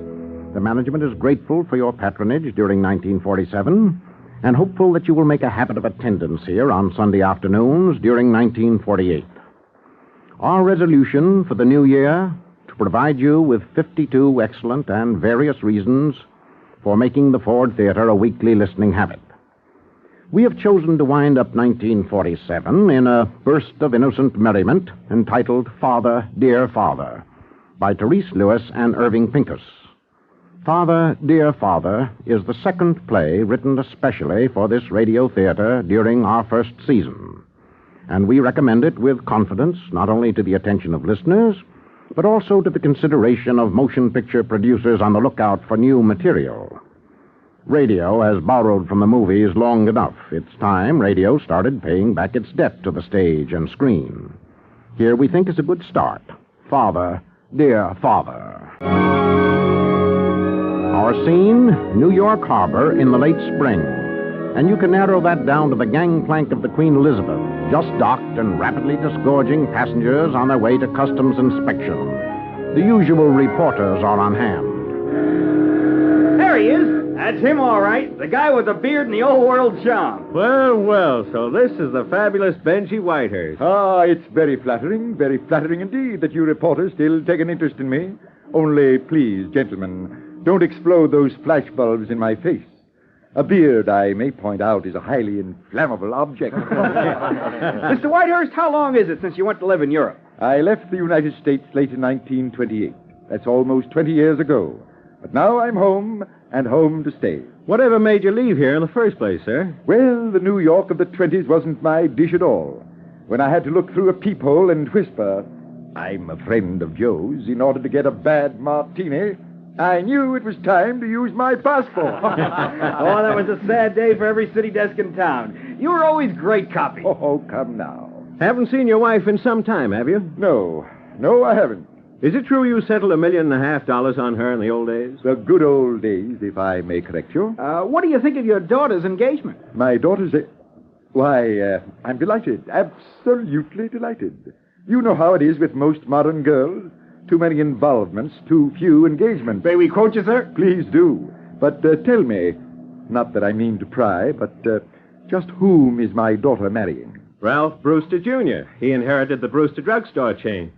The management is grateful for your patronage during 1947, and hopeful that you will make a habit of attendance here on Sunday afternoons during 1948. Our resolution for the new year, to provide you with 52 excellent and various reasons for making the Ford Theater a weekly listening habit. We have chosen to wind up 1947 in a burst of innocent merriment entitled Father, Dear Father, by Therese Lewis and Irving Pincus. Father, Dear Father is the second play written especially for this radio theater during our first season. And we recommend it with confidence not only to the attention of listeners, but also to the consideration of motion picture producers on the lookout for new material. Radio has borrowed from the movies long enough. It's time radio started paying back its debt to the stage and screen. Here we think is a good start. Father, Dear Father. Our scene, New York Harbor in the late spring. And you can narrow that down to the gangplank of the Queen Elizabeth, just docked and rapidly disgorging passengers on their way to customs inspection. The usual reporters are on hand. There he is. That's him, all right. The guy with the beard and the old world charm. Well, well, so this is the fabulous Benji Whitehurst. Ah, it's very flattering indeed that you reporters still take an interest in me. Only, please, gentlemen, don't explode those flash bulbs in my face. A beard, I may point out, is a highly inflammable object. Mr. Whitehurst, how long is it since you went to live in Europe? I left the United States late in 1928. That's almost 20 years ago. But now I'm home, and home to stay. Whatever made you leave here in the first place, sir? Well, the New York of the 20s wasn't my dish at all. When I had to look through a peephole and whisper, "I'm a friend of Joe's," in order to get a bad martini, I knew it was time to use my passport. Oh, that was a sad day for every city desk in town. You were always great copy. Oh, come now. Haven't seen your wife in some time, have you? No, I haven't. Is it true you settled $1.5 million on her in the old days? The good old days, if I may correct you. What do you think of your daughter's engagement? My daughter's... Why, I'm delighted. Absolutely delighted. You know how it is with most modern girls. Too many involvements, too few engagements. May we quote you, sir? Please do. But tell me, not that I mean to pry, but just whom is my daughter marrying? Ralph Brewster, Jr. He inherited the Brewster drugstore chain.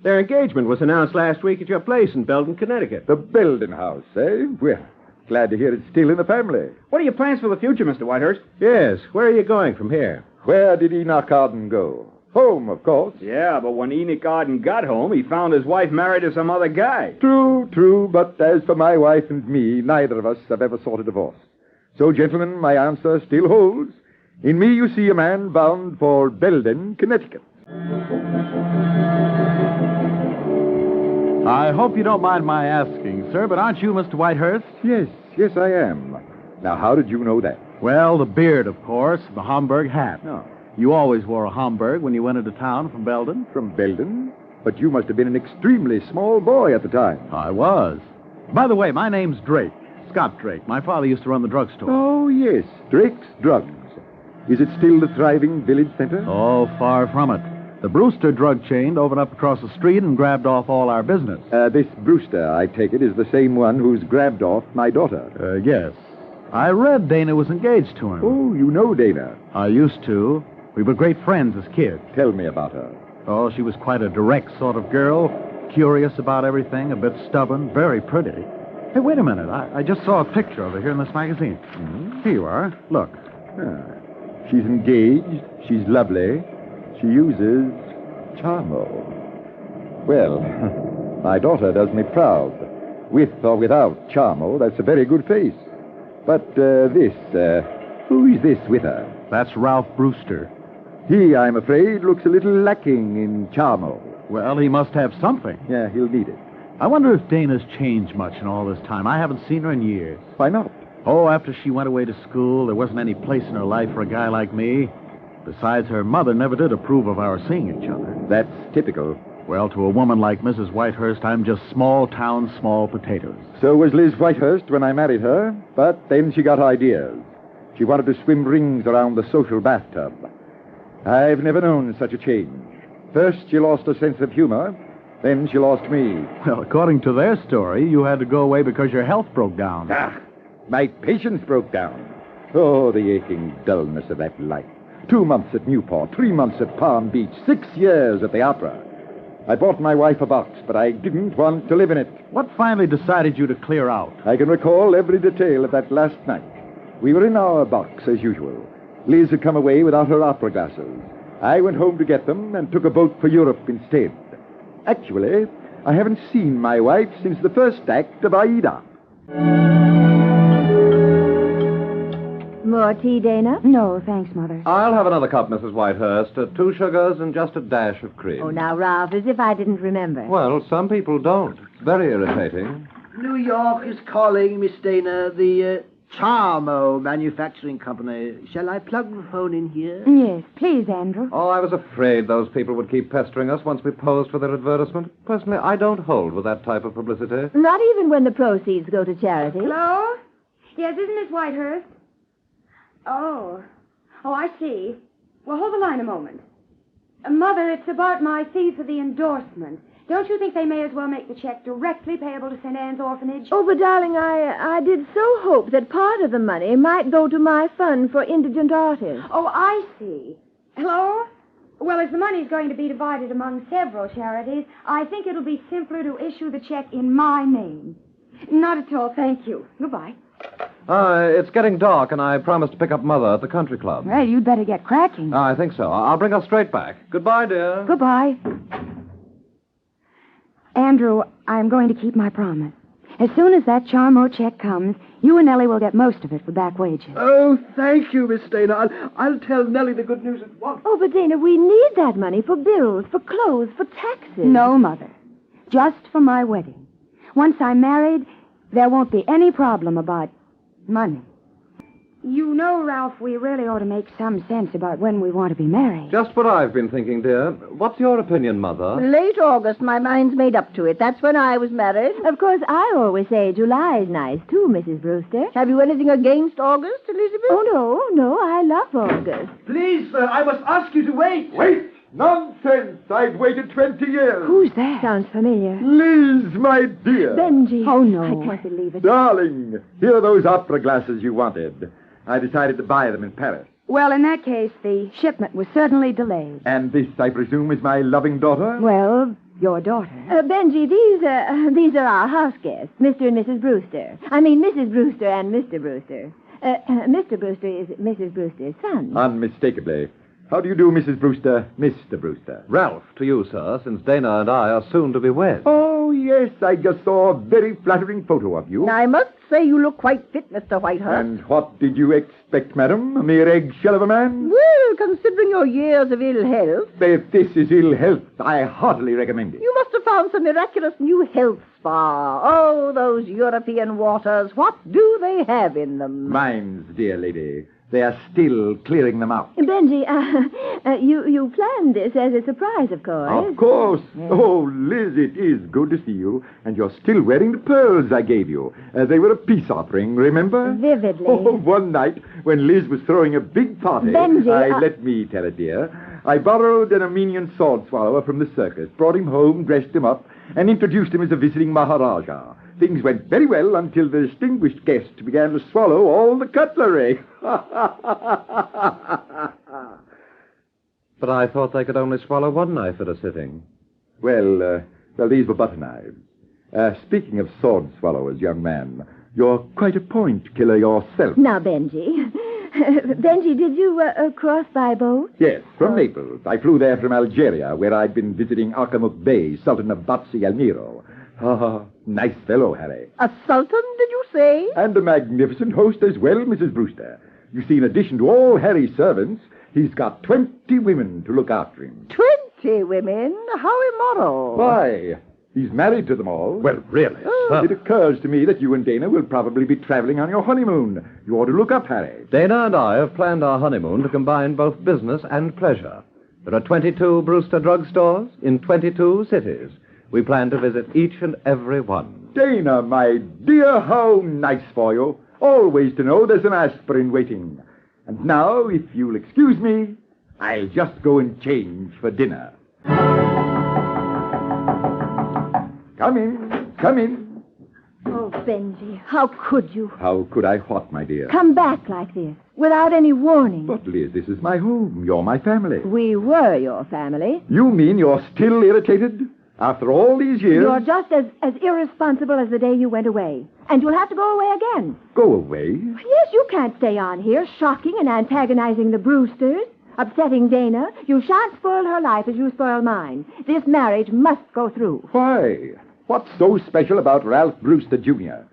Their engagement was announced last week at your place in Belden, Connecticut. The Belden house, eh? Well, glad to hear it's still in the family. What are your plans for the future, Mr. Whitehurst? Yes. Where are you going from here? Where did Enoch Arden go? Home, of course. Yeah, but when Enoch Arden got home, he found his wife married to some other guy. True, but as for my wife and me, neither of us have ever sought a divorce. So, gentlemen, my answer still holds. In me you see a man bound for Belden, Connecticut. I hope you don't mind my asking, sir, but aren't you Mr. Whitehurst? Yes, I am. Now, how did you know that? Well, the beard, of course, the Homburg hat. No. You always wore a Homburg when you went into town from Belden? From Belden? But you must have been an extremely small boy at the time. I was. By the way, my name's Drake, Scott Drake. My father used to run the drugstore. Oh, yes, Drake's Drugs. Is it still the thriving village center? Oh, far from it. The Brewster drug chain opened up across the street and grabbed off all our business. This Brewster, I take it, is the same one who's grabbed off my daughter. Yes. I read Dana was engaged to him. Oh, you know Dana? I used to. We were great friends as kids. Tell me about her. Oh, she was quite a direct sort of girl, curious about everything, a bit stubborn, very pretty. Hey, wait a minute. I just saw a picture of her here in this magazine. Mm-hmm. Here you are. Look. She's engaged. She's lovely. She uses Charmo. Well, my daughter does me proud. With or without Charmo, that's a very good face. But who is this with her? That's Ralph Brewster. He, I'm afraid, looks a little lacking in Charmo. Well, he must have something. Yeah, he'll need it. I wonder if Dana's changed much in all this time. I haven't seen her in years. Why not? Oh, after she went away to school, there wasn't any place in her life for a guy like me. Besides, her mother never did approve of our seeing each other. That's typical. Well, to a woman like Mrs. Whitehurst, I'm just small town, small potatoes. So was Liz Whitehurst when I married her, but then she got ideas. She wanted to swim rings around the social bathtub. I've never known such a change. First, she lost her sense of humor. Then she lost me. Well, according to their story, you had to go away because your health broke down. My patience broke down. Oh, the aching dullness of that life. 2 months at Newport, 3 months at Palm Beach, 6 years at the opera. I bought my wife a box, but I didn't want to live in it. What finally decided you to clear out? I can recall every detail of that last night. We were in our box, as usual. Liz had come away without her opera glasses. I went home to get them and took a boat for Europe instead. Actually, I haven't seen my wife since the first act of Aida. More tea, Dana? No, thanks, Mother. I'll have another cup, Mrs. Whitehurst. 2 sugars and just a dash of cream. Oh, now, Ralph, as if I didn't remember. Well, some people don't. It's very irritating. New York is calling, Miss Dana, the Charmo Manufacturing Company. Shall I plug the phone in here? Yes, please, Andrew. Oh, I was afraid those people would keep pestering us once we posed for their advertisement. Personally, I don't hold with that type of publicity. Not even when the proceeds go to charity. Hello? Yes, isn't Miss Whitehurst? Oh, I see. Well, hold the line a moment. Mother, it's about my fee for the endorsement. Don't you think they may as well make the check directly payable to St. Anne's Orphanage? Oh, but darling, I did so hope that part of the money might go to my fund for indigent artists. Oh, I see. Hello? Well, as the money's going to be divided among several charities, I think it'll be simpler to issue the check in my name. Not at all, thank you. Goodbye. It's getting dark, and I promised to pick up Mother at the country club. Well, you'd better get cracking. I think so. I'll bring her straight back. Goodbye, dear. Goodbye. Andrew, I'm going to keep my promise. As soon as that Charmo check comes, you and Nellie will get most of it for back wages. Oh, thank you, Miss Dana. I'll tell Nellie the good news at once. Oh, but Dana, we need that money for bills, for clothes, for taxes. No, Mother. Just for my wedding. Once I'm married, there won't be any problem about money. You know, Ralph, we really ought to make some sense about when we want to be married. Just what I've been thinking, dear. What's your opinion, Mother? Late August, my mind's made up to it. That's when I was married. Of course, I always say July's nice, too, Mrs. Brewster. Have you anything against August, Elizabeth? Oh, no, I love August. Please, sir, I must ask you to wait. Wait! Nonsense! I've waited 20 years. Who's that? Sounds familiar. Liz, my dear. Benji. Oh, no. I can't believe it. Darling, here are those opera glasses you wanted. I decided to buy them in Paris. Well, in that case, the shipment was certainly delayed. And this, I presume, is my loving daughter? Well, your daughter. Benji, these are our house guests, Mr. and Mrs. Brewster. I mean, Mrs. Brewster and Mr. Brewster. Mr. Brewster is Mrs. Brewster's son. Unmistakably. How do you do, Mrs. Brewster? Mr. Brewster. Ralph, to you, sir, since Dana and I are soon to be wed. Oh, yes, I just saw a very flattering photo of you. I must say you look quite fit, Mr. Whitehurst. And what did you expect, madam? A mere eggshell of a man? Well, considering your years of ill health. If this is ill health, I heartily recommend it. You must have found some miraculous new health spa. Oh, those European waters, what do they have in them? Mines, dear lady. They are still clearing them out. Benji, you planned this as a surprise, of course. Of course. Yes. Oh, Liz, it is good to see you. And you're still wearing the pearls I gave you. They were a peace offering, remember? Vividly. Oh, one night, when Liz was throwing a big party... Benji, Let me tell it, dear. I borrowed an Armenian sword swallower from the circus, brought him home, dressed him up, and introduced him as a visiting Maharaja. Things went very well until the distinguished guest began to swallow all the cutlery. But I thought they could only swallow one knife at a sitting. Well, these were butter knives. Speaking of sword swallowers, young man, you're quite a point killer yourself. Now, Benji. Benji, did you cross by boat? Yes, from Naples. I flew there from Algeria, where I'd been visiting Arkamuk Bey, Sultan of Batsi El Niro. Ah, nice fellow, Harry. A sultan, did you say? And a magnificent host as well, Mrs. Brewster. You see, in addition to all Harry's servants, he's got 20 women to look after him. 20 women? How immoral. Why? He's married to them all. Well, really, sir. It occurs to me that you and Dana will probably be traveling on your honeymoon. You ought to look up Harry. Dana and I have planned our honeymoon to combine both business and pleasure. There are 22 Brewster drugstores in 22 cities. We plan to visit each and every one. Dana, my dear, how nice for you. Always to know there's an aspirin waiting. And now, if you'll excuse me, I'll just go and change for dinner. Come in, come in. Oh, Benji, how could you? How could I what, my dear? Come back like this, without any warning. But, Liz, this is my home. You're my family. We were your family. You mean you're still irritated? After all these years? You're just as irresponsible as the day you went away. And you'll have to go away again. Go away? Yes, you can't stay on here, shocking and antagonizing the Brewsters, upsetting Dana. You shan't spoil her life as you spoil mine. This marriage must go through. Why? What's so special about Ralph Brewster, Jr.?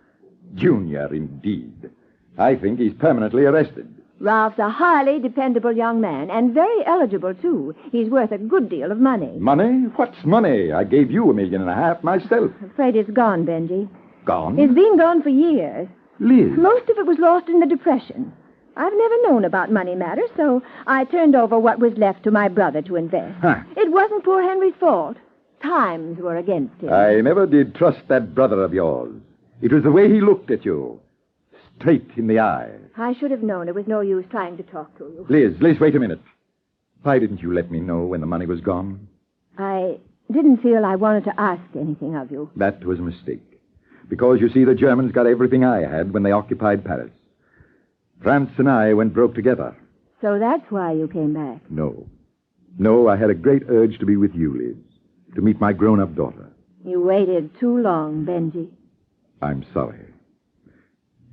Junior, indeed. I think he's permanently arrested. Ralph's a highly dependable young man, and very eligible, too. He's worth a good deal of money. Money? What's money? I gave you $1.5 million myself. Afraid it's gone, Benji. Gone? It's been gone for years. Liz. Most of it was lost in the Depression. I've never known about money matters, so I turned over what was left to my brother to invest. Huh. It wasn't poor Henry's fault. Times were against him. I never did trust that brother of yours. It was the way he looked at you. Straight in the eye. I should have known it was no use trying to talk to you. Liz, wait a minute. Why didn't you let me know when the money was gone? I didn't feel I wanted to ask anything of you. That was a mistake. Because, you see, the Germans got everything I had when they occupied Paris. France and I went broke together. So that's why you came back. No, I had a great urge to be with you, Liz. To meet my grown-up daughter. You waited too long, Benji. I'm sorry.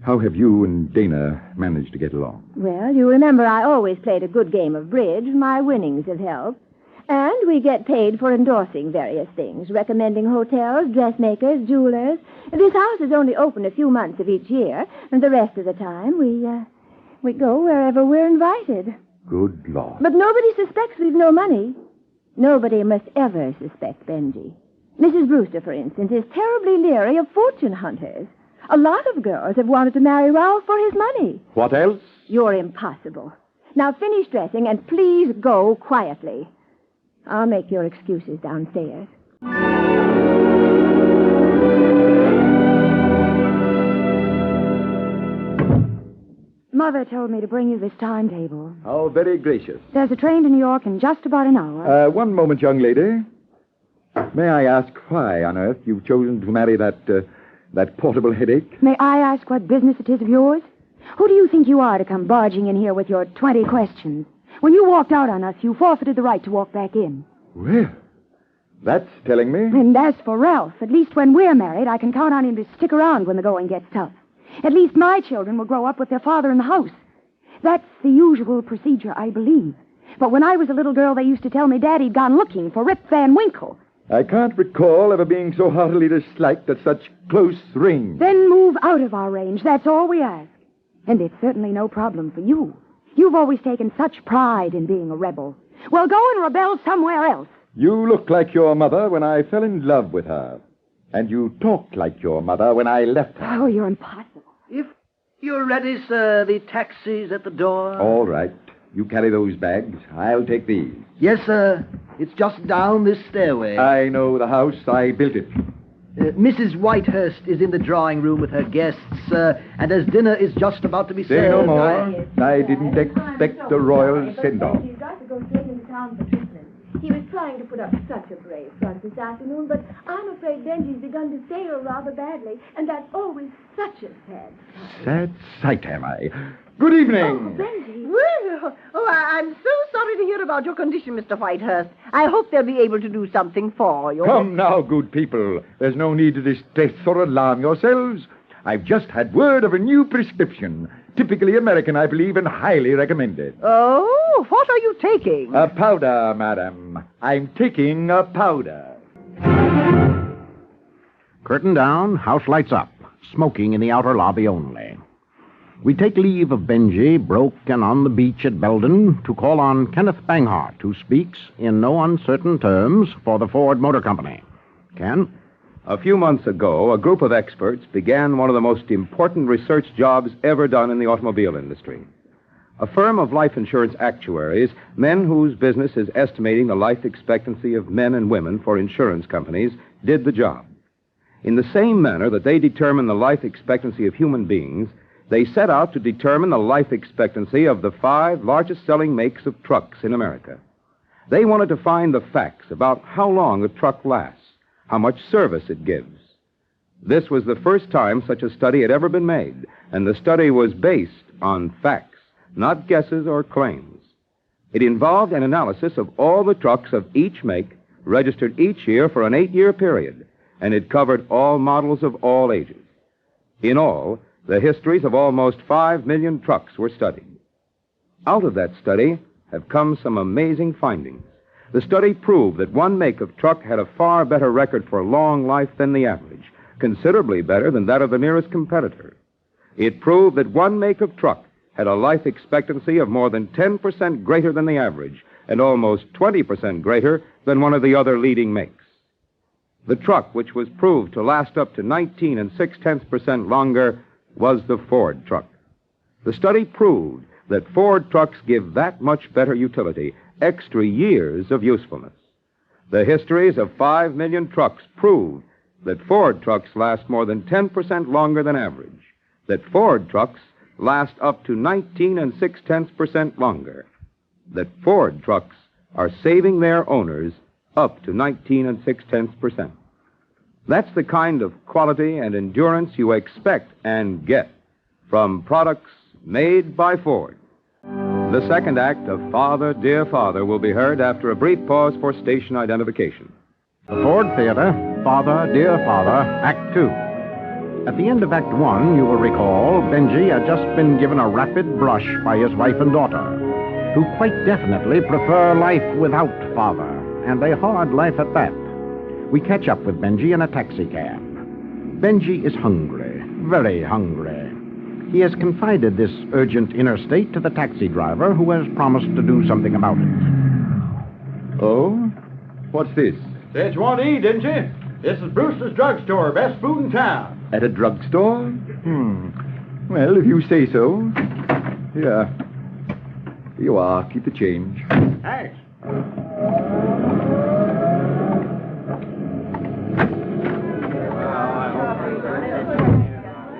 How have you and Dana managed to get along? Well, you remember I always played a good game of bridge. My winnings have helped. And we get paid for endorsing various things, recommending hotels, dressmakers, jewelers. This house is only open a few months of each year, and the rest of the time we go wherever we're invited. Good Lord. But nobody suspects we've no money. Nobody must ever suspect Benji. Mrs. Brewster, for instance, is terribly leery of fortune hunters. A lot of girls have wanted to marry Ralph for his money. What else? You're impossible. Now finish dressing and please go quietly. I'll make your excuses downstairs. Mother told me to bring you this timetable. How very gracious. There's a train to New York in just about an hour. One moment, young lady. May I ask why on earth you've chosen to marry that portable headache? May I ask what business it is of yours? Who do you think you are to come barging in here with your 20 questions? When you walked out on us, you forfeited the right to walk back in. Well, that's telling me. And as for Ralph, at least when we're married, I can count on him to stick around when the going gets tough. At least my children will grow up with their father in the house. That's the usual procedure, I believe. But when I was a little girl, they used to tell me Daddy'd gone looking for Rip Van Winkle. I can't recall ever being so heartily disliked at such close range. Then move out of our range, that's all we ask. And it's certainly no problem for you. You've always taken such pride in being a rebel. Well, go and rebel somewhere else. You looked like your mother when I fell in love with her. And you talked like your mother when I left her. Oh, you're impossible. If you're ready, sir, the taxi's at the door. All right. You carry those bags. I'll take these. Yes, sir. It's just down this stairway. I know the house. I built it. Mrs. Whitehurst is in the drawing room with her guests, and as dinner is just about to be Say served... no more. I didn't expect a royal send-off. He's got to go straight into town for treatment. He was trying to put up such a brave front this afternoon, but I'm afraid Benji's begun to sail rather badly, and that's always such a sad sight. Sad sight, am I? Good evening. Oh, Benji. Well, I'm so sorry to hear about your condition, Mr. Whitehurst. I hope they'll be able to do something for you. Come now, good people. There's no need to distress or alarm yourselves. I've just had word of a new prescription. Typically American, I believe, and highly recommended. Oh, what are you taking? A powder, madam. I'm taking a powder. Curtain down, house lights up. Smoking in the outer lobby only. We take leave of Benji, broke and on the beach at Belden, to call on Kenneth Banghart, who speaks in no uncertain terms for the Ford Motor Company. Ken? A few months ago, a group of experts began one of the most important research jobs ever done in the automobile industry. A firm of life insurance actuaries, men whose business is estimating the life expectancy of men and women for insurance companies, did the job. In the same manner that they determine the life expectancy of human beings, they set out to determine the life expectancy of the 5 largest-selling makes of trucks in America. They wanted to find the facts about how long a truck lasts, how much service it gives. This was the first time such a study had ever been made, and the study was based on facts, not guesses or claims. It involved an analysis of all the trucks of each make, registered each year for an 8-year period, and it covered all models of all ages. In all, the histories of almost 5 million trucks were studied. Out of that study have come some amazing findings. The study proved that one make of truck had a far better record for long life than the average, considerably better than that of the nearest competitor. It proved that one make of truck had a life expectancy of more than 10% greater than the average and almost 20% greater than one of the other leading makes. The truck, which was proved to last up to 19 6/10% longer, was the Ford truck. The study proved that Ford trucks give that much better utility, extra years of usefulness. The histories of 5 million trucks proved that Ford trucks last more than 10% longer than average, that Ford trucks last up to 19 6/10% longer, that Ford trucks are saving their owners up to 19 6/10%. That's the kind of quality and endurance you expect and get from products made by Ford. The second act of Father, Dear Father will be heard after a brief pause for station identification. The Ford Theater, Father, Dear Father, Act 2. At the end of Act 1, you will recall, Benji had just been given a rapid brush by his wife and daughter, who quite definitely prefer life without father, and a hard life at that. We catch up with Benji in a taxicab. Benji is hungry, very hungry. He has confided this urgent inner state to the taxi driver, who has promised to do something about it. Oh? What's this? Said you want to eat, didn't you? This is Brewster's Drugstore, best food in town. At a drugstore? Well, if you say so. Here. Here you are. Keep the change. Thanks.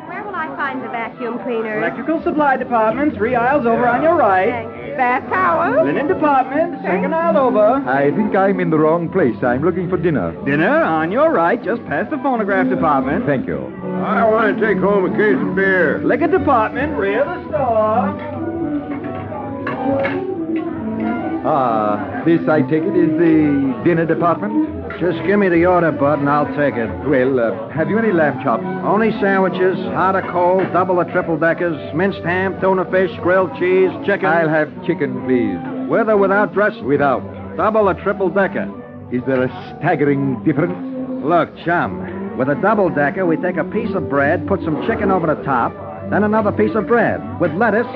Where will I find the vacuum cleaner? Electrical supply department, 3 aisles over on your right. Bath towel? Linen department, second aisle over. I think I'm in the wrong place. I'm looking for dinner. Dinner on your right, just past the phonograph department. Thank you. I want to take home a case of beer. Liquor department, rear of the store. Ah, this, I take it, is the dinner department? Just give me the order, Bud, and I'll take it. Well, have you any lamb chops? Only sandwiches, hot or cold, double or triple deckers, minced ham, tuna fish, grilled cheese, chicken. I'll have chicken, please. With or without dressing? Without. Double or triple decker? Is there a staggering difference? Look, chum, with a double decker, we take a piece of bread, put some chicken over the top, then another piece of bread, with lettuce,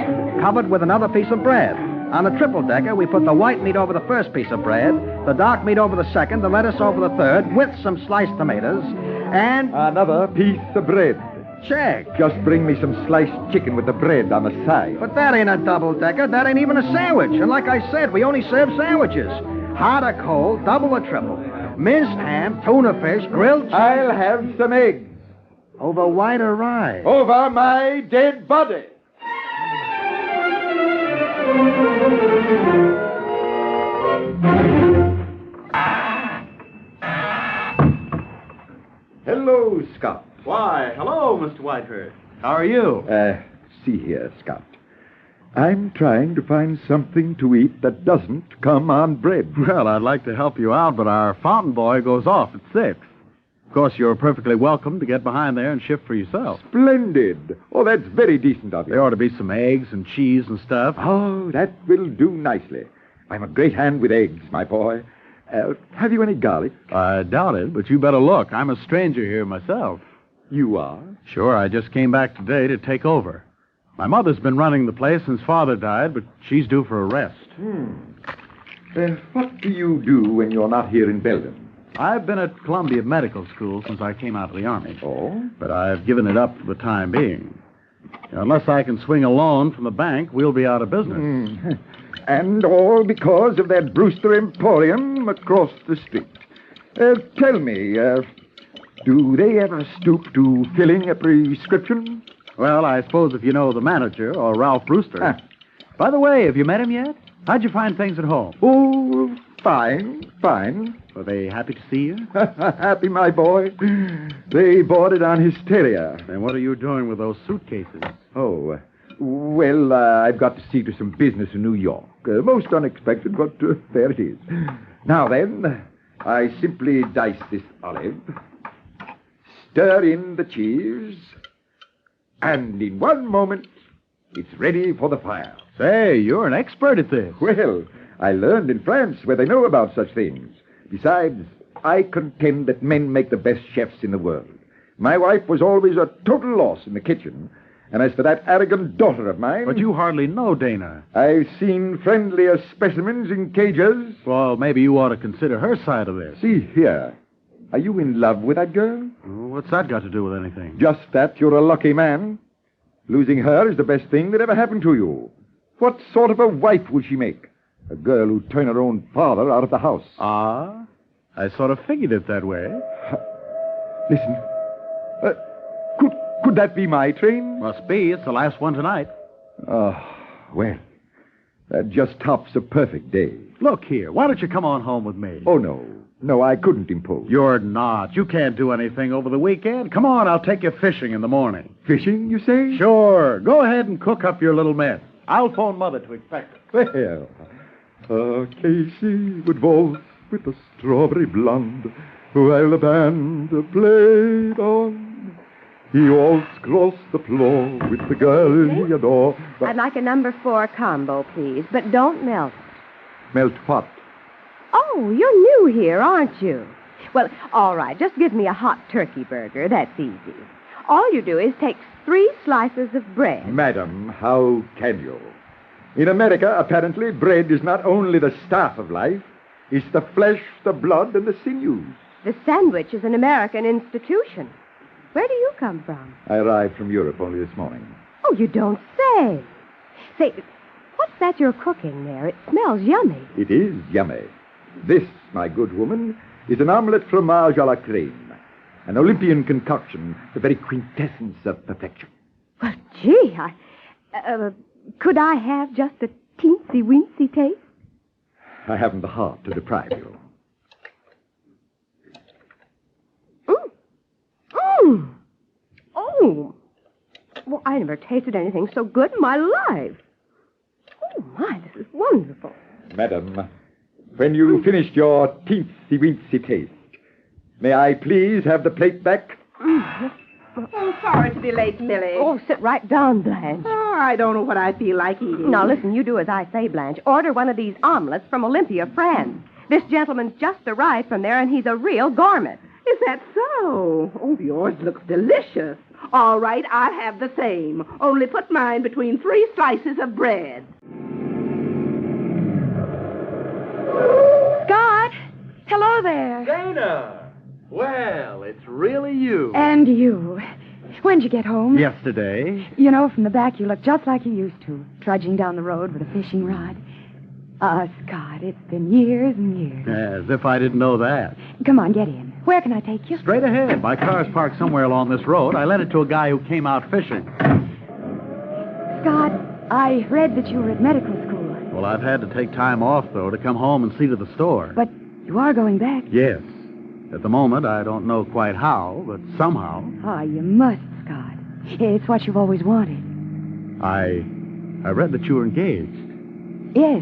covered with another piece of bread. On a triple decker, we put the white meat over the first piece of bread, the dark meat over the second, the lettuce over the third, with some sliced tomatoes, and... Another piece of bread. Check. Just bring me some sliced chicken with the bread on the side. But that ain't a double decker. That ain't even a sandwich. And like I said, we only serve sandwiches. Hot or cold, double or triple. Minced ham, tuna fish, grilled cheese. I'll have some eggs. Over white or rye? Over my dead body. Hello, Scott. Why, hello, Mr. Whitehurst. How are you? See here, Scott. I'm trying to find something to eat that doesn't come on bread. Well, I'd like to help you out, but our fountain boy goes off at 6. Of course, you're perfectly welcome to get behind there and shift for yourself. Splendid. Oh, that's very decent of you. There ought to be some eggs and cheese and stuff. Oh, that will do nicely. I'm a great hand with eggs, my boy. Have you any garlic? I doubt it, but you better look. I'm a stranger here myself. You are? Sure, I just came back today to take over. My mother's been running the place since Father died, but she's due for a rest. What do you do when you're not here in Belden? I've been at Columbia Medical School since I came out of the Army. Oh? But I've given it up for the time being. Unless I can swing a loan from the bank, we'll be out of business. And all because of that Brewster Emporium across the street. Tell me, do they ever stoop to filling a prescription? Well, I suppose if you know the manager, or Ralph Brewster. By the way, have you met him yet? How'd you find things at home? Oh, fine. Were they happy to see you? Happy, my boy. They boarded on hysteria. And what are you doing with those suitcases? Oh, well, I've got to see to some business in New York. Most unexpected, but there it is. Now then, I simply dice this olive, stir in the cheese, and in one moment, it's ready for the fire. Say, you're an expert at this. Well, I learned in France where they know about such things. Besides, I contend that men make the best chefs in the world. My wife was always a total loss in the kitchen. And as for that arrogant daughter of mine... But you hardly know Dana. I've seen friendlier specimens in cages. Well, maybe you ought to consider her side of this. See here. Are you in love with that girl? What's that got to do with anything? Just that you're a lucky man. Losing her is the best thing that ever happened to you. What sort of a wife will she make? A girl who'd turn her own father out of the house. Ah, I sort of figured it that way. Listen. Could that be my train? Must be. It's the last one tonight. Oh, well, that just tops a perfect day. Look here. Why don't you come on home with me? Oh, no. No, I couldn't impose. You're not. You can't do anything over the weekend. Come on, I'll take you fishing in the morning. Fishing, you say? Sure. Go ahead and cook up your little mess. I'll phone Mother to expect it. Well, Casey would waltz with the strawberry blonde while the band played on. He waltzed across the floor with the girl he adored. I'd like a number 4 combo, please, but don't melt it. Melt what? Oh, you're new here, aren't you? Well, all right, just give me a hot turkey burger. That's easy. All you do is take 3 slices of bread. Madam, how can you? In America, apparently, bread is not only the staff of life, it's the flesh, the blood, and the sinews. The sandwich is an American institution. Where do you come from? I arrived from Europe only this morning. Oh, you don't say. Say, what's that you're cooking there? It smells yummy. It is yummy. This, my good woman, is an omelette fromage à la crème. An Olympian concoction, the very quintessence of perfection. Well, gee, could I have just a teensy-weensy taste? I haven't the heart to deprive you. Oh, well, I never tasted anything so good in my life. Oh, my, this is wonderful. Madam, when you finished your teensy-weensy taste, may I please have the plate back? Oh, sorry to be late, Millie. Oh, sit right down, Blanche. Oh, I don't know what I feel like eating. Now, listen, you do as I say, Blanche. Order one of these omelets from Olympia, France. This gentleman's just arrived from there, and he's a real gourmet. Is that so? Oh, yours looks delicious. All right, I'll have the same. Only put mine between 3 slices of bread. Scott! Hello there. Dana! Well, it's really you. And you. When'd you get home? Yesterday. You know, from the back you look just like you used to, trudging down the road with a fishing rod. Scott, it's been years and years. As if I didn't know that. Come on, get in. Where can I take you? Straight ahead. My car's parked somewhere along this road. I lent it to a guy who came out fishing. Scott, I read that you were at medical school. Well, I've had to take time off, though, to come home and see to the store. But you are going back? Yes. At the moment, I don't know quite how, but somehow. Ah, you must, Scott. It's what you've always wanted. I read that you were engaged. Yes.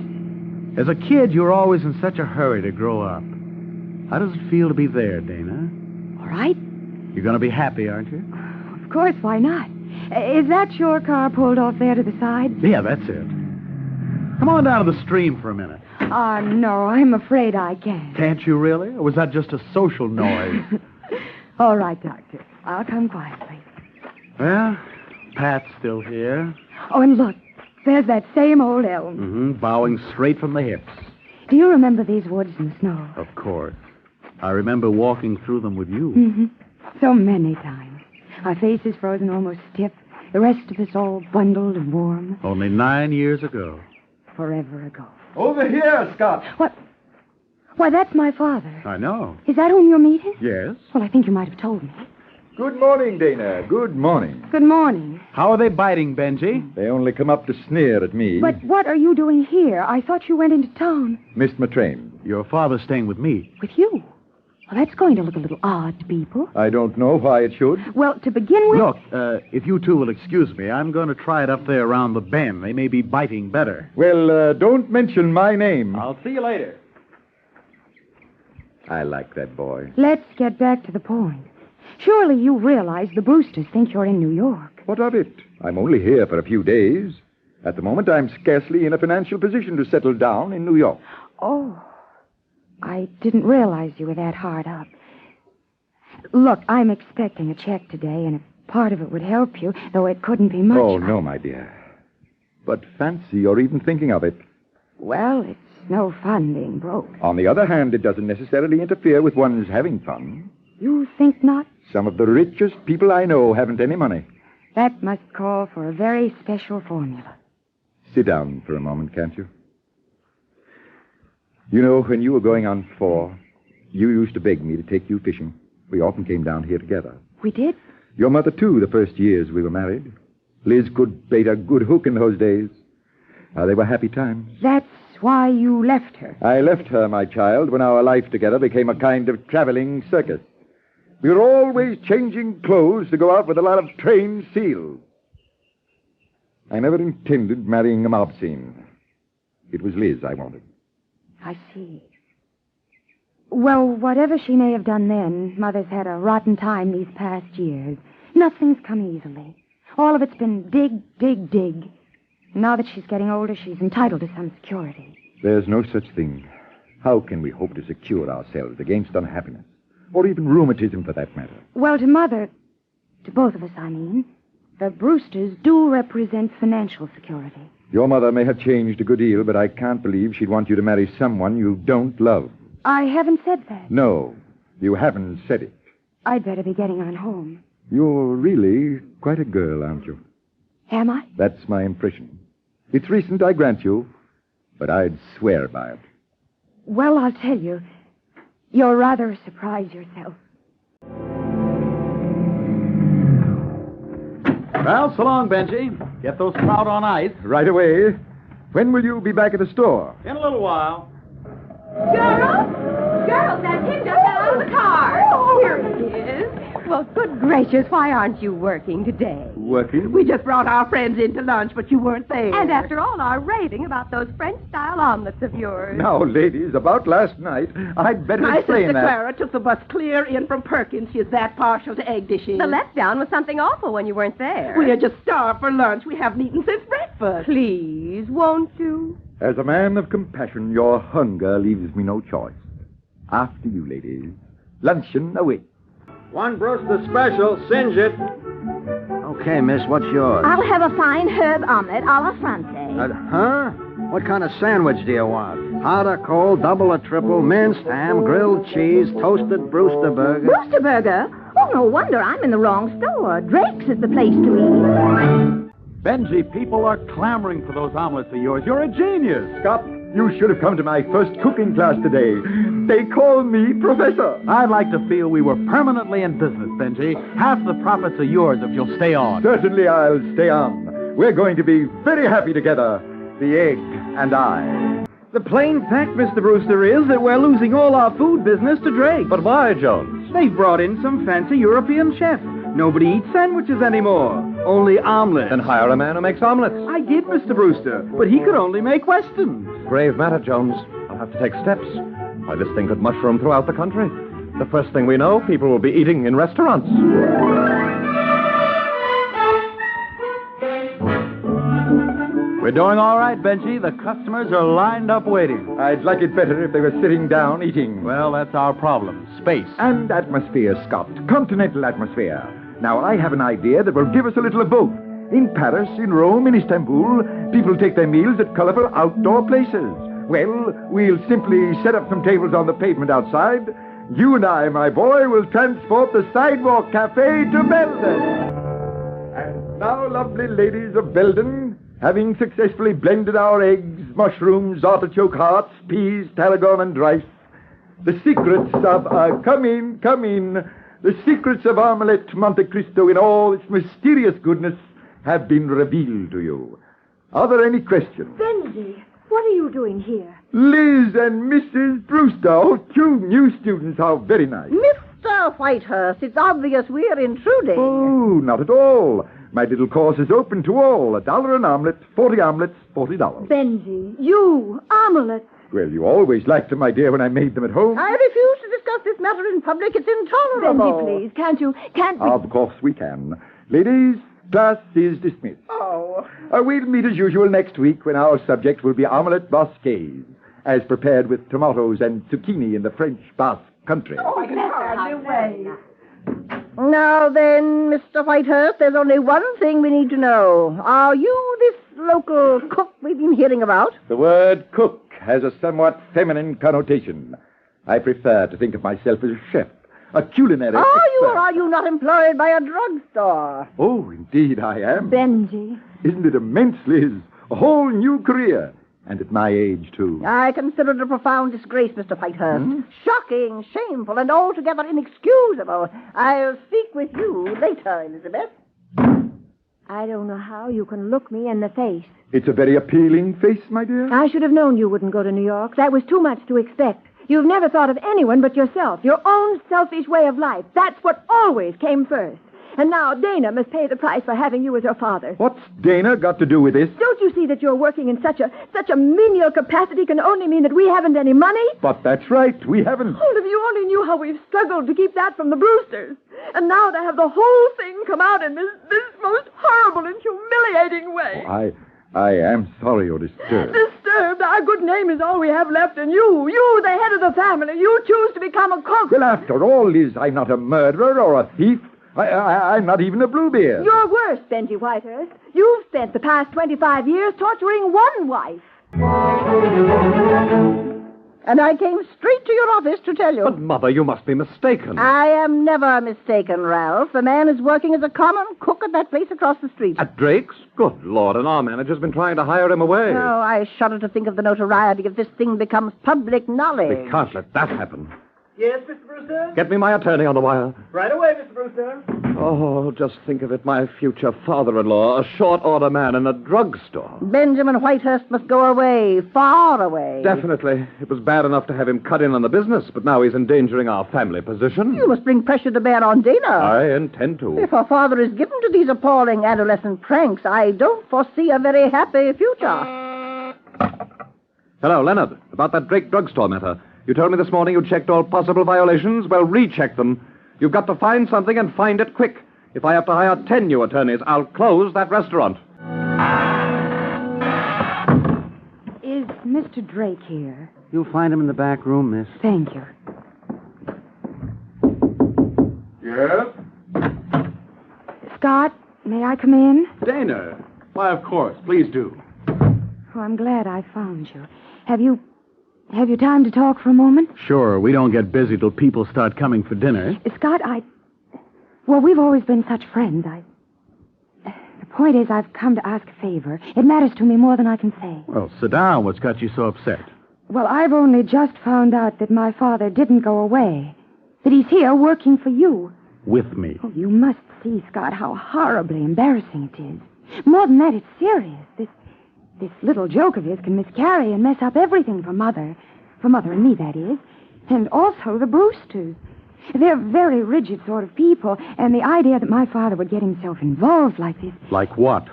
As a kid, you were always in such a hurry to grow up. How does it feel to be there, Dana? All right. You're going to be happy, aren't you? Of course, why not? Is that your car pulled off there to the side? Yeah, that's it. Come on down to the stream for a minute. No, I'm afraid I can't. Can't you really? Or was that just a social noise? All right, Doctor. I'll come quietly. Well, Pat's still here. Oh, and look. There's that same old elm. Mm-hmm, bowing straight from the hips. Do you remember these woods in the snow? Of course. I remember walking through them with you. Mm-hmm. So many times. Our faces frozen almost stiff. The rest of us all bundled and warm. Only 9 years ago. Forever ago. Over here, Scott. What? Why, that's my father. I know. Is that whom you're meeting? Yes. Well, I think you might have told me. Good morning, Dana. Good morning. Good morning. How are they biting, Benji? They only come up to sneer at me. But what are you doing here? I thought you went into town. Missed my train. Your father's staying with me. With you? Well, that's going to look a little odd to people. I don't know why it should. Well, to begin with... Look, if you two will excuse me, I'm going to try it up there around the bend. They may be biting better. Well, don't mention my name. I'll see you later. I like that boy. Let's get back to the point. Surely you realize the Brewsters think you're in New York. What of it? I'm only here for a few days. At the moment, I'm scarcely in a financial position to settle down in New York. Oh, I didn't realize you were that hard up. Look, I'm expecting a check today, and if part of it would help you, though it couldn't be much. Oh, no, my dear. But fancy you're even thinking of it. Well, it's no fun being broke. On the other hand, it doesn't necessarily interfere with one's having fun. You think not? Some of the richest people I know haven't any money. That must call for a very special formula. Sit down for a moment, can't you? You know, when you were going on 4, you used to beg me to take you fishing. We often came down here together. We did? Your mother, too, the first years we were married. Liz could bait a good hook in those days. They were happy times. That's why you left her. I left her, my child, when our life together became a kind of traveling circus. We were always changing clothes to go out with a lot of trained seals. I never intended marrying a mob scene. It was Liz I wanted. I see. Well, whatever she may have done then, Mother's had a rotten time these past years. Nothing's come easily. All of it's been dig, dig, dig. Now that she's getting older, she's entitled to some security. There's no such thing. How can we hope to secure ourselves against unhappiness? Or even rheumatism, for that matter? Well, to Mother, to both of us, I mean, the Brewsters do represent financial security. Your mother may have changed a good deal, but I can't believe she'd want you to marry someone you don't love. I haven't said that. No, you haven't said it. I'd better be getting on home. You're really quite a girl, aren't you? Am I? That's my impression. It's recent, I grant you, but I'd swear by it. Well, I'll tell you, you're rather a surprise yourself. Well, so long, Benji. Get those trout on ice. Right away. When will you be back at the store? In a little while. Girls, that's him just out of the car. Oh, here he is. Well, good gracious, why aren't you working today? Working? We just brought our friends in to lunch, but you weren't there. And after all our raving about those French-style omelets of yours. Now, ladies, about last night, I'd better My explain sister that. Clara took the bus clear in from Perkins. She's that partial to egg dishes. The letdown was something awful when you weren't there. We are just starved for lunch. We haven't eaten since breakfast. Please, won't you? As a man of compassion, your hunger leaves me no choice. After you, ladies. Luncheon awaits. One Brewster special, singe it. Okay, miss, what's yours? I'll have a fine herb omelet a la Francais. Huh? What kind of sandwich do you want? Hot or cold, double or triple, minced ham, grilled cheese, toasted Brewster burger? Brewster burger? Oh, no wonder I'm in the wrong store. Drake's is the place to eat. Benji, people are clamoring for those omelets of yours. You're a genius. Scott, you should have come to my first cooking class today. They call me Professor. I'd like to feel we were permanently in business, Benji. Half the profits are yours if you'll stay on. Certainly I'll stay on. We're going to be very happy together, the egg and I. The plain fact, Mr. Brewster, is that we're losing all our food business to Drake. But why, Jones? They've brought in some fancy European chef. Nobody eats sandwiches anymore. Only omelets. Then hire a man who makes omelets. I did, Mr. Brewster, but he could only make westerns. Grave matter, Jones. I'll have to take steps. Why, this thing could mushroom throughout the country. The first thing we know, people will be eating in restaurants. We're doing all right, Benji. The customers are lined up waiting. I'd like it better if they were sitting down eating. Well, that's our problem. Space. And atmosphere, Scott. Continental atmosphere. Now, I have an idea that will give us a little of both. In Paris, in Rome, in Istanbul, people take their meals at colorful outdoor places. Well, we'll simply set up some tables on the pavement outside. You and I, my boy, will transport the sidewalk cafe to Belden. And now, lovely ladies of Belden, having successfully blended our eggs, mushrooms, artichoke hearts, peas, tarragon, and rice, the secrets of come in, the secrets of Omelette Monte Cristo in all its mysterious goodness have been revealed to you. Are there any questions? Benji, what are you doing here? Liz and Mrs. Brewster, oh, 2 new students, how very nice. Mr. Whitehurst, it's obvious we're intruding. Oh, not at all. My little course is open to all. $1 an omelet, 40 omelets, $40. Benji, you, omelets. Well, you always liked them, my dear, when I made them at home. I refuse to discuss this matter in public. It's intolerable. Benji, please, can't we... Of course we can. Ladies, class is dismissed. Oh. We'll meet as usual next week when our subject will be omelette basquez, as prepared with tomatoes and zucchini in the French Basque country. Oh, I can hardly wait. Now then, Mr. Whitehurst, there's only one thing we need to know. Are you this local cook we've been hearing about? The word cook has a somewhat feminine connotation. I prefer to think of myself as a chef, a culinary Are you expert. or are you not employed by a drugstore? Oh, indeed I am. Benji. Isn't it immense, Liz? A whole new career. And at my age, too. I consider it a profound disgrace, Mr. Whitehurst. Shocking, shameful, and altogether inexcusable. I'll speak with you later, Elizabeth. I don't know how you can look me in the face. It's a very appealing face, my dear. I should have known you wouldn't go to New York. That was too much to expect. You've never thought of anyone but yourself. Your own selfish way of life. That's what always came first. And now Dana must pay the price for having you as her father. What's Dana got to do with this? Don't you see that you're working in such a menial capacity can only mean that we haven't any money? But that's right. We haven't. Oh, if you only knew how we've struggled to keep that from the Brewsters. And now to have the whole thing come out in this most horrible and humiliating way. Oh, I am sorry you're disturbed. Disturbed? Our good name is all we have left, and you, the head of the family, you choose to become a cook. Well, after all, Liz, I'm not a murderer or a thief. I'm not even a Bluebeard. You're worse, Benji Whitehurst. You've spent the past 25 years torturing one wife. And I came straight to your office to tell you. But, Mother, you must be mistaken. I am never mistaken, Ralph. The man is working as a common cook at that place across the street. At Drake's? Good Lord, and our manager's been trying to hire him away. Oh, I shudder to think of the notoriety if this thing becomes public knowledge. We can't let that happen. Yes, Mr. Brewster? Get me my attorney on the wire. Right away, Mr. Brewster. Oh, just think of it, my future father-in-law, a short-order man in a drugstore. Benjamin Whitehurst must go away, far away. Definitely. It was bad enough to have him cut in on the business, but now he's endangering our family position. You must bring pressure to bear on Dana. I intend to. If her father is given to these appalling adolescent pranks, I don't foresee a very happy future. Hello, Leonard. About that Drake drugstore matter. You told me this morning you checked all possible violations. Well, recheck them. You've got to find something and find it quick. If I have to hire 10 new attorneys, I'll close that restaurant. Is Mr. Drake here? You'll find him in the back room, miss. Thank you. Yes? Scott, may I come in? Dana. Why, of course. Please do. Oh, I'm glad I found you. Have you time to talk for a moment? Sure. We don't get busy till people start coming for dinner. Scott, well, we've always been such friends. The point is, I've come to ask a favor. It matters to me more than I can say. Well, sit down. What's got you so upset? Well, I've only just found out that my father didn't go away. That he's here working for you. With me. Oh, you must see, Scott, how horribly embarrassing it is. More than that, it's serious. This little joke of his can miscarry and mess up everything for Mother. For Mother and me, that is. And also the Brewsters. They're very rigid sort of people, and the idea that my father would get himself involved like this... Like what?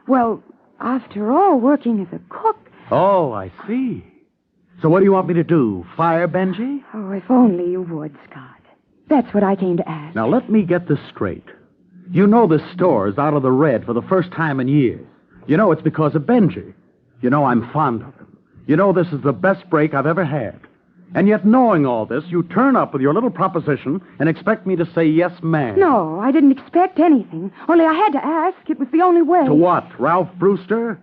Well, after all, working as a cook... Oh, I see. So what do you want me to do? Fire Benji? Oh, if only you would, Scott. That's what I came to ask. Now, let me get this straight. You know this store is out of the red for the first time in years. You know it's because of Benji. You know I'm fond of him. You know this is the best break I've ever had. And yet, knowing all this, you turn up with your little proposition and expect me to say yes, ma'am. No, I didn't expect anything. Only I had to ask. It was the only way. To what? Ralph Brewster?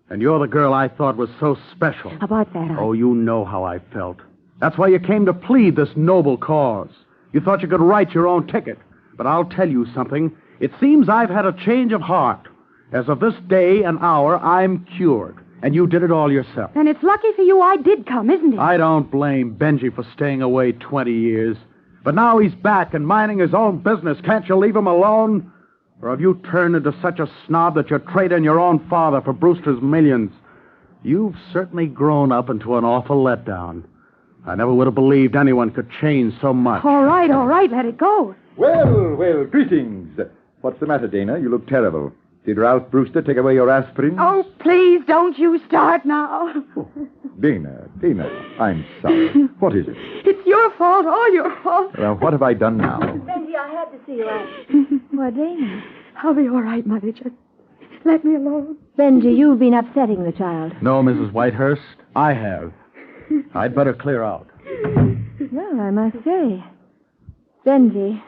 And you're the girl I thought was so special. About that, Oh, you know how I felt. That's why you came to plead this noble cause. You thought you could write your own ticket. But I'll tell you something. It seems I've had a change of heart. As of this day and hour, I'm cured. And you did it all yourself. And it's lucky for you I did come, isn't it? I don't blame Benji for staying away 20 years. But now he's back and minding his own business. Can't you leave him alone? Or have you turned into such a snob that you're trading your own father for Brewster's millions? You've certainly grown up into an awful letdown. I never would have believed anyone could change so much. All right, let it go. Well, greetings. What's the matter, Dana? You look terrible. Did Ralph Brewster take away your aspirin? Oh, please, don't you start now. Dana, I'm sorry. What is it? It's your fault, all your fault. Well, what have I done now? Benji, I had to see you out. Well, Dana, I'll be all right, Mother. Just let me alone. Benji, you've been upsetting the child. No, Mrs. Whitehurst, I have. I'd better clear out. Well, I must say, Benji,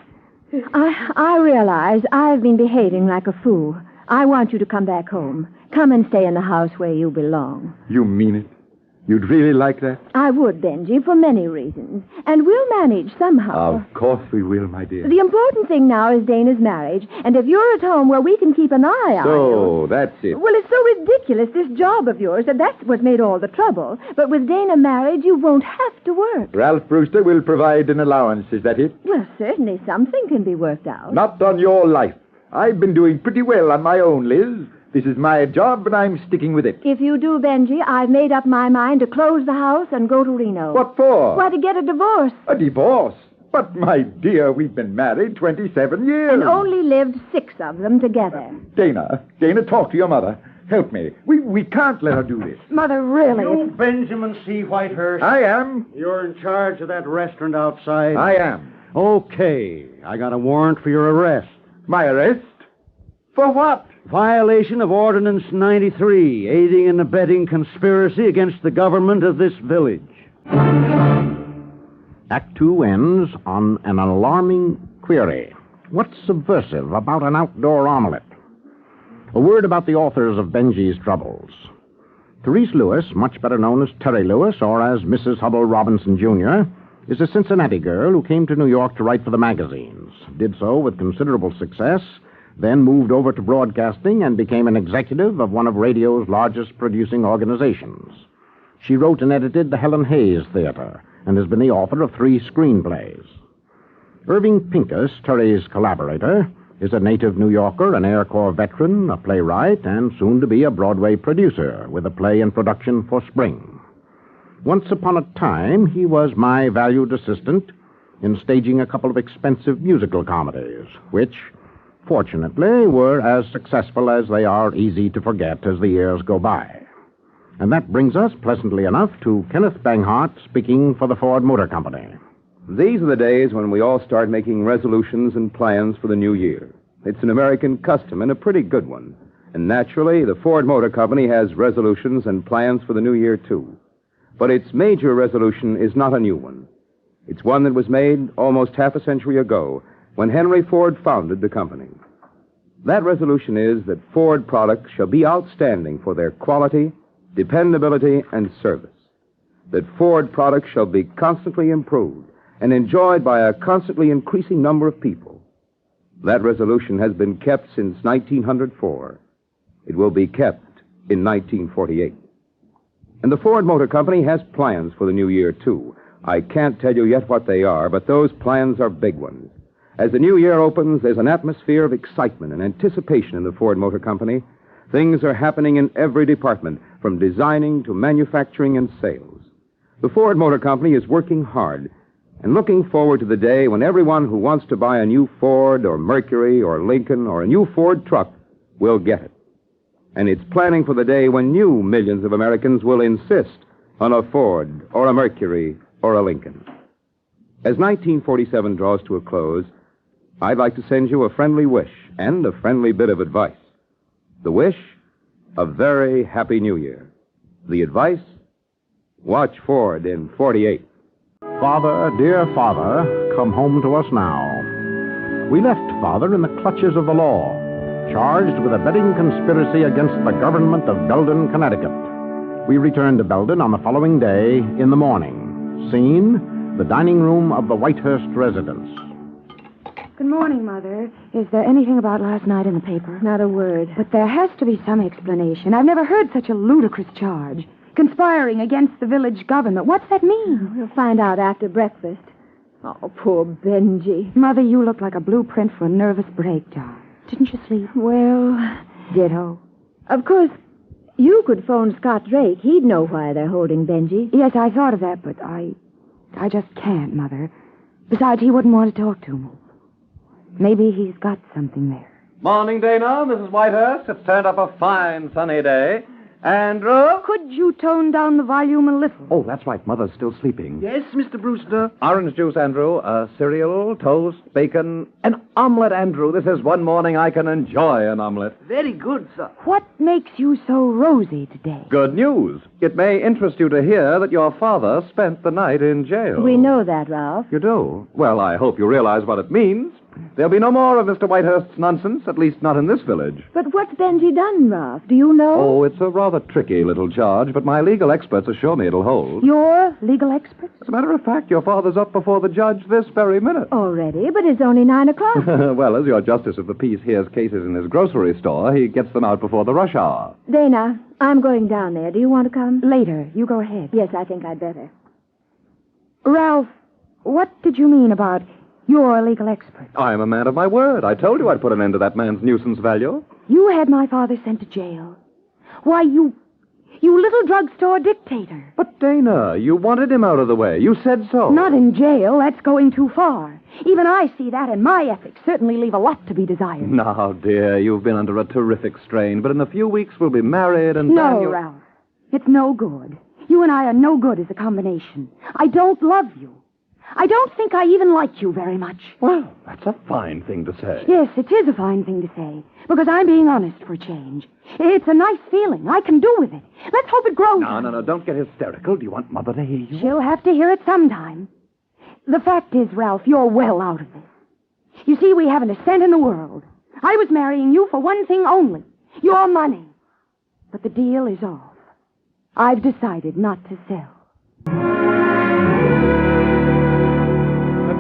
I realize I've been behaving like a fool. I want you to come back home. Come and stay in the house where you belong. You mean it? You'd really like that? I would, Benji, for many reasons. And we'll manage somehow. Of course we will, my dear. The important thing now is Dana's marriage. And if you're at home where we can keep an eye on you... So, that's it. Well, it's so ridiculous, this job of yours, that that's what made all the trouble. But with Dana married, you won't have to work. Ralph Brewster will provide an allowance, is that it? Well, certainly something can be worked out. Not on your life. I've been doing pretty well on my own, Liz. This is my job, and I'm sticking with it. If you do, Benji, I've made up my mind to close the house and go to Reno. What for? Why, to get a divorce. A divorce? But, my dear, we've been married 27 years. And only lived 6 of them together. Dana, talk to your mother. Help me. We can't let her do this. Mother, really? You Benjamin C. Whitehurst? I am. You're in charge of that restaurant outside? I am. Okay. I got a warrant for your arrest. My arrest? For what? Violation of Ordinance 93, aiding and abetting conspiracy against the government of this village. Act 2 ends on an alarming query. What's subversive about an outdoor omelet? A word about the authors of Benji's Troubles. Therese Lewis, much better known as Terry Lewis, or as Mrs. Hubble Robinson, Jr., is a Cincinnati girl who came to New York to write for the magazines. Did so with considerable success, then moved over to broadcasting and became an executive of one of radio's largest producing organizations. She wrote and edited the Helen Hayes Theater and has been the author of 3 screenplays. Irving Pincus, Terry's collaborator, is a native New Yorker, an Air Corps veteran, a playwright, and soon to be a Broadway producer with a play in production for spring. Once upon a time, he was my valued assistant in staging a couple of expensive musical comedies, which, fortunately, were as successful as they are easy to forget as the years go by. And that brings us, pleasantly enough, to Kenneth Banghart speaking for the Ford Motor Company. These are the days when we all start making resolutions and plans for the new year. It's an American custom and a pretty good one. And naturally, the Ford Motor Company has resolutions and plans for the new year, too. But its major resolution is not a new one. It's one that was made almost half a century ago, when Henry Ford founded the company. That resolution is that Ford products shall be outstanding for their quality, dependability, and service. That Ford products shall be constantly improved and enjoyed by a constantly increasing number of people. That resolution has been kept since 1904. It will be kept in 1948. And the Ford Motor Company has plans for the new year, too. I can't tell you yet what they are, but those plans are big ones. As the new year opens, there's an atmosphere of excitement and anticipation in the Ford Motor Company. Things are happening in every department, from designing to manufacturing and sales. The Ford Motor Company is working hard and looking forward to the day when everyone who wants to buy a new Ford or Mercury or Lincoln or a new Ford truck will get it. And it's planning for the day when new millions of Americans will insist on a Ford or a Mercury or a Lincoln. As 1947 draws to a close, I'd like to send you a friendly wish and a friendly bit of advice. The wish, a very happy new year. The advice, watch Ford in 48. Father, dear Father, come home to us now. We left Father in the clutches of the law, charged with abetting conspiracy against the government of Belden, Connecticut. We returned to Belden on the following day in the morning. Scene, the dining room of the Whitehurst residence. Good morning, Mother. Is there anything about last night in the paper? Not a word. But there has to be some explanation. I've never heard such a ludicrous charge. Conspiring against the village government. What's that mean? We'll find out after breakfast. Oh, poor Benji. Mother, you look like a blueprint for a nervous breakdown. Didn't you sleep? Well, ditto. Of course, you could phone Scott Drake. He'd know why they're holding Benji. Yes, I thought of that, but I just can't, Mother. Besides, he wouldn't want to talk to me. Maybe he's got something there. Morning, Dana, Mrs. Whitehurst. It's turned up a fine sunny day. Andrew? Could you tone down the volume a little? Oh, that's right. Mother's still sleeping. Yes, Mr. Brewster? Orange juice, Andrew. Cereal, toast, bacon, an omelet, Andrew. This is one morning I can enjoy an omelet. Very good, sir. What makes you so rosy today? Good news. It may interest you to hear that your father spent the night in jail. We know that, Ralph. You do? Well, I hope you realize what it means. There'll be no more of Mr. Whitehurst's nonsense, at least not in this village. But what's Benji done, Ralph? Do you know? Oh, it's a rather tricky little charge, but my legal experts assure me it'll hold. Your legal experts? As a matter of fact, your father's up before the judge this very minute. Already, but it's only 9 o'clock. Well, as your justice of the peace hears cases in his grocery store, he gets them out before the rush hour. Dana, I'm going down there. Do you want to come? Later. You go ahead. Yes, I think I'd better. Ralph, what did you mean about your legal expert? I'm a man of my word. I told you I'd put an end to that man's nuisance value. You had my father sent to jail. Why, you little drugstore dictator. But, Dana, you wanted him out of the way. You said so. Not in jail. That's going too far. Even I see that, and my ethics certainly leave a lot to be desired. Now, dear, you've been under a terrific strain, but in a few weeks we'll be married and... No, Ralph. It's no good. You and I are no good as a combination. I don't love you. I don't think I even like you very much. Well, that's a fine thing to say. Yes, it is a fine thing to say, because I'm being honest for a change. It's a nice feeling. I can do with it. Let's hope it grows. No, don't get hysterical. Do you want Mother to hear you? She'll have to hear it sometime. The fact is, Ralph, you're well out of this. You see, we haven't a cent in the world. I was marrying you for one thing only, your money. But the deal is off. I've decided not to sell.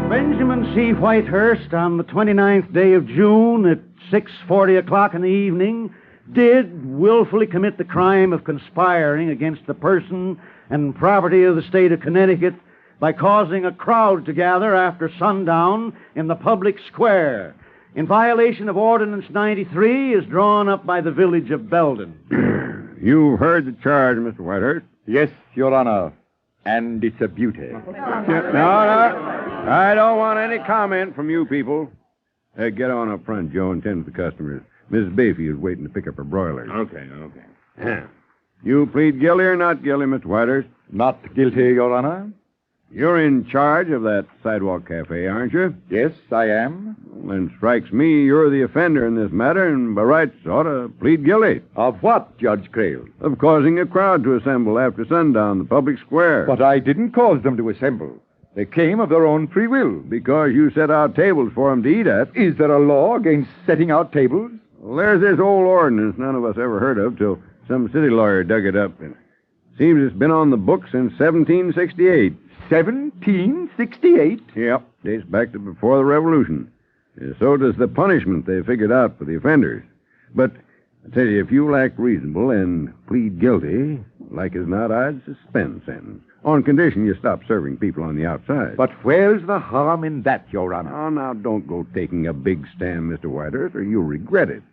Benjamin C. Whitehurst, on the 29th day of June at 6:40 o'clock in the evening, did willfully commit the crime of conspiring against the person and property of the state of Connecticut by causing a crowd to gather after sundown in the public square, in violation of Ordinance 93 as drawn up by the village of Belden. You've heard the charge, Mr. Whitehurst? Yes, Your Honor. And it's a beauty. No. I don't want any comment from you people. Hey, get on up front, Joe, and tend to the customers. Mrs. Bayfield's waiting to pick up her broilers. Okay. You plead guilty or not guilty, Mr. Whitehurst? Not guilty, Your Honor. You're in charge of that sidewalk cafe, aren't you? Yes, I am. Well, then strikes me you're the offender in this matter, and by rights ought to plead guilty. Of what, Judge Creel? Of causing a crowd to assemble after sundown in the public square. But I didn't cause them to assemble. They came of their own free will. Because you set out tables for them to eat at. Is there a law against setting out tables? Well, there's this old ordinance none of us ever heard of till some city lawyer dug it up. And seems it's been on the books since 1768. 1768? Yep, dates back to before the Revolution. And so does the punishment they figured out for the offenders. But I tell you, if you'll act reasonable and plead guilty, like as not, I'd suspend sentence. On condition you stop serving people on the outside. But where's the harm in that, Your Honor? Oh, now, don't go taking a big stand, Mr. Whitehurst, or you'll regret it.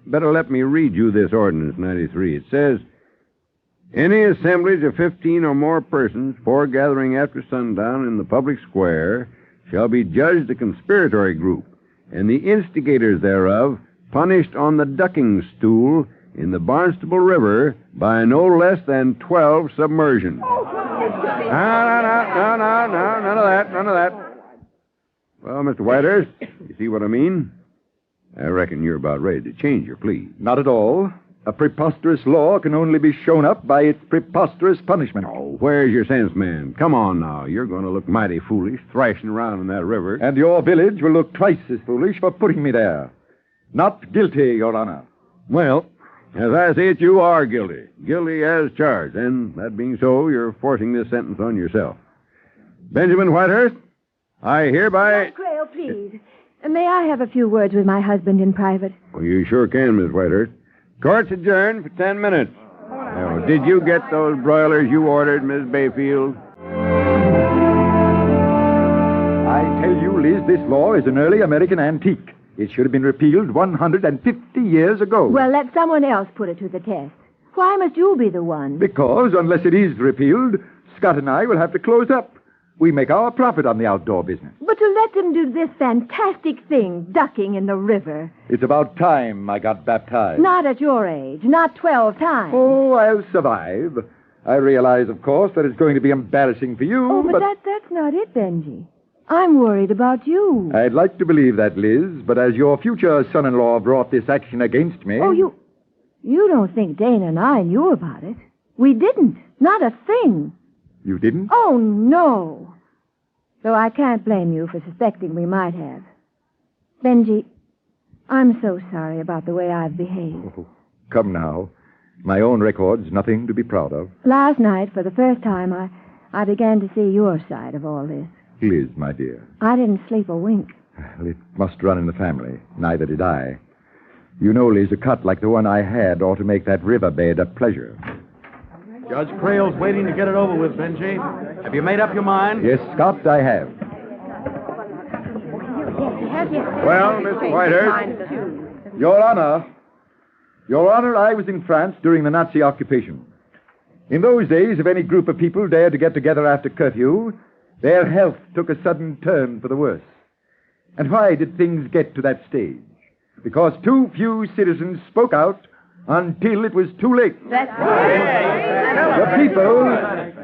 Better let me read you this Ordinance 93. It says, any assemblage of 15 or more persons foregathering after sundown in the public square shall be judged a conspiratory group, and the instigators thereof punished on the ducking stool in the Barnstable River by no less than 12 submersions. No, none of that. Well, Mr. Whitehurst, you see what I mean? I reckon you're about ready to change your plea. Not at all. A preposterous law can only be shown up by its preposterous punishment. Oh, where's your sense, man? Come on now. You're going to look mighty foolish thrashing around in that river. And your village will look twice as foolish for putting me there. Not guilty, Your Honor. Well, as I see it, you are guilty. Guilty as charged. And that being so, you're forcing this sentence on yourself. Benjamin Whitehurst, I hereby... Grail, please. May I have a few words with my husband in private? Well, you sure can, Miss Whitehurst. Court's adjourned for 10 minutes. Now, did you get those broilers you ordered, Miss Bayfield? I tell you, Liz, this law is an early American antique. It should have been repealed 150 years ago. Well, let someone else put it to the test. Why must you be the one? Because, unless it is repealed, Scott and I will have to close up. We make our profit on the outdoor business. But to let them do this fantastic thing, ducking in the river. It's about time I got baptized. Not at your age. Not 12 times. Oh, I'll survive. I realize, of course, that it's going to be embarrassing for you. Oh, but that's not it, Benji. I'm worried about you. I'd like to believe that, Liz, but as your future son-in-law brought this action against me... Oh, you don't think Dana and I knew about it. We didn't. Not a thing. You didn't? Oh, no. Though I can't blame you for suspecting we might have. Benji, I'm so sorry about the way I've behaved. Oh, come now. My own record's nothing to be proud of. Last night, for the first time, I began to see your side of all this. Liz, my dear. I didn't sleep a wink. Well, it must run in the family. Neither did I. You know, Liz, a cut like the one I had ought to make that riverbed a pleasure. Judge Crail's waiting to get it over with, Benji. Have you made up your mind? Yes, Scott, I have. Well, Miss Whitehurst, Your Honor, I was in France during the Nazi occupation. In those days, if any group of people dared to get together after curfew, their health took a sudden turn for the worse. And why did things get to that stage? Because too few citizens spoke out until it was too late. That's right.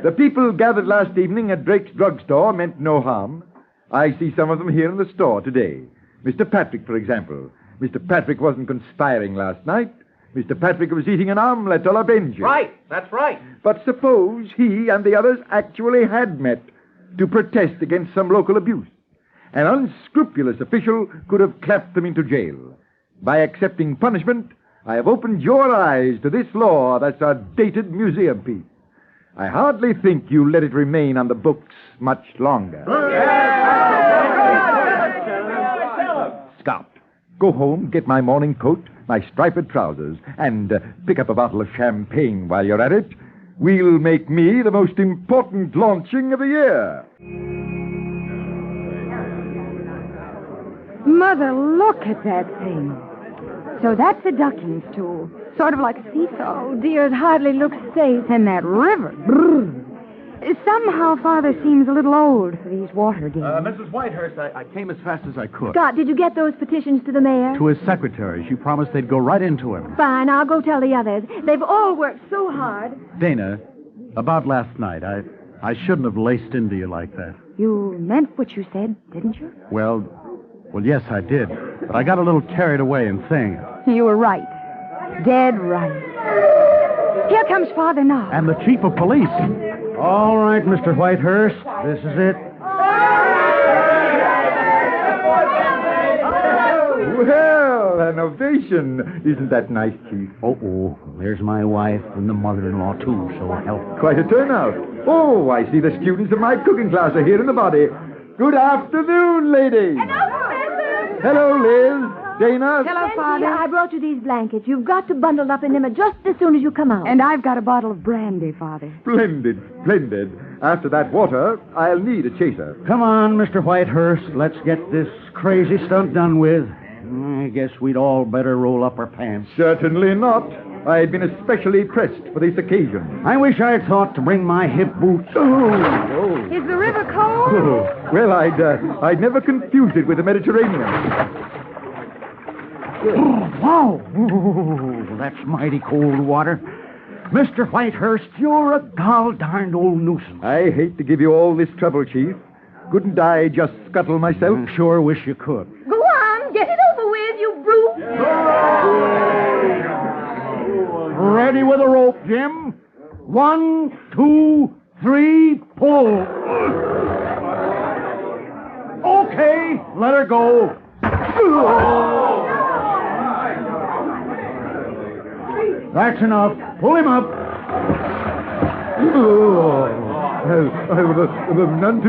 The people gathered last evening at Drake's drugstore meant no harm. I see some of them here in the store today. Mr. Patrick, for example. Mr. Patrick wasn't conspiring last night. Mr. Patrick was eating an omelette a la Benji. Right, that's right. But suppose he and the others actually had met to protest against some local abuse. An unscrupulous official could have clapped them into jail. By accepting punishment, I have opened your eyes to this law that's a dated museum piece. I hardly think you'll let it remain on the books much longer. Scott, go home, get my morning coat, my striped trousers, and pick up a bottle of champagne while you're at it. We'll make me the most important launching of the year. Mother, look at that thing. So that's a ducking stool. Sort of like a seesaw. Oh, dear, it hardly looks safe. And that river. Brrr. Somehow Father seems a little old for these water games. Mrs. Whitehurst, I came as fast as I could. Scott, did you get those petitions to the mayor? To his secretary. She promised they'd go right into him. Fine, I'll go tell the others. They've all worked so hard. Dana, about last night, I shouldn't have laced into you like that. You meant what you said, didn't you? Well, yes, I did. But I got a little carried away in saying it. You were right. Dead right. Here comes Father now. And the chief of police. All right, Mr. Whitehurst, this is it. Well, an ovation. Isn't that nice, Chief? Oh, there's my wife and the mother-in-law, too, so help. Quite a turnout. Oh, I see the students of my cooking class are here in the body. Good afternoon, ladies. Hello, Liz. Dana. Hello, Father. I brought you these blankets. You've got to bundle up in them just as soon as you come out. And I've got a bottle of brandy, Father. Splendid, splendid. After that water, I'll need a chaser. Come on, Mr. Whitehurst. Let's get this crazy stunt done with. I guess we'd all better roll up our pants. Certainly not. I've been especially pressed for this occasion. I wish I'd thought to bring my hip boots. Oh. Is the river cold? Oh. Well, I'd never confused it with the Mediterranean. Wow! Oh, that's mighty cold water. Mr. Whitehurst, you're a gol-darned old nuisance. I hate to give you all this trouble, Chief. Couldn't I just scuttle myself? Sure wish you could. Go on, get it over with, you brute. Ready with a rope, Jim. 1, 2, 3, pull. Okay, let her go. That's enough. Pull him up. None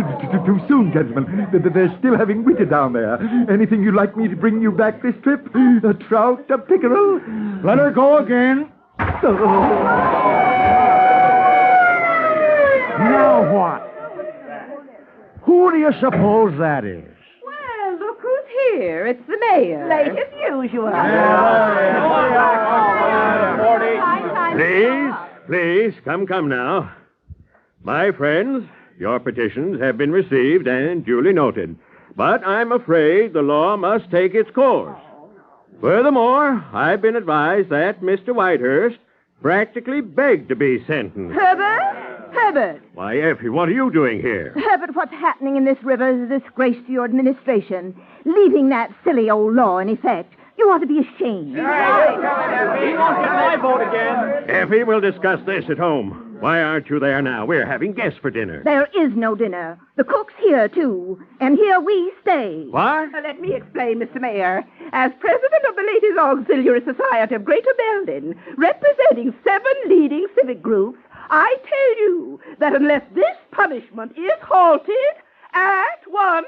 too soon, gentlemen. They're still having winter down there. Anything you'd like me to bring you back this trip? A trout, a pickerel? Let her go again. Now what? Who do you suppose that is? Well, look who's here. It's the mayor. Late as usual. Please, come now. My friends, your petitions have been received and duly noted. But I'm afraid the law must take its course. Furthermore, I've been advised that Mr. Whitehurst practically begged to be sentenced. Herbert. Why, Effie, what are you doing here? Herbert, what's happening in this river is a disgrace to your administration. Leaving that silly old law in effect. You ought to be ashamed. He won't get my vote again. Effie, we'll discuss this at home. Why aren't you there now? We're having guests for dinner. There is no dinner. The cook's here, too. And here we stay. What? Let me explain, Mr. Mayor. As president of the Ladies' Auxiliary Society of Greater Belden, representing 7 leading civic groups, I tell you that unless this punishment is halted at once,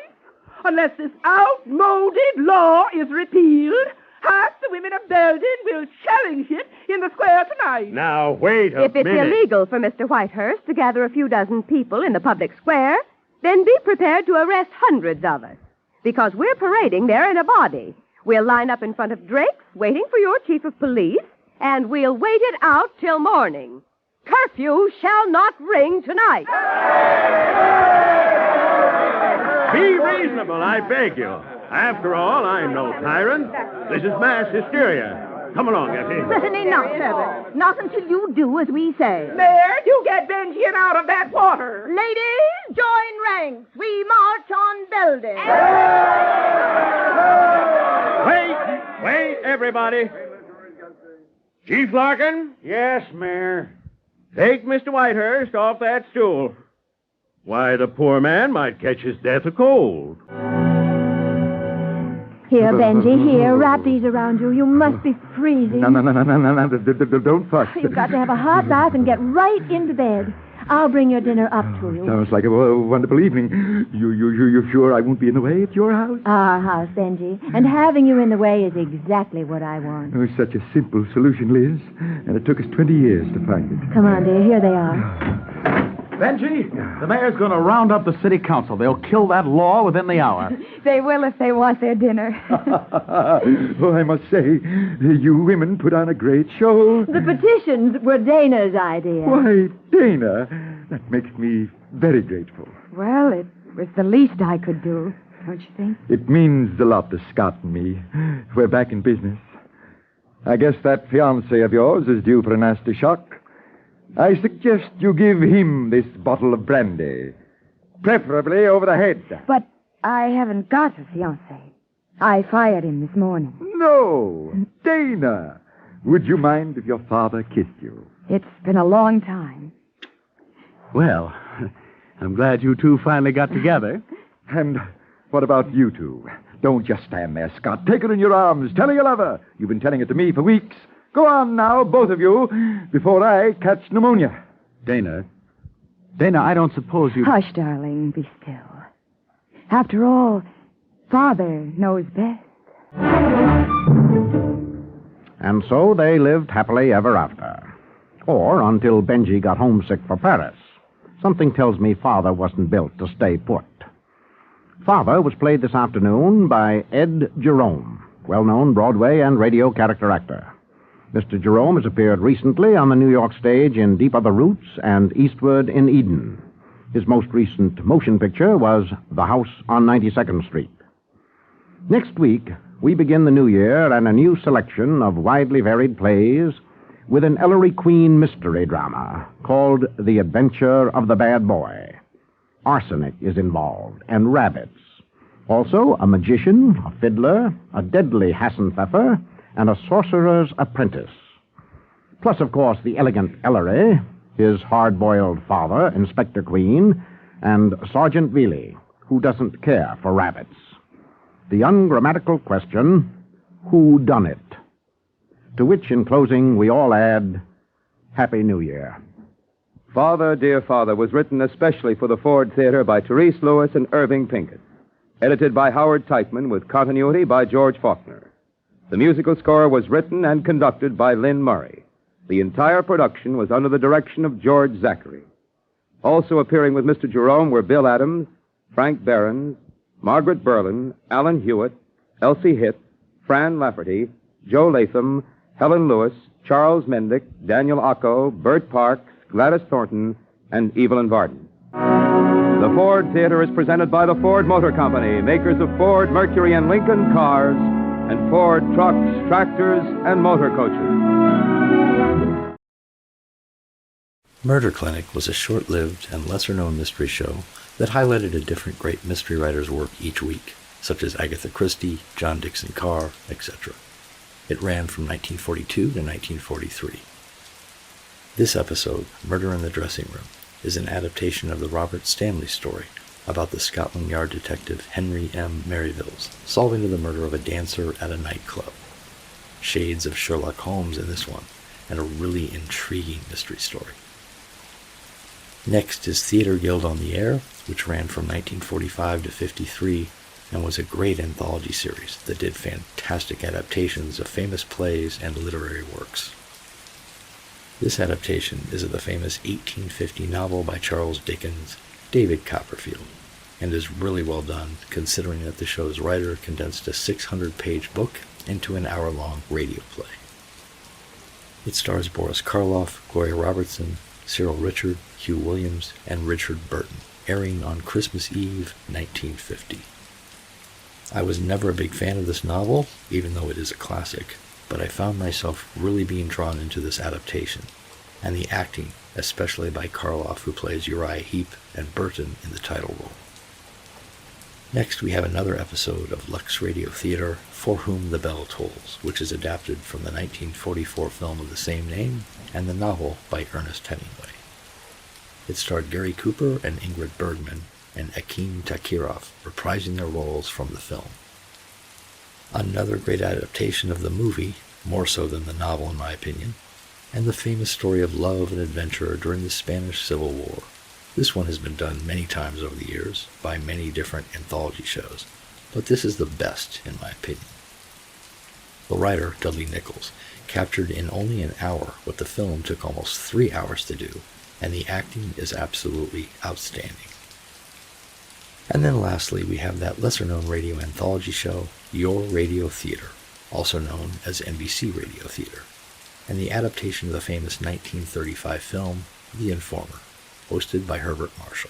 unless this outmoded law is repealed, half the women of Belden will challenge it in the square tonight. Now, wait a If it's minute. illegal for Mr. Whitehurst to gather a few dozen people in the public square, then be prepared to arrest hundreds of us. Because we're parading there in a body. We'll line up in front of Drake's, waiting for your chief of police, and we'll wait it out till morning. Curfew shall not ring tonight. Be reasonable, I beg you. After all, I'm no tyrant. This is mass hysteria. Come along, Effie. Certainly not, Herbert. Not until you do as we say. Mayor, you get Benji out of that water. Ladies, join ranks. We march on Belden. Wait, everybody. Chief Larkin? Yes, Mayor. Take Mr. Whitehurst off that stool. Why, the poor man might catch his death of cold. Here, Benji, here. Wrap these around you. You must be freezing. No, don't fuss. You've got to have a hot bath and get right into bed. I'll bring your dinner up to you. Sounds like a wonderful evening. You sure I won't be in the way at your house? Our house, Benji. And having you in the way is exactly what I want. It was such a simple solution, Liz. And it took us 20 years to find it. Come on, dear. Here they are. Benji, the mayor's going to round up the city council. They'll kill that law within the hour. They will if they want their dinner. Oh, I must say, you women put on a great show. The petitions were Dana's idea. Why, Dana, that makes me very grateful. Well, it was the least I could do, don't you think? It means a lot to Scott and me. We're back in business. I guess that fiancé of yours is due for a nasty shock. I suggest you give him this bottle of brandy, preferably over the head. But I haven't got a fiancé. I fired him this morning. No, Dana. Would you mind if your father kissed you? It's been a long time. Well, I'm glad you two finally got together. And what about you two? Don't just stand there, Scott. Take her in your arms. Tell her you love her. You've been telling it to me for weeks. Go on now, both of you, before I catch pneumonia. Dana, I don't suppose you... Hush, darling, be still. After all, Father knows best. And so they lived happily ever after. Or until Benji got homesick for Paris. Something tells me Father wasn't built to stay put. Father was played this afternoon by Ed Jerome, well-known Broadway and radio character actor. Mr. Jerome has appeared recently on the New York stage in Deep Are the Roots and Eastward in Eden. His most recent motion picture was The House on 92nd Street. Next week, we begin the new year and a new selection of widely varied plays with an Ellery Queen mystery drama called The Adventure of the Bad Boy. Arsenic is involved, and rabbits. Also, a magician, a fiddler, a deadly Hassenpfeffer, and a sorcerer's apprentice. Plus, of course, the elegant Ellery, his hard-boiled father, Inspector Queen, and Sergeant Veely, who doesn't care for rabbits. The ungrammatical question, who done it? To which, in closing, we all add, Happy New Year. Father, Dear Father was written especially for the Ford Theater by Therese Lewis and Irving Pinkett. Edited by Howard Teichman with continuity by George Faulkner. The musical score was written and conducted by Lynn Murray. The entire production was under the direction of George Zachary. Also appearing with Mr. Jerome were Bill Adams, Frank Behrens, Margaret Berlin, Alan Hewitt, Elsie Hitt, Fran Lafferty, Joe Latham, Helen Lewis, Charles Mendick, Daniel Ocko, Bert Parks, Gladys Thornton, and Evelyn Varden. The Ford Theater is presented by the Ford Motor Company, makers of Ford, Mercury, and Lincoln cars, and Ford trucks, tractors, and motor coaches. Murder Clinic was a short-lived and lesser-known mystery show that highlighted a different great mystery writer's work each week, such as Agatha Christie, John Dixon Carr, etc. It ran from 1942 to 1943. This episode, Murder in the Dressing Room, is an adaptation of the Robert Stanley story about the Scotland Yard detective Henry M. Merrivales solving the murder of a dancer at a nightclub. Shades of Sherlock Holmes in this one, and a really intriguing mystery story. Next is Theatre Guild on the Air, which ran from 1945 to 53 and was a great anthology series that did fantastic adaptations of famous plays and literary works. This adaptation is of the famous 1850 novel by Charles Dickens, David Copperfield, and is really well done considering that the show's writer condensed a 600-page book into an hour-long radio play. It stars Boris Karloff, Gloria Robertson, Cyril Ritchard, Hugh Williams, and Richard Burton, airing on Christmas Eve, 1950. I was never a big fan of this novel, even though it is a classic, but I found myself really being drawn into this adaptation, and the acting, especially by Karloff, who plays Uriah Heep, and Burton in the title role. Next, we have another episode of Lux Radio Theater, For Whom the Bell Tolls, which is adapted from the 1944 film of the same name and the novel by Ernest Hemingway. It starred Gary Cooper and Ingrid Bergman, and Akim Takirov reprising their roles from the film. Another great adaptation of the movie, more so than the novel in my opinion, and the famous story of love and adventure during the Spanish Civil War. This one has been done many times over the years by many different anthology shows, but this is the best in my opinion. The writer, Dudley Nichols, captured in only an hour what the film took almost 3 hours to do, and the acting is absolutely outstanding. And then lastly, we have that lesser-known radio anthology show, Your Radio Theater, also known as NBC Radio Theater, and the adaptation of the famous 1935 film, The Informer, hosted by Herbert Marshall.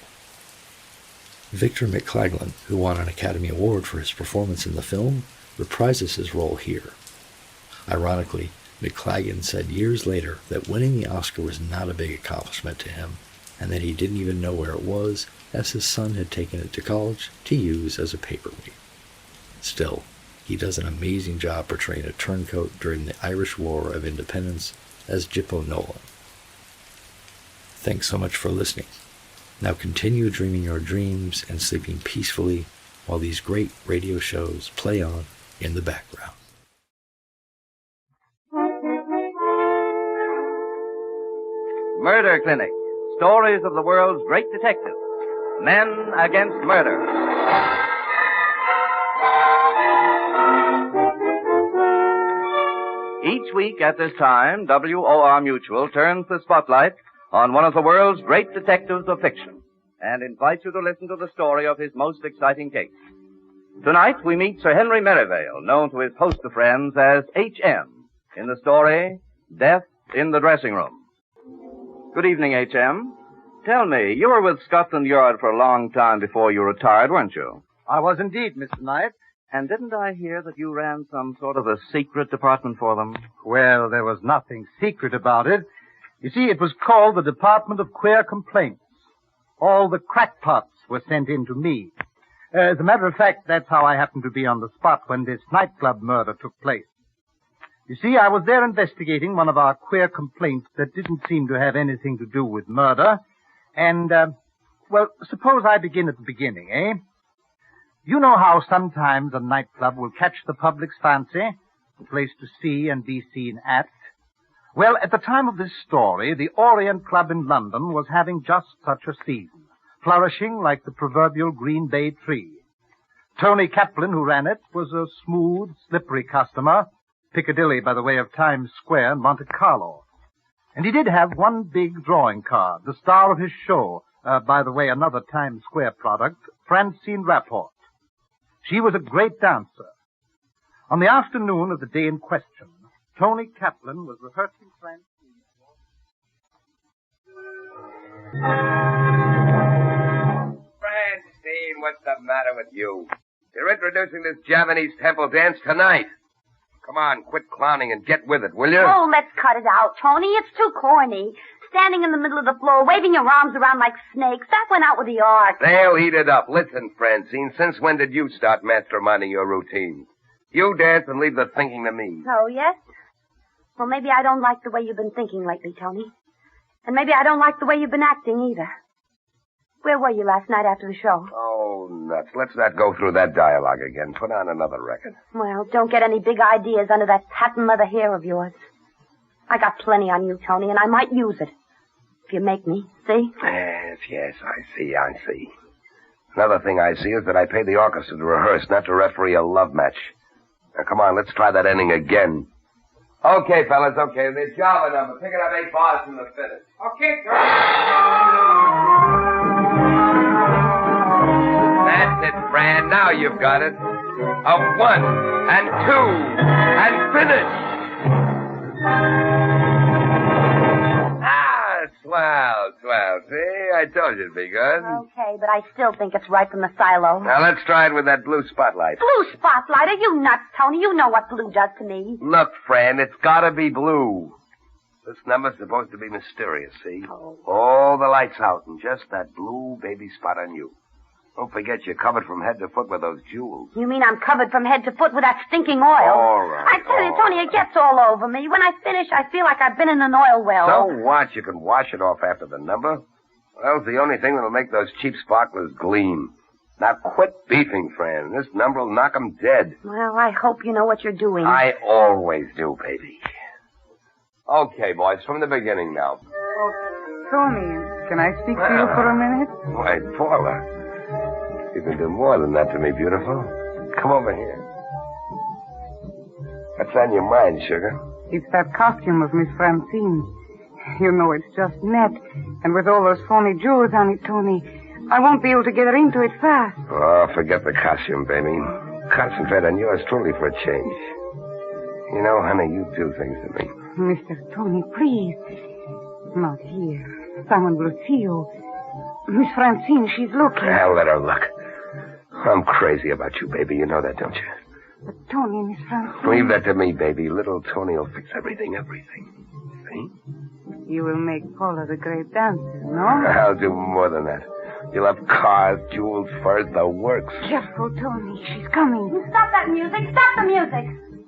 Victor McClaglen, who won an Academy Award for his performance in the film, reprises his role here. Ironically, McClaglen said years later that winning the Oscar was not a big accomplishment to him, and that he didn't even know where it was, as his son had taken it to college to use as a paperweight. Still, he does an amazing job portraying a turncoat during the Irish War of Independence as Gippo Nolan. Thanks so much for listening. Now continue dreaming your dreams and sleeping peacefully while these great radio shows play on in the background. Murder Clinic. Stories of the world's great detectives. Men against murder. Each week at this time, WOR Mutual turns the spotlight on one of the world's great detectives of fiction and invites you to listen to the story of his most exciting case. Tonight, we meet Sir Henry Merrivale, known to his host of friends as H.M., in the story, Death in the Dressing Room. Good evening, H.M. Tell me, you were with Scotland Yard for a long time before you retired, weren't you? I was indeed, Mr. Knight. And didn't I hear that you ran some sort of a secret department for them? Well, there was nothing secret about it. You see, it was called the Department of Queer Complaints. All the crackpots were sent in to me. As a matter of fact, that's how I happened to be on the spot when this nightclub murder took place. You see, I was there investigating one of our queer complaints that didn't seem to have anything to do with murder. And, well, suppose I begin at the beginning, eh? You know how sometimes a nightclub will catch the public's fancy, a place to see and be seen at? Well, at the time of this story, the Orient Club in London was having just such a season, flourishing like the proverbial Green Bay tree. Tony Kaplan, who ran it, was a smooth, slippery customer, Piccadilly by the way of Times Square and Monte Carlo. And he did have one big drawing card, the star of his show, by the way, another Times Square product, Francine Rapport. She was a great dancer. On the afternoon of the day in question, Tony Kaplan was rehearsing Francine. Francine, what's the matter with you? You're introducing this Javanese temple dance tonight. Come on, quit clowning and get with it, will you? Oh, let's cut it out, Tony. It's too corny. Standing in the middle of the floor, waving your arms around like snakes. That went out with the art. They'll eat it up. Listen, Francine, since when did you start masterminding your routine? You dance and leave the thinking to me. Oh, yes? Well, maybe I don't like the way you've been thinking lately, Tony. And maybe I don't like the way you've been acting either. Where were you last night after the show? Oh, nuts. Let's not go through that dialogue again. Put on another record. Well, don't get any big ideas under that patent leather hair of yours. I got plenty on you, Tony, and I might use it. If you make me, see? Yes, I see. Another thing I see is that I pay the orchestra to rehearse, not to referee a love match. Now, come on, let's try that ending again. Okay, fellas, okay. The Java number. Pick it up 8 bars from the finish. Okay, That's it, Fran. Now you've got it. A 1 and 2 and finish. Swell. See, I told you it'd be good. Okay, but I still think it's right from the silo. Now let's try it with that blue spotlight. Blue spotlight? Are you nuts, Tony? You know what blue does to me. Look, Fran, it's gotta be blue. This number's supposed to be mysterious, see? Oh. All the lights out and just that blue baby spot on you. Don't forget you're covered from head to foot with those jewels. You mean I'm covered from head to foot with that stinking oil? All right. I tell you, Tony, it gets all over me. When I finish, I feel like I've been in an oil well. So what? You can wash it off after the number? Well, it's the only thing that'll make those cheap sparklers gleam. Now quit beefing, Fran. This number will knock 'em dead. Well, I hope you know what you're doing. I always do, baby. Okay, boys, from the beginning now. Tony, can I speak to you for a minute? Why, Paula. You can do more than that to me, beautiful. Come over here. What's on your mind, sugar? It's that costume of Miss Francine. You know, it's just net. And with all those phony jewels on it, Tony, I won't be able to get her into it fast. Oh, forget the costume, baby. Concentrate on yours truly for a change. You know, honey, you do things to me. Mr. Tony, please. Not here. Someone will see you. Miss Francine, she's looking. I'll let her look. I'm crazy about you, baby. You know that, don't you? But Tony, Miss Francine... Leave that to me, baby. Little Tony will fix everything. See? You will make Paula the great dancer, no? I'll do more than that. You'll have cars, jewels, furs, the works. Careful, Tony. She's coming. Stop that music. Stop the music.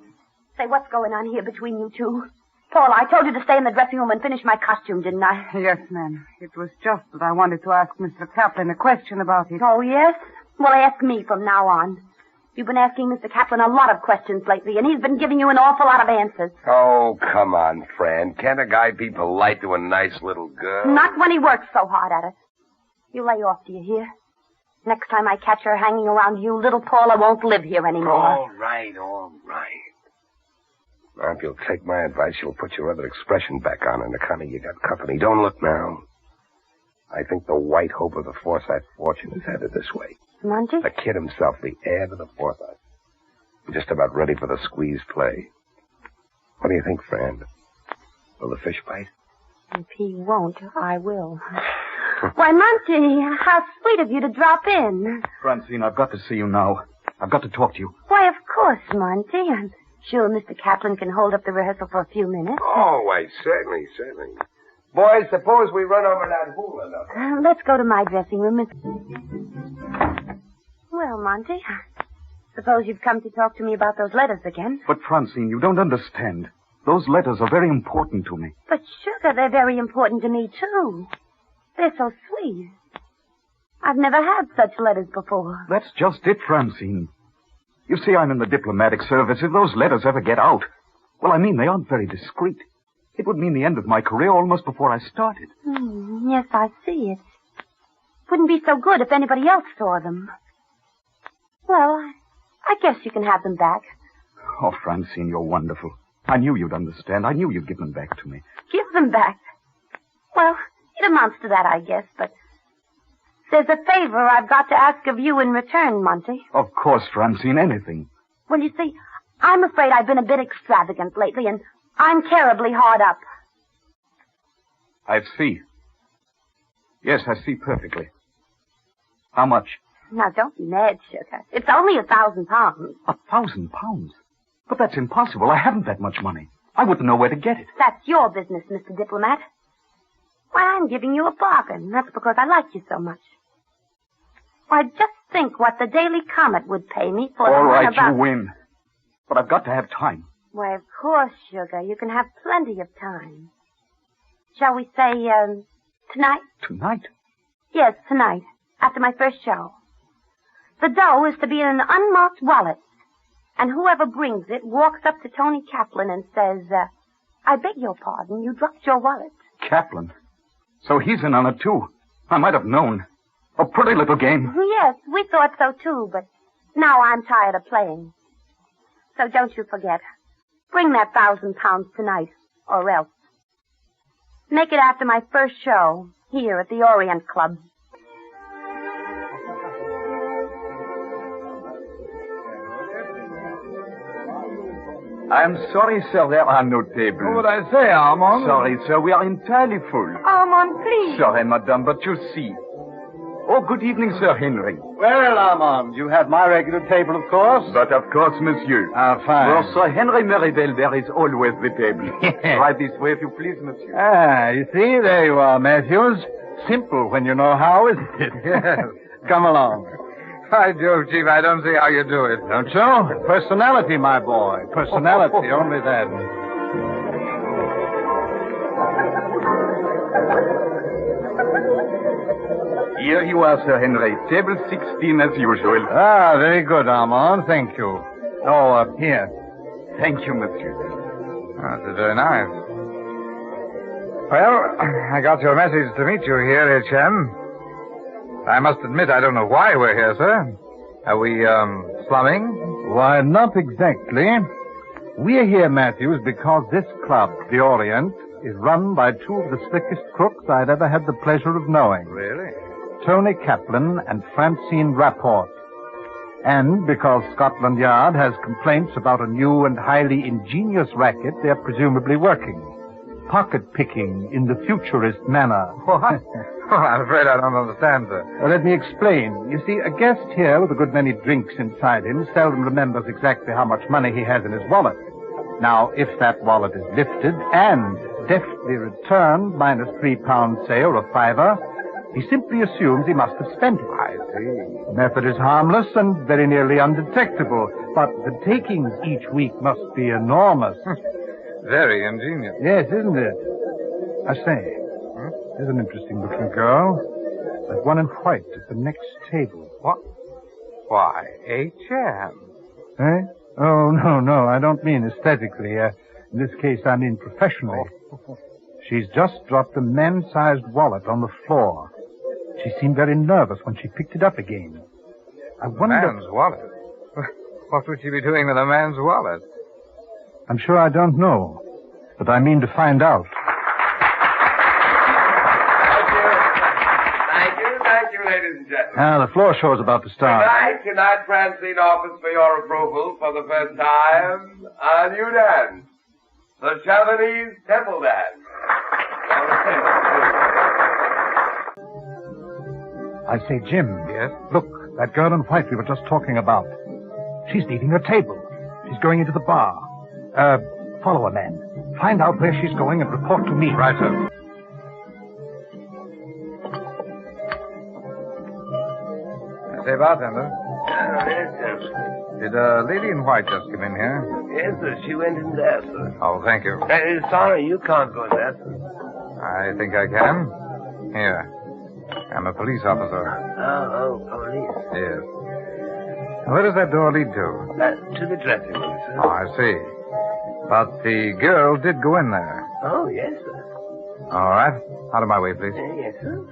Say, what's going on here between you two? Paula, I told you to stay in the dressing room and finish my costume, didn't I? Yes, ma'am. It was just that I wanted to ask Mr. Kaplan a question about it. Oh, yes? Well, ask me from now on. You've been asking Mr. Kaplan a lot of questions lately, and he's been giving you an awful lot of answers. Oh, come on, Fran. Can't a guy be polite to a nice little girl? Not when he works so hard at it. You lay off, do you hear? Next time I catch her hanging around you, little Paula won't live here anymore. All right. Now, if you'll take my advice, you'll put your other expression back on and account of you got company. Don't look now. I think the white hope of the Forsythe fortune is headed this way. Monty? The kid himself, the heir to the Forsythe. I'm just about ready for the squeeze play. What do you think, Fran? Will the fish bite? If he won't, I will. Why, Monty, how sweet of you to drop in. Francine, I've got to see you now. I've got to talk to you. Why, of course, Monty. I'm sure Mr. Kaplan can hold up the rehearsal for a few minutes. Oh, why, certainly. Boys, suppose we run over that hula number. Let's go to my dressing room and... Well, Monty, suppose you've come to talk to me about those letters again. But, Francine, you don't understand. Those letters are very important to me. But, sugar, they're very important to me, too. They're so sweet. I've never had such letters before. That's just it, Francine. You see, I'm in the diplomatic service. If those letters ever get out... Well, I mean, they aren't very discreet. It would mean the end of my career almost before I started. Yes, I see it. Wouldn't be so good if anybody else saw them. Well, I guess you can have them back. Oh, Francine, you're wonderful. I knew you'd understand. I knew you'd give them back to me. Give them back? Well, it amounts to that, I guess, but there's a favor I've got to ask of you in return, Monty. Of course, Francine, anything. Well, you see, I'm afraid I've been a bit extravagant lately, and I'm terribly hard up. I see. Yes, I see perfectly. How much? Now, don't be mad, sugar. It's only £1,000. £1,000? But that's impossible. I haven't that much money. I wouldn't know where to get it. That's your business, Mr. Diplomat. Why, I'm giving you a bargain. That's because I like you so much. Why, just think what the Daily Comet would pay me for All the right, runabout. you win. But I've got to have time. Why, of course, sugar. You can have plenty of time. Shall we say, tonight? Tonight? Yes, tonight, after my first show. The dough is to be in an unmarked wallet, and whoever brings it walks up to Tony Kaplan and says, I beg your pardon, you dropped your wallet. Kaplan. So he's in on it, too. I might have known. A pretty little game. Yes, we thought so, too, but now I'm tired of playing. So don't you forget. Bring that £1,000 tonight, or else. Make it after my first show, here at the Orient Club. I'm sorry, sir, there are no tables. What would I say, Armand? Sorry, sir, we are entirely full. Armand, please. Sorry, madame, but you see. Oh, good evening, Sir Henry. Well, Armand, you have my regular table, of course. But of course, monsieur. Ah, fine. For Sir Henry Merivale, there is always the table. Right this way, if you please, monsieur. Ah, you see, there you are, Matthews. Simple when you know how, isn't it? Yes. Come along. By Jove, Chief, I don't see how you do it. Don't you? Personality, my boy. Personality, only that. Here you are, Sir Henry. Table 16 as usual. Ah, very good, Armand. Thank you. Oh, here. Thank you, monsieur. That's very nice. Well, I got your message to meet you here, H.M. I must admit I don't know why we're here, sir. Are we, slumming? Why, not exactly. We're here, Matthews, because this club, the Orient, is run by two of the slickest crooks I'd ever had the pleasure of knowing. Really? Tony Kaplan and Francine Rapport. And because Scotland Yard has complaints about a new and highly ingenious racket they're presumably working. Pocket picking in the futurist manner. What? Oh, I'm afraid I don't understand, sir. Let me explain. You see, a guest here with a good many drinks inside him seldom remembers exactly how much money he has in his wallet. Now, if that wallet is lifted and deftly returned minus £3, say, or a fiver, he simply assumes he must have spent it. I see. The method is harmless and very nearly undetectable, but the takings each week must be enormous. Very ingenious. Yes, isn't it? I say, there's an interesting-looking girl. That one in white at the next table. What? Why, H.M. Eh? Oh, no, I don't mean aesthetically. In this case, I mean professionally. She's just dropped a man-sized wallet on the floor. She seemed very nervous when she picked it up again. I wonder... Man's wallet? What would she be doing with a man's wallet? I'm sure I don't know, but I mean to find out. Thank you, ladies and gentlemen. The floor show's about to start. Tonight, Francine offers for your approval for the first time a new dance. The Chavanese Temple Dance. I say, Jim. Yes? Look, that girl in white we were just talking about. She's leaving her table. She's going into the bar. Follow her, man. Find out where she's going and report to me. Right, sir. Say, bartender. Yes, sir. Did a lady in white just come in here? Yes, sir. She went in there, sir. Oh, thank you. Sorry, you can't go in there, sir. I think I can. Here. I'm a police officer. Oh, police. Yes. Where does that door lead to? To the dressing room, sir. Oh, I see. But the girl did go in there. Oh, yes, sir. All right. Out of my way, please. Yes, sir.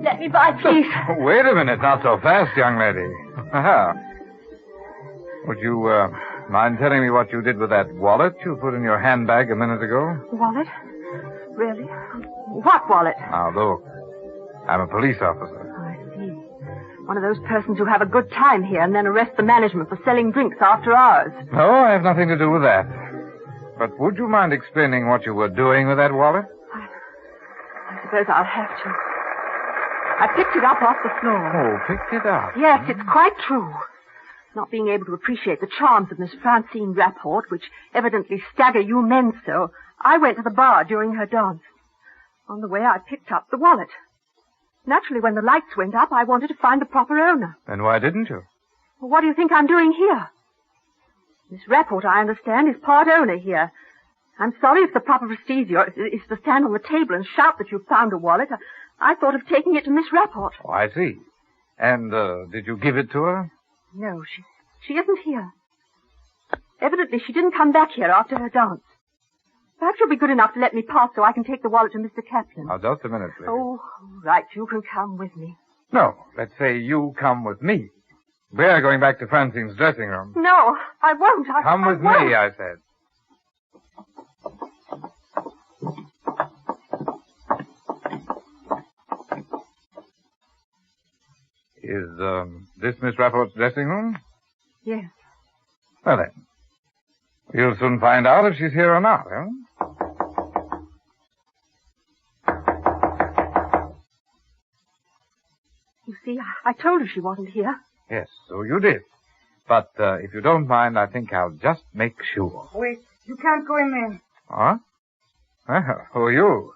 Let me by, please. Wait a minute. Not so fast, young lady. Would you, mind telling me what you did with that wallet you put in your handbag a minute ago? Wallet? Really? What wallet? Now, look. I'm a police officer. I see. One of those persons who have a good time here and then arrest the management for selling drinks after hours. No, I have nothing to do with that. But would you mind explaining what you were doing with that wallet? I suppose I'll have to. I picked it up off the floor. Oh, picked it up? Yes, it's quite true. Not being able to appreciate the charms of Miss Francine Rapport, which evidently stagger you men so, I went to the bar during her dance. On the way, I picked up the wallet. Naturally, when the lights went up, I wanted to find the proper owner. Then why didn't you? Well, what do you think I'm doing here? Miss Rapport, I understand, is part owner here. I'm sorry if the proper procedure is to stand on the table and shout that you've found a wallet. I thought of taking it to Miss Rapport. Oh, I see. And, did you give it to her? No, she isn't here. Evidently, she didn't come back here after her dance. Perhaps you'll be good enough to let me pass so I can take the wallet to Mr. Kaplan. Now, just a minute, please. Oh, right, you can come with me. No, let's say you come with me. We're going back to Francine's dressing room. No, I won't. Come with me, I said. Is, this Miss Rapport's dressing room? Yes. Well, then. You'll soon find out if she's here or not, eh? You see, I told her she wasn't here. Yes, so you did. But, if you don't mind, I think I'll just make sure. Wait, you can't go in there. Huh? Well, who are you?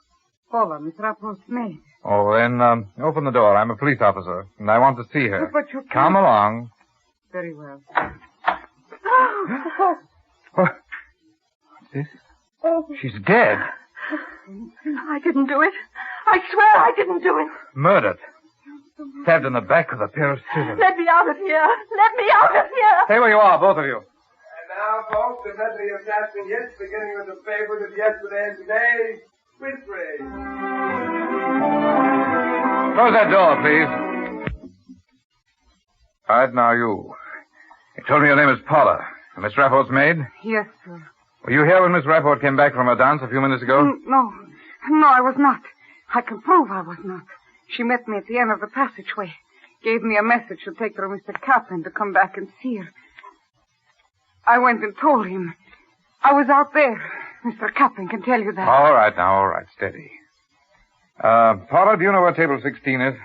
Paula, Miss Rapport's maid. Oh, then, open the door. I'm a police officer, and I want to see her. But you can't. Come along. Very well. What's this? Oh. She's dead. I didn't do it. I swear I didn't do it. Murdered. Stabbed in the back with a pair of scissors. Let me out of here. Let me out of here. Stay where you are, both of you. And now, folks, the medley of Jasmine Hits, beginning with the favorite of yesterday and today, Whispering. Close that door, please. All right, now you. You told me your name is Paula. Miss Rapport's maid? Yes, sir. Were you here when Miss Rapport came back from her dance a few minutes ago? No, I was not. I can prove I was not. She met me at the end of the passageway. Gave me a message to take her to Mr. Kaplan to come back and see her. I went and told him. I was out there. Mr. Kaplan can tell you that. All right, now, all right. Steady. Paula, do you know where table 16 is?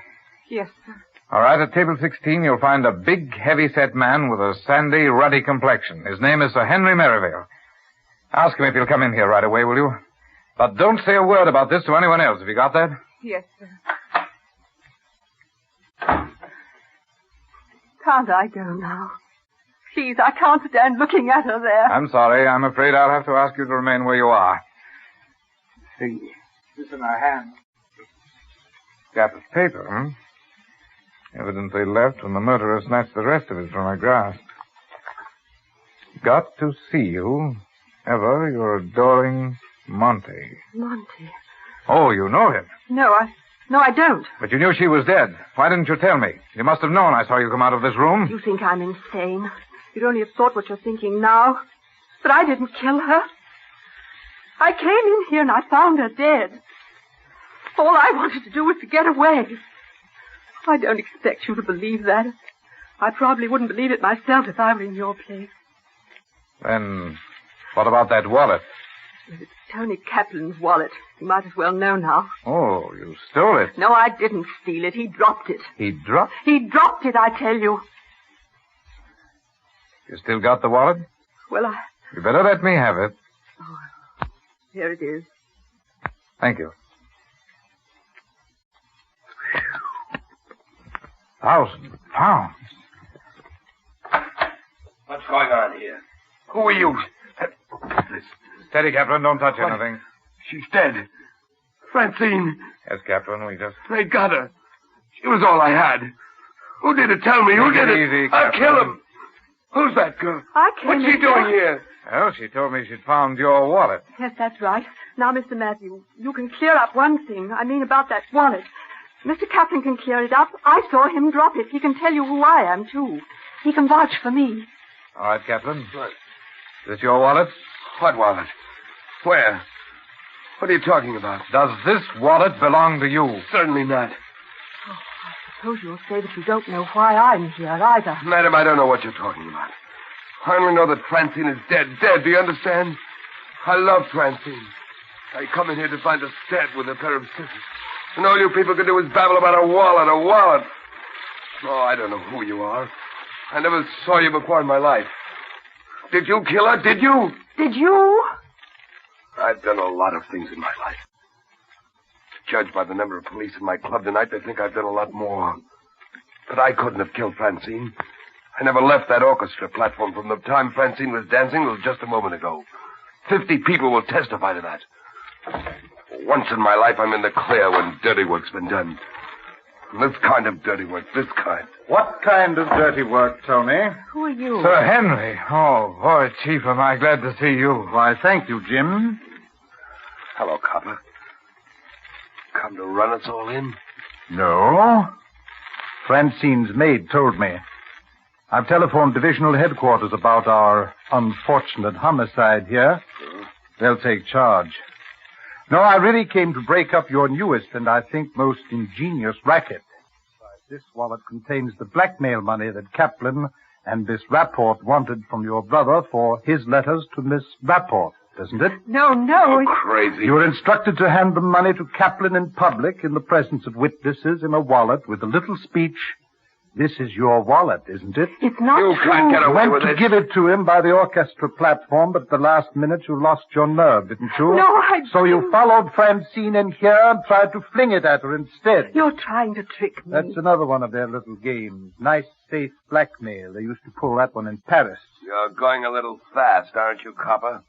Yes, sir. All right, at table 16, you'll find a big, heavy-set man with a sandy, ruddy complexion. His name is Sir Henry Merivale. Ask him if he'll come in here right away, will you? But don't say a word about this to anyone else. Have you got that? Yes, sir. Can't I go now? Please, I can't stand looking at her there. I'm sorry. I'm afraid I'll have to ask you to remain where you are. See, this in our hand. Scrap of paper, Evidently left when the murderer snatched the rest of it from her grasp. Got to see you. Ever your adoring Monty. Monty? Oh, you know him. No, I don't. But you knew she was dead. Why didn't you tell me? You must have known I saw you come out of this room. You think I'm insane. You'd only have thought what you're thinking now. But I didn't kill her. I came in here and I found her dead. All I wanted to do was to get away. I don't expect you to believe that. I probably wouldn't believe it myself if I were in your place. Then, what about that wallet? It's Tony Kaplan's wallet. You might as well know now. Oh, you stole it. No, I didn't steal it. He dropped it. He dropped? He dropped it, I tell you. You still got the wallet? Well, You better let me have it. Oh, here it is. Thank you. 1,000 pounds. What's going on here? Who are you? Steady, Captain. Don't touch anything. She's dead. Francine. Yes, Captain. We just... They got her. She was all I had. Who did it? Tell me. Who did it? Easy, I'll Captain. kill him. Who's that girl? I came What's she in doing here? Well, she told me she'd found your wallet. Yes, that's right. Now, Mr. Matthew, you can clear up one thing. I mean about that wallet. Mr. Kaplan can clear it up. I saw him drop it. He can tell you who I am, too. He can vouch for me. All right, Captain. What? Is this your wallet? What wallet? Where? What are you talking about? Does this wallet belong to you? Certainly not. Oh, I suppose you'll say that you don't know why I'm here either. Madam, I don't know what you're talking about. I only know that Francine is dead. Dead, do you understand? I love Francine. I come in here to find her dead with a pair of scissors. And all you people can do is babble about a wallet. Oh, I don't know who you are. I never saw you before in my life. Did you kill her? Did you? Did you? I've done a lot of things in my life. Judged by the number of police in my club tonight, they think I've done a lot more. But I couldn't have killed Francine. I never left that orchestra platform from the time Francine was dancing till just a moment ago. 50 people will testify to that. Once in my life, I'm in the clear when dirty work's been done. This kind of dirty work, this kind. What kind of dirty work, Tony? Who are you? Sir Henry. Oh, boy, Chief, am I glad to see you. Why, thank you, Jim. Hello, Copper. Come to run us all in? No. Francine's maid told me. I've telephoned divisional headquarters about our unfortunate homicide here. They'll take charge. No, I really came to break up your newest and I think most ingenious racket. This wallet contains the blackmail money that Kaplan and Miss Rapport wanted from your brother for his letters to Miss Rapport, doesn't it? No. Crazy. You were instructed to hand the money to Kaplan in public in the presence of witnesses in a wallet with a little speech. This is your wallet, isn't it? It's not You true. can't get away You with went to it. give it to him by the orchestra platform, but at the last minute you lost your nerve, didn't you? No, I So you followed Francine in here and tried to fling it at her instead. You're trying to trick me. That's another one of their little games. Nice, safe blackmail. They used to pull that one in Paris. You're going a little fast, aren't you, Copper?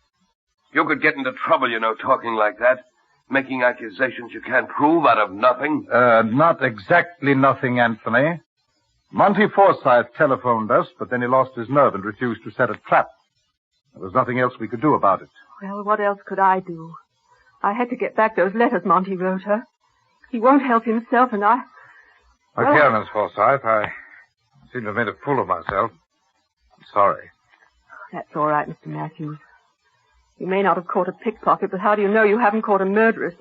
You could get into trouble, talking like that. Making accusations you can't prove out of nothing. Not exactly nothing, Anthony. Monty Forsythe telephoned us, but then he lost his nerve and refused to set a trap. There was nothing else we could do about it. Well, what else could I do? I had to get back those letters Monty wrote her. He won't help himself, and I... Okay, Miss Forsythe, I seem to have made a fool of myself. I'm sorry. That's all right, Mr. Matthews. You may not have caught a pickpocket, but how do you know you haven't caught a murderess?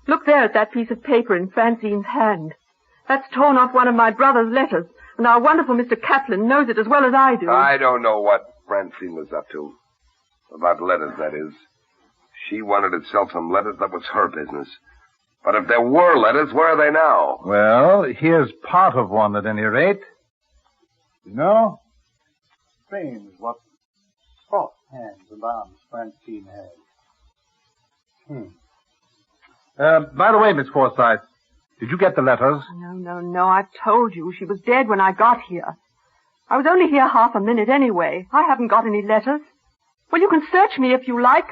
Look there at that piece of paper in Francine's hand. That's torn off one of my brother's letters, and our wonderful Mr. Kaplan knows it as well as I do. I don't know what Francine was up to. About letters, that is. She wanted to sell some letters. That was her business. But if there were letters, where are they now? Well, here's part of one at any rate. You know, strange what soft hands and arms Francine has. By the way, Miss Forsythe, did you get the letters? No. I told you she was dead when I got here. I was only here half a minute anyway. I haven't got any letters. Well, you can search me if you like.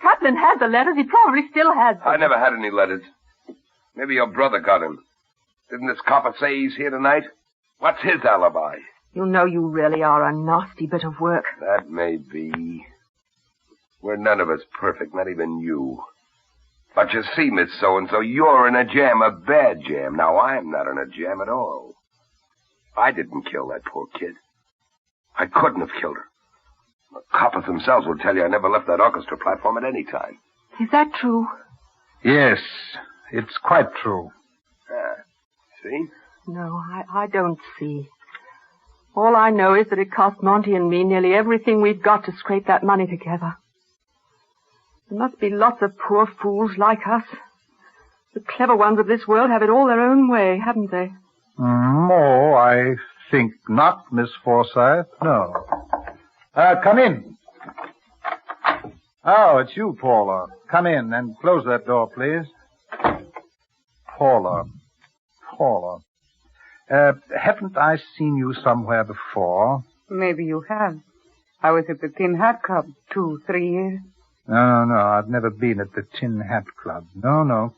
Kaplan had the letters. He probably still has them. I never had any letters. Maybe your brother got him. Didn't this copper say he's here tonight? What's his alibi? You know you really are a nasty bit of work. That may be. We're none of us perfect, not even you. But you see, Miss So-and-so, you're in a jam, a bad jam. Now, I'm not in a jam at all. I didn't kill that poor kid. I couldn't have killed her. The coppers themselves will tell you I never left that orchestra platform at any time. Is that true? Yes, it's quite true. See? No, I don't see. All I know is that it cost Monty and me nearly everything we've got to scrape that money together. There must be lots of poor fools like us. The clever ones of this world have it all their own way, haven't they? Oh, I think not, Miss Forsythe. No. Come in. Oh, it's you, Paula. Come in and close that door, please. Paula. Haven't I seen you somewhere before? Maybe you have. I was at the Tin Hat Club 2-3 years. No. I've never been at the Tin Hat Club. No.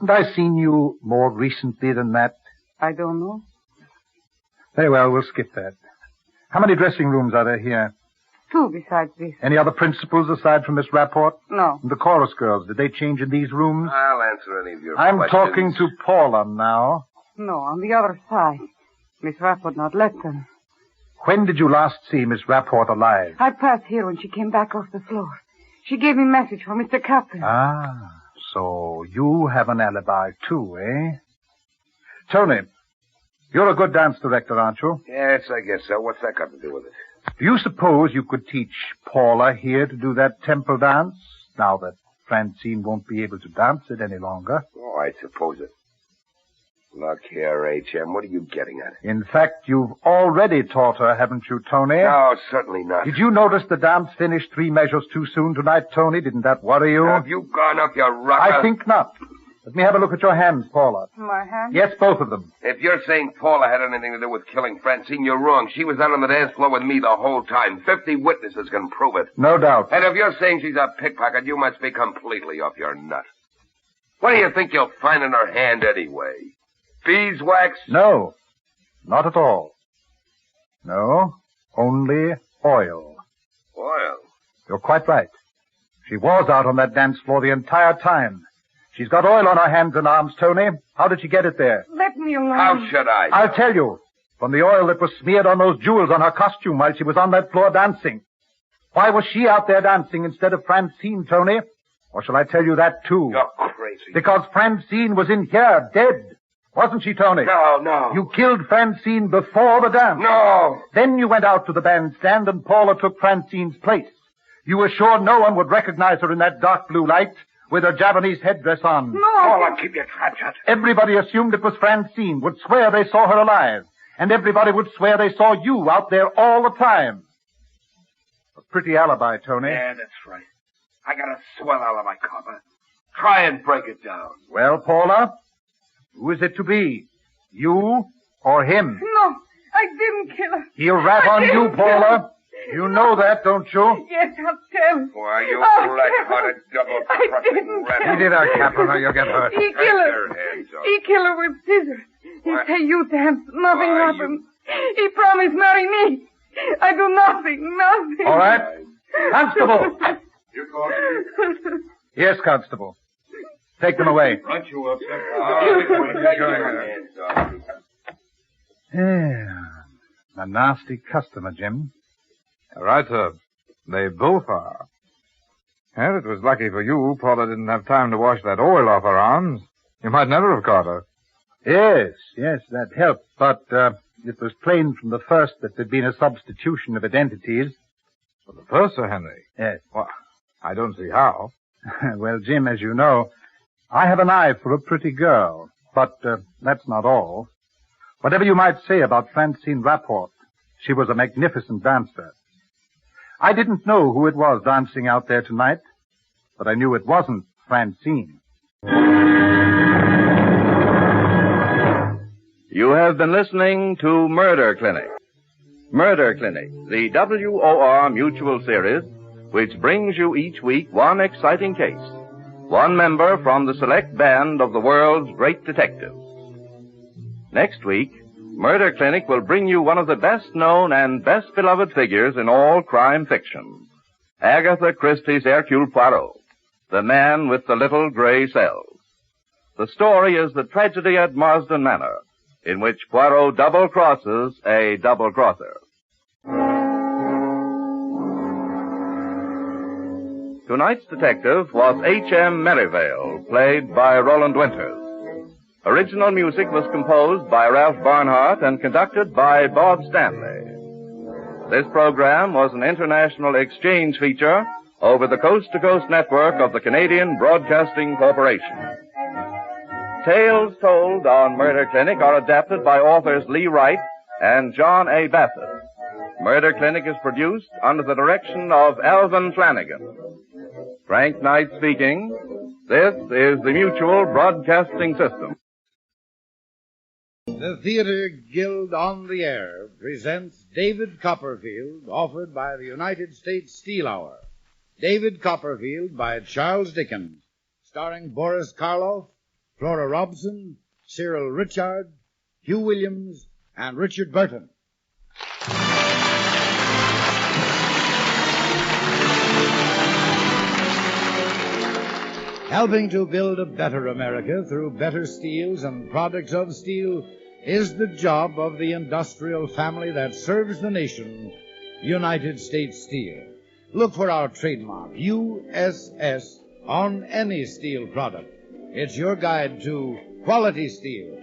Haven't I seen you more recently than that? I don't know. Very well, we'll skip that. How many dressing rooms are there here? 2 besides this. Any other principals aside from Miss Rapport? No. And the chorus girls, did they change in these rooms? I'll answer any of your I'm questions. talking to Paula now. No, on the other side. Miss Rapp would not let them. When did you last see Miss Rapport alive? I passed here when she came back off the floor. She gave me a message from Mr. Kaplan. Ah, so you have an alibi too, eh? Tony, you're a good dance director, aren't you? Yes, I guess so. What's that got to do with it? Do you suppose you could teach Paula here to do that temple dance, now that Francine won't be able to dance it any longer? Oh, I suppose it. Look here, H.M., what are you getting at? In fact, you've already taught her, haven't you, Tony? No, certainly not. Did you notice the dance finished 3 measures too soon tonight, Tony? Didn't that worry you? Have you gone up your rocker? I think not. Let me have a look at your hands, Paula. My hand? Yes, both of them. If you're saying Paula had anything to do with killing Francine, you're wrong. She was out on the dance floor with me the whole time. 50 witnesses can prove it. No doubt. And if you're saying she's a pickpocket, you must be completely off your nut. What do you think you'll find in her hand anyway? Beeswax? No, not at all. No, only oil. Oil? You're quite right. She was out on that dance floor the entire time. She's got oil on her hands and arms, Tony. How did she get it there? Let me alone. How should I? I'll tell you. From the oil that was smeared on those jewels on her costume while she was on that floor dancing. Why was she out there dancing instead of Francine, Tony? Or shall I tell you that, too? You're crazy. Because Francine was in here, dead. Wasn't she, Tony? No. You killed Francine before the dance. No. Then you went out to the bandstand and Paula took Francine's place. You were sure no one would recognize her in that dark blue light with her Japanese headdress on. No. Paula, keep your trap shut. Everybody assumed it was Francine, would swear they saw her alive. And everybody would swear they saw you out there all the time. A pretty alibi, Tony. Yeah, that's right. I got a swell alibi, Copper. Try and break it down. Well, Paula, who is it to be? You or him? No, I didn't kill her. He'll rap on you, Paula. You know that, don't you? Yes, I'll tell. Why, you I'll black-hearted double-crossing rat. Eat it out, Captain, or you'll get hurt. He killed her. He killed her with scissors. He say you dance. Nothing happened. He promised marry me. I do nothing. All right. Constable. You called me? Yes, Constable. Take them away. Aren't you upset? Yeah. A nasty customer, Jim. Right, sir. They both are. Well, it was lucky for you Paula didn't have time to wash that oil off her arms. You might never have caught her. Yes, that helped. But it was plain from the first that there'd been a substitution of identities. For the first, Sir Henry? Yes. Well, I don't see how. Well, Jim, as you know, I have an eye for a pretty girl. But that's not all. Whatever you might say about Francine Rapport, she was a magnificent dancer. I didn't know who it was dancing out there tonight, but I knew it wasn't Francine. You have been listening to Murder Clinic. Murder Clinic, the WOR Mutual series, which brings you each week one exciting case. One member from the select band of the world's great detectives. Next week, Murder Clinic will bring you one of the best-known and best-beloved figures in all crime fiction. Agatha Christie's Hercule Poirot, the man with the little gray cells. The story is The Tragedy at Marsden Manor, in which Poirot double-crosses a double-crosser. Tonight's detective was H.M. Merivale, played by Roland Winters. Original music was composed by Ralph Barnhart and conducted by Bob Stanley. This program was an international exchange feature over the coast-to-coast network of the Canadian Broadcasting Corporation. Tales told on Murder Clinic are adapted by authors Lee Wright and John A. Bassett. Murder Clinic is produced under the direction of Alvin Flanagan. Frank Knight speaking. This is the Mutual Broadcasting System. The Theatre Guild on the Air presents David Copperfield, offered by the United States Steel Hour. David Copperfield by Charles Dickens, starring Boris Karloff, Flora Robson, Cyril Ritchard, Hugh Williams, and Richard Burton. Helping to build a better America through better steels and products of steel is the job of the industrial family that serves the nation, United States Steel. Look for our trademark, USS, on any steel product. It's your guide to quality steel.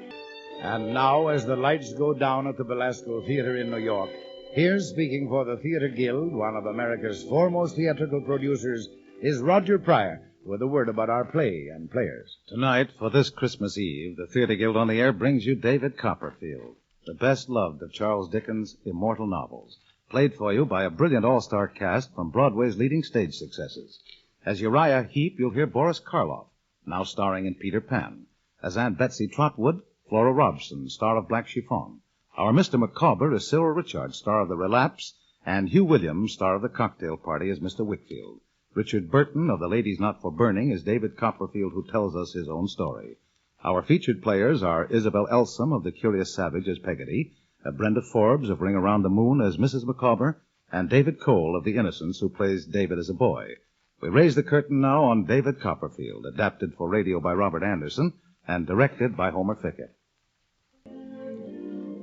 And now, as the lights go down at the Belasco Theater in New York, here speaking for the Theatre Guild, one of America's foremost theatrical producers, is Roger Pryor, with a word about our play and players. Tonight, for this Christmas Eve, the Theatre Guild on the Air brings you David Copperfield, the best-loved of Charles Dickens' immortal novels, played for you by a brilliant all-star cast from Broadway's leading stage successes. As Uriah Heep, you'll hear Boris Karloff, now starring in Peter Pan. As Aunt Betsy Trotwood, Flora Robson, star of Black Chiffon. Our Mr. Micawber is Cyril Richards, star of The Relapse, and Hugh Williams, star of The Cocktail Party, as Mr. Wickfield. Richard Burton of The Ladies Not for Burning is David Copperfield, who tells us his own story. Our featured players are Isabel Elsom of The Curious Savage as Peggotty, Brenda Forbes of Ring Around the Moon as Mrs. Micawber, and David Cole of The Innocents, who plays David as a boy. We raise the curtain now on David Copperfield, adapted for radio by Robert Anderson and directed by Homer Fickett.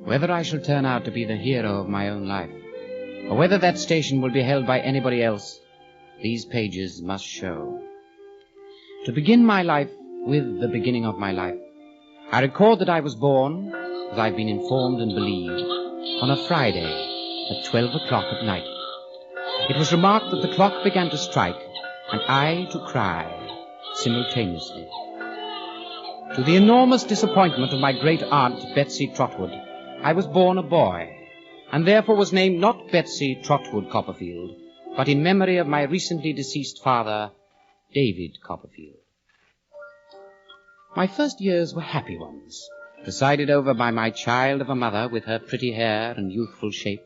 Whether I shall turn out to be the hero of my own life, or whether that station will be held by anybody else, these pages must show. To begin my life with the beginning of my life, I record that I was born, as I've been informed and believed, on a Friday at 12 o'clock at night. It was remarked that the clock began to strike, and I to cry simultaneously. To the enormous disappointment of my great-aunt, Betsy Trotwood, I was born a boy, and therefore was named not Betsy Trotwood Copperfield, but in memory of my recently deceased father, David Copperfield. My first years were happy ones, presided over by my child of a mother with her pretty hair and youthful shape,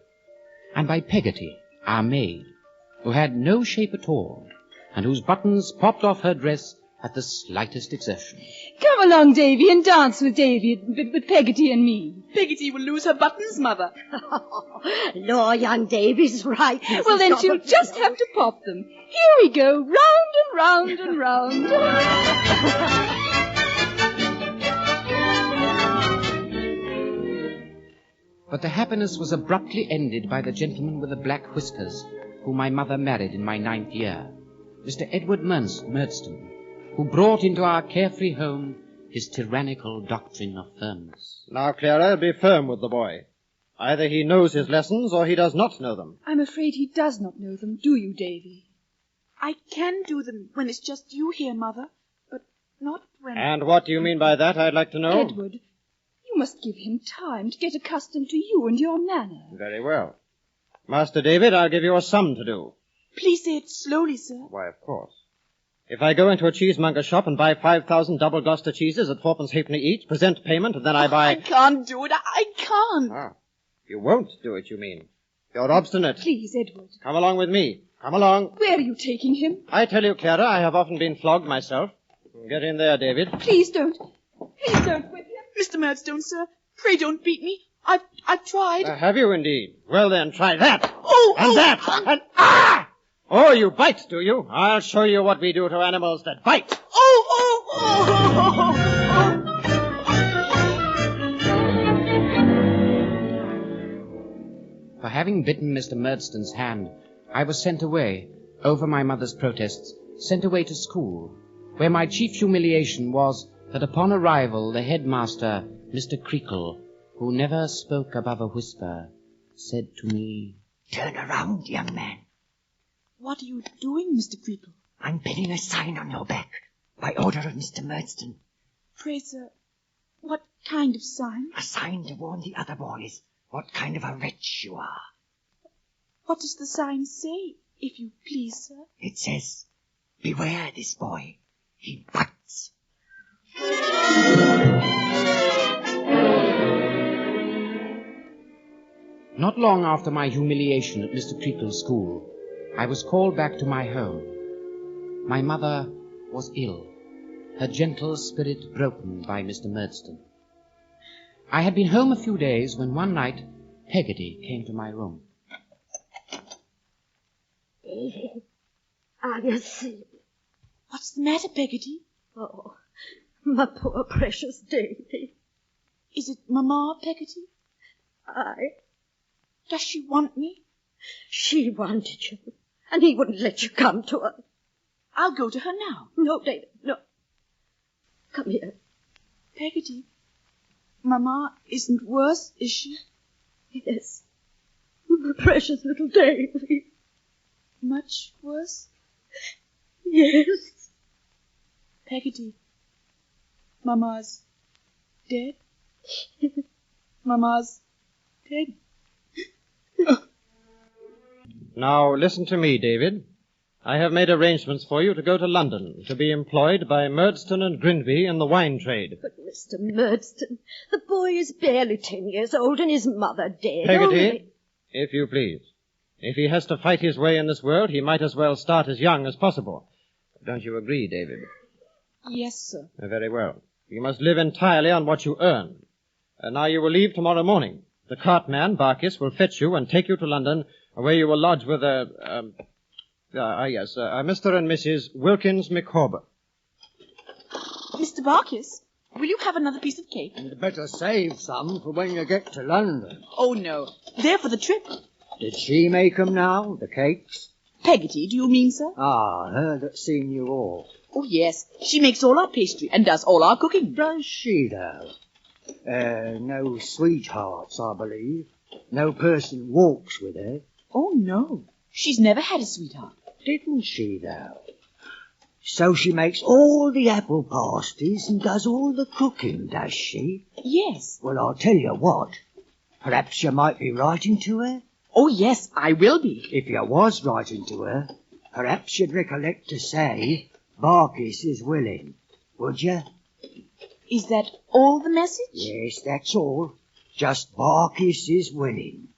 and by Peggotty, our maid, who had no shape at all, and whose buttons popped off her dress at the slightest exertion. Come along, Davy, and dance with Davy, with Peggotty and me. Peggotty will lose her buttons, Mother. Law, young Davy's right. Well, then she'll just have to pop them. Here we go, round and round and round. But the happiness was abruptly ended by the gentleman with the black whiskers, whom my mother married in my 9th year, Mr. Edward Murdstone, who brought into our carefree home his tyrannical doctrine of firmness. Now, Clara, be firm with the boy. Either he knows his lessons or he does not know them. I'm afraid he does not know them, do you, Davy? I can do them when it's just you here, Mother, but not when... And what do you mean by that, I'd like to know? Edward, you must give him time to get accustomed to you and your manner. Very well. Master David, I'll give you a sum to do. Please say it slowly, sir. Why, of course. If I go into a cheesemonger's shop and buy 5,000 double Gloucester cheeses at 4pence halfpenny each, present payment, and then I buy... I can't do it. I can't. Ah, you won't do it, you mean. You're obstinate. Please, Edward. Come along with me. Come along. Where are you taking him? I tell you, Clara, I have often been flogged myself. Get in there, David. Please don't. Please don't whip him. Mr. Murdstone, sir, pray don't beat me. I've tried. Have you indeed? Well then, try that. Oh, and that. And ah! Oh, you bite, do you? I'll show you what we do to animals that bite. For having bitten Mr. Murdstone's hand, I was sent away, over my mother's protests, sent away to school, where my chief humiliation was that upon arrival the headmaster, Mr. Creakle, who never spoke above a whisper, said to me, "Turn around, young man." What are you doing, Mr. Creakle? I'm pinning a sign on your back, by order of Mr. Murdstone. Pray, sir, what kind of sign? A sign to warn the other boys what kind of a wretch you are. What does the sign say, if you please, sir? It says, "Beware this boy. He bites." Not long after my humiliation at Mr. Creakle's school, I was called back to my home. My mother was ill, her gentle spirit broken by Mr. Murdstone. I had been home a few days when one night Peggotty came to my room. David, are you asleep? What's the matter, Peggotty? Oh, my poor precious Davy. Is it Mamma, Peggotty? Aye. Does she want me? She wanted you, and he wouldn't let you come to her. I'll go to her now. No, David, no. Come here. Peggotty, Mamma isn't worse, is she? Yes. My precious little Davy. Much worse? Yes. Peggotty, Mamma's dead? Mamma's dead? Now, listen to me, David. I have made arrangements for you to go to London, to be employed by Murdston and Grinby in the wine trade. But, Mr. Murdston, the boy is barely 10 years old and his mother dead. Peggotty, if you please. If he has to fight his way in this world, he might as well start as young as possible. Don't you agree, David? Yes, sir. Very well. You must live entirely on what you earn. Now you will leave tomorrow morning. The cartman, Barkis, will fetch you and take you to London, where you will lodge with Mr. and Mrs. Wilkins Micawber. Mr. Barkis, will you have another piece of cake? You'd better save some for when you get to London. Oh, no. They're for the trip. Did she make 'em now, the cakes? Peggotty, do you mean, sir? Ah, her that's seen you all. Oh, yes. She makes all our pastry and does all our cooking. Does she, though? No sweethearts, I believe. No person walks with her. Oh, no. She's never had a sweetheart. Didn't she, though? So she makes all the apple pasties and does all the cooking, does she? Yes. Well, I'll tell you what. Perhaps you might be writing to her? Oh, yes, I will be. If you was writing to her, perhaps you'd recollect to say Barkis is willing, would you? Is that all the message? Yes, that's all. Just Barkis is willing.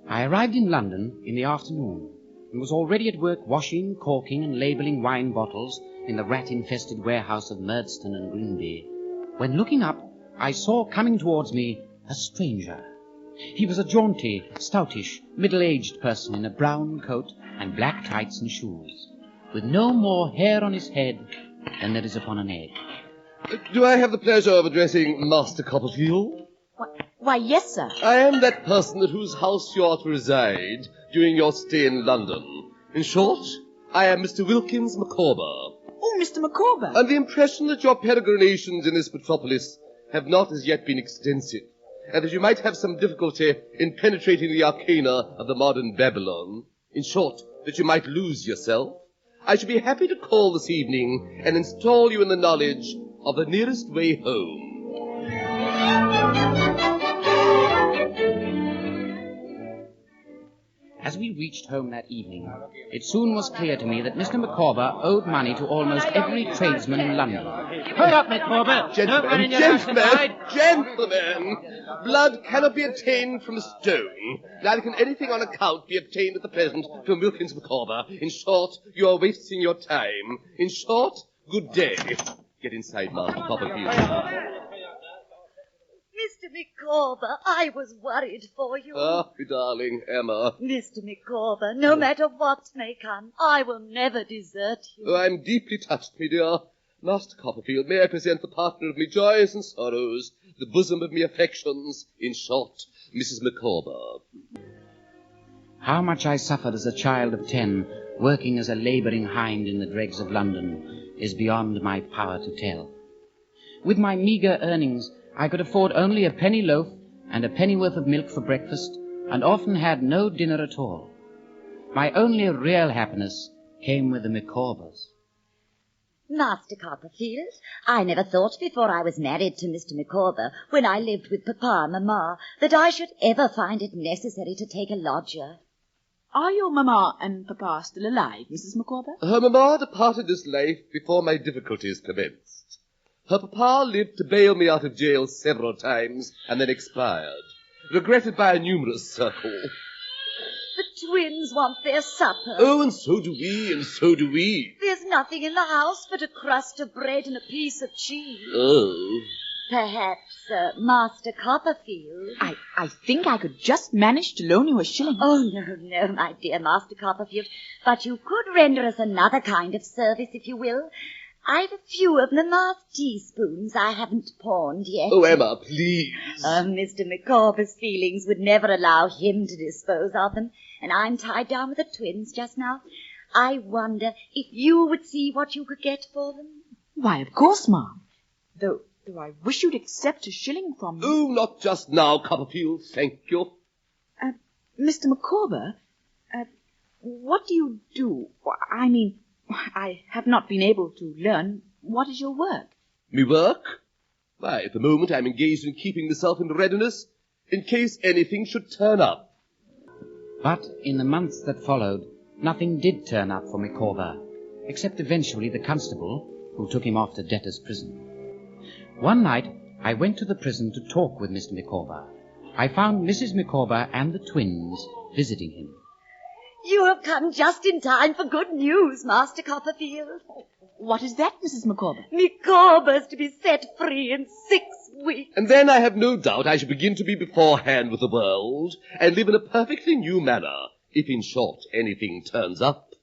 I arrived in London in the afternoon and was already at work washing, corking, and labelling wine bottles in the rat-infested warehouse of Murdston and Grinby, when, looking up, I saw coming towards me a stranger. He was a jaunty, stoutish, middle-aged person in a brown coat and black tights and shoes, with no more hair on his head than there is upon an egg. Do I have the pleasure of addressing Master Copperfield? Why, yes, sir. I am that person at whose house you are to reside during your stay in London. In short, I am Mr. Wilkins Micawber. Oh, Mr. Micawber. And the impression that your peregrinations in this metropolis have not as yet been extensive, and that you might have some difficulty in penetrating the arcana of the modern Babylon. In short, that you might lose yourself. I should be happy to call this evening and install you in the knowledge of the nearest way home. As we reached home that evening, it soon was clear to me that Mr. Micawber owed money to almost every tradesman in London. Hurry up, Micawber! Gentlemen! Blood cannot be obtained from a stone. Neither can anything on account be obtained at the present from Wilkins Micawber. In short, you are wasting your time. In short, good day. Get inside, Master Copperfield. Mr. Micawber, I was worried for you. Ah, my darling Emma. Mr. Micawber, no matter what may come, I will never desert you. Oh, I'm deeply touched, my dear. Master Copperfield, may I present the partner of me joys and sorrows, the bosom of me affections, in short, Mrs. Micawber. How much I suffered as a child of 10, working as a labouring hind in the dregs of London, is beyond my power to tell. With my meagre earnings, I could afford only a penny loaf and a pennyworth of milk for breakfast, and often had no dinner at all. My only real happiness came with the Micawbers. Master Copperfield, I never thought before I was married to Mr. Micawber, when I lived with Papa and Mamma, that I should ever find it necessary to take a lodger. Are your Mamma and Papa still alive, Mrs. Micawber? Her mamma departed this life before my difficulties commenced. Her papa lived to bail me out of jail several times and then expired, regretted by a numerous circle. The twins want their supper. Oh, and so do we, and so do we. There's nothing in the house but a crust of bread and a piece of cheese. Oh. Perhaps, Master Copperfield. I think I could just manage to loan you a shilling. Oh, no, my dear Master Copperfield. But you could render us another kind of service, if you will. I've a few of Mamma's teaspoons I haven't pawned yet. Oh, Emma, please. Mr. Micawber's feelings would never allow him to dispose of them, and I'm tied down with the twins just now. I wonder if you would see what you could get for them. Why, of course, Ma'am. Though I wish you'd accept a shilling from me. Oh, not just now, Copperfield, thank you. Mr. Micawber, what do you do? I mean, I have not been able to learn. What is your work? Me work? Why, at the moment I'm engaged in keeping myself in readiness in case anything should turn up. But in the months that followed, nothing did turn up for Micawber, except eventually the constable, who took him off to debtor's prison. One night, I went to the prison to talk with Mr. Micawber. I found Mrs. Micawber and the twins visiting him. You have come just in time for good news, Master Copperfield. What is that, Mrs. Micawber? Micawber's to be set free in 6 weeks. And then I have no doubt I shall begin to be beforehand with the world and live in a perfectly new manner, if in short anything turns up.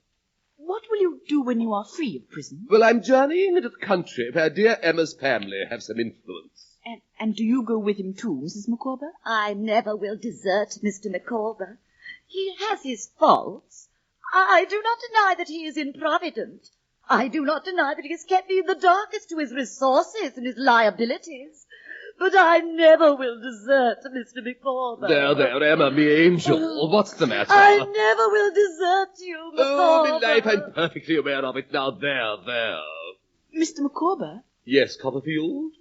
What will you do when you are free of prison? Well, I'm journeying into the country where dear Emma's family have some influence. And do you go with him too, Mrs. Micawber? I never will desert Mr. Micawber. He has his faults. I do not deny that he is improvident. I do not deny that he has kept me in the dark as to his resources and his liabilities. But I never will desert Mr. Micawber. There, Emma, me angel. What's the matter? I never will desert you, Micawber. Oh, me life, I'm perfectly aware of it now. There. Mr. Micawber? Yes, Copperfield?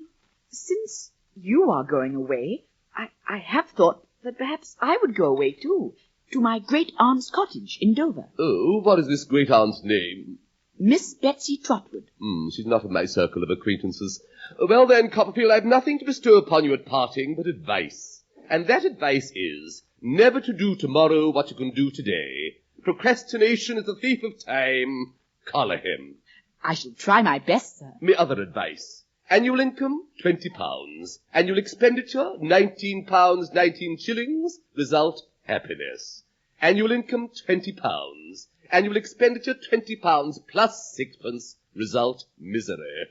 Since you are going away, I have thought that perhaps I would go away too, to my great-aunt's cottage in Dover. Oh, what is this great-aunt's name? Miss Betsy Trotwood. She's not in my circle of acquaintances. Well then, Copperfield, I've nothing to bestow upon you at parting but advice. And that advice is never to do tomorrow what you can do today. Procrastination is the thief of time. Collar him. I shall try my best, sir. Me other advice. Annual income, £20. Annual expenditure, £19, 19 shillings. Result, happiness. Annual income, £20. Annual expenditure, £20 plus sixpence. Result, misery.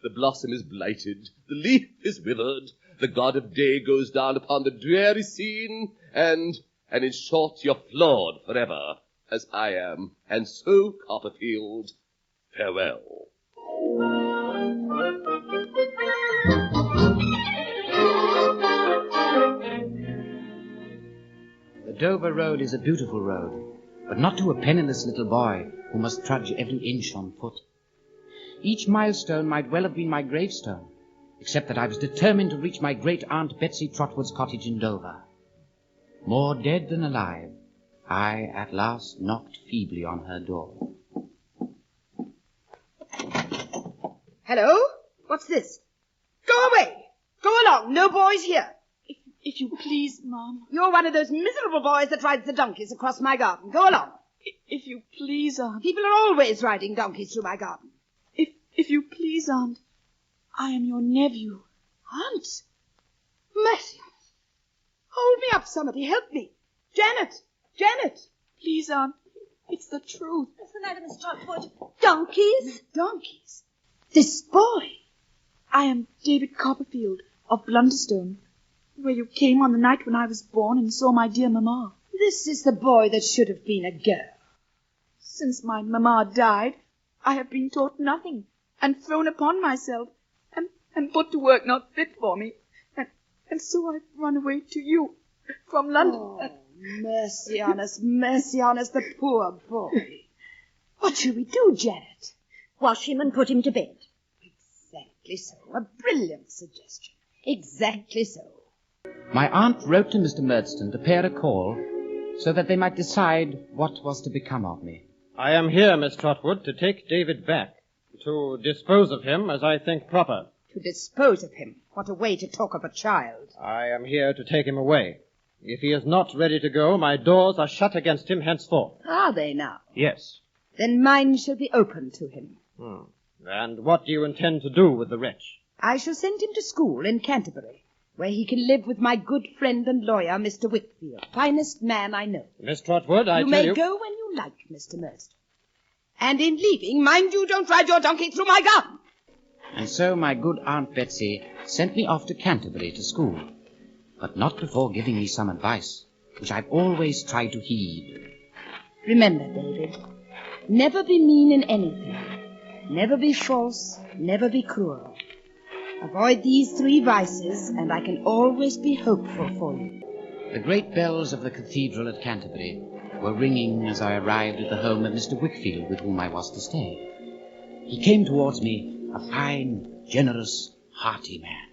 The blossom is blighted, the leaf is withered, the god of day goes down upon the dreary scene, and in short, you're flawed forever, as I am. And so, Copperfield, farewell. The Dover Road is a beautiful road, but not to a penniless little boy who must trudge every inch on foot. Each milestone might well have been my gravestone, except that I was determined to reach my great-aunt Betsy Trotwood's cottage in Dover. More dead than alive, I at last knocked feebly on her door. Hello? What's this? Go away! Go along, no boys here. If you please, Mum. You're one of those miserable boys that rides the donkeys across my garden. Go along. If you please, Aunt. People are always riding donkeys through my garden. If you please, Aunt, I am your nephew. Aunt? Mercy. Hold me up, somebody. Help me. Janet. Please, Aunt. It's the truth. What's the matter, Miss Trotwood? Donkeys? Donkeys? This boy. I am David Copperfield of Blunderstone, where you came on the night when I was born and saw my dear mamma. This is the boy that should have been a girl. Since my mamma died, I have been taught nothing, and thrown upon myself, and put to work not fit for me. And so I've run away to you, from London. Oh, mercy on us, the poor boy. What shall we do, Janet? Wash him and put him to bed. Exactly so. A brilliant suggestion. Exactly so. My aunt wrote to Mr. Murdstone to pay a call so that they might decide what was to become of me. I am here, Miss Trotwood, to take David back, to dispose of him as I think proper. To dispose of him? What a way to talk of a child. I am here to take him away. If he is not ready to go, my doors are shut against him henceforth. Are they now? Yes. Then mine shall be open to him. And what do you intend to do with the wretch? I shall send him to school in Canterbury, where he can live with my good friend and lawyer, Mr. Whitfield, finest man I know. Miss Trotwood, I tell you... You may go when you like, Mr. Murdstone. And in leaving, mind you don't ride your donkey through my garden. And so my good Aunt Betsy sent me off to Canterbury to school, but not before giving me some advice, which I've always tried to heed. Remember, David, never be mean in anything. Never be false, never be cruel. Avoid these 3 vices, and I can always be hopeful for you. The great bells of the cathedral at Canterbury were ringing as I arrived at the home of Mr. Wickfield, with whom I was to stay. He came towards me, a fine, generous, hearty man.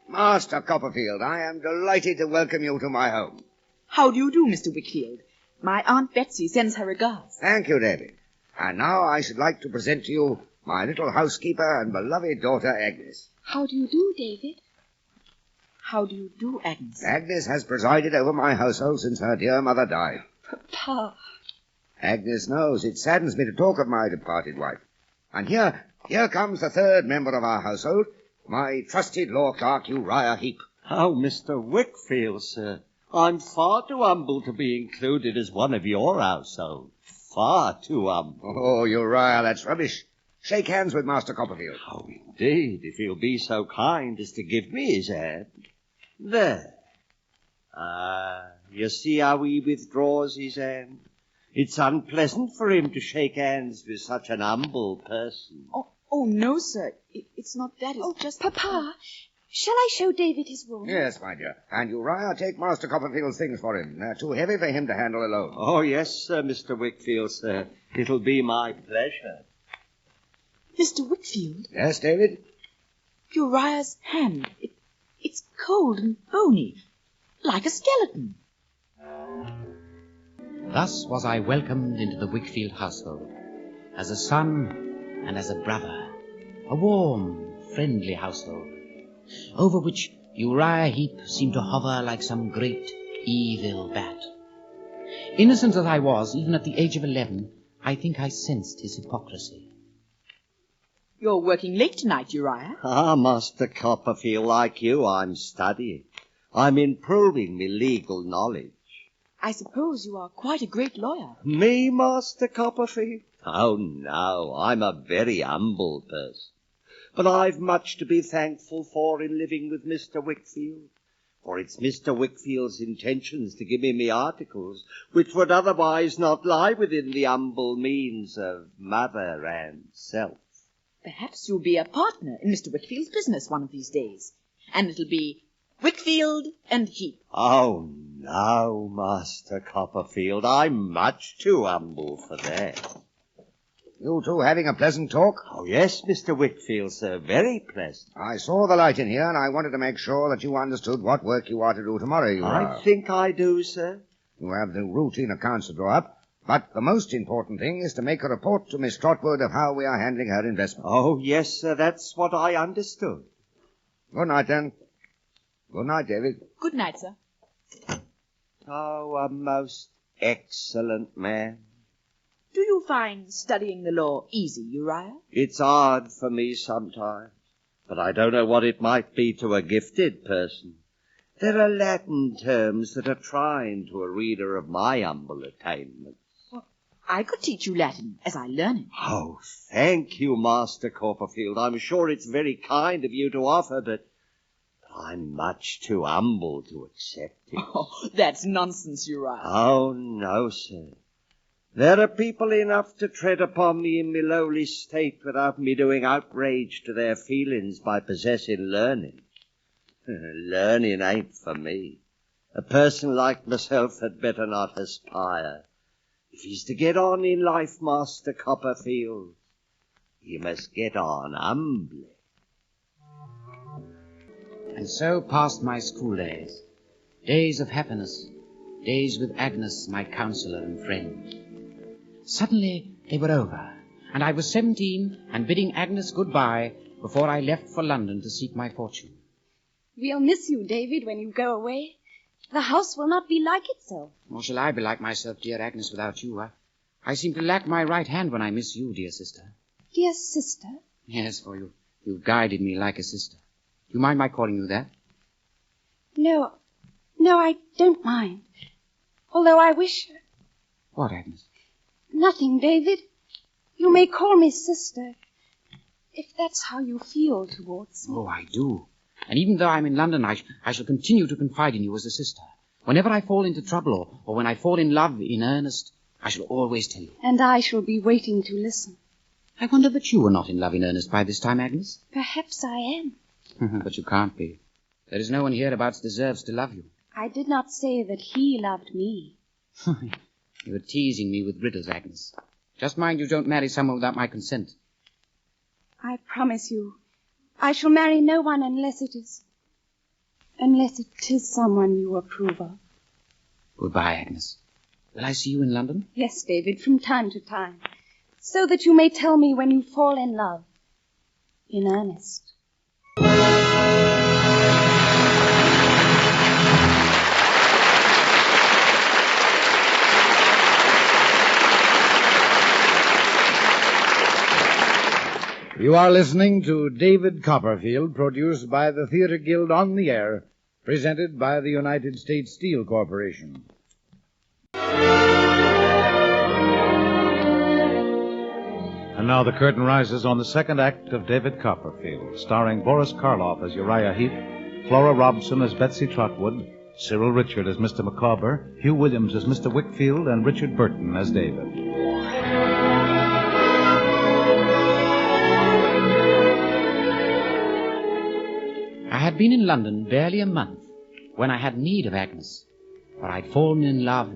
Master Copperfield, I am delighted to welcome you to my home. How do you do, Mr. Wickfield? My Aunt Betsy sends her regards. Thank you, David. And now I should like to present to you my little housekeeper and beloved daughter, Agnes. How do you do, David? How do you do, Agnes? Agnes has presided over my household since her dear mother died. Papa. Agnes knows it saddens me to talk of my departed wife. And here comes the third member of our household, my trusted law clerk, Uriah Heep. Oh, Mr. Wickfield, sir. I'm far too humble to be included as one of your household. Far too humble. Oh, Uriah, that's rubbish. Shake hands with Master Copperfield. Oh, indeed, if he'll be so kind as to give me his hand. There. You see how he withdraws his hand? It's unpleasant for him to shake hands with such an humble person. Oh, no, sir. It's not that. It's just... Papa, shall I show David his room? Yes, my dear. And Uriah, take Master Copperfield's things for him. They're too heavy for him to handle alone. Oh, yes, sir, Mr. Wickfield, sir. It'll be my pleasure. Mr. Wickfield? Yes, David? Uriah's hand. It's cold and bony, like a skeleton. Thus was I welcomed into the Wickfield household, as a son and as a brother, a warm, friendly household, over which Uriah Heep seemed to hover like some great, evil bat. Innocent as I was, even at the age of 11, I think I sensed his hypocrisy. You're working late tonight, Uriah. Master Copperfield, like you, I'm studying. I'm improving my legal knowledge. I suppose you are quite a great lawyer. Me, Master Copperfield? Oh, no, I'm a very humble person. But I've much to be thankful for in living with Mr. Wickfield. For it's Mr. Wickfield's intentions to give me me articles, which would otherwise not lie within the humble means of mother and self. Perhaps you'll be a partner in Mr. Wickfield's business one of these days. And it'll be Wickfield and Heep. Oh, no, Master Copperfield. I'm much too humble for that. You two having a pleasant talk? Oh, yes, Mr. Wickfield, sir. Very pleasant. I saw the light in here, and I wanted to make sure that you understood what work you are to do tomorrow, I think I do, sir. You have the routine accounts to draw up, but the most important thing is to make a report to Miss Trotwood of how we are handling her investment. Oh, yes, sir. That's what I understood. Good night, then. Good night, David. Good night, sir. Oh, a most excellent man. Do you find studying the law easy, Uriah? It's hard for me sometimes, but I don't know what it might be to a gifted person. There are Latin terms that are trying to a reader of my humble attainments. Well, I could teach you Latin as I learn it. Oh, thank you, Master Copperfield. I'm sure it's very kind of you to offer, but I'm much too humble to accept it. Oh, that's nonsense, Uriah. Oh, no, sir. There are people enough to tread upon me in my lowly state without me doing outrage to their feelings by possessing learning. Learning ain't for me. A person like myself had better not aspire. If he's to get on in life, Master Copperfield, he must get on humbly. And so passed my school days, days of happiness, days with Agnes, my counsellor and friend. Suddenly they were over, and I was 17 and bidding Agnes goodbye before I left for London to seek my fortune. We'll miss you, David, when you go away. The house will not be like itself. Nor shall I be like myself, dear Agnes, without you. I seem to lack my right hand when I miss you, dear sister. Dear sister? Yes, for you've guided me like a sister. Do you mind my calling you that? No, I don't mind. Although I wish... What, Agnes? Nothing, David. You may call me sister, if that's how you feel towards me. Oh, I do. And even though I'm in London, I shall continue to confide in you as a sister. Whenever I fall into trouble, or when I fall in love in earnest, I shall always tell you. And I shall be waiting to listen. I wonder that you are not in love in earnest by this time, Agnes. Perhaps I am. But you can't be. There is no one hereabouts deserves to love you. I did not say that he loved me. You are teasing me with riddles, Agnes. Just mind you don't marry someone without my consent. I promise you, I shall marry no one unless it is someone you approve of. Goodbye, Agnes. Will I see you in London? Yes, David, from time to time. So that you may tell me when you fall in love. In earnest. You are listening to David Copperfield, produced by the Theatre Guild on the Air, presented by the United States Steel Corporation. And now the curtain rises on the second act of David Copperfield, starring Boris Karloff as Uriah Heep, Flora Robson as Betsy Trotwood, Cyril Richard as Mr. Micawber, Hugh Williams as Mr. Wickfield, and Richard Burton as David. I had been in London barely a month when I had need of Agnes, for I'd fallen in love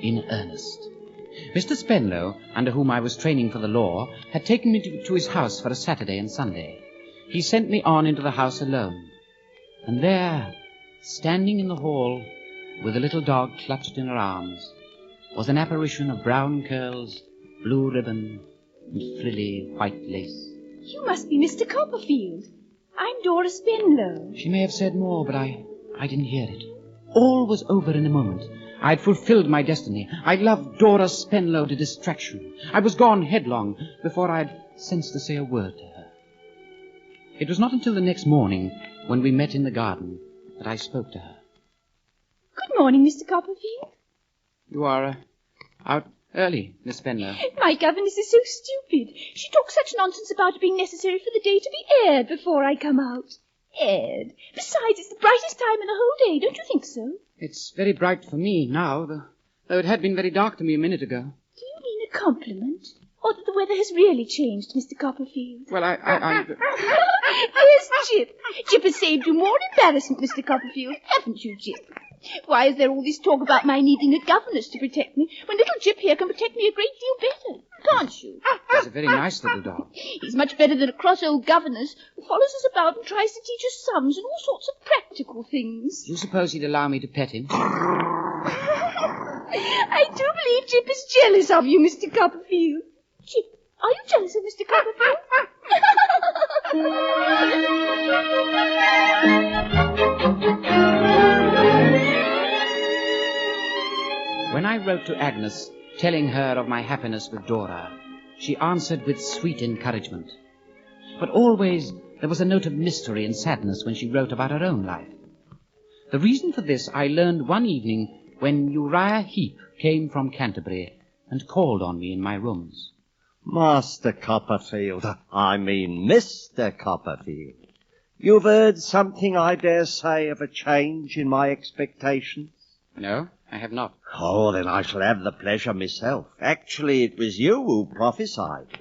in earnest. Mr. Spenlow, under whom I was training for the law, had taken me to his house for a Saturday and Sunday. He sent me on into the house alone. And there, standing in the hall, with a little dog clutched in her arms, was an apparition of brown curls, blue ribbon, and frilly white lace. You must be Mr. Copperfield. I'm Dora Spenlow. She may have said more, but I didn't hear it. All was over in a moment. I'd fulfilled my destiny. I'd loved Dora Spenlow to distraction. I was gone headlong before I'd sense to say a word to her. It was not until the next morning, when we met in the garden, that I spoke to her. Good morning, Mr. Copperfield. You are out early, Miss Spenlow. My governess is so stupid. She talks such nonsense about it being necessary for the day to be aired before I come out. Aired? Besides, it's the brightest time in the whole day, don't you think so? It's very bright for me now, though it had been very dark to me a minute ago. Do you mean a compliment? Or that the weather has really changed, Mr. Copperfield? Well, I... Where's Jip? Jip has saved you more embarrassment, Mr. Copperfield, haven't you, Jip? Why is there all this talk about my needing a governess to protect me, when little Jip here can protect me a great deal better? Can't you? He's a very nice little dog. He's much better than a cross old governess who follows us about and tries to teach us sums and all sorts of practical things. Do you suppose he'd allow me to pet him? I do believe Jip is jealous of you, Mr. Copperfield. Jip, are you jealous of Mr. Copperfield? When I wrote to Agnes, telling her of my happiness with Dora, she answered with sweet encouragement. But always there was a note of mystery and sadness when she wrote about her own life. The reason for this I learned one evening when Uriah Heep came from Canterbury and called on me in my rooms. Master Copperfield, I mean Mr. Copperfield. You've heard something, I dare say, of a change in my expectations? No, I have not. Oh, then I shall have the pleasure myself. Actually, it was you who prophesied.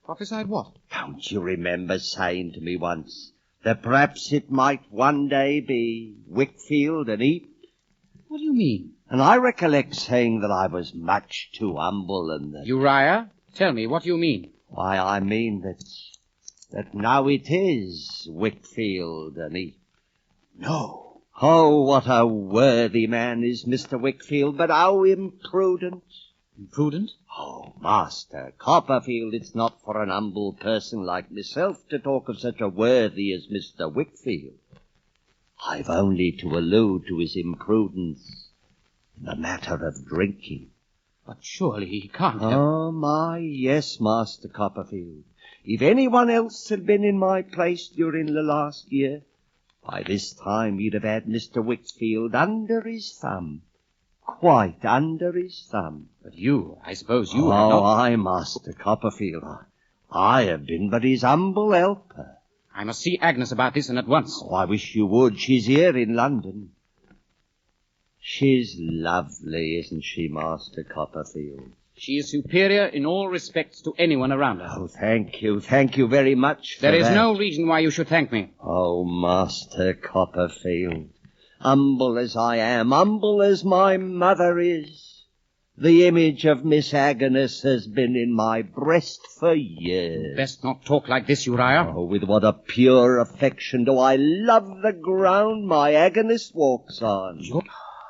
Prophesied what? Don't you remember saying to me once that perhaps it might one day be Wickfield and Heep? What do you mean? And I recollect saying that I was much too humble and that... Uriah, tell me, what do you mean? Why, I mean that now it is Wickfield and Heep. No. Oh, what a worthy man is Mr. Wickfield, but how imprudent. Imprudent? Oh, Master Copperfield, it's not for an humble person like myself to talk of such a worthy as Mr. Wickfield. I've only to allude to his imprudence in the matter of drinking. But surely he can't have... Oh, my, yes, Master Copperfield. If anyone else had been in my place during the last year, by this time he'd have had Mr. Wickfield under his thumb. Quite under his thumb. But you, I suppose you have not... Oh, I, Master Copperfield. I have been but his humble helper. I must see Agnes about this and at once. Oh, I wish you would. She's here in London. She's lovely, isn't she, Master Copperfield? She is superior in all respects to anyone around her. Oh, thank you. Thank you very much for There is that. no reason why you should thank me. Oh, Master Copperfield, humble as I am, humble as my mother is, the image of Miss Agnes has been in my breast for years. Best not talk like this, Uriah. Oh, with what a pure affection do I love the ground my Agnes walks on.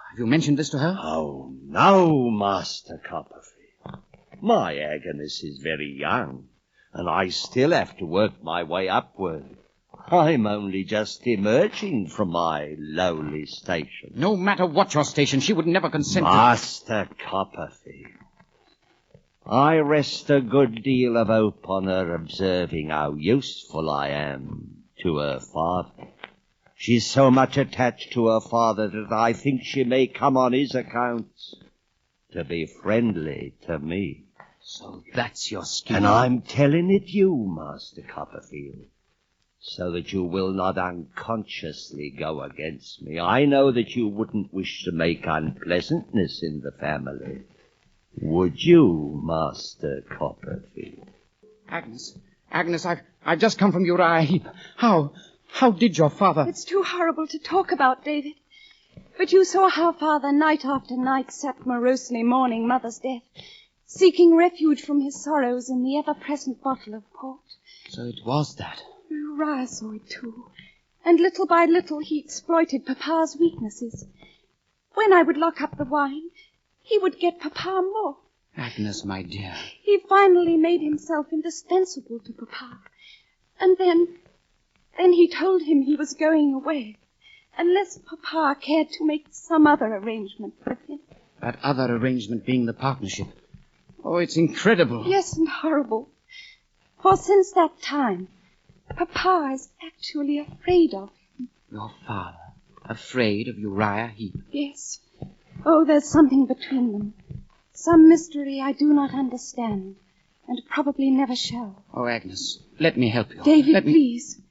Have you mentioned this to her? Oh, no, Master Copperfield. My Agnes is very young, and I still have to work my way upward. I'm only just emerging from my lowly station. No matter what your station, she would never consent to... Master Copperfield, I rest a good deal of hope on her observing how useful I am to her father. She's so much attached to her father that I think she may come on his account to be friendly to me. So that's your scheme. And I'm telling it you, Master Copperfield, so that you will not unconsciously go against me. I know that you wouldn't wish to make unpleasantness in the family. Would you, Master Copperfield? Agnes, I've just come from Uriah Heep. How did your father... It's too horrible to talk about, David. But you saw how Father night after night sat morosely mourning Mother's death, seeking refuge from his sorrows in the ever-present bottle of port. So it was that. Uriah saw it too. And little by little he exploited Papa's weaknesses. When I would lock up the wine, he would get Papa more. Agnes, my dear. He finally made himself indispensable to Papa. And then he told him he was going away, unless Papa cared to make some other arrangement with him. That other arrangement being the partnership. Oh, it's incredible. Yes, and horrible. For since that time, Papa is actually afraid of him. Your father? Afraid of Uriah Heep? Yes. Oh, there's something between them. Some mystery I do not understand, and probably never shall. Oh, Agnes, let me help you. David, please.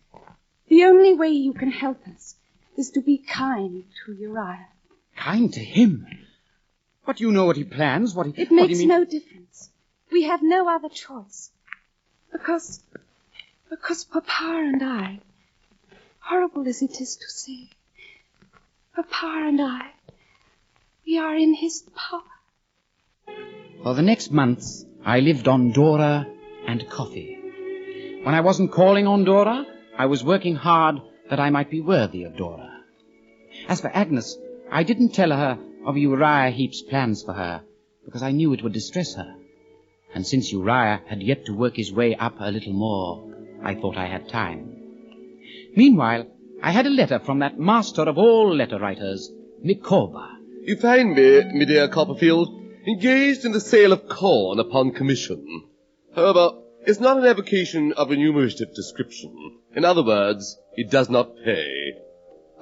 The only way you can help us is to be kind to Uriah. Kind to him? But you know what he plans, It makes no difference. We have no other choice. Because Papa and I, horrible as it is to say, Papa and I, we are in his power. For the next months, I lived on Dora and coffee. When I wasn't calling on Dora, I was working hard that I might be worthy of Dora. As for Agnes, I didn't tell her of Uriah Heep's plans for her, because I knew it would distress her. And since Uriah had yet to work his way up a little more, I thought I had time. Meanwhile, I had a letter from that master of all letter writers, Micawber. You find me, my dear Copperfield, engaged in the sale of corn upon commission. However, it's not an avocation of a remunerative description. In other words, it does not pay.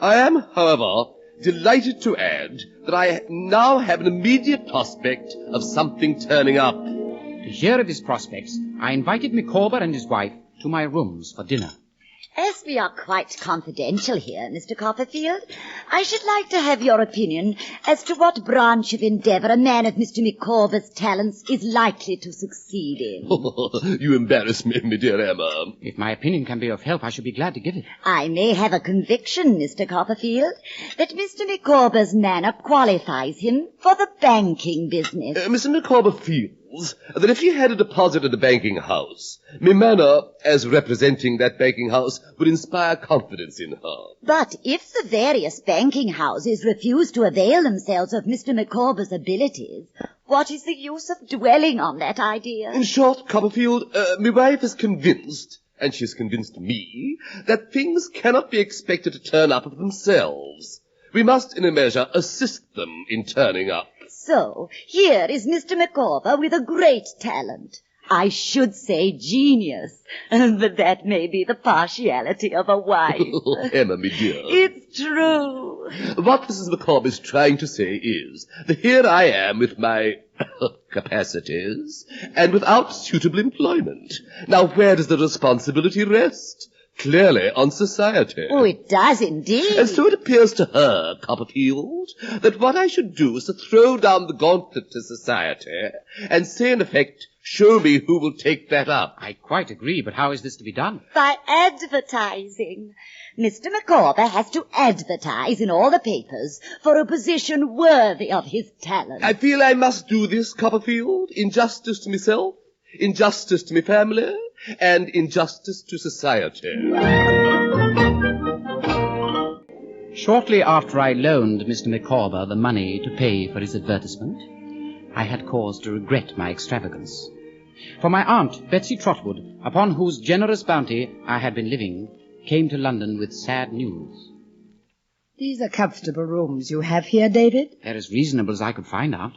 I am, however, delighted to add that I now have an immediate prospect of something turning up. To hear of his prospects, I invited Micawber and his wife to my rooms for dinner. As we are quite confidential here, Mr. Copperfield, I should like to have your opinion as to what branch of endeavour a man of Mr. Micawber's talents is likely to succeed in. You embarrass me, my dear Emma. If my opinion can be of help, I should be glad to give it. I may have a conviction, Mr. Copperfield, that Mr. Micawber's manner qualifies him for the banking business. Mr. Micawber feels that if he had a deposit at a banking house, my manner, as representing that banking house, would inspire confidence in her. But if the various banking houses refuse to avail themselves of Mr. Micawber's abilities, what is the use of dwelling on that idea? In short, Copperfield, my wife is convinced, and she has convinced me, that things cannot be expected to turn up of themselves. We must, in a measure, assist them in turning up. So, here is Mr. Micawber with a great talent. I should say genius, but that may be the partiality of a wife. Emma, my dear. It's true. What Mrs. Micawber is trying to say is that here I am with my capacities and without suitable employment. Now, where does the responsibility rest? Clearly on society. Oh, it does indeed. And so it appears to her, Copperfield, that what I should do is to throw down the gauntlet to society and say, in effect, show me who will take that up. I quite agree, but how is this to be done? By advertising. Mr. Micawber has to advertise in all the papers for a position worthy of his talent. I feel I must do this, Copperfield, in justice to myself, in justice to my family, and in justice to society. Shortly after I loaned Mr. Micawber the money to pay for his advertisement, I had cause to regret my extravagance. For my aunt, Betsy Trotwood, upon whose generous bounty I had been living, came to London with sad news. These are comfortable rooms you have here, David. They're as reasonable as I could find, Aunt.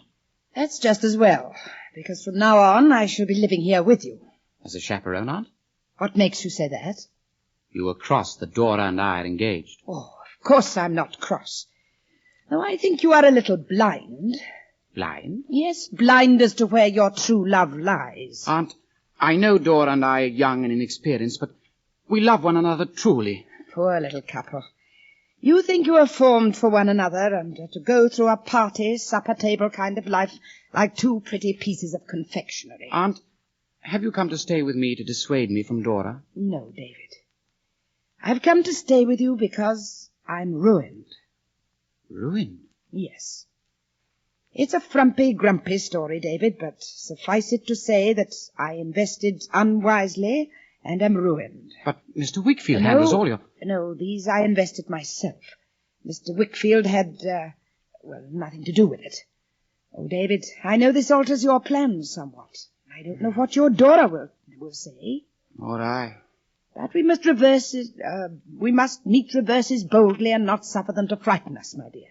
That's just as well, because from now on I shall be living here with you. As a chaperone, Aunt? What makes you say that? You were cross that Dora and I are engaged. Oh, of course I'm not cross. Though I think you are a little blind. Blind? Yes, blind as to where your true love lies. Aunt, I know Dora and I are young and inexperienced, but we love one another truly. Poor little couple. You think you are formed for one another and are to go through a party, supper table kind of life like two pretty pieces of confectionery. Aunt, have you come to stay with me to dissuade me from Dora? No, David. I've come to stay with you because I'm ruined. Ruined? Yes. It's a frumpy, grumpy story, David, but suffice it to say that I invested unwisely and am ruined. But Mr. Wickfield handles all your... No, these I invested myself. Mr. Wickfield had, nothing to do with it. Oh, David, I know this alters your plans somewhat. I don't know what your Dora will say. Nor I. But we must meet reverses boldly and not suffer them to frighten us, my dear.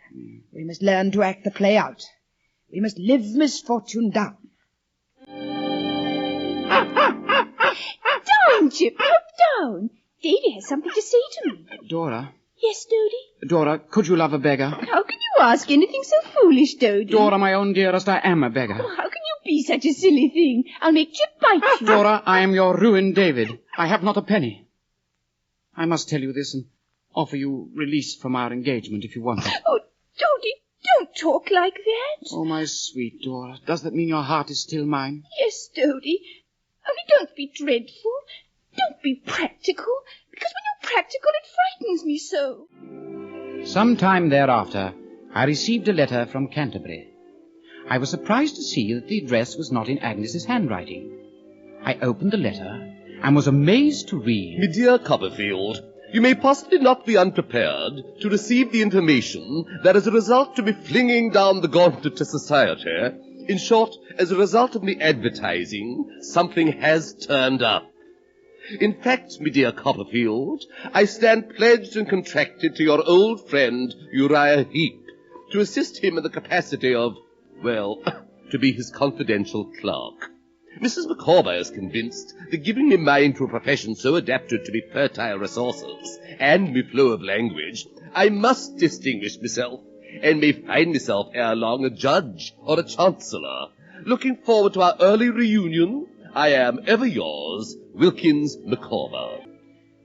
We must learn to act the play out. We must live misfortune down. Down, Chip, down. Davy has something to say to me. Dora? Yes, Dodie? Dora, could you love a beggar? How can you ask anything so foolish, Dodie? Dora, my own dearest, I am a beggar. Oh, how can you be such a silly thing? I'll make Chip bite you. Dora, I am your ruined David. I have not a penny. I must tell you this and offer you release from our engagement if you want it. Oh, Dodie, don't talk like that. Oh, my sweet Dora, does that mean your heart is still mine? Yes, Dodie. Only don't be dreadful. Don't be practical, because when you're practical it frightens me so. Some time thereafter, I received a letter from Canterbury. I was surprised to see that the address was not in Agnes's handwriting. I opened the letter and was amazed to read... My dear Copperfield, you may possibly not be unprepared to receive the information that as a result to be flinging down the gauntlet to society, in short, as a result of me advertising, something has turned up. In fact, my dear Copperfield, I stand pledged and contracted to your old friend Uriah Heep to assist him in the capacity of, to be his confidential clerk. Mrs. Micawber is convinced that giving me mind to a profession so adapted to me fertile resources and me flow of language, I must distinguish myself, and may find myself ere long a judge or a chancellor. Looking forward to our early reunion, I am ever yours, Wilkins Micawber.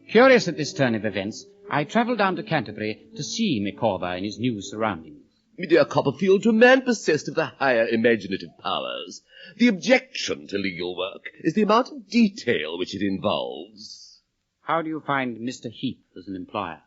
Curious at this turn of events, I travelled down to Canterbury to see Micawber in his new surroundings. My dear Copperfield, to a man possessed of the higher imaginative powers, the objection to legal work is the amount of detail which it involves. How do you find Mr. Heep as an employer?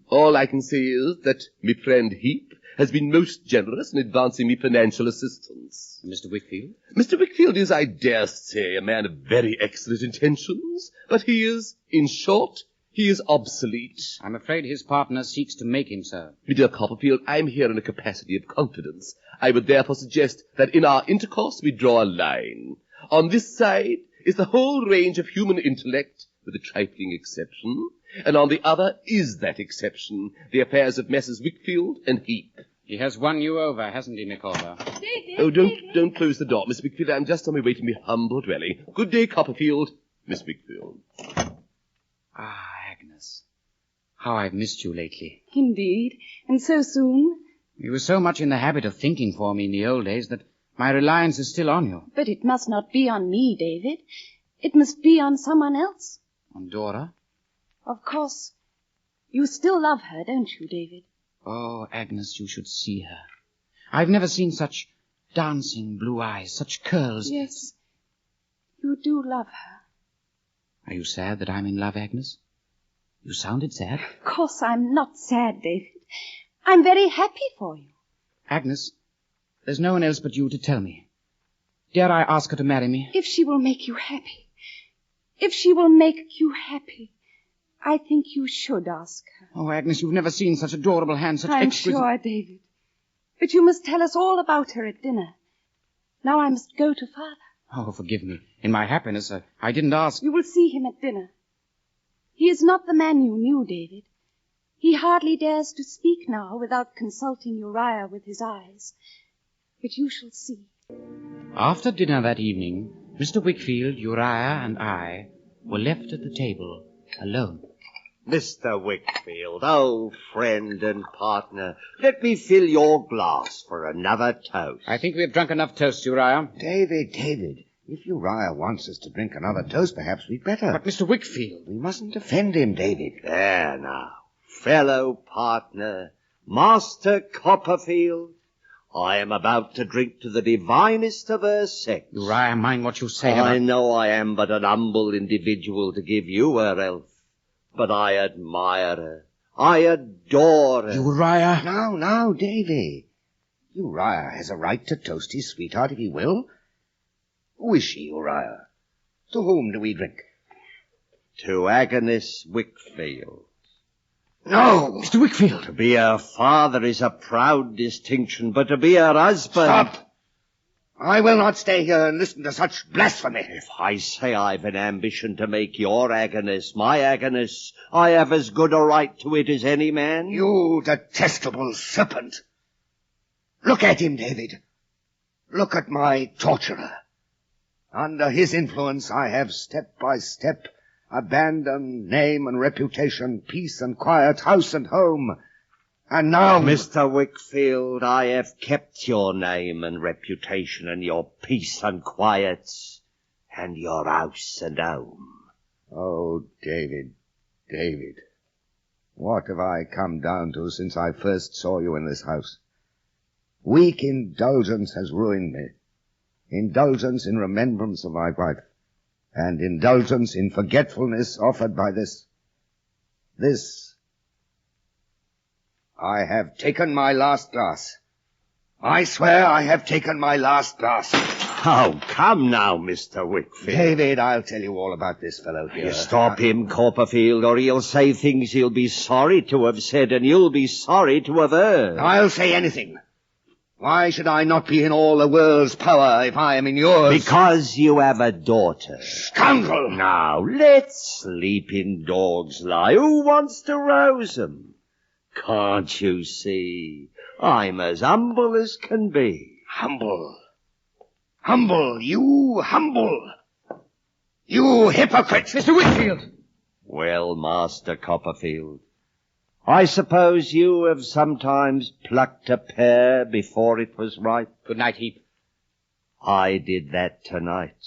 All I can say is that me friend Heep has been most generous in advancing me financial assistance. Mr. Wickfield? Mr. Wickfield is, I dare say, a man of very excellent intentions, but he is, in short, he is obsolete. I'm afraid his partner seeks to make him so. My dear Copperfield, I am here in a capacity of confidence. I would therefore suggest that in our intercourse we draw a line. On this side is the whole range of human intellect, with a trifling exception, and on the other is that exception, the affairs of Messrs. Wickfield and Heep. He has won you over, hasn't he, Micawber? Oh, don't close the door, Miss Wickfield. I'm just on my way to my humble dwelling. Good day, Copperfield. Miss Wickfield. Ah, Agnes. How I've missed you lately. Indeed, and so soon. You were so much in the habit of thinking for me in the old days that my reliance is still on you. But it must not be on me, David. It must be on someone else. On Dora? Of course. You still love her, don't you, David? Oh, Agnes, you should see her. I've never seen such dancing blue eyes, such curls. Yes, you do love her. Are you sad that I'm in love, Agnes? You sounded sad. Of course I'm not sad, David. I'm very happy for you. Agnes, there's no one else but you to tell me. Dare I ask her to marry me? If she will make you happy. If she will make you happy, I think you should ask her. Oh, Agnes, you've never seen such adorable hands, such I'm exquisite... sure, David. But you must tell us all about her at dinner. Now I must go to Father. Oh, forgive me. In my happiness, I didn't ask. You will see him at dinner. He is not the man you knew, David. He hardly dares to speak now without consulting Uriah with his eyes. But you shall see. After dinner that evening, Mr. Wickfield, Uriah, and I were left at the table alone. Mr. Wickfield, old friend and partner, let me fill your glass for another toast. I think we have drunk enough toast, Uriah. David, if Uriah wants us to drink another toast, perhaps we'd better. But Mr. Wickfield... We mustn't offend him, David. There now, fellow partner, Master Copperfield, I am about to drink to the divinest of her sex. Uriah, mind what you say I know I am but an humble individual to give you her health. But I admire her. I adore her. Uriah? Now, Davy. Uriah has a right to toast his sweetheart if he will. Who is she, Uriah? To whom do we drink? To Agnes Wickfield. No! Mr. Wickfield! To be her father is a proud distinction, but to be her husband... Stop! I will not stay here and listen to such blasphemy. If I say I've an ambition to make your Agnes my Agnes, I have as good a right to it as any man. You detestable serpent. Look at him, David. Look at my torturer. Under his influence, I have step by step abandoned name and reputation, peace and quiet, house and home. And now... Mr. Wickfield, I have kept your name and reputation and your peace and quiets and your house and home. Oh, David, what have I come down to since I first saw you in this house? Weak indulgence has ruined me. Indulgence in remembrance of my wife, and indulgence in forgetfulness offered by this. I have taken my last glass. I swear I have taken my last glass. Oh, come now, Mr. Wickfield. David, I'll tell you all about this fellow here. You stop him, Copperfield, or he'll say things he'll be sorry to have said, and you'll be sorry to have heard. I'll say anything. Why should I not be in all the world's power if I am in yours? Because you have a daughter. Scoundrel! Now, let's sleep in dogs lie. Who wants to rouse 'em? Can't you see? I'm as humble as can be. Humble? You humble? You hypocrite! Mr. Wickfield! Well, Master Copperfield, I suppose you have sometimes plucked a pear before it was ripe. Good night, Heap. I did that tonight.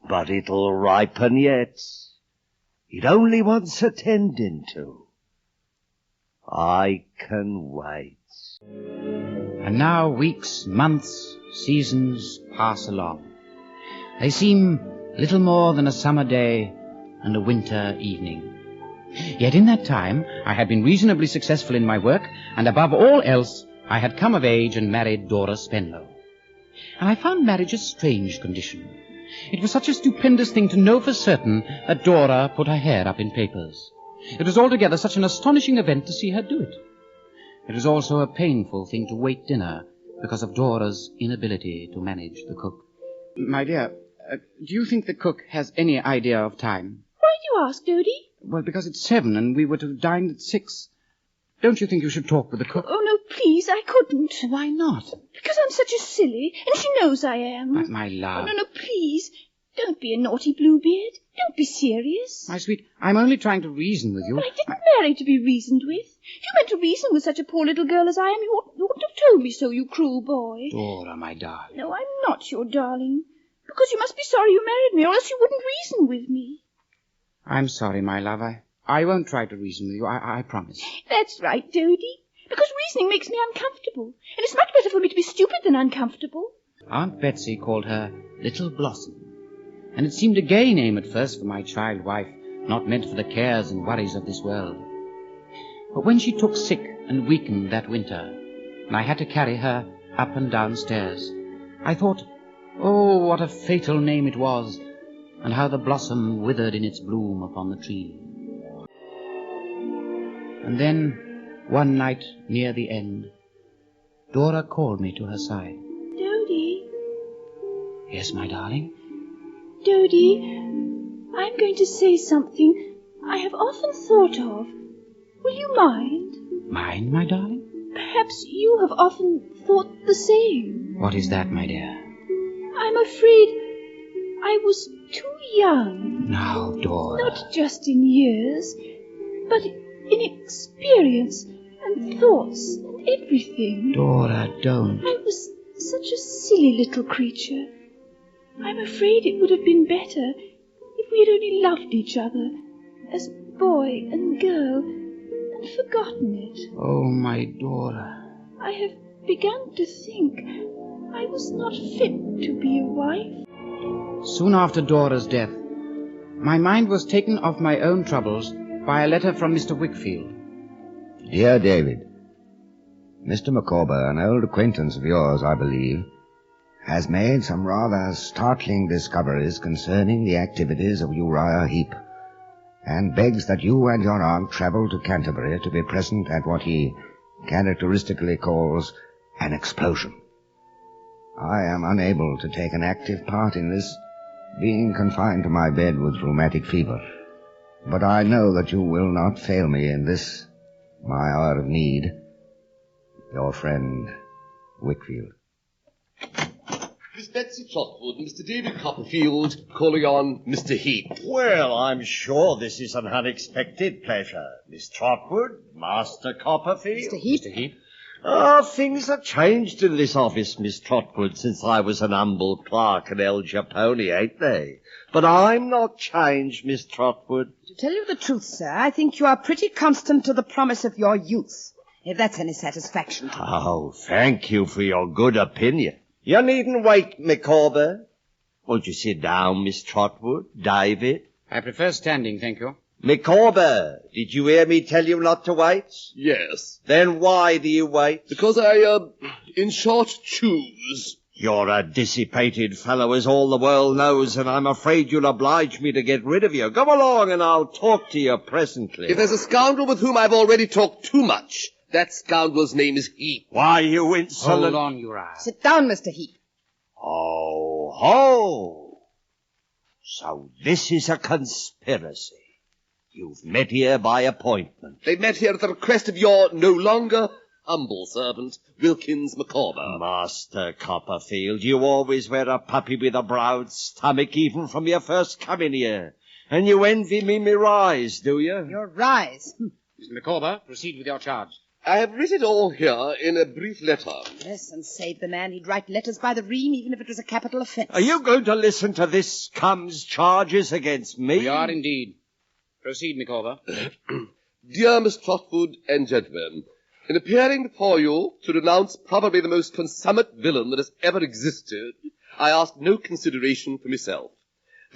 But it'll ripen yet. It only wants attending to. I can wait. And now weeks, months, seasons pass along. They seem little more than a summer day and a winter evening. Yet in that time I had been reasonably successful in my work, and above all else I had come of age and married Dora Spenlow. And I found marriage a strange condition. It was such a stupendous thing to know for certain that Dora put her hair up in papers. It was altogether such an astonishing event to see her do it. It was also a painful thing to wait dinner because of Dora's inability to manage the cook. My dear, do you think the cook has any idea of time? Why do you ask, Dodie? Well, because it's 7 and we were to have dined at 6. Don't you think you should talk with the cook? Oh, no, please, I couldn't. Why not? Because I'm such a silly, and she knows I am. My love. Oh, no, please. Don't be a naughty Bluebeard. Don't be serious. My sweet, I'm only trying to reason with you. But I didn't marry to be reasoned with. If you meant to reason with such a poor little girl as I am, you oughtn't have told me so, you cruel boy. Dora, my darling. No, I'm not your darling. Because you must be sorry you married me, or else you wouldn't reason with me. I'm sorry, my love. I won't try to reason with you. I promise. That's right, Dodie. Because reasoning makes me uncomfortable. And it's much better for me to be stupid than uncomfortable. Aunt Betsy called her Little Blossom. And it seemed a gay name at first for my child wife, not meant for the cares and worries of this world. But when she took sick and weakened that winter, and I had to carry her up and down stairs, I thought, oh, what a fatal name it was, and how the blossom withered in its bloom upon the tree. And then, one night near the end, Dora called me to her side. Dodie. Yes, my darling? Dodie, I'm going to say something I have often thought of. Will you mind? Mind, my darling? Perhaps you have often thought the same. What is that, my dear? I'm afraid I was too young. Now, Dora. Not just in years, but in experience and thoughts and everything. Dora, don't. I was such a silly little creature. I'm afraid it would have been better if we had only loved each other as boy and girl and forgotten it. Oh, my Dora. I have begun to think I was not fit to be a wife. Soon after Dora's death, my mind was taken off my own troubles by a letter from Mr. Wickfield. Dear David, Mr. Micawber, an old acquaintance of yours, I believe, has made some rather startling discoveries concerning the activities of Uriah Heep, and begs that you and your aunt travel to Canterbury to be present at what he characteristically calls an explosion. I am unable to take an active part in this, being confined to my bed with rheumatic fever, but I know that you will not fail me in this, my hour of need. Your friend, Wickfield. Miss Betsy Trotwood and Mr. David Copperfield calling on Mr. Heep. Well, I'm sure this is an unexpected pleasure. Miss Trotwood, Master Copperfield. Mr. Heep. Mr. Heep. Things have changed in this office, Miss Trotwood, since I was an humble clerk at El Japone, ain't they? But I'm not changed, Miss Trotwood. To tell you the truth, sir, I think you are pretty constant to the promise of your youth, if that's any satisfaction to you. Oh, thank you for your good opinion. You needn't wait, Micawber. Won't you sit down, Miss Trotwood? David? I prefer standing, thank you. Micawber, did you hear me tell you not to wait? Yes. Then why do you wait? Because I, in short, choose. You're a dissipated fellow, as all the world knows, and I'm afraid you'll oblige me to get rid of you. Come along and I'll talk to you presently. If there's a scoundrel with whom I've already talked too much, that scoundrel's name is Heep. Why, you insolent... Hold on, Uriah. Sit down, Mr. Heep. Oh, ho! So this is a conspiracy. You've met here by appointment. They met here at the request of your no longer humble servant, Wilkins Micawber. Master Copperfield, you always wear a puppy with a broad stomach, even from your first coming here. And you envy me rise, do you? Your rise. Mr. Micawber, proceed with your charge. I have written it all here in a brief letter. Yes, and save the man. He'd write letters by the ream, even if it was a capital offence. Are you going to listen to this scum's charges against me? We are indeed. Proceed, Micawber. Dear Miss Trotwood and gentlemen, in appearing before you to denounce probably the most consummate villain that has ever existed, I ask no consideration for myself.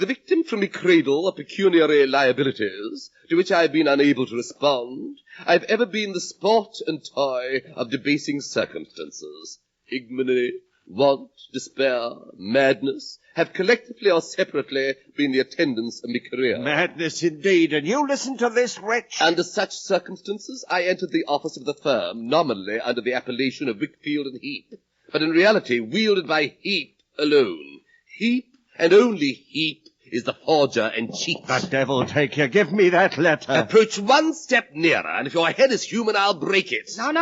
The victim from the cradle of pecuniary liabilities, to which I have been unable to respond, I have ever been the sport and toy of debasing circumstances. Ignominy, want, despair, madness, have collectively or separately been the attendants of my career. Madness indeed, and you listen to this wretch. Under such circumstances, I entered the office of the firm, nominally under the appellation of Wickfield and Heep, but in reality wielded by Heep alone. Heep, and only Heep, is the forger and cheat. The devil take you. Give me that letter. Approach one step nearer, and if your head is human, I'll break it. No.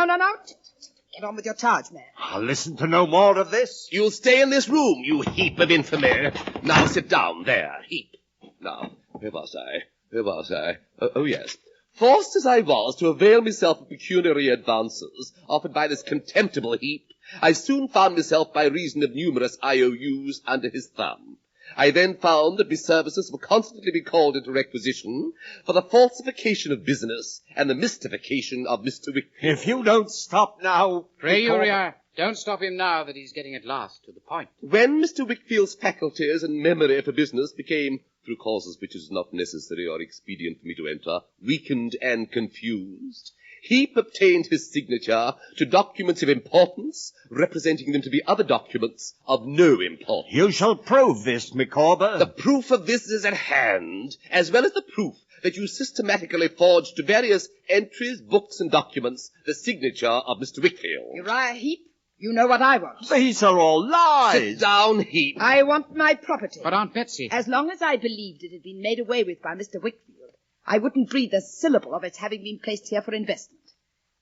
Get on with your charge, man. I'll listen to no more of this. You'll stay in this room, you heap of infamy. Now sit down, there, Heep. Now, where was I? Oh, yes. Forced as I was to avail myself of pecuniary advances offered by this contemptible Heep, I soon found myself by reason of numerous IOUs under his thumb. I then found that my services were constantly being called into requisition for the falsification of business and the mystification of Mr. Wickfield. If you don't stop now... Pray, Uriah, don't stop him now that he's getting at last to the point. When Mr. Wickfield's faculties and memory for business became, through causes which it is not necessary or expedient for me to enter, weakened and confused, Heep obtained his signature to documents of importance, representing them to be other documents of no importance. You shall prove this, Micawber. The proof of this is at hand, as well as the proof that you systematically forged to various entries, books, and documents the signature of Mr. Wickfield. Uriah Heep, you know what I want. These are all lies. Sit down, Heap. I want my property. But Aunt Betsy... As long as I believed it had been made away with by Mr. Wickfield, I wouldn't breathe a syllable of its having been placed here for investment.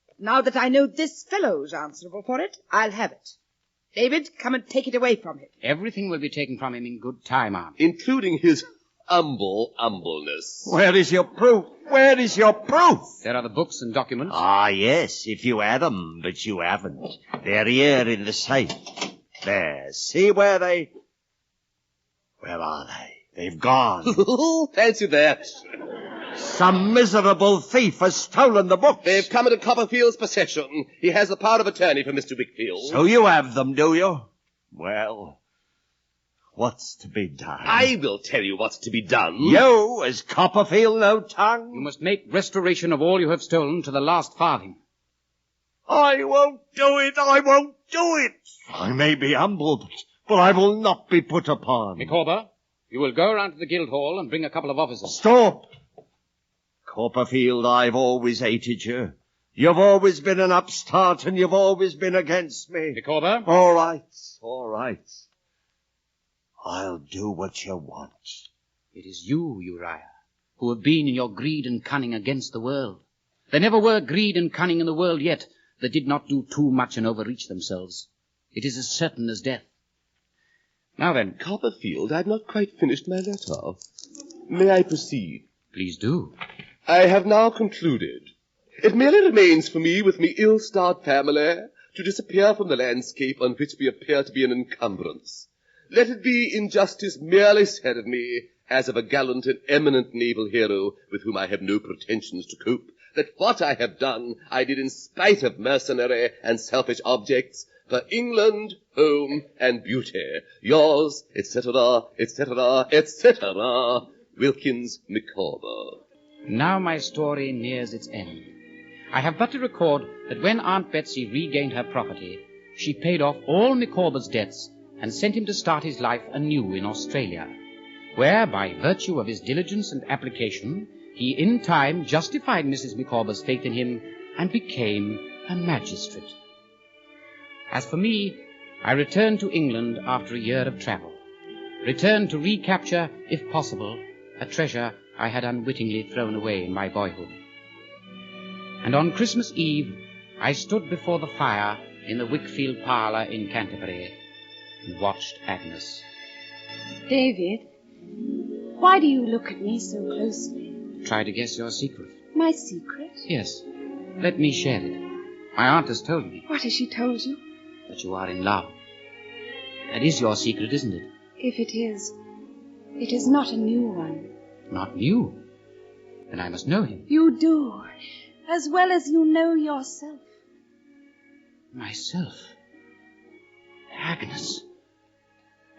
But now that I know this fellow's answerable for it, I'll have it. David, come and take it away from him. Everything will be taken from him in good time, Aunt. Including his humbleness. Where is your proof? Where is your proof? There are the books and documents. Ah, yes, if you had them, but you haven't. They're here in the safe. There, see where they... Where are they? They've gone. Fancy that. Some miserable thief has stolen the books. They've come into Copperfield's possession. He has the power of attorney for Mr. Wickfield. So you have them, do you? Well, what's to be done? I will tell you what's to be done. You, as Copperfield no tongue? You must make restoration of all you have stolen to the last farthing. I won't do it. I won't do it. I may be humble, but I will not be put upon. Micawber, you will go around to the Guildhall and bring a couple of officers. Stop! Copperfield, I've always hated you. You've always been an upstart, and you've always been against me. Micawber? All right. I'll do what you want. It is you, Uriah, who have been in your greed and cunning against the world. There never were greed and cunning in the world yet that did not do too much and overreach themselves. It is as certain as death. Now then. Copperfield, I've not quite finished my letter. May I proceed? Please do. I have now concluded. It merely remains for me, with me ill-starred family, to disappear from the landscape on which we appear to be an encumbrance. Let it be in justice merely said of me, as of a gallant and eminent naval hero with whom I have no pretensions to cope, that what I have done I did in spite of mercenary and selfish objects, for England, home, and beauty. Yours, etc., etc., etc., Wilkins Micawber. Now my story nears its end. I have but to record that when Aunt Betsy regained her property, she paid off all Micawber's debts and sent him to start his life anew in Australia, where, by virtue of his diligence and application, he in time justified Mrs. Micawber's faith in him and became a magistrate. As for me, I returned to England after a year of travel, returned to recapture, if possible, a treasure I had unwittingly thrown away in my boyhood. And on Christmas Eve, I stood before the fire in the Wickfield parlour in Canterbury and watched Agnes. David, why do you look at me so closely? Try to guess your secret. My secret? Yes. Let me share it. My aunt has told me. What has she told you? That you are in love. That is your secret, isn't it? If it is not a new one. Not new? Then I must know him. You do, as well as you know yourself. Myself? Agnes.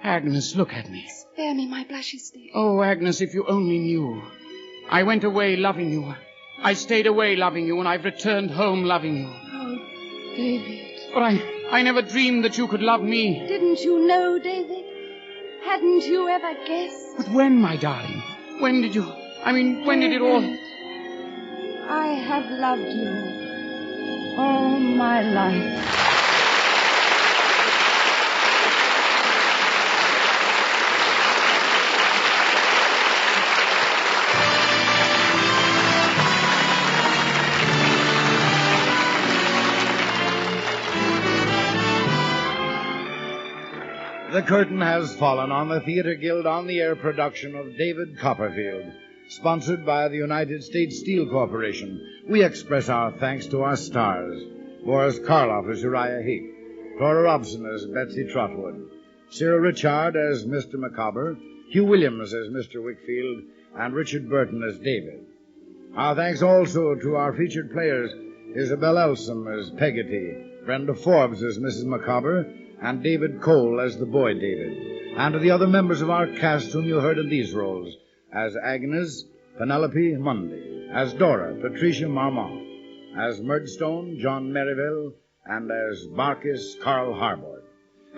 Agnes, look at me. Spare me my blushes, David. Oh, Agnes, if you only knew. I went away loving you. I stayed away loving you, and I've returned home loving you. Oh, David. But I never dreamed that you could love me. Didn't you know, David? Hadn't you ever guessed? But when, my darling? When did you... when did it all... I have loved you all my life. The curtain has fallen on the Theatre Guild on the Air production of David Copperfield, sponsored by the United States Steel Corporation. We express our thanks to our stars: Boris Karloff as Uriah Heep, Flora Robson as Betsy Trotwood, Cyril Richard as Mr. Micawber, Hugh Williams as Mr. Wickfield, and Richard Burton as David. Our thanks also to our featured players: Isabel Elsom as Peggotty, Brenda Forbes as Mrs. Micawber, and David Cole as the boy David, and to the other members of our cast whom you heard in these roles, as Agnes, Penelope Mundy, as Dora, Patricia Marmont, as Murdstone, John Merivale, and as Barkis, Carl Harbord.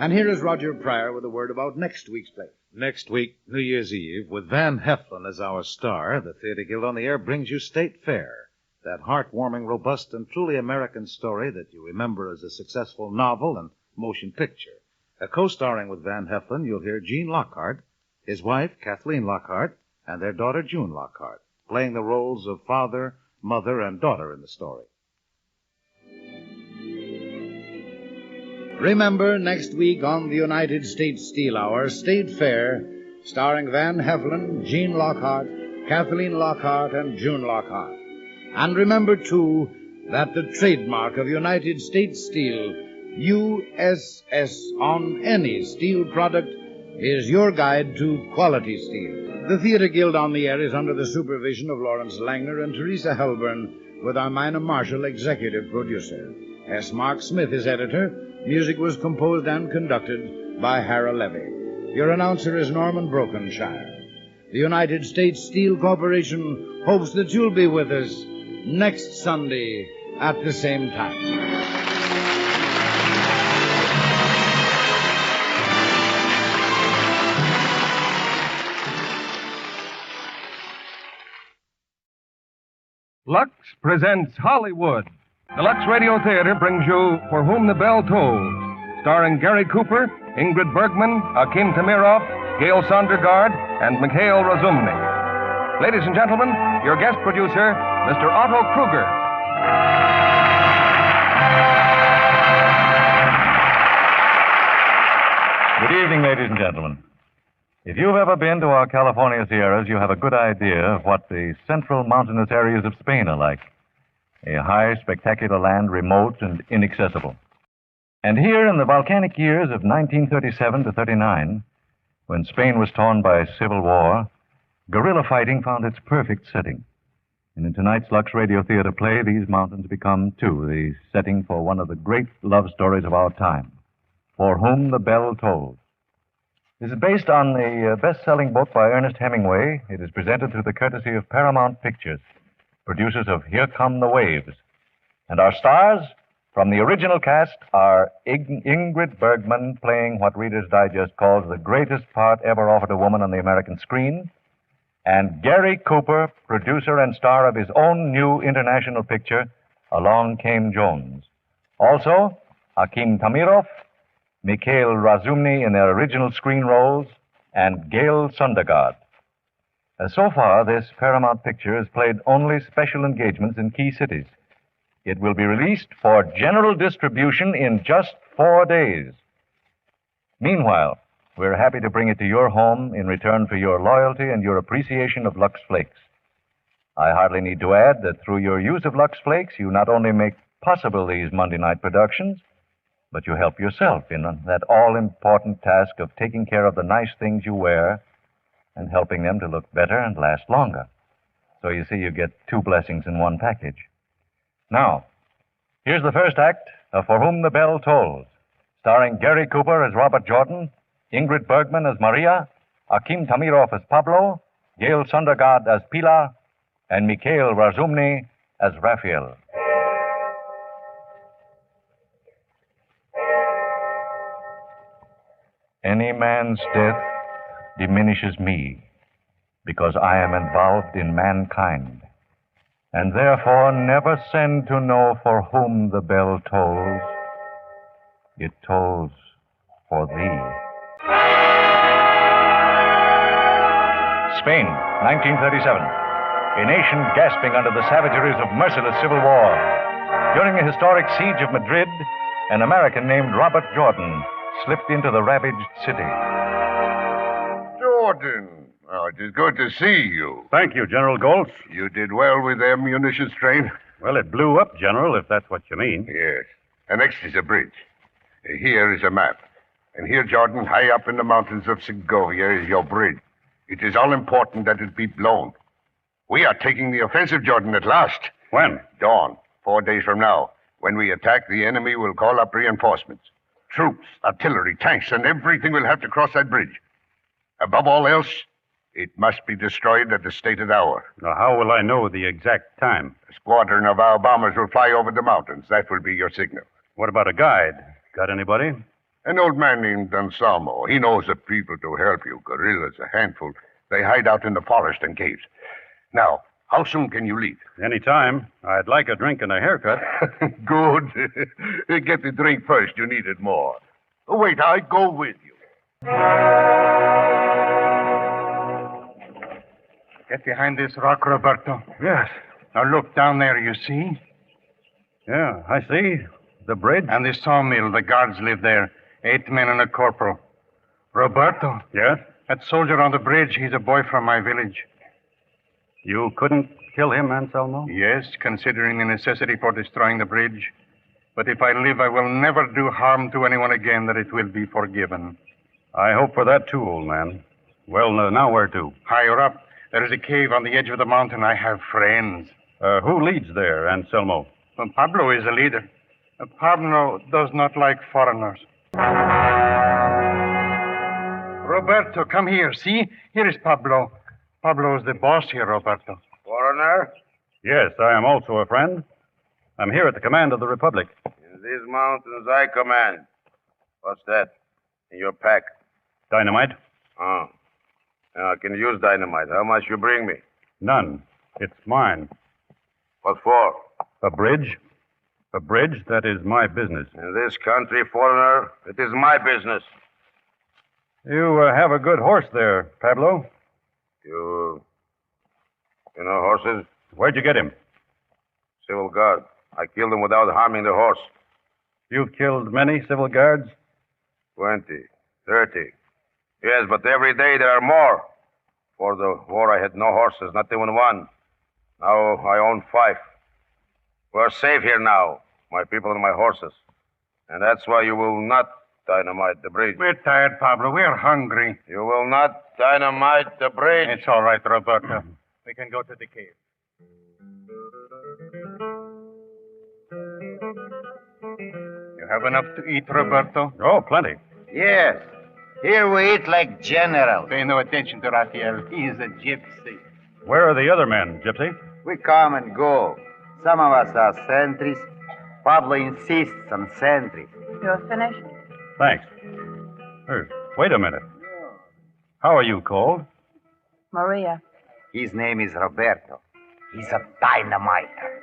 And here is Roger Pryor with a word about next week's play. Next week, New Year's Eve, with Van Heflin as our star, the Theater Guild on the Air brings you State Fair, that heartwarming, robust, and truly American story that you remember as a successful novel and motion picture. Co-starring with Van Heflin, you'll hear Gene Lockhart, his wife, Kathleen Lockhart, and their daughter, June Lockhart, playing the roles of father, mother, and daughter in the story. Remember, next week on the United States Steel Hour, State Fair, starring Van Heflin, Gene Lockhart, Kathleen Lockhart, and June Lockhart. And remember, too, that the trademark of United States Steel, USS, on any steel product is your guide to quality steel. The Theater Guild on the Air is under the supervision of Lawrence Langner and Teresa Helburn, with Armina Marshall, executive producer. S. Mark Smith is editor. Music was composed and conducted by Hara Levy. Your announcer is Norman Brokenshire. The United States Steel Corporation hopes that you'll be with us next Sunday at the same time. Lux presents Hollywood. The Lux Radio Theater brings you For Whom the Bell Tolls, starring Gary Cooper, Ingrid Bergman, Akim Tamirov, Gail Sondergaard, and Mikhail Razumny. Ladies and gentlemen, your guest producer, Mr. Otto Kruger. Good evening, ladies and gentlemen. If you've ever been to our California Sierras, you have a good idea of what the central mountainous areas of Spain are like. A high, spectacular land, remote and inaccessible. And here in the volcanic years of 1937 to 39, when Spain was torn by civil war, guerrilla fighting found its perfect setting. And in tonight's Lux Radio Theater play, these mountains become, too, the setting for one of the great love stories of our time, For Whom the Bell Tolls. This is based on the best-selling book by Ernest Hemingway. It is presented through the courtesy of Paramount Pictures, producers of Here Come the Waves. And our stars from the original cast are Ingrid Bergman, playing what Reader's Digest calls the greatest part ever offered a woman on the American screen, and Gary Cooper, producer and star of his own new international picture, Along Came Jones. Also, Akim Tamirov, Mikhail Razumny in their original screen roles, and Gail Sondergaard. So far, this Paramount picture has played only special engagements in key cities. It will be released for general distribution in just 4 days. Meanwhile, we're happy to bring it to your home in return for your loyalty and your appreciation of Lux Flakes. I hardly need to add that through your use of Lux Flakes, you not only make possible these Monday night productions, but you help yourself in that all-important task of taking care of the nice things you wear and helping them to look better and last longer. So you see, you get two blessings in one package. Now, here's the first act of For Whom the Bell Tolls, starring Gary Cooper as Robert Jordan, Ingrid Bergman as Maria, Akim Tamirov as Pablo, Gail Sondergaard as Pilar, and Mikhail Razumny as Raphael. Any man's death diminishes me, because I am involved in mankind, and therefore never send to know for whom the bell tolls. It tolls for thee. Spain, 1937. A nation gasping under the savageries of merciless civil war. During the historic siege of Madrid, an American named Robert Jordan slipped into the ravaged city. Jordan, oh, it is good to see you. Thank you, General Goltz. You did well with their munitions train. Well, it blew up, General, if that's what you mean. Yes. And next is a bridge. Here is a map. And here, Jordan, high up in the mountains of Segovia is your bridge. It is all important that it be blown. We are taking the offensive, Jordan, at last. When? Dawn, 4 days from now. When we attack, the enemy will call up reinforcements. Troops, artillery, tanks, and everything will have to cross that bridge. Above all else, it must be destroyed at the stated hour. Now, how will I know the exact time? A squadron of our bombers will fly over the mountains. That will be your signal. What about a guide? Got anybody? An old man named Anselmo. He knows the people to help you. Guerrillas, a handful. They hide out in the forest and caves. Now, how soon can you leave? Any time. I'd like a drink and a haircut. Good. Get the drink first. You need it more. Oh, wait, I go with you. Get behind this rock, Roberto. Yes. Now look down there, you see? Yeah, I see. The bridge. And the sawmill. The guards live there. 8 men and a corporal. Roberto. Yes? That soldier on the bridge, he's a boy from my village. You couldn't kill him, Anselmo? Yes, considering the necessity for destroying the bridge. But if I live, I will never do harm to anyone again, that it will be forgiven. I hope for that too, old man. Well, now where to? Higher up, there is a cave on the edge of the mountain. I have friends. Who leads there, Anselmo? Pablo is the leader. Pablo does not like foreigners. Roberto, come here. See? Here is Pablo. Pablo is the boss here, Roberto. Foreigner? Yes, I am also a friend. I'm here at the command of the Republic. In these mountains I command. What's that? In your pack? Dynamite? Oh. Now, I can use dynamite. How much you bring me? None. It's mine. What for? A bridge. A bridge, that is my business. In this country, foreigner, it is my business. You have a good horse there, Pablo. You know horses? Where'd you get him? Civil guard. I killed him without harming the horse. You've killed many civil guards? 20, 30. Yes, but every day there are more. For the war, I had no horses, not even one. Now I own 5. We're safe here now, my people and my horses. And that's why you will not dynamite the bridge. We're tired, Pablo. We're hungry. You will not dynamite the bridge. It's all right, Roberto. We can go to the cave. You have enough to eat, Roberto? Oh, plenty. Yes. Here we eat like generals. Pay no attention to Raphael. He's a gypsy. Where are the other men, Gypsy? We come and go. Some of us are sentries. Pablo insists on sentries. You're finished? Thanks. Wait a minute. How are you called? Maria. His name is Roberto. He's a dynamiter.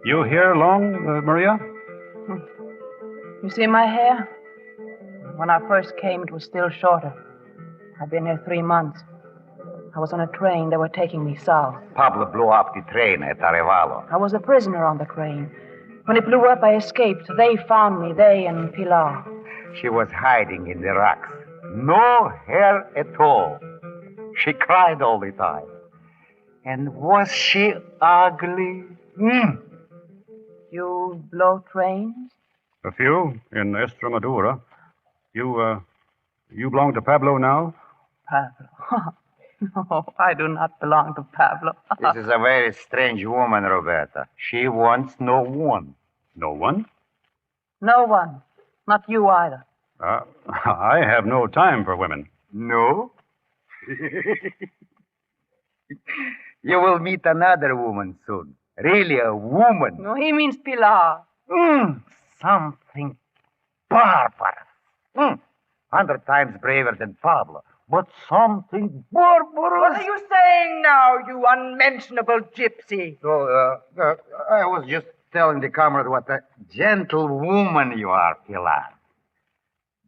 You here long, Maria? You see my hair? When I first came, it was still shorter. I've been here 3 months. I was on a train. They were taking me south. Pablo blew up the train at Arevalo. I was a prisoner on the train. When it blew up, I escaped. They found me, they and Pilar. She was hiding in the rocks. No hair at all. She cried all the time. And was she ugly? You blow trains? A few in Estremadura. You belong to Pablo now? Pablo? No, I do not belong to Pablo. This is a very strange woman, Roberta. She wants no one. No one? No one. Not you either. I have no time for women. No? You will meet another woman soon. Really a woman. No, he means Pilar. Something barbarous. 100 times braver than Pablo. But something barbarous. What are you saying now, you unmentionable gypsy? I was just telling the comrade what a gentle woman you are, Pilar.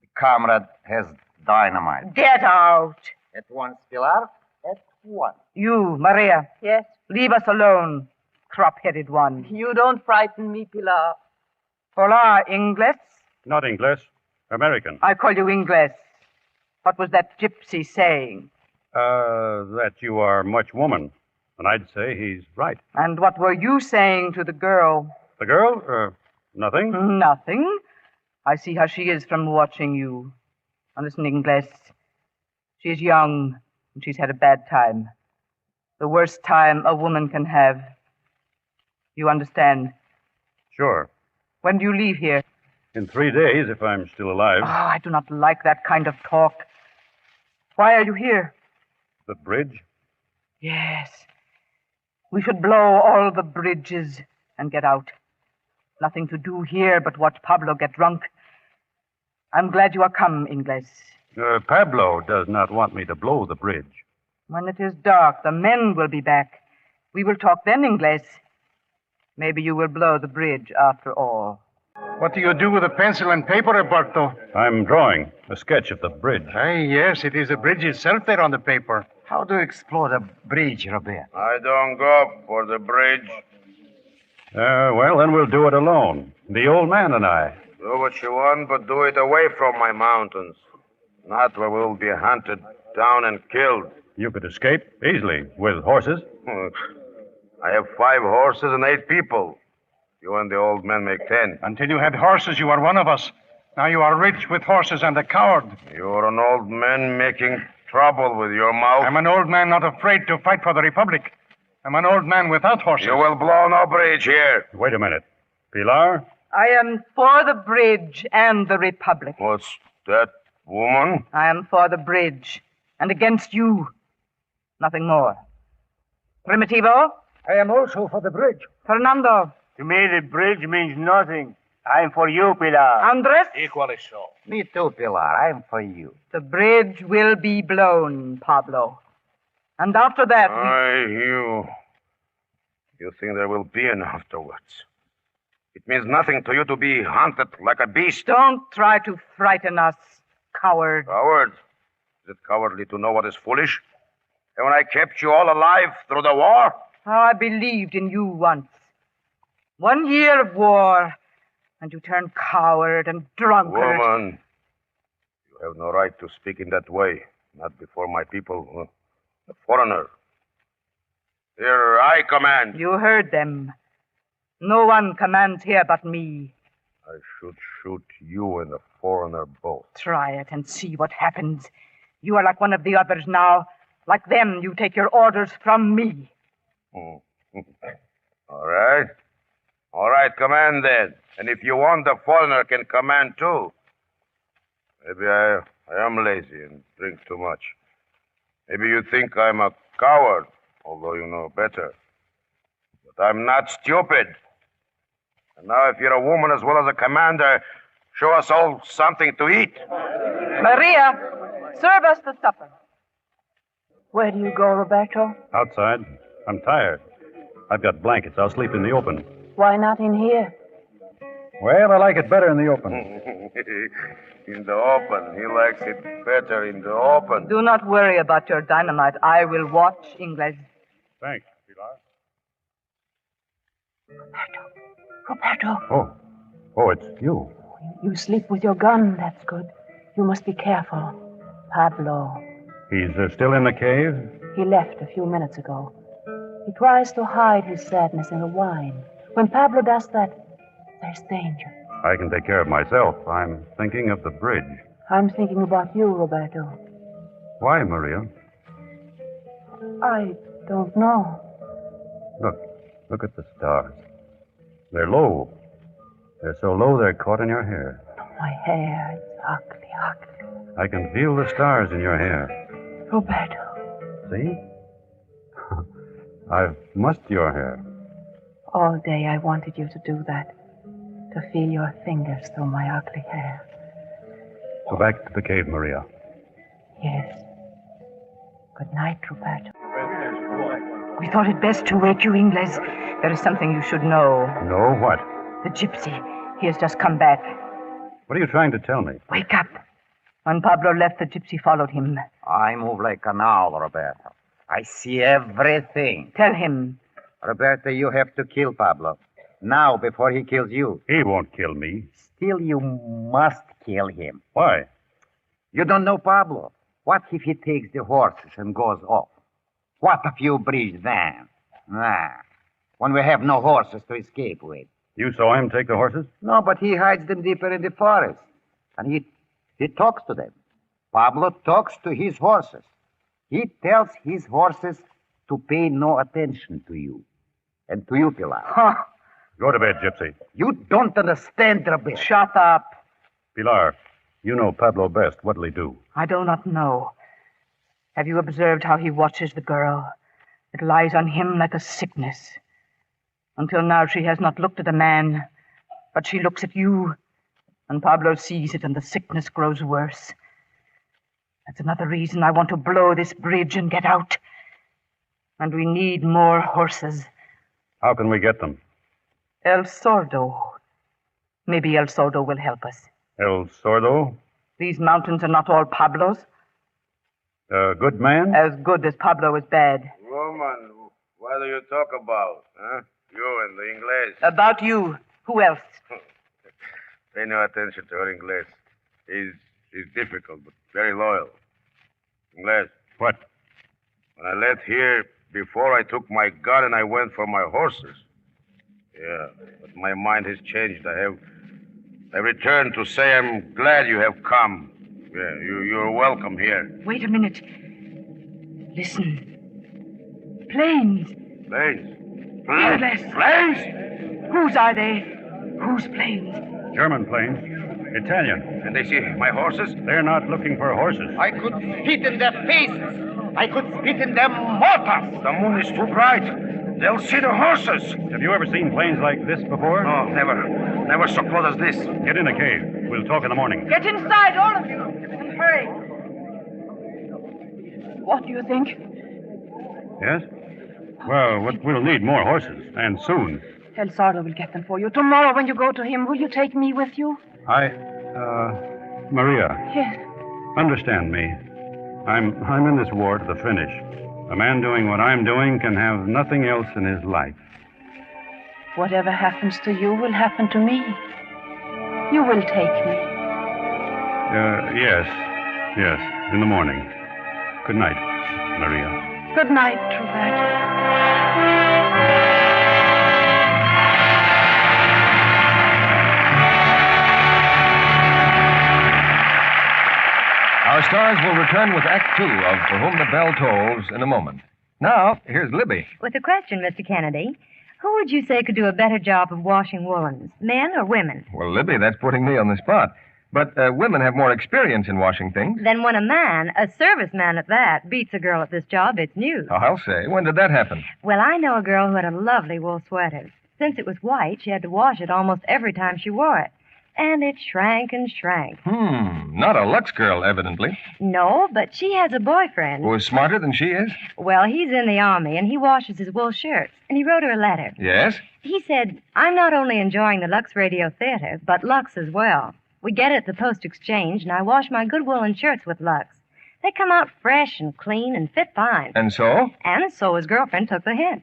The comrade has dynamite. Get out. At once, Pilar. At once. You, Maria. Yes? Leave us alone, crop-headed one. You don't frighten me, Pilar. Hola, Ingles? Not English. American. I call you Ingles. What was that gypsy saying? That you are much woman. And I'd say he's right. And what were you saying to the girl? The girl? Nothing. Nothing? I see how she is from watching you. Now listen, Ingles. She's young, and she's had a bad time. The worst time a woman can have. You understand? Sure. When do you leave here? In 3 days, if I'm still alive. Oh, I do not like that kind of talk. Why are you here? The bridge? Yes. We should blow all the bridges and get out. Nothing to do here but watch Pablo get drunk. I'm glad you are come, Ingles. Pablo does not want me to blow the bridge. When it is dark, the men will be back. We will talk then, Ingles. Maybe you will blow the bridge after all. What do you do with the pencil and paper, Roberto? I'm drawing a sketch of the bridge. Yes, it is the bridge itself there on the paper. How do you explore the bridge, Robert? I don't go for the bridge. Well, then we'll do it alone. The old man and I. Do what you want, but do it away from my mountains. Not where we'll be hunted down and killed. You could escape easily with horses. I have 5 horses and 8 people. You and the old man make 10. Until you had horses, you were one of us. Now you are rich with horses and a coward. You're an old man making trouble with your mouth. I'm an old man not afraid to fight for the Republic. I'm an old man without horses. You will blow no bridge here. Wait a minute. Pilar? I am for the bridge and the Republic. What's that, woman? I am for the bridge and against you. Nothing more. Primitivo? I am also for the bridge. Fernando? To me, the bridge means nothing. I'm for you, Pilar. Andres? Equally so. Me too, Pilar. I'm for you. The bridge will be blown, Pablo. And after that... You think there will be an afterwards? It means nothing to you to be hunted like a beast. Don't try to frighten us, coward. Coward? Is it cowardly to know what is foolish? Haven't I kept you all alive through the war? How I believed in you once. 1 year of war, and you turned coward and drunkard. Woman, you have no right to speak in that way. Not before my people. A foreigner. Here I command. You heard them. No one commands here but me. I should shoot you and the foreigner both. Try it and see what happens. You are like one of the others now. Like them, you take your orders from me. All right. All right, command then. And if you want, the foreigner can command too. Maybe I am lazy and drink too much. Maybe you think I'm a coward, although you know better. But I'm not stupid. And now, if you're a woman as well as a commander, show us all something to eat. Maria, serve us the supper. Where do you go, Roberto? Outside. I'm tired. I've got blankets. I'll sleep in the open. Why not in here? Well, I like it better in the open. In the open. He likes it better in the open. Do not worry about your dynamite. I will watch Ingles. Thanks, Pilar. Roberto. Oh, it's you. You sleep with your gun. That's good. You must be careful. Pablo. He's still in the cave? He left a few minutes ago. He tries to hide his sadness in the wine. When Pablo does that, there's danger. I can take care of myself. I'm thinking of the bridge. I'm thinking about you, Roberto. Why, Maria? I don't know. Look at the stars. They're low. They're so low they're caught in your hair. My hair, it's ugly, ugly. I can feel the stars in your hair. Roberto. See? I've mussed your hair. All day I wanted you to do that. To feel your fingers through my ugly hair. Go back to the cave, Maria. Yes. Good night, Roberto. We thought it best to wake you, Ingles. There is something you should know. Know what? The gypsy. He has just come back. What are you trying to tell me? Wake up. When Pablo left, the gypsy followed him. I move like an owl, Roberto. I see everything. Tell him. Roberto, you have to kill Pablo. Now, before he kills you. He won't kill me. Still, you must kill him. Why? You don't know Pablo. What if he takes the horses and goes off? What if you bridge then? When we have no horses to escape with. You saw him take the horses? No, but he hides them deeper in the forest. And he talks to them. Pablo talks to his horses. He tells his horses to pay no attention to you. And to you, Pilar. Huh. Go to bed, Gypsy. You don't understand, Roberto. Shut up. Pilar, you know Pablo best. What'll he do? I do not know. Have you observed how he watches the girl? It lies on him like a sickness. Until now she has not looked at a man, but she looks at you. And Pablo sees it and the sickness grows worse. That's another reason I want to blow this bridge and get out. And we need more horses. How can we get them? El Sordo. Maybe El Sordo will help us. El Sordo? These mountains are not all Pablo's. A good man? As good as Pablo is bad. Woman, what do you talk about, huh? You and the English. About you. Who else? Pay no attention to her English. He's difficult, but very loyal. English. What? When I left here, before I took my gun and I went for my horses. Yeah, but my mind has changed. I returned to say I'm glad you have come. Yeah, you're welcome here. Wait a minute. Listen. Planes. Planes? Yes. Planes? Whose are they? Whose planes? German planes. Italian. And they see my horses? They're not looking for horses. I could spit in their faces. I could spit in their mortars. The moon is too bright. They'll see the horses. Have you ever seen planes like this before? No, never. Never so close as this. Get in the cave. We'll talk in the morning. Get inside, all of you. And hurry. What do you think? Yes? Well, we'll need more horses, and soon. El Sordo will get them for you. Tomorrow when you go to him, will you take me with you? Maria. Yes. Understand me. I'm in this war to the finish. A man doing what I'm doing can have nothing else in his life. Whatever happens to you will happen to me. You will take me. Yes, in the morning. Good night, Maria. Good night, Trubert. Our stars will return with Act Two of For Whom the Bell Tolls in a moment. Now, here's Libby. With a question, Mr. Kennedy. Who would you say could do a better job of washing woolens, men or women? Well, Libby, that's putting me on the spot. But women have more experience in washing things. Then when a man, a serviceman at that, beats a girl at this job, it's news. Oh, I'll say. When did that happen? Well, I know a girl who had a lovely wool sweater. Since it was white, she had to wash it almost every time she wore it. And it shrank and shrank. Not a Lux girl, evidently. No, but she has a boyfriend. Who is smarter than she is? Well, he's in the army, and he washes his wool shirts. And he wrote her a letter. Yes? He said, I'm not only enjoying the Lux Radio Theater, but Lux as well. We get it at the Post Exchange, and I wash my good woolen shirts with Lux. They come out fresh and clean and fit fine. And so? And so his girlfriend took the hint.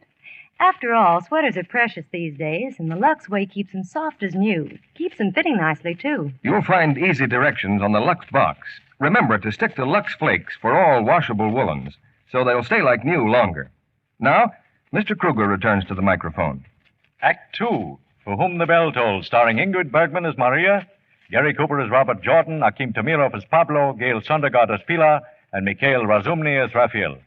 After all, sweaters are precious these days, and the Lux way keeps them soft as new. Keeps them fitting nicely, too. You'll find easy directions on the Lux box. Remember to stick to Lux Flakes for all washable woolens, so they'll stay like new longer. Now, Mr. Kruger returns to the microphone. Act Two, For Whom the Bell Tolls, starring Ingrid Bergman as Maria, Gary Cooper as Robert Jordan, Akim Tamirov as Pablo, Gail Sondergaard as Pilar, and Mikhail Razumny as Raphael.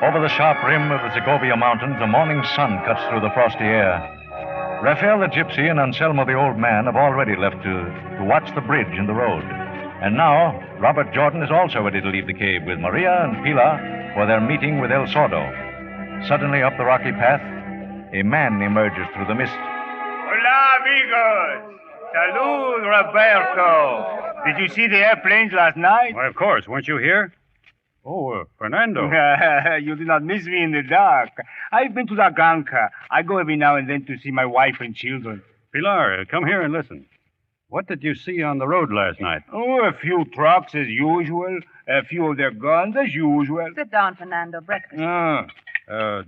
Over the sharp rim of the Segovia Mountains, a morning sun cuts through the frosty air. Raphael the gypsy and Anselmo the old man have already left to watch the bridge and the road. And now, Robert Jordan is also ready to leave the cave with Maria and Pilar for their meeting with El Sordo. Suddenly, up the rocky path, a man emerges through the mist. Hola, amigos. Salud, Roberto. Did you see the airplanes last night? Why, of course. Weren't you here? Oh, Fernando. You did not miss me in the dark. I've been to La Granja. I go every now and then to see my wife and children. Pilar, come here and listen. What did you see on the road last night? Oh, a few trucks as usual. A few of their guns as usual. Sit down, Fernando. Breakfast.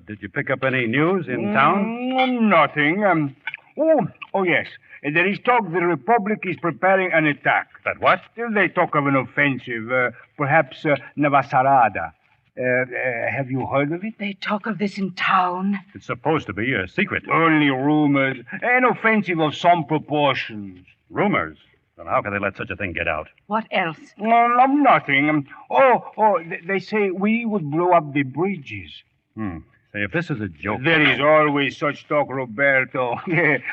Did you pick up any news in town? Nothing. Oh, yes. There is talk the Republic is preparing an attack. That what? They talk of an offensive, perhaps Navasarada. Have you heard of it? They talk of this in town. It's supposed to be a secret. Only rumors. An offensive of some proportions. Rumors? Well, how can they let such a thing get out? What else? Nothing. They say we would blow up the bridges. Say, if this is a joke... There is always such talk, Roberto.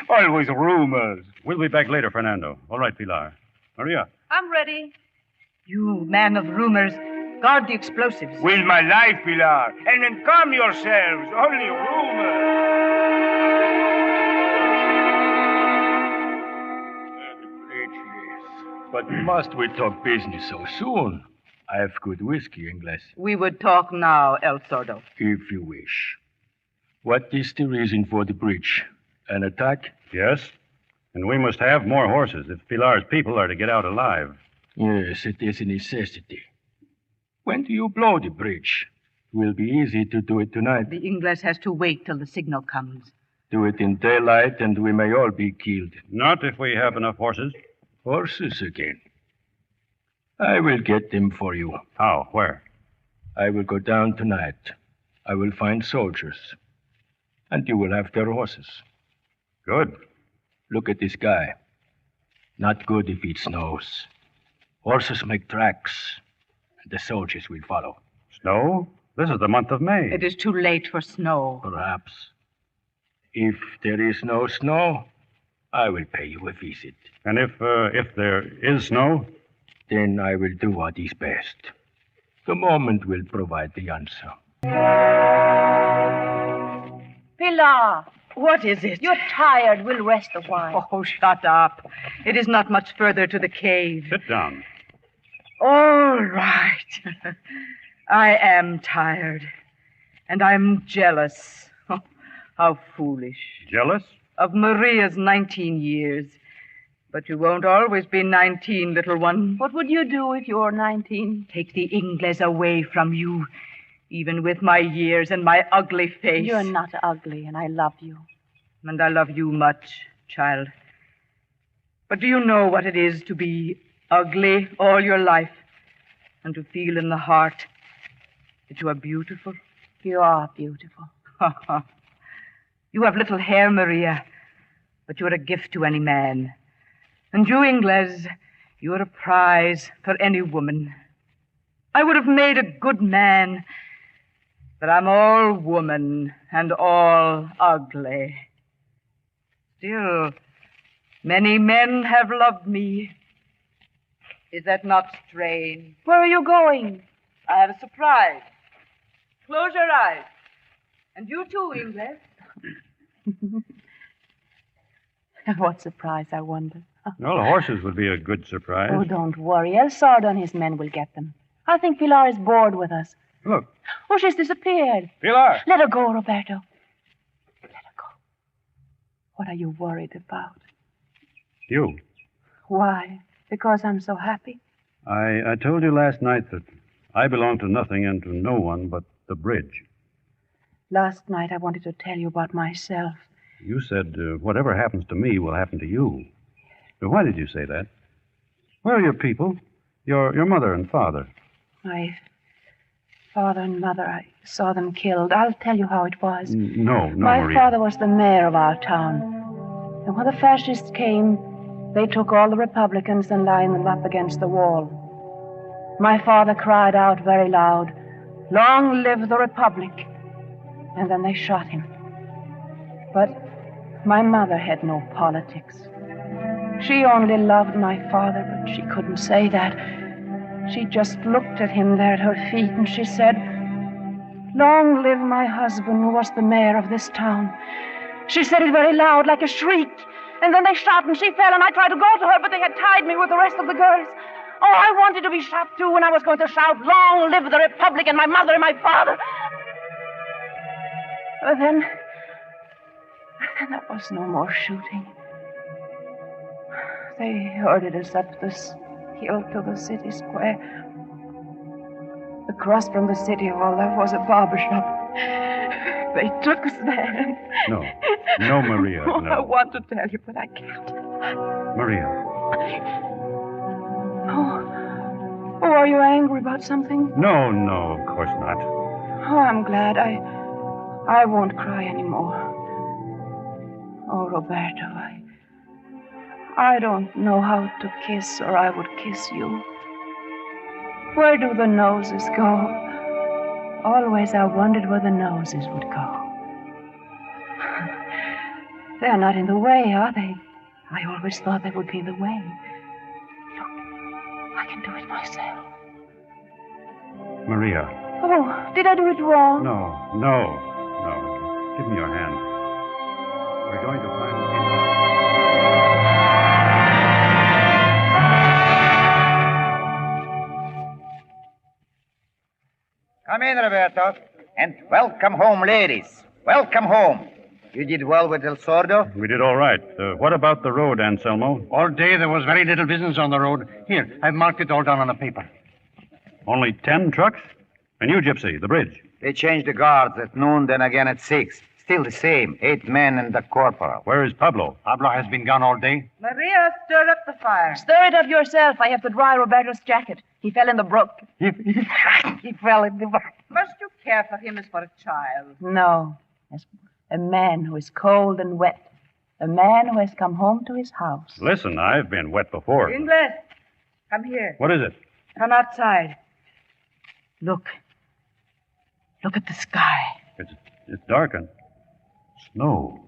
Always rumors. We'll be back later, Fernando. All right, Pilar. Maria. I'm ready. You man of rumors, guard the explosives. With my life, Pilar. And then calm yourselves. Only rumors. The bridge, yes. But must we talk business so soon? I have good whiskey in glass. We would talk now, El Sordo. If you wish. What is the reason for the breach? An attack? Yes. And we must have more horses if Pilar's people are to get out alive. Yes, it is a necessity. When do you blow the bridge? It will be easy to do it tonight. The English has to wait till the signal comes. Do it in daylight and we may all be killed. Not if we have enough horses. Horses again. I will get them for you. How? Where? I will go down tonight. I will find soldiers. And you will have their horses. Good. Look at this guy. Not good if it snows. Horses make tracks, and the soldiers will follow. Snow? This is the month of May. It is too late for snow. Perhaps. If there is no snow, I will pay you a visit. And if there is snow? Then I will do what is best. The moment will provide the answer. Pilar! What is it? You're tired. We'll rest a while. Oh, shut up. It is not much further to the cave. Sit down. All right. I am tired. And I'm jealous. Oh, how foolish. Jealous? Of Maria's 19 years. But you won't always be 19, little one. What would you do if you were 19? Take the Ingles away from you. Even with my years and my ugly face. You're not ugly, and I love you. And I love you much, child. But do you know what it is to be ugly all your life and to feel in the heart that you are beautiful? You are beautiful. You have little hair, Maria, but you're a gift to any man. And you, Ingles, you're a prize for any woman. I would have made a good man, but I'm all woman and all ugly. Still, many men have loved me. Is that not strange? Where are you going? I have a surprise. Close your eyes. And you too, Ingles. What surprise, I wonder. Well, the horses would be a good surprise. Oh, don't worry. El Sardo and his men will get them. I think Pilar is bored with us. Look. Oh, she's disappeared. Pilar! Let her go, Roberto. Let her go. What are you worried about? You. Why? Because I'm so happy? I told you last night that I belong to nothing and to no one but the bridge. Last night I wanted to tell you about myself. You said whatever happens to me will happen to you. Now, why did you say that? Where are your people? Your mother and father? My father and mother, I saw them killed. I'll tell you how it was. No, My Maria. father was the mayor of our town. And when the fascists came, they took all the Republicans and lined them up against the wall. My father cried out very loud, "Long live the Republic!" And then they shot him. But my mother had no politics. She only loved my father, but she couldn't say that. She just looked at him there at her feet, and she said, "Long live my husband, who was the mayor of this town." She said it very loud, like a shriek. And then they shot, and she fell, and I tried to go to her, but they had tied me with the rest of the girls. Oh, I wanted to be shot, too, and I was going to shout, "Long live the Republic and my mother and my father." But then there was no more shooting. They herded us up this hill to the city square. Across from the city hall, there was a barber shop. They took us there. No, Maria, Oh, no. I want to tell you, but I can't. Maria. Oh, are you angry about something? No, of course not. Oh, I'm glad. I won't cry anymore. Oh, Roberto, I don't know how to kiss, or I would kiss you. Where do the noses go? Always I wondered where the noses would go. They're not in the way, are they? I always thought they would be in the way. Look, I can do it myself. Maria. Oh, did I do it wrong? No. Give me your hand. We're going to find... morning, Roberto. And welcome home, ladies. Welcome home. You did well with El Sordo? We did all right. What about the road, Anselmo? All day there was very little business on the road. Here, I've marked it all down on a paper. Only 10 trucks? And you, Gypsy, the bridge. They changed the guards at noon, then again at 6. Still the same. 8 men and the corporal. Where is Pablo? Pablo has been gone all day. Maria, stir up the fire. Stir it up yourself. I have to dry Roberto's jacket. He fell in the brook. He fell in the brook. Must you care for him as for a child? No. As a man who is cold and wet. A man who has come home to his house. Listen, I've been wet before. Ingles, come here. What is it? Come outside. Look. Look at the sky. It's darkened. Snow.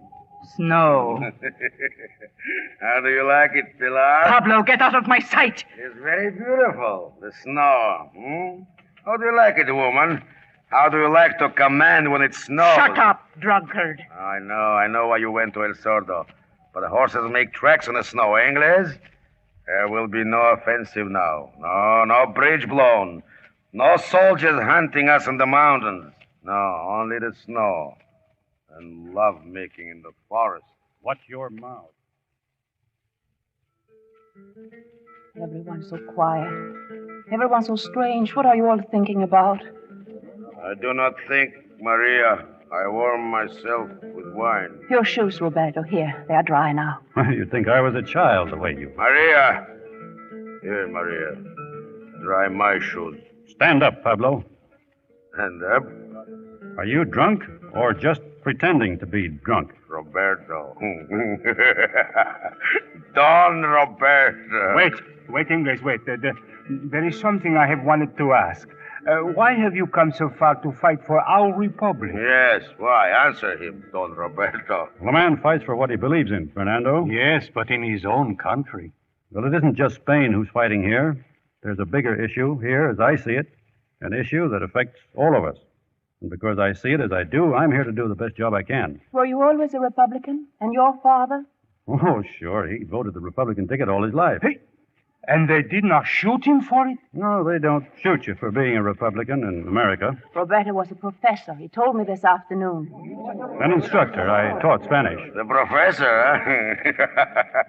Snow. How do you like it, Pilar? Pablo, get out of my sight. It's very beautiful, the snow. How do you like it, woman? How do you like to command when it snows? Shut up, drunkard. I know why you went to El Sordo. But the horses make tracks in the snow, Ingles. There will be no offensive now. No bridge blown. No soldiers hunting us in the mountains. No, only the snow. And love making in the forest. Watch your mouth. Everyone's so quiet. Everyone's so strange. What are you all thinking about? I do not think, Maria. I warm myself with wine. Your shoes, Roberto. Here, they are dry now. You'd think I was a child the way you... Maria! Here, Maria. Dry my shoes. Stand up, Pablo. Stand up? Are you drunk or just pretending to be drunk? Roberto. Don Roberto. Wait, Ingles, wait. There is something I have wanted to ask. Why have you come so far to fight for our republic? Yes, why? Answer him, Don Roberto. Well, a man fights for what he believes in, Fernando. Yes, but in his own country. Well, it isn't just Spain who's fighting here. There's a bigger issue here, as I see it. An issue that affects all of us. And because I see it as I do, I'm here to do the best job I can. Were you always a Republican? And your father? Oh, sure. He voted the Republican ticket all his life. Hey, and they did not shoot him for it? No, they don't shoot you for being a Republican in America. Roberto was a professor. He told me this afternoon. An instructor. I taught Spanish. The professor, huh?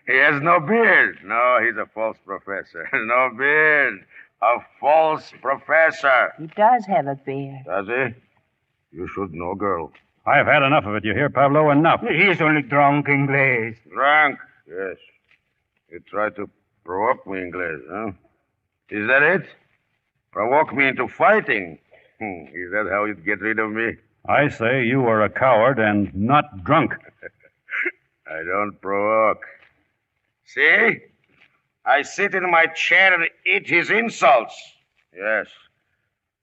He has no beard. No, he's a false professor. No beard. A false professor. He does have a beard. Does he? You should know, girl. I've had enough of it, you hear, Pablo? Enough. He is only drunk, Ingles. Drunk? Yes. You tried to provoke me, Ingles, huh? Is that it? Provoke me into fighting? Is that how you'd get rid of me? I say you are a coward and not drunk. I don't provoke. See? I sit in my chair and eat his insults. Yes.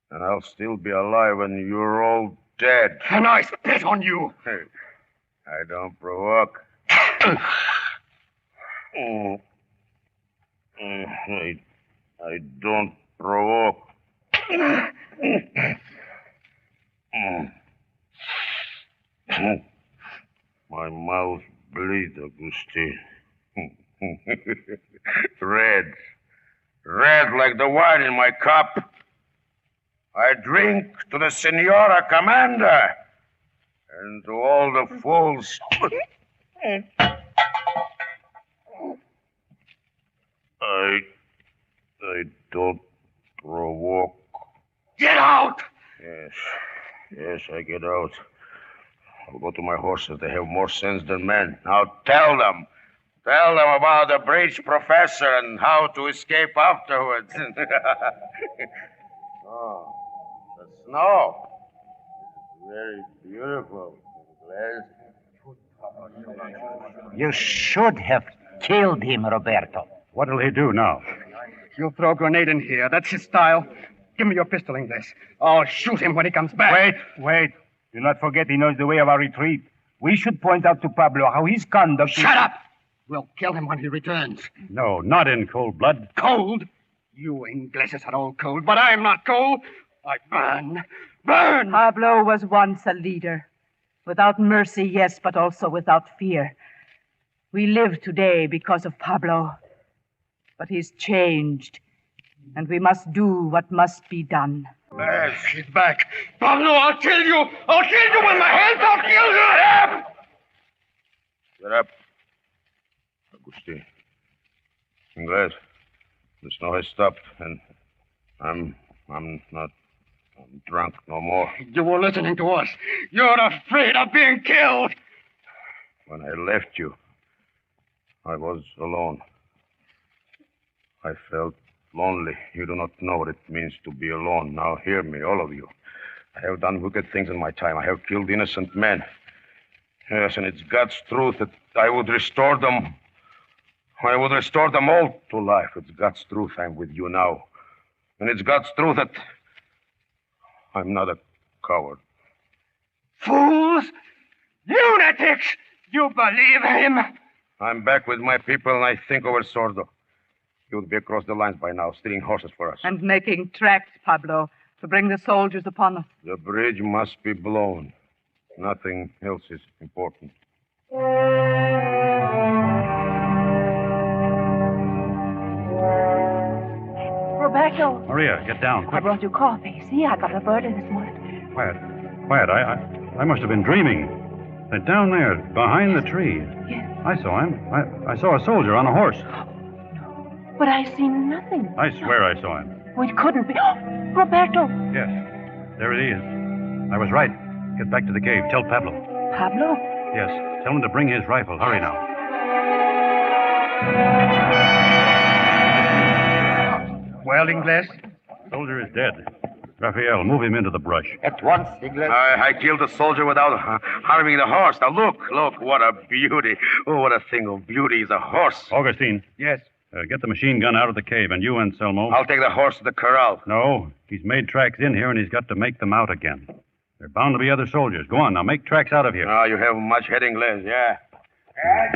And I'll still be alive when you're all dead. And I spit on you. I don't provoke. I don't provoke. My mouth bleeds, Augusti. Red. Red like the wine in my cup. I drink to the Senora Commander and to all the fools. I don't provoke. Get out! Yes, I get out. I'll go to my horses. They have more sense than men. Now tell them. Tell them about the bridge professor and how to escape afterwards. Oh, the snow. Very beautiful. You should have killed him, Roberto. What'll he do now? He'll throw a grenade in here. That's his style. Give me your pistol, Ingles. I'll shoot him when he comes back. Wait. Do not forget he knows the way of our retreat. We should point out to Pablo how his conduct... Shut up! We'll kill him when he returns. No, not in cold blood. Cold? You Ingleses are all cold, but I'm not cold. I burn. Burn! Pablo was once a leader. Without mercy, yes, but also without fear. We live today because of Pablo. But he's changed. And we must do what must be done. She's back. Pablo, I'll kill you! I'll kill you with my hands! I'll kill you! Help! Get up. Agustin. Inglés. The snow has stopped, and I'm drunk no more. You were listening to us. You're afraid of being killed. When I left you, I was alone. I felt lonely. You do not know what it means to be alone. Now hear me, all of you. I have done wicked things in my time. I have killed innocent men. Yes, and it's God's truth that I would restore them. I would restore them all to life. It's God's truth. I'm with you now. And it's God's truth that I'm not a coward. Fools! Lunatics! You believe him? I'm back with my people, and I think over Sordo. He would be across the lines by now, stealing horses for us. And making tracks, Pablo, to bring the soldiers upon us. The bridge must be blown. Nothing else is important. Roberto. Maria, get down, I quick. brought you coffee. See, I got a bird in this morning. Quiet. I must have been dreaming. They're down there, behind the tree. Yes. I saw him. I saw a soldier on a horse. But I seen nothing. I swear I saw him. Oh, it couldn't be. Roberto. Yes, there it is. I was right. Get back to the cave. Tell Pablo. Pablo? Yes, tell him to bring his rifle. Hurry now. Well, Inglés? Soldier is dead. Raphael, move him into the brush. At once, Inglés. I killed the soldier without harming the horse. Now, look, what a beauty. Oh, what a thing of beauty is a horse. Augustine. Yes? Get the machine gun out of the cave, and you, Anselmo. I'll take the horse to the corral. No, he's made tracks in here, and he's got to make them out again. There are bound to be other soldiers. Go on, now, make tracks out of here. Ah, you have much head, Inglés, yeah.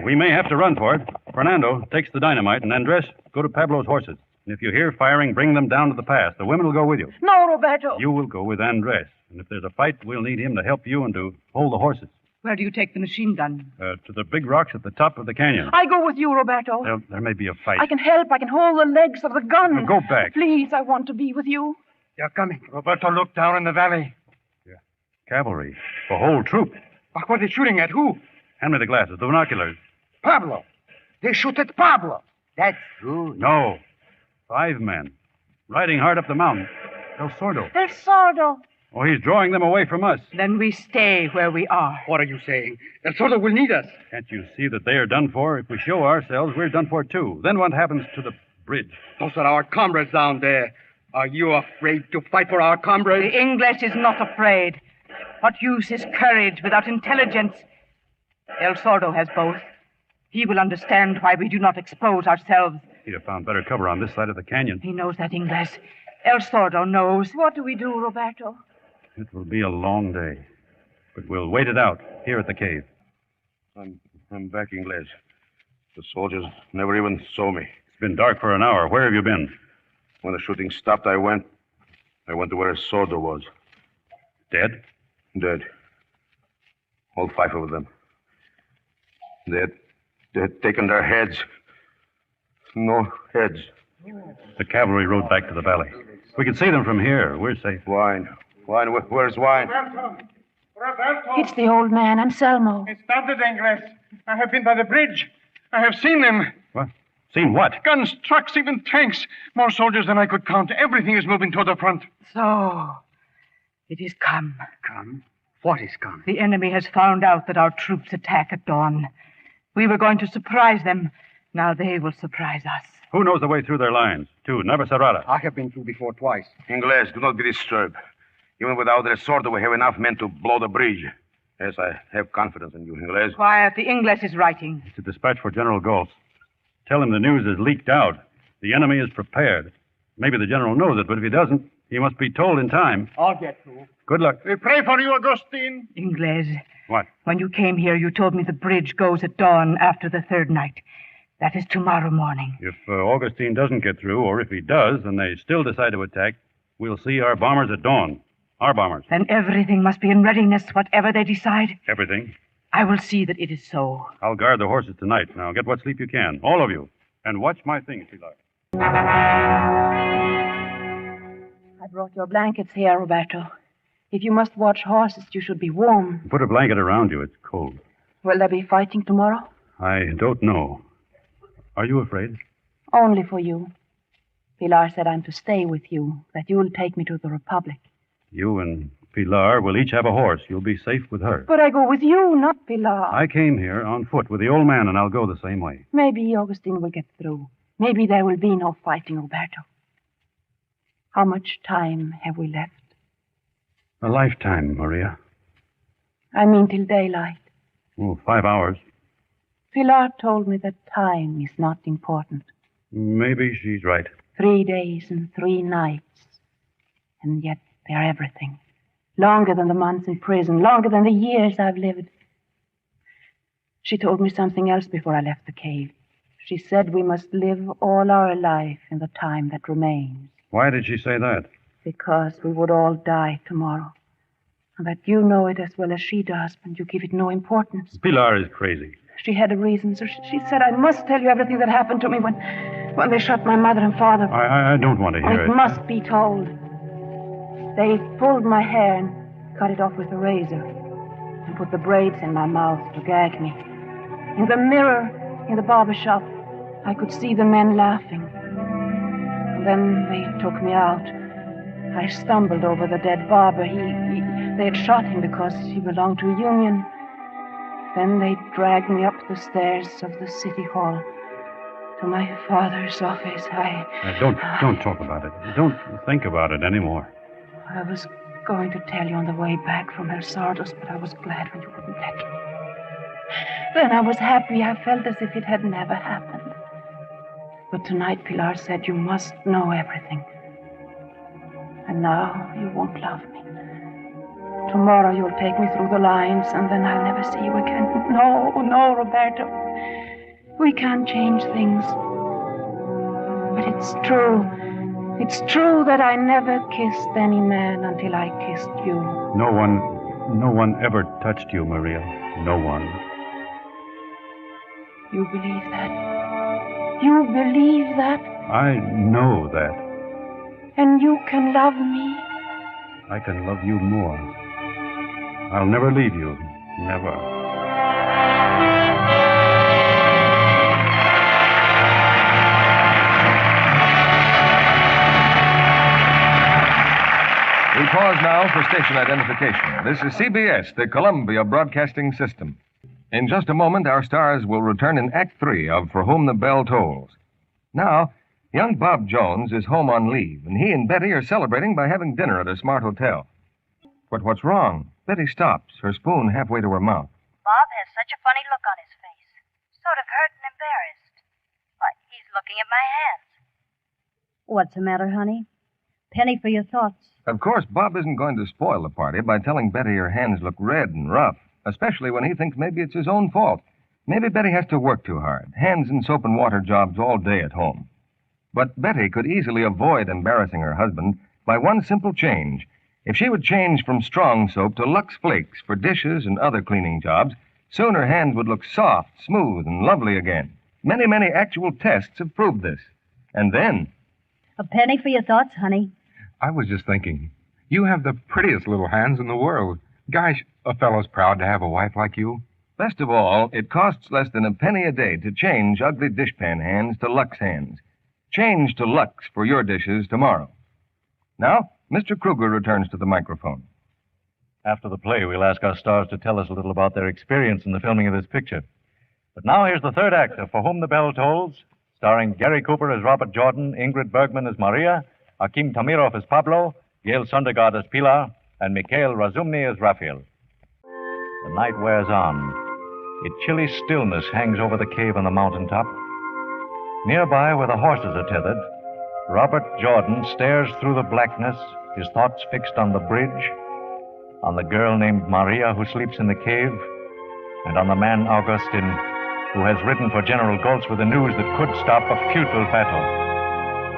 We may have to run for it. Fernando takes the dynamite, and Andres, go to Pablo's horses. And if you hear firing, bring them down to the pass. The women will go with you. No, Roberto. You will go with Andres. And if there's a fight, we'll need him to help you and to hold the horses. Where do you take the machine gun? To the big rocks at the top of the canyon. I go with you, Roberto. There may be a fight. I can help. I can hold the legs of the gun. Now go back. Please, I want to be with you. They're coming. Roberto, look down in the valley. Yeah. Cavalry. The whole troop. But what are they shooting at? Who? Hand me the glasses, the binoculars. Pablo. They shoot at Pablo. That's true. No. 5 men. Riding hard up the mountain. El Sordo. El Sordo. Oh, he's drawing them away from us. Then we stay where we are. What are you saying? El Sordo will need us. Can't you see that they are done for? If we show ourselves, we're done for, too. Then what happens to the bridge? Those are our comrades down there. Are you afraid to fight for our comrades? The English is not afraid. What use is courage without intelligence? El Sordo has both. He will understand why we do not expose ourselves. He'd have found better cover on this side of the canyon. He knows that, Inglés. El Sordo knows. What do we do, Roberto? It will be a long day. But we'll wait it out here at the cave. I'm back, Inglés. The soldiers never even saw me. It's been dark for an hour. Where have you been? When the shooting stopped, I went to where Sordo was. Dead? Dead. All 5 of them. They had taken their heads. No heads. The cavalry rode back to the valley. We can see them from here. We're safe. Wine. Where's wine? Roberto. It's the old man, Anselmo. It's started, Inglés. I have been by the bridge. I have seen them. What? Seen what? Guns, trucks, even tanks. More soldiers than I could count. Everything is moving toward the front. So, it is come. Come? What is come? The enemy has found out that our troops attack at dawn. We were going to surprise them. Now they will surprise us. Who knows the way through their lines? To Navacerrada. I have been through before twice. Inglés, do not be disturbed. Even without their sword, we have enough men to blow the bridge. Yes, I have confidence in you, Inglés. Quiet. The English is writing. It's a dispatch for General Goltz. Tell him the news is leaked out. The enemy is prepared. Maybe the general knows it, but if he doesn't, he must be told in time. I'll get through. Good luck. We pray for you, Augustine. Inglés. What? When you came here, you told me the bridge goes at dawn after the 3rd night. That is tomorrow morning. If Augustine doesn't get through, or if he does, and they still decide to attack, we'll see our bombers at dawn. Our bombers. Then everything must be in readiness, whatever they decide. Everything. I will see that it is so. I'll guard the horses tonight. Now, get what sleep you can. All of you. And watch my things, Pilar. I brought your blankets here, Roberto. If you must watch horses, you should be warm. Put a blanket around you. It's cold. Will there be fighting tomorrow? I don't know. Are you afraid? Only for you. Pilar said I'm to stay with you, that you'll take me to the Republic. You and Pilar will each have a horse. You'll be safe with her. But I go with you, not Pilar. I came here on foot with the old man, and I'll go the same way. Maybe Augustine will get through. Maybe there will be no fighting, Roberto. How much time have we left? A lifetime, Maria. I mean till daylight. Oh, 5 hours. Pilar told me that time is not important. Maybe she's right. 3 days and 3 nights. And yet they're everything. Longer than the months in prison, longer than the years I've lived. She told me something else before I left the cave. She said we must live all our life in the time that remains. Why did she say that? Because we would all die tomorrow. And that you know it as well as she does, but you give it no importance. Pilar is crazy. She had a reason, so she said I must tell you everything that happened to me when they shot my mother and father. I don't want to hear it. It must be told. They pulled my hair and cut it off with a razor and put the braids in my mouth to gag me. In the mirror in the barber shop, I could see the men laughing. And then they took me out. I stumbled over the dead barber. They had shot him because he belonged to a union. Then they dragged me up the stairs of the city hall to my father's office. Don't talk about it. Don't think about it anymore. I was going to tell you on the way back from El Sardos, but I was glad when you wouldn't let me. Then I was happy. I felt as if it had never happened. But tonight Pilar said you must know everything. And now you won't love me. Tomorrow you'll take me through the lines, and then I'll never see you again. No, Roberto. We can't change things. But it's true. It's true that I never kissed any man until I kissed you. No one ever touched you, Maria. No one. You believe that? You believe that? I know that. And you can love me? I can love you more. I'll never leave you. Never. We pause now for station identification. This is CBS, the Columbia Broadcasting System. In just a moment, our stars will return in Act 3 of For Whom the Bell Tolls. Now, young Bob Jones is home on leave, and he and Betty are celebrating by having dinner at a smart hotel. But what's wrong? Betty stops, her spoon halfway to her mouth. Bob has such a funny look on his face. Sort of hurt and embarrassed. Why, he's looking at my hands. What's the matter, honey? Penny for your thoughts. Of course, Bob isn't going to spoil the party by telling Betty her hands look red and rough, especially when he thinks maybe it's his own fault. Maybe Betty has to work too hard, hands in soap and water jobs all day at home. But Betty could easily avoid embarrassing her husband by one simple change. If she would change from strong soap to Lux Flakes for dishes and other cleaning jobs, soon her hands would look soft, smooth, and lovely again. Many, many actual tests have proved this. And then... A penny for your thoughts, honey. I was just thinking, you have the prettiest little hands in the world. Gosh, a fellow's proud to have a wife like you. Best of all, it costs less than a penny a day to change ugly dishpan hands to Lux hands. Change to Lux for your dishes tomorrow. Now, Mr. Kruger returns to the microphone. After the play, we'll ask our stars to tell us a little about their experience in the filming of this picture. But now here's the third act of For Whom the Bell Tolls, starring Gary Cooper as Robert Jordan, Ingrid Bergman as Maria, Akim Tamirov as Pablo, Gail Sundergaard as Pilar, and Mikhail Razumny as Raphael. The night wears on. A chilly stillness hangs over the cave on the mountaintop. Nearby, where the horses are tethered, Robert Jordan stares through the blackness, his thoughts fixed on the bridge, on the girl named Maria who sleeps in the cave, and on the man Augustine who has ridden for General Goltz with the news that could stop a futile battle.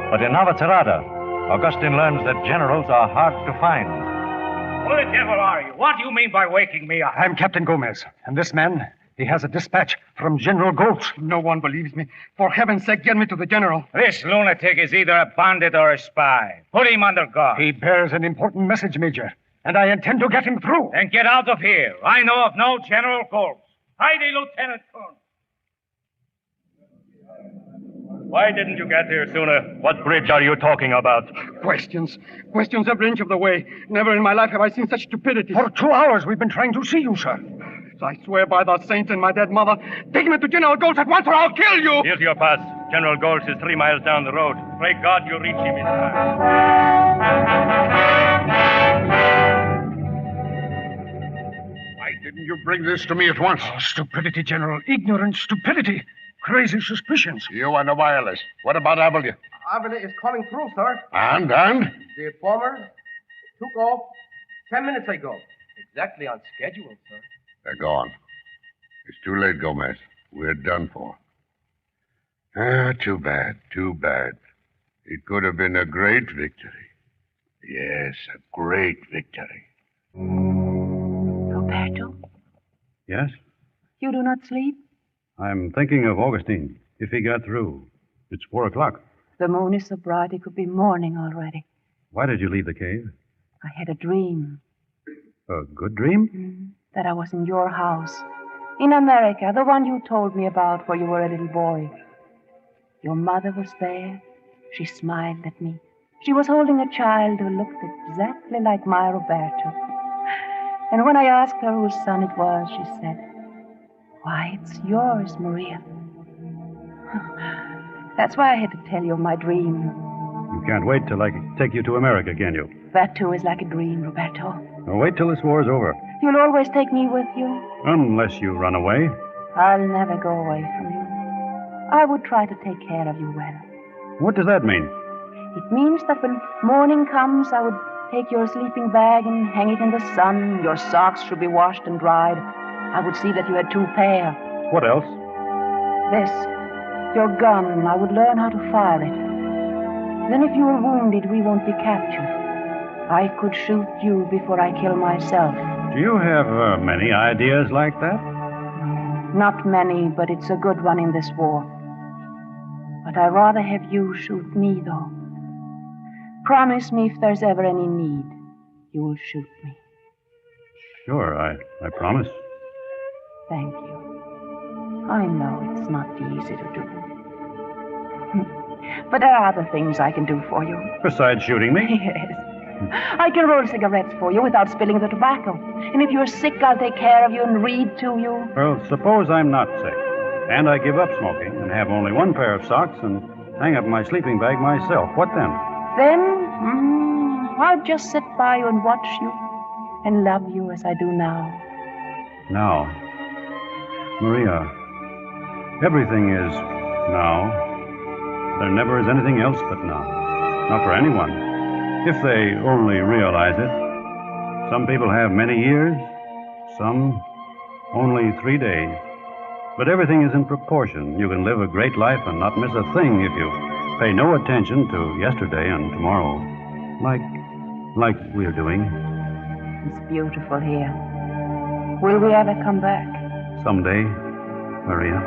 But in Navacerrada, Augustine learns that generals are hard to find. Who the devil are you? What do you mean by waking me up? I'm Captain Gomez, and this man He has a dispatch from General Goltz. No one believes me. For heaven's sake, get me to the general. This lunatic is either a bandit or a spy. Put him under guard. He bears an important message, Major, and I intend to get him through. Then get out of here. I know of no General Goltz. Heidi, Lieutenant Colonel. Why didn't you get here sooner? What bridge are you talking about? Questions every inch of the way. Never in my life have I seen such stupidity. For 2 hours we've been trying to see you, sir. I swear by the saints and my dead mother, take me to General Goltz at once or I'll kill you! Here's your pass. General Goltz is 3 miles down the road. Pray God you reach him in time. Why didn't you bring this to me at once? Oh, stupidity, General. Ignorant stupidity. Crazy suspicions. You on the wireless. What about Abilene? Abilene is calling through, sir. And? The bomber took off 10 minutes ago. Exactly on schedule, sir. They're gone. It's too late, Gomez. We're done for. Too bad. It could have been a great victory. Yes, a great victory. Roberto, Yes? you do not sleep? I'm thinking of Augustine. If he got through. It's 4 o'clock. The moon is so bright it could be morning already. Why did you leave the cave? I had a dream A good dream? that I was in your house. In America, the one you told me about where you were a little boy. Your mother was there. She smiled at me. She was holding a child who looked exactly like my Roberto. And when I asked her whose son it was, she said, "Why, it's yours, Maria." That's why I had to tell you of my dream. You can't wait till I take you to America, can you? That, too, is like a dream, Roberto. Now wait till this war's over. You'll always take me with you. Unless you run away. I'll never go away from you. I would try to take care of you well. What does that mean? It means that when morning comes, I would take your sleeping bag and hang it in the sun. Your socks should be washed and dried. I would see that you had 2 pair. What else? This, your gun, I would learn how to fire it. Then if you were wounded, we won't be captured. I could shoot you before I kill myself. Do you have many ideas like that? Not many, but it's a good one in this war. But I'd rather have you shoot me, though. Promise me if there's ever any need, you'll shoot me. Sure, I promise. Thank you. I know it's not easy to do. But there are other things I can do for you. Besides shooting me? Yes. I can roll cigarettes for you without spilling the tobacco. And if you're sick, I'll take care of you and read to you. Well, suppose I'm not sick, and I give up smoking and have only 1 pair of socks and hang up my sleeping bag myself. What then? Then, I'll just sit by you and watch you and love you as I do now. Now. Maria, everything is now. There never is anything else but now. Not for anyone. If they only realize it. Some people have many years, some only 3 days. But everything is in proportion. You can live a great life and not miss a thing if you pay no attention to yesterday and tomorrow. Like we're doing. It's beautiful here. Will we ever come back? Someday, Maria.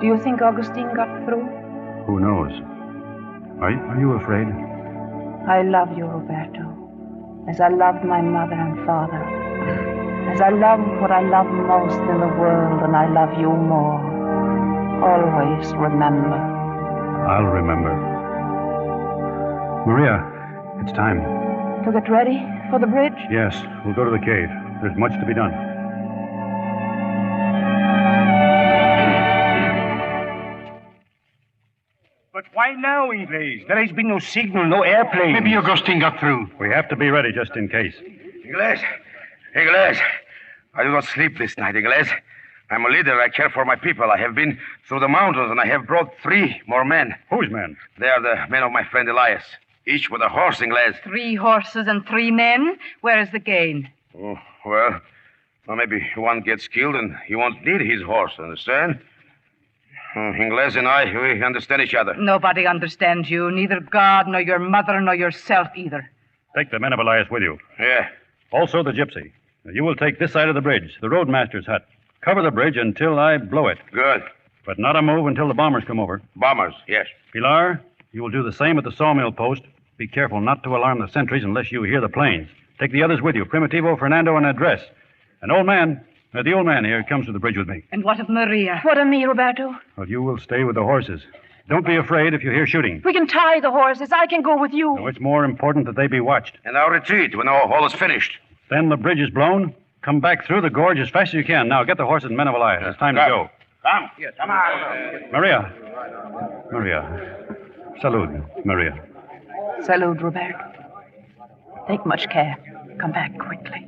Do you think Augustine got through? Who knows? Are you afraid? I love you, Roberto, as I loved my mother and father, as I love what I love most in the world, and I love you more. Always remember. I'll remember. Maria, it's time. To get ready for the bridge? Yes, we'll go to the cave. There's much to be done. But why now, Inglés? There has been no signal, no airplane. Maybe Augustine got through. We have to be ready just in case. Inglés, I do not sleep this night, Inglés. I'm a leader. I care for my people. I have been through the mountains, and I have brought 3 more men. Whose men? They are the men of my friend Elias, each with a horse, Inglés. 3 horses and 3 men? Where is the gain? Oh, well, maybe one gets killed, and he won't need his horse, understand? Inglés and I, we understand each other. Nobody understands you, neither God, nor your mother, nor yourself either. Take the men of Elias with you. Yeah. Also the gypsy. You will take this side of the bridge, the roadmaster's hut. Cover the bridge until I blow it. Good. But not a move until the bombers come over. Bombers, yes. Pilar, you will do the same at the sawmill post. Be careful not to alarm the sentries unless you hear the planes. Take the others with you. Primitivo, Fernando, and Address. The old man here comes to the bridge with me. And what of Maria? What of me, Roberto? Well, you will stay with the horses. Don't be afraid if you hear shooting. We can tie the horses. I can go with you. No, it's more important that they be watched. And I'll retreat when all is finished. Then the bridge is blown. Come back through the gorge as fast as you can. Now, get the horses and men of Elias. It's time to go. Come. Yes, come on. Maria. Salud, Maria. Salud, Roberto. Take much care. Come back quickly.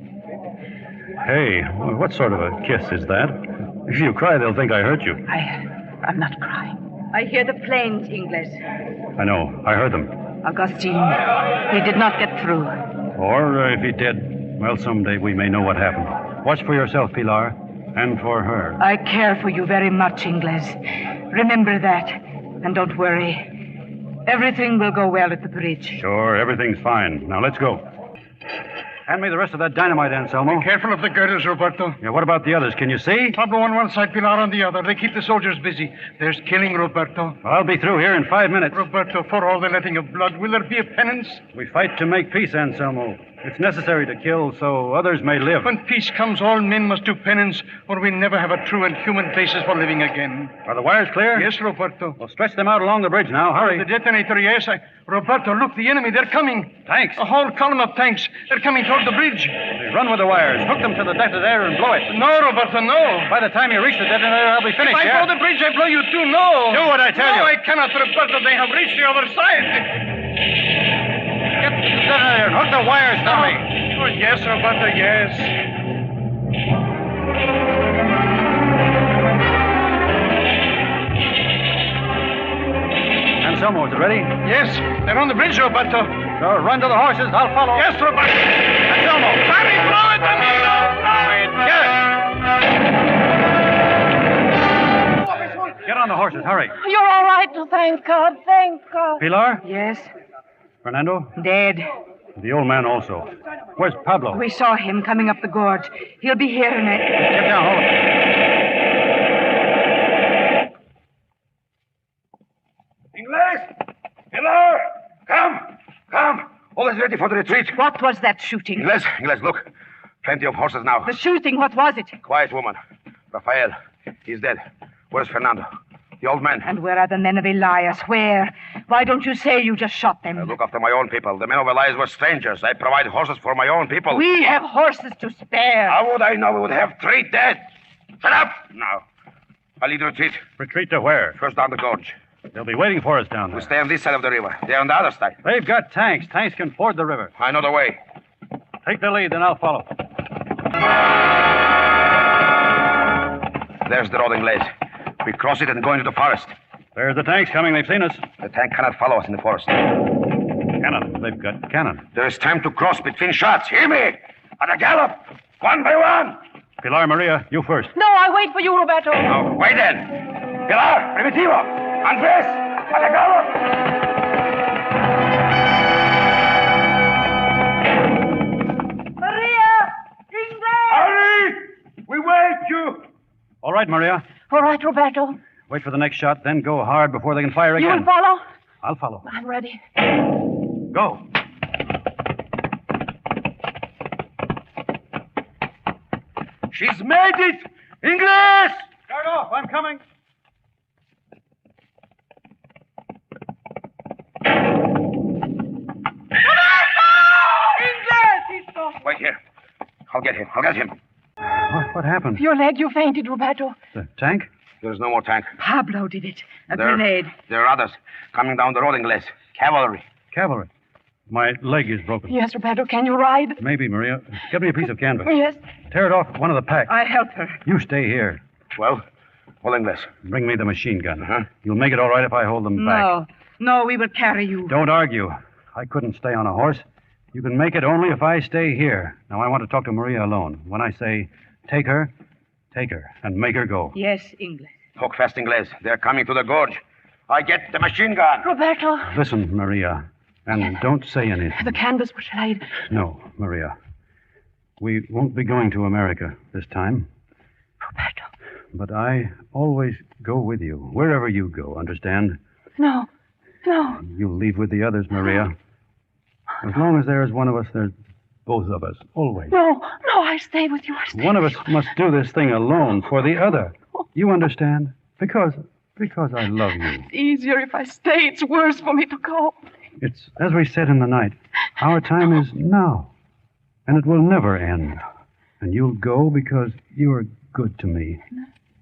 Hey, what sort of a kiss is that? If you cry, they'll think I hurt you. I'm not crying. I hear the planes, Ingles. I know. I heard them. Augustine, he did not get through. Or if he did, well, someday we may know what happened. Watch for yourself, Pilar, and for her. I care for you very much, Ingles. Remember that. And don't worry. Everything will go well at the bridge. Sure, everything's fine. Now, let's go. Hand me the rest of that dynamite, Anselmo. Be careful of the girders, Roberto. Yeah, what about the others? Can you see? Pablo on one side, Pilar on the other. They keep the soldiers busy. There's killing, Roberto. I'll be through here in 5 minutes. Roberto, for all the letting of blood, will there be a penance? We fight to make peace, Anselmo. It's necessary to kill so others may live. When peace comes, all men must do penance, or we never have a true and human basis for living again. Are the wires clear? Yes, Roberto. Well, stretch them out along the bridge now. Hurry. The detonator, yes. Roberto, look, the enemy. They're coming. Tanks? A whole column of tanks. They're coming toward the bridge. They run with the wires. Hook them to the detonator and blow it. No, Roberto, no. By the time you reach the detonator, I'll be finished, If I blow the bridge, I blow you too. No. Do what I tell you. No, I cannot, Roberto. They have reached the other side. Get to the detonator and hook the wires to me. Oh, yes, Roberto, yes. Anselmo, is it ready? Yes, they're on the bridge, Roberto. So run to the horses. I'll follow. Yes, Roberto. Anselmo. Hurry, blow it, Anselmo. Blow it. Get on the horses. Hurry. You're all right. Thank God. Thank God. Pilar? Yes. Fernando? Dead. The old man also. Where's Pablo? We saw him coming up the gorge. He'll be here in a... Get down, hold it. Ingles! Pilar! Come! All is ready for the retreat. What was that shooting? Ingles, look. Plenty of horses now. The shooting, what was it? Quiet woman. Rafael. He's dead. Where's Fernando? The old man. And where are the men of Elias? Where? Why don't you say you just shot them? I look after my own people. The men of Elias were strangers. I provide horses for my own people. We have horses to spare. How would I know we would have 3 dead? Shut up! Now. I'll lead the retreat. Retreat to where? First down the gorge. They'll be waiting for us down there. We stay on this side of the river. They're on the other side. They've got tanks. Tanks can ford the river. I know the way. Take the lead, then I'll follow. There's the road, Ingles. We cross it and go into the forest. There's the tanks coming. They've seen us. The tank cannot follow us in the forest. Cannon. They've got cannon. There is time to cross between shots. Hear me! At a gallop! One by one! Pilar, Maria, you first. No, I wait for you, Roberto. No, wait then. Pilar, Primitivo, Andres, at a gallop! Maria! Ingles! Hurry! We wait you! All right, Maria. All right, Roberto. Wait for the next shot, then go hard before they can fire again. You will follow? I'll follow. I'm ready. Go. She's made it! Ingles! Start off. I'm coming. Wait here. I'll get him. What happened? Your leg, you fainted, Roberto. The tank? There's no more tank. Pablo did it. A grenade. There are others coming down the road, Ingles. Cavalry. Cavalry. My leg is broken. Yes, Roberto. Can you ride? Maybe, Maria. Get me a piece of canvas. Yes. Tear it off one of the packs. I'll help her. You stay here. Well, Ingles. Bring me the machine gun. You'll make it all right if I hold them back. No, we will carry you. Don't argue. I couldn't stay on a horse. You can make it only if I stay here. Now, I want to talk to Maria alone. When I say take her, and make her go. Yes, Ingles. Talk fast, Ingles. They're coming to the gorge. I get the machine gun. Roberto. Listen, Maria, and don't say anything. The canvas was laid. No, Maria. We won't be going to America this time. Roberto. But I always go with you, wherever you go, understand? No. You'll leave with the others, Maria. As long as there is one of us, there's both of us, always. No, I stay with you. One of us must do this thing alone for the other. You understand? Because I love you. It's easier if I stay. It's worse for me to go. It's, as we said in the night, our time is now, and it will never end. And you'll go because you're good to me.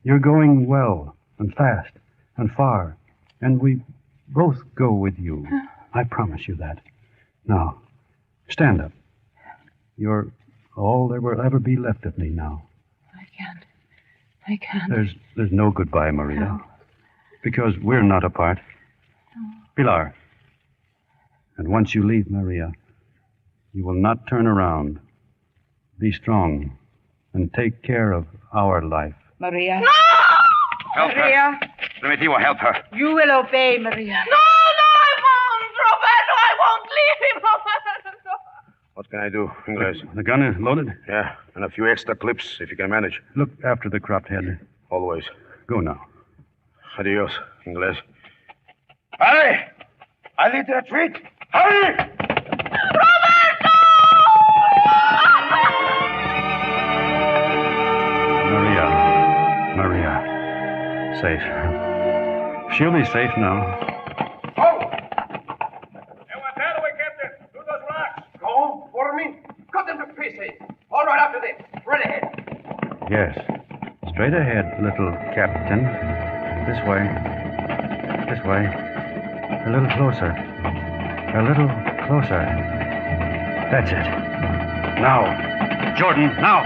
You're going well and fast and far, and we both go with you. I promise you that. Now, stand up. You're all there will ever be left of me now. I can't. There's no goodbye, Maria. No. Because we're not apart. No. Pilar. And once you leave, Maria, you will not turn around. Be strong and take care of our life. Maria. No! Help Maria. her. Primitivo, help her. You will obey, Maria. No, I won't, Roberto. I won't leave him, Roberto. What can I do, Ingles? The gun is loaded? Yeah, and a few extra clips, if you can manage. Look after the cropped head. Always. Go now. Adios, Ingles. Hurry! I lead the retreat. Hurry! Maria. Safe. She'll be safe now. Go? For me? Cut them to pieces. All right, after this. Right ahead. Yes. Straight ahead, little captain. This way. This way. A little closer. A little closer. That's it. Now. Jordan, now.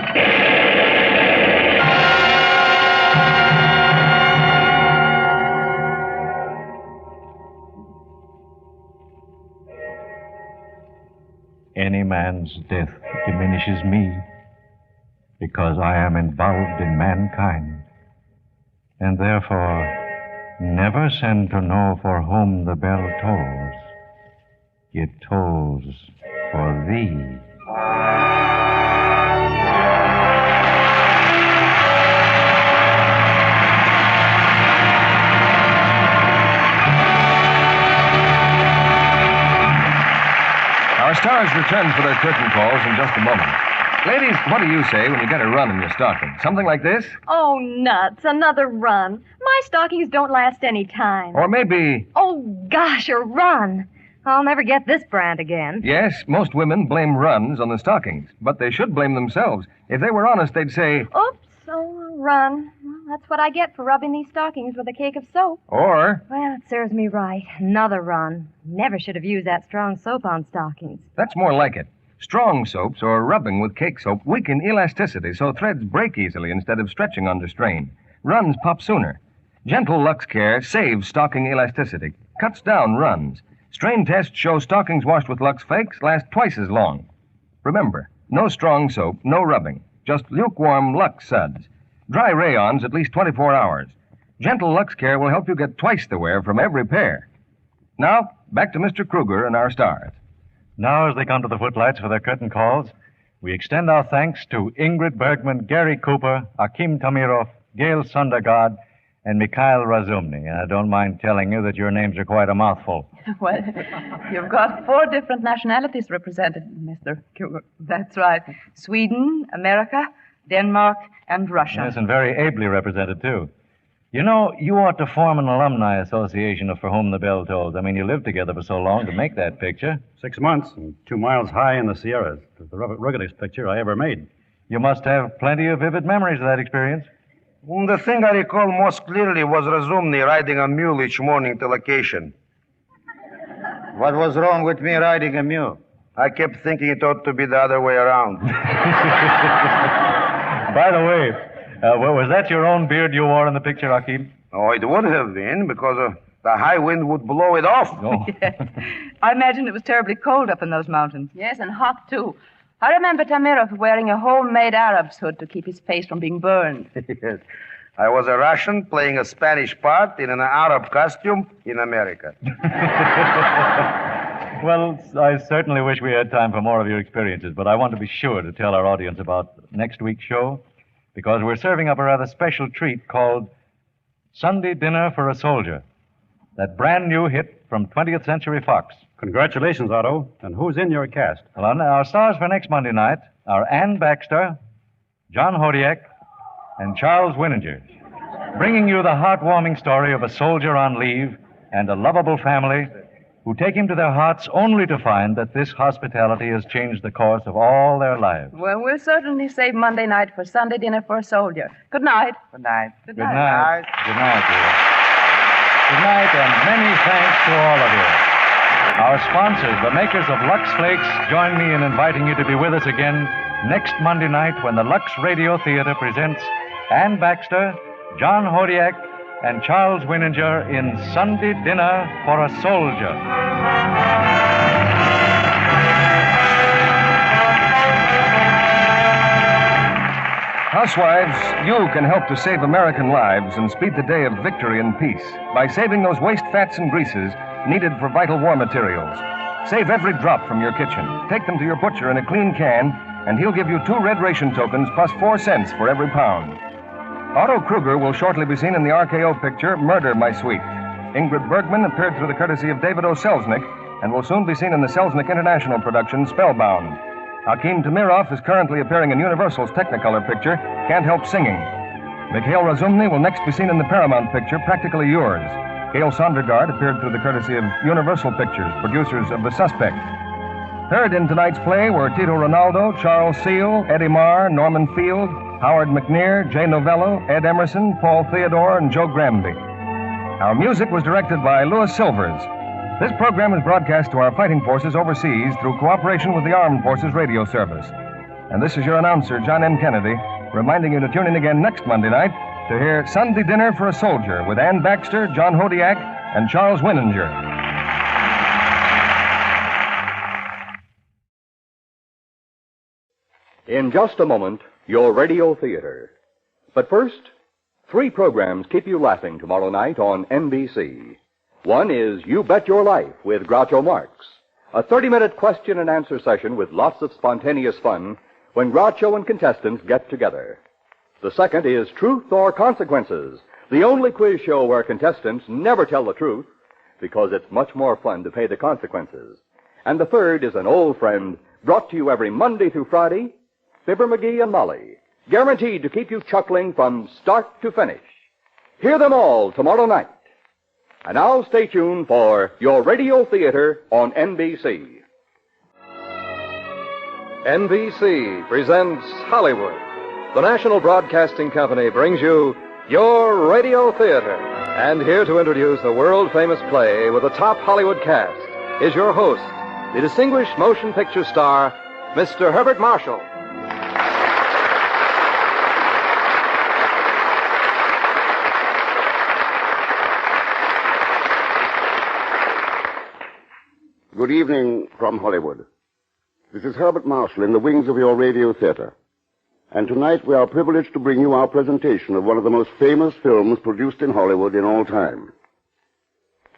Any man's death diminishes me because I am involved in mankind, and therefore never send to know for whom the bell tolls. It tolls for thee. Our stars return for their curtain calls in just a moment. Ladies, what do you say when you get a run in your stocking? Something like this? Oh, nuts. Another run. My stockings don't last any time. Or maybe... Oh, gosh, a run. I'll never get this brand again. Yes, most women blame runs on the stockings, but they should blame themselves. If they were honest, they'd say... Oops, oh, a run. Well, that's what I get for rubbing these stockings with a cake of soap. Or... Well, it serves me right. Another run. Never should have used that strong soap on stockings. That's more like it. Strong soaps or rubbing with cake soap weaken elasticity so threads break easily instead of stretching under strain. Runs pop sooner. Gentle Lux Care saves stocking elasticity, cuts down runs. Strain tests show stockings washed with Lux Flakes last twice as long. Remember, no strong soap, no rubbing, just lukewarm Lux suds. Dry rayons at least 24 hours. Gentle Lux Care will help you get twice the wear from every pair. Now, back to Mr. Kruger and our stars. Now, as they come to the footlights for their curtain calls, we extend our thanks to Ingrid Bergman, Gary Cooper, Akim Tamirov, Gail Sundergaard, and Mikhail Razumny. And I don't mind telling you that your names are quite a mouthful. Well, you've got 4 different nationalities represented, Mr. Kruger. That's right. Sweden, America, Denmark, and Russia. Yes, and very ably represented, too. You know, you ought to form an alumni association of For Whom the Bell Tolls. I mean, you lived together for so long to make that picture. 6 months and 2 miles high in the Sierras. It was the ruggedest picture I ever made. You must have plenty of vivid memories of that experience. The thing I recall most clearly was Razumny riding a mule each morning to location. What was wrong with me riding a mule? I kept thinking it ought to be the other way around. By the way, was that your own beard you wore in the picture, Akim? Oh, it would have been, because the high wind would blow it off. Oh. Yes. I imagine it was terribly cold up in those mountains. Yes, and hot, too. I remember Tamirov wearing a homemade Arab's hood to keep his face from being burned. Yes. I was a Russian playing a Spanish part in an Arab costume in America. Well, I certainly wish we had time for more of your experiences, but I want to be sure to tell our audience about next week's show, because we're serving up a rather special treat called Sunday Dinner for a Soldier, that brand new hit from 20th Century Fox. Congratulations, Otto. And who's in your cast? Well, our stars for next Monday night are Ann Baxter, John Hodiak, and Charles Winninger, bringing you the heartwarming story of a soldier on leave and a lovable family who take him to their hearts only to find that this hospitality has changed the course of all their lives. Well, we'll certainly save Monday night for Sunday dinner for a soldier. Good night. Good night. Good Good night. night. Good night, dear. Good night, and many thanks to all of you. Our sponsors, the makers of Lux Flakes, join me in inviting you to be with us again next Monday night when the Lux Radio Theater presents Ann Baxter, John Hodiak, and Charles Winninger in Sunday Dinner for a Soldier. Housewives, you can help to save American lives and speed the day of victory and peace by saving those waste fats and greases needed for vital war materials. Save every drop from your kitchen. Take them to your butcher in a clean can, and he'll give you 2 red ration tokens plus 4 cents for every pound. Otto Kruger will shortly be seen in the RKO picture Murder, My Sweet. Ingrid Bergman appeared through the courtesy of David O. Selznick and will soon be seen in the Selznick International production Spellbound. Hakim Tamirov is currently appearing in Universal's Technicolor picture Can't Help Singing. Mikhail Razumny will next be seen in the Paramount picture Practically Yours. Gail Sondergaard appeared through the courtesy of Universal Pictures, producers of The Suspect. Heard in tonight's play were Tito Ronaldo, Charles Seal, Eddie Marr, Norman Field, Howard McNear, Jay Novello, Ed Emerson, Paul Theodore, and Joe Granby. Our music was directed by Louis Silvers. This program is broadcast to our fighting forces overseas through cooperation with the Armed Forces Radio Service. And this is your announcer, John M. Kennedy, reminding you to tune in again next Monday night to hear Sunday Dinner for a Soldier with Ann Baxter, John Hodiak, and Charles Winninger. In just a moment, your radio theater. But first, 3 programs keep you laughing tomorrow night on NBC. One is You Bet Your Life with Groucho Marx, a 30-minute question and answer session with lots of spontaneous fun when Groucho and contestants get together. The second is Truth or Consequences, the only quiz show where contestants never tell the truth because it's much more fun to pay the consequences. And the third is an old friend brought to you every Monday through Friday, Fibber McGee and Molly, guaranteed to keep you chuckling from start to finish. Hear them all tomorrow night. And now stay tuned for your radio theater on NBC. NBC presents Hollywood. The National Broadcasting Company brings you your radio theater. And here to introduce the world-famous play with a top Hollywood cast is your host, the distinguished motion picture star, Mr. Herbert Marshall. Good evening from Hollywood. This is Herbert Marshall in the wings of your radio theater. And tonight we are privileged to bring you our presentation of one of the most famous films produced in Hollywood in all time.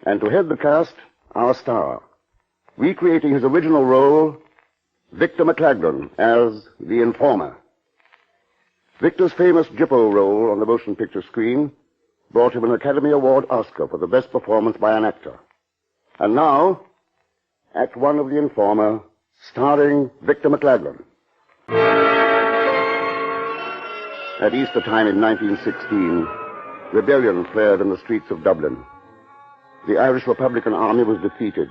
And to head the cast, our star, recreating his original role, Victor McLaglen as the Informer. Victor's famous Gippo role on the motion picture screen brought him an Academy Award Oscar for the best performance by an actor. And now, Act One of The Informer, starring Victor McLaglen. At Easter time in 1916, rebellion flared in the streets of Dublin. The Irish Republican Army was defeated,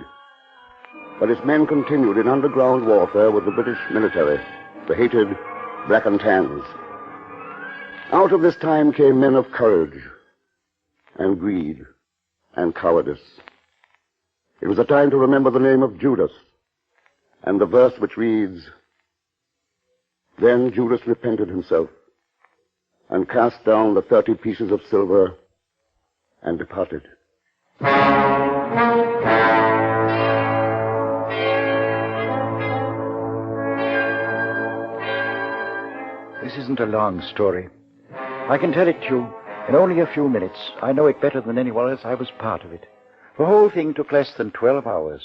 but its men continued in underground warfare with the British military, the hated Black and Tans. Out of this time came men of courage and greed and cowardice. It was a time to remember the name of Judas and the verse which reads, "Then Judas repented himself and cast down the 30 pieces of silver and departed." This isn't a long story. I can tell it to you in only a few minutes. I know it better than anyone else. I was part of it. The whole thing took less than 12 hours.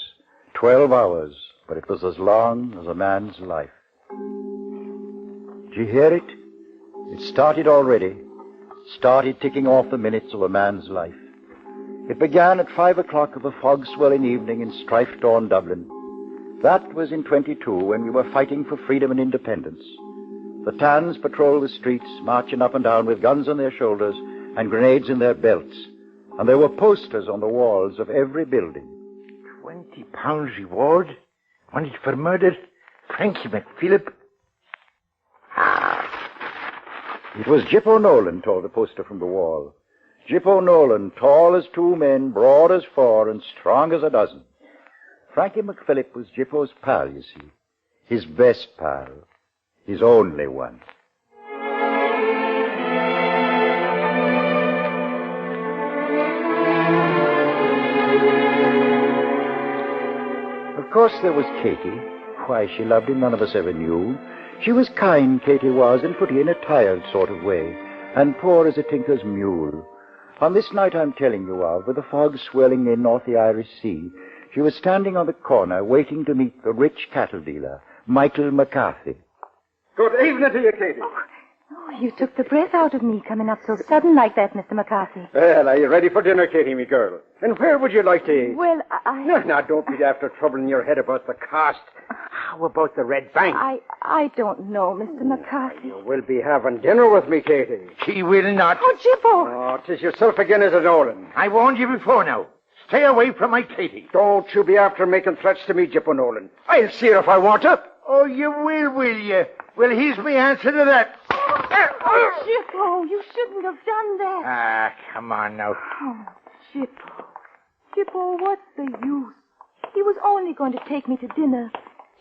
12 hours, but it was as long as a man's life. Did you hear it? It started already. Started ticking off the minutes of a man's life. It began at 5 o'clock of a fog-swelling evening in strife-torn Dublin. That was in 22, when we were fighting for freedom and independence. The Tans patrolled the streets, marching up and down with guns on their shoulders and grenades in their belts. And there were posters on the walls of every building. £20 reward? Wanted for murder? Frankie McPhillip? It was Gyp O'Nolan, told the poster from the wall. Gyp O'Nolan, tall as 2 men, broad as 4, and strong as a dozen. Frankie McPhillip was Gypo's pal, you see. His best pal. His only one. Of course, there was Katie. Why she loved him, none of us ever knew. She was kind, Katie was, and pretty in a tired sort of way, and poor as a tinker's mule. On this night I'm telling you of, with the fog swirling in off the Irish Sea, she was standing on the corner waiting to meet the rich cattle dealer, Michael McCarthy. Good evening to you, Katie. Oh, you took the breath out of me coming up so sudden like that, Mr. McCarthy. Well, are you ready for dinner, Katie, me girl? And where would you like to eat? Well, No, don't be after troubling your head about the cost. How about the Red Bank? I don't know, Mr. McCarthy. You will be having dinner with me, Katie. She will not. Oh, Gypo! Oh, 'tis yourself again, is it, Nolan? I warned you before now. Stay away from my Katie. Don't you be after making threats to me, Gypo Nolan. I'll see her if I want to. Oh, you will you? Well, here's my answer to that. Oh, Gypo, you shouldn't have done that. Ah, come on now. Oh, Gypo. Gypo, what's the use? He was only going to take me to dinner.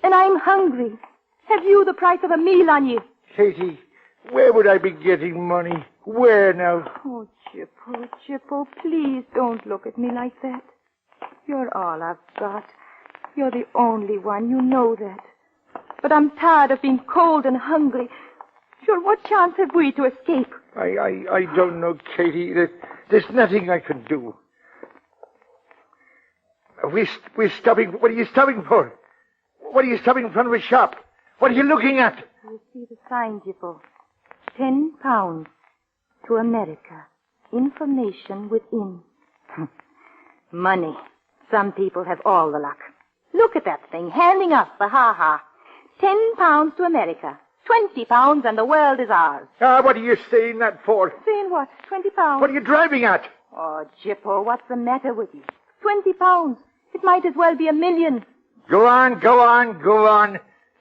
And I'm hungry. Have you the price of a meal on you? Katie, where would I be getting money? Where now? Oh, Gypo, please don't look at me like that. You're all I've got. You're the only one, you know that. But I'm tired of being cold and hungry. Sure, what chance have we to escape? I don't know, Katie. There's nothing I can do. We're stopping. What are you stopping for? What are you stopping in front of a shop? What are you looking at? You see the sign, Gypo. £10 to America. Information within. Money. Some people have all the luck. Look at that thing, handing us the ha-ha. £10 to America. £20 and the world is ours. What are you saying that for? Saying what? £20? What are you driving at? Oh, Gypo, what's the matter with you? £20. It might as well be $1 million. Go on.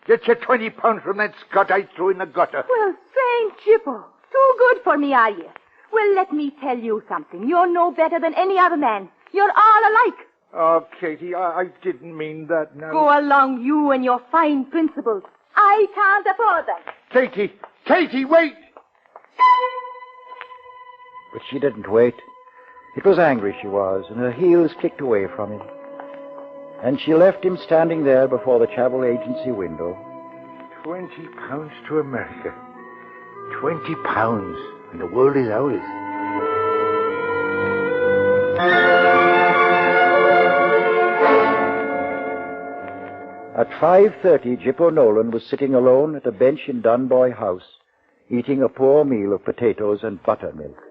Get your £20 from that Scot I threw in the gutter. Well, Saint Gypo, too good for me, are you? Well, let me tell you something. You're no better than any other man. You're all alike. Oh, Katie, I didn't mean that now. Go along, you and your fine principles. I can't afford them. Katie, wait! But she didn't wait. It was angry she was, and her heels kicked away from him. And she left him standing there before the travel agency window. £20 to America. £20, and the world is ours. At 5:30, Gypo Nolan was sitting alone at a bench in Dunboy House, eating a poor meal of potatoes and buttermilk.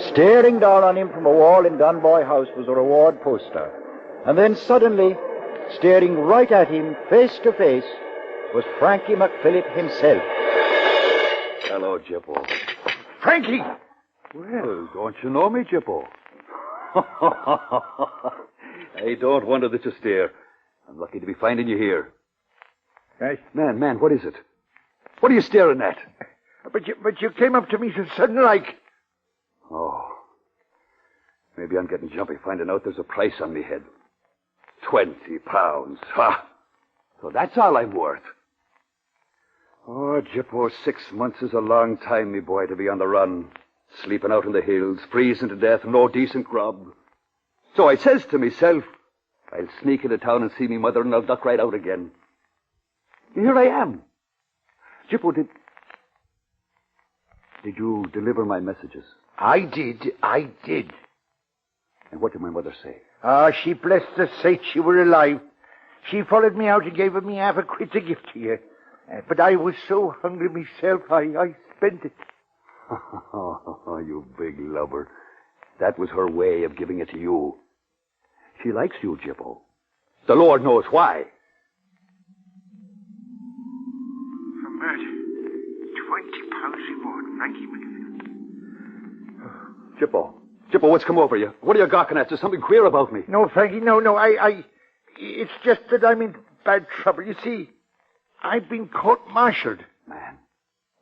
Staring down on him from a wall in Dunboy House was a reward poster. And then suddenly, staring right at him, face to face, was Frankie McPhillip himself. Hello, Gypo. Frankie! Well, don't you know me, Gypo? Hey, don't wonder that you stare. I'm lucky to be finding you here. Hey? Man, what is it? What are you staring at? But you came up to me so sudden like. Oh. Maybe I'm getting jumpy finding out there's a price on me head. £20. Ha! So that's all I'm worth. Oh, Gypo, 6 months is a long time, me boy, to be on the run. Sleeping out in the hills, freezing to death, no decent grub. So I says to myself, I'll sneak into town and see me mother and I'll duck right out again. And here I am. Gypo, did you deliver my messages? I did. And what did my mother say? She blessed the saints you were alive. She followed me out and gave me half a quid to give to you. But I was so hungry myself, I spent it. Oh, you big lubber. That was her way of giving it to you. She likes you, Jippo. The Lord knows why. For murder. 20 pounds reward, Frankie McPhillips. Jippo, what's come over you? What are you gawking at? There's something queer about me. No, Frankie, no. It's just that I'm in bad trouble. You see, I've been court-martialed. Man,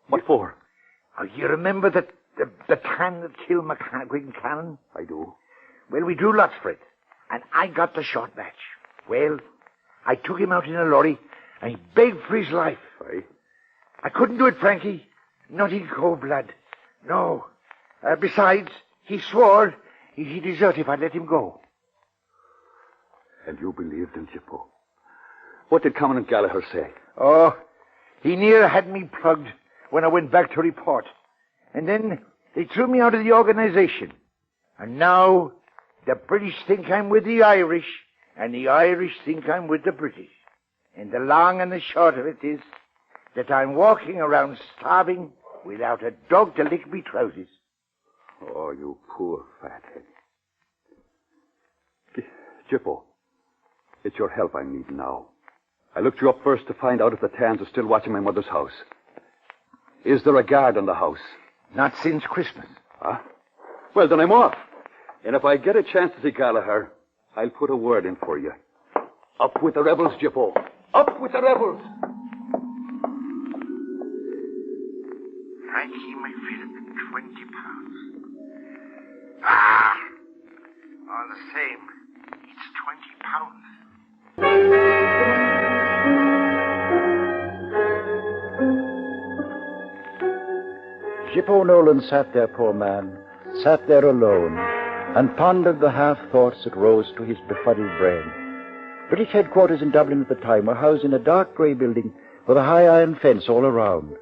what for? Oh, you remember the tan that killed Cannon? I do. Well, we drew lots for it, and I got the short match. Well, I took him out in a lorry, and he begged for his life. Right. I couldn't do it, Frankie. Not in cold blood. No. Besides, he swore he'd desert if I let him go. And you believed him, Jippo? What did Commandant Gallagher say? Oh, he near had me plugged when I went back to report. And then they threw me out of the organization. And now the British think I'm with the Irish, and the Irish think I'm with the British. And the long and the short of it is that I'm walking around starving without a dog to lick me trousers. Oh, you poor fathead. Jippo, it's your help I'm needing now. I looked you up first to find out if the Tans are still watching my mother's house. Is there a guard on the house? Not since Christmas. Huh? Well, then I'm off. And if I get a chance to see Gallagher, I'll put a word in for you. Up with the rebels, Jippo. Up with the rebels. Frankie McPhillips, 20 pounds. Ah! All the same, it's 20 pounds. Jippo Nolan sat there, poor man, sat there alone, and pondered the half-thoughts that rose to his befuddled brain. British headquarters in Dublin at the time were housed in a dark grey building with a high iron fence all around.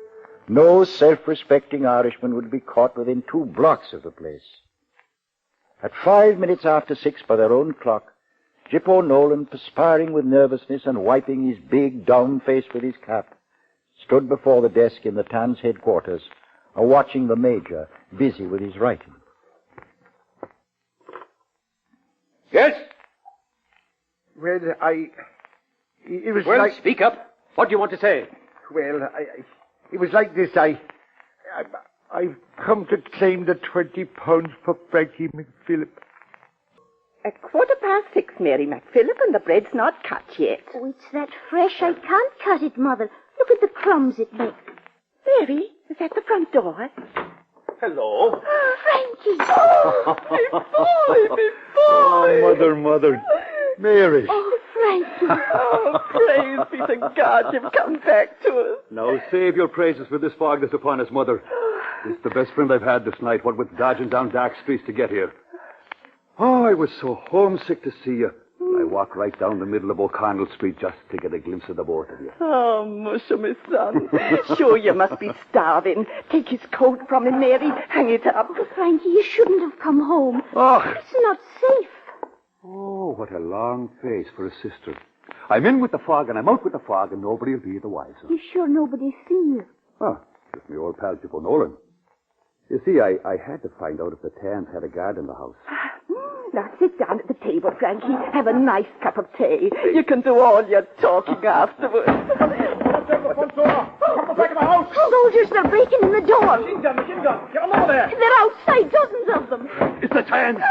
No self-respecting Irishman would be caught within 2 blocks of the place. At 5 minutes after 6 by their own clock, Jippo Nolan, perspiring with nervousness and wiping his big down face with his cap, stood before the desk in the Tans' headquarters, watching the Major busy with his writing. Yes? Well, it was Well, like... speak up. What do you want to say? Well, it was like this. I've come to claim the 20 pounds for Frankie McPhillips. At 6:15, Mary McPhillip, and the bread's not cut yet. Oh, it's that fresh. I can't cut it, Mother. Look at the crumbs it makes. Mary, is that the front door? Hello. Frankie! Oh, me boy! Oh, mother. Mary. Oh, Frankie. Oh, praise be to God you've come back to us. Now save your praises for this fog that's upon us, Mother. It's the best friend I've had this night, what with dodging down dark streets to get here. Oh, I was so homesick to see you. I walked right down the middle of O'Connell Street just to get a glimpse of the both of you. Oh, musha, my son. Sure, you must be starving. Take his coat from him, Mary. Hang it up. Oh, Frankie, you shouldn't have come home. Oh. It's not safe. Oh, what a long face for a sister. I'm in with the fog and I'm out with the fog and nobody will be the wiser. You sure nobody's seen you? Oh, just my old pal Jippo Nolan. You see, I had to find out if the Tans had a guard in the house. Now sit down at the table, Frankie. Have a nice cup of tea. You can do all your talking afterwards. Come back to my house! Soldiers, they're breaking in the door. Machine gun. Get them over there. They're outside, dozens of them. It's the Tans. Me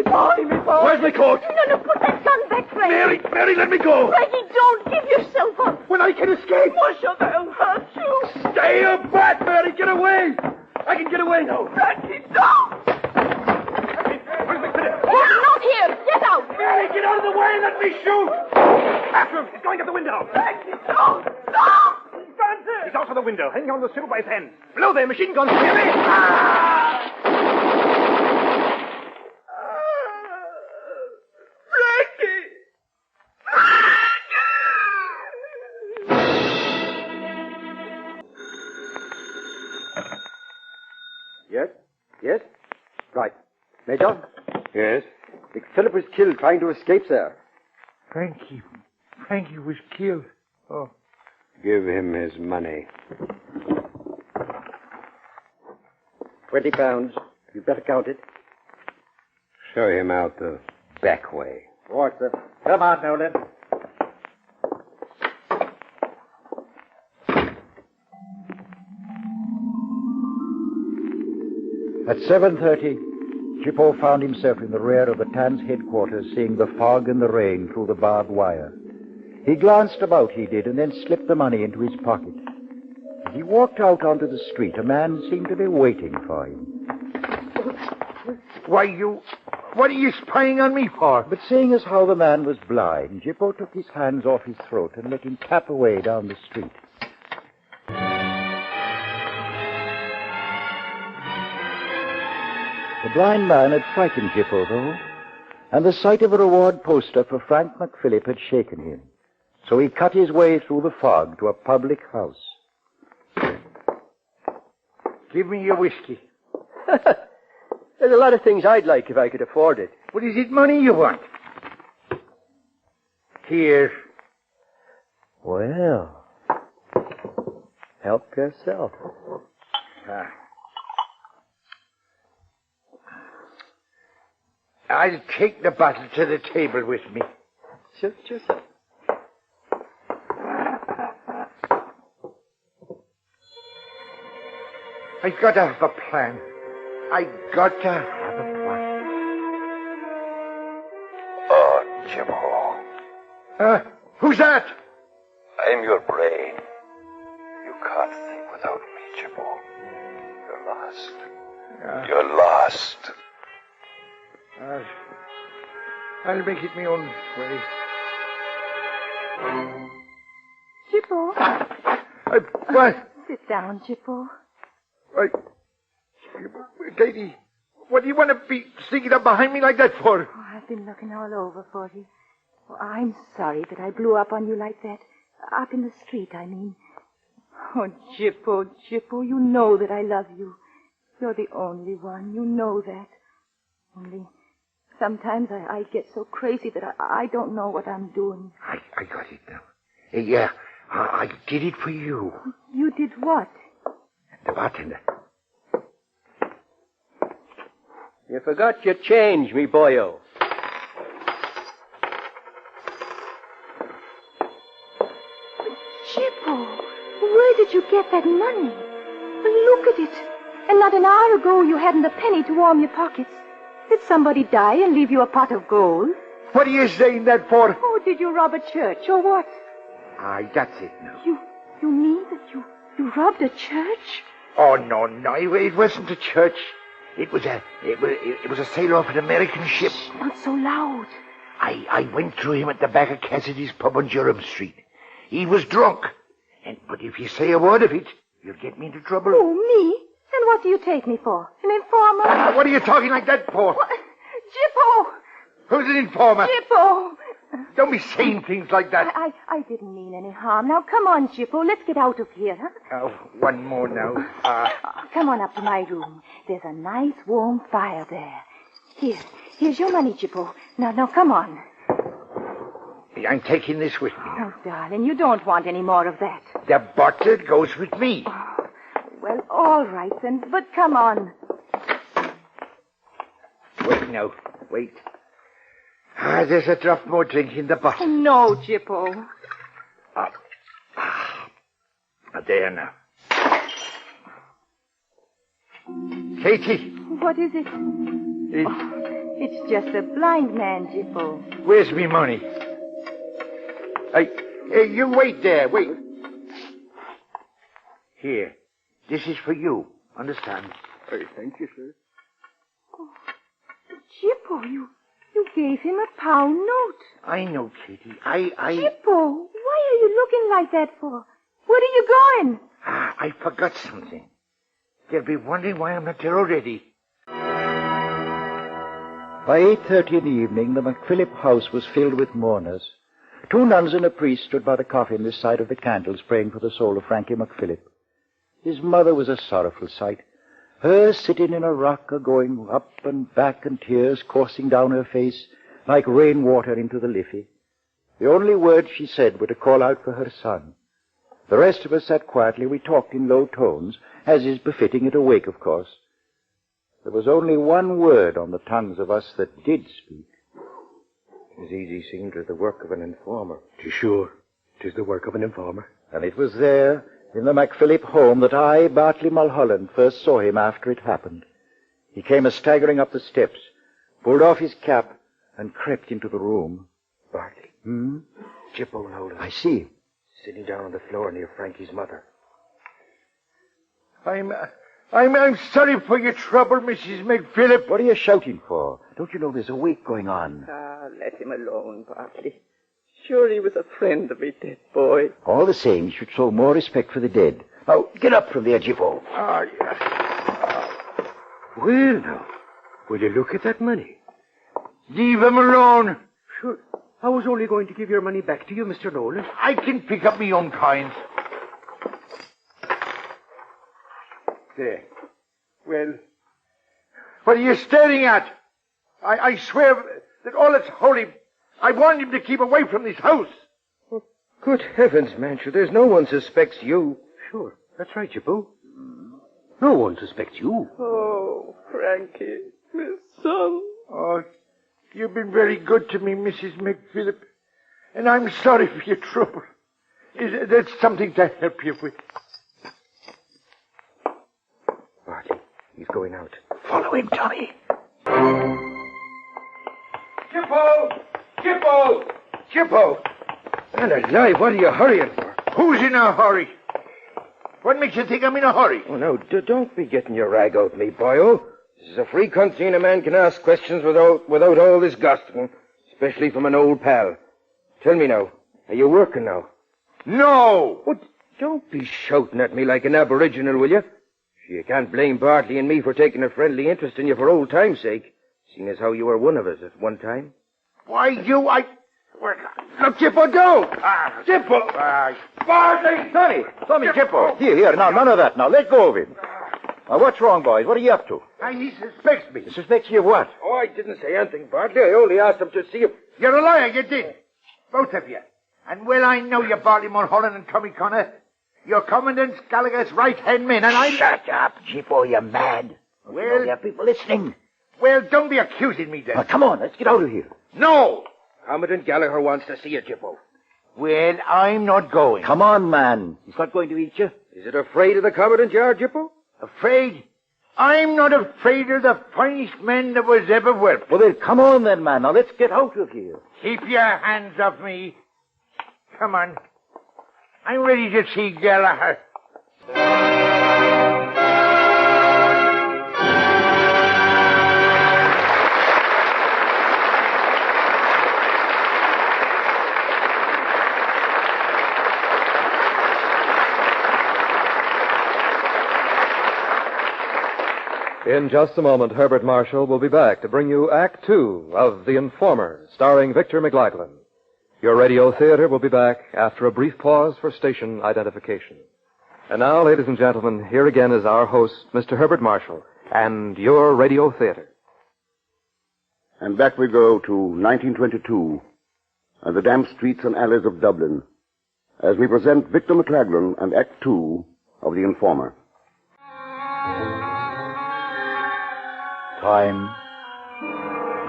boy. Where's my coat? No, put that gun back, Frankie. Mary, let me go. Frankie, don't give yourself up. When I can escape. Musha, they'll hurt you. Stay back, Mary. Get away. I can get away now. Frankie, don't. Not here. Get out. Mary, get out of the way and let me shoot. After him. He's going at the window. Frankie, don't. Stop. He's out of the window, hanging on the sill by his hand. Below there, machine gun. Hear me? Yes? Right. Major? Yes? McPhillip was killed trying to escape, sir. Frankie was killed. Oh. Give him his money. 20 pounds. You'd better count it. Show him out the back way. Right, sir. Come on now, then. At 7:30, Chippo found himself in the rear of the Tan's headquarters, seeing the fog and the rain through the barbed wire. He glanced about, he did, and then slipped the money into his pocket. As he walked out onto the street, a man seemed to be waiting for him. Why, what are you spying on me for? But seeing as how the man was blind, Chippo took his hands off his throat and let him tap away down the street. The blind man had frightened Chippo, though, and the sight of a reward poster for Frank McPhillip had shaken him. So he cut his way through the fog to a public house. Give me your whiskey. There's a lot of things I'd like if I could afford it. What is it money you want? Here. Well, help yourself. I'll take the bottle to the table with me. Suit yourself. I've got to have a plan. I've got to have a plan. Oh, Chippo. Who's that? I'm your brain. You can't think without me, Chippo. You're lost. You're lost. I'll make it my own way. Chippo. What? Sit down, Chippo. Katie, what do you want to be sneaking up behind me like that for? Oh, I've been looking all over for you. Oh, I'm sorry that I blew up on you like that. Up in the street, I mean. Oh, Chippo, you know that I love you. You're the only one. You know that. Only sometimes I get so crazy that I don't know what I'm doing. I got it now. Yeah, I did it for you. You did what? The bartender. You forgot your change, me boyo. Chippo, where did you get that money? Look at it. And not an hour ago you hadn't a penny to warm your pockets. Did somebody die and leave you a pot of gold? What are you saying that for? Oh, did you rob a church or what? Aye, that's it now. You mean that you robbed a church? Oh, no, it wasn't a church. It was a sailor off an American ship. Shh, not so loud. I went through him at the back of Cassidy's pub on Durham Street. He was drunk. But if you say a word of it, you'll get me into trouble. Oh, me? And what do you take me for? An informer? What are you talking like that for? What? Chippo! Who's an informer? Chippo! Don't be saying things like that. I didn't mean any harm. Now, come on, Chippo. Let's get out of here, huh? Oh, one more now. Come on up to my room. There's a nice warm fire there. Here's your money, Chippo. Now, come on. I'm taking this with me. Oh, darling, you don't want any more of that. The bottle goes with me. Oh, well, all right then, but come on. Wait now, wait. There's a drop more drink in the bottle. No, Chippo. There now. Katie. What is it? It's just a blind man, Chippo. Where's me money? Hey, you wait there, wait. Here, this is for you, understand? Thank you, sir. Oh, Chippo, you gave him a pound note. I know, Katie. Chippo, why are you looking like that for? Where are you going? I forgot something. They'll be wondering why I'm not there already. By 8:30 in the evening, the McPhillip house was filled with mourners. 2 nuns and a priest stood by the coffin this side of the candles, praying for the soul of Frankie McPhillip. His mother was a sorrowful sight. Her sitting in a rocker, going up and back, and tears coursing down her face like rainwater into the Liffey. The only words she said were to call out for her son. The rest of us sat quietly. We talked in low tones, as is befitting at a wake, of course. There was only one word on the tongues of us that did speak. "'Tis easy seen 'tis the work of an informer." "'Tis sure. 'Tis the work of an informer." And it was there, in the MacPhilip home, that I, Bartley Mulholland, first saw him after it happened. He came staggering up the steps, pulled off his cap, and crept into the room. "Bartley." "Jippo Nolan." I see. "Sitting down on the floor near Frankie's mother." I'm sorry for your trouble, Mrs. McPhilip. What are you shouting for? Don't you know there's a wake going on? Ah, let him alone, Bartley. Sure, he was a friend of me dead boy. All the same, you should show more respect for the dead. Now, get up from there, Jippo. Oh, yes. Well, now, will you look at that money? Leave him alone. Sure. I was only going to give your money back to you, Mr. Nolan. I can pick up my own coins. There. Well, what are you staring at? I swear that all that's holy, I want him to keep away from this house. Oh, good heavens, man, sure, there's no one suspects you. Sure, that's right, Jippo. No one suspects you. Oh, Frankie, my son. Oh, you've been very good to me, Mrs. McPhilip, and I'm sorry for your trouble. That's something to help you with. Bartley, he's going out. Follow him, Tommy. Jippo! Jippo! Jippo! Man alive, what are you hurrying for? Who's in a hurry? What makes you think I'm in a hurry? Oh, no, don't be getting your rag out me, boyo. This is a free country and a man can ask questions without all this gossiping, especially from an old pal. Tell me now, are you working now? No! What? Don't be shouting at me like an aboriginal, will you? You can't blame Bartley and me for taking a friendly interest in you for old time's sake, seeing as how you were one of us at one time. Why, Look, Jippo, don't! Jippo! Bartley! Tommy, Jippo. Here, now, none of that. Now, let go of him. Now, what's wrong, boys? What are you up to? He suspects me. He suspects you of what? Oh, I didn't say anything, Bartley. I only asked him to see if... You're a liar, you did. Both of you. And well, I know you, Bartley Mulholland and Tommy Connor. You're Commandant Gallagher's right-hand men, and I'm... Shut up, Jippo, you're mad. Well... You have people listening. Well, don't be accusing me, then. Now, come on, let's get out of here. No! Commandant Gallagher wants to see you, Jippo. Well, I'm not going. Come on, man. He's not going to eat you. Is it afraid of the Commandant you are, Jippo? Afraid? I'm not afraid of the finest man that was ever worked. Well, then, come on then, man. Now, let's get out of here. Keep your hands off me. Come on. I'm ready to see Gallagher. In just a moment, Herbert Marshall will be back to bring you Act Two of The Informer, starring Victor McLaglen. Your radio theater will be back after a brief pause for station identification. And now, ladies and gentlemen, here again is our host, Mr. Herbert Marshall, and your radio theater. And back we go to 1922, and the damp streets and alleys of Dublin, as we present Victor McLaglen and Act Two of The Informer. Time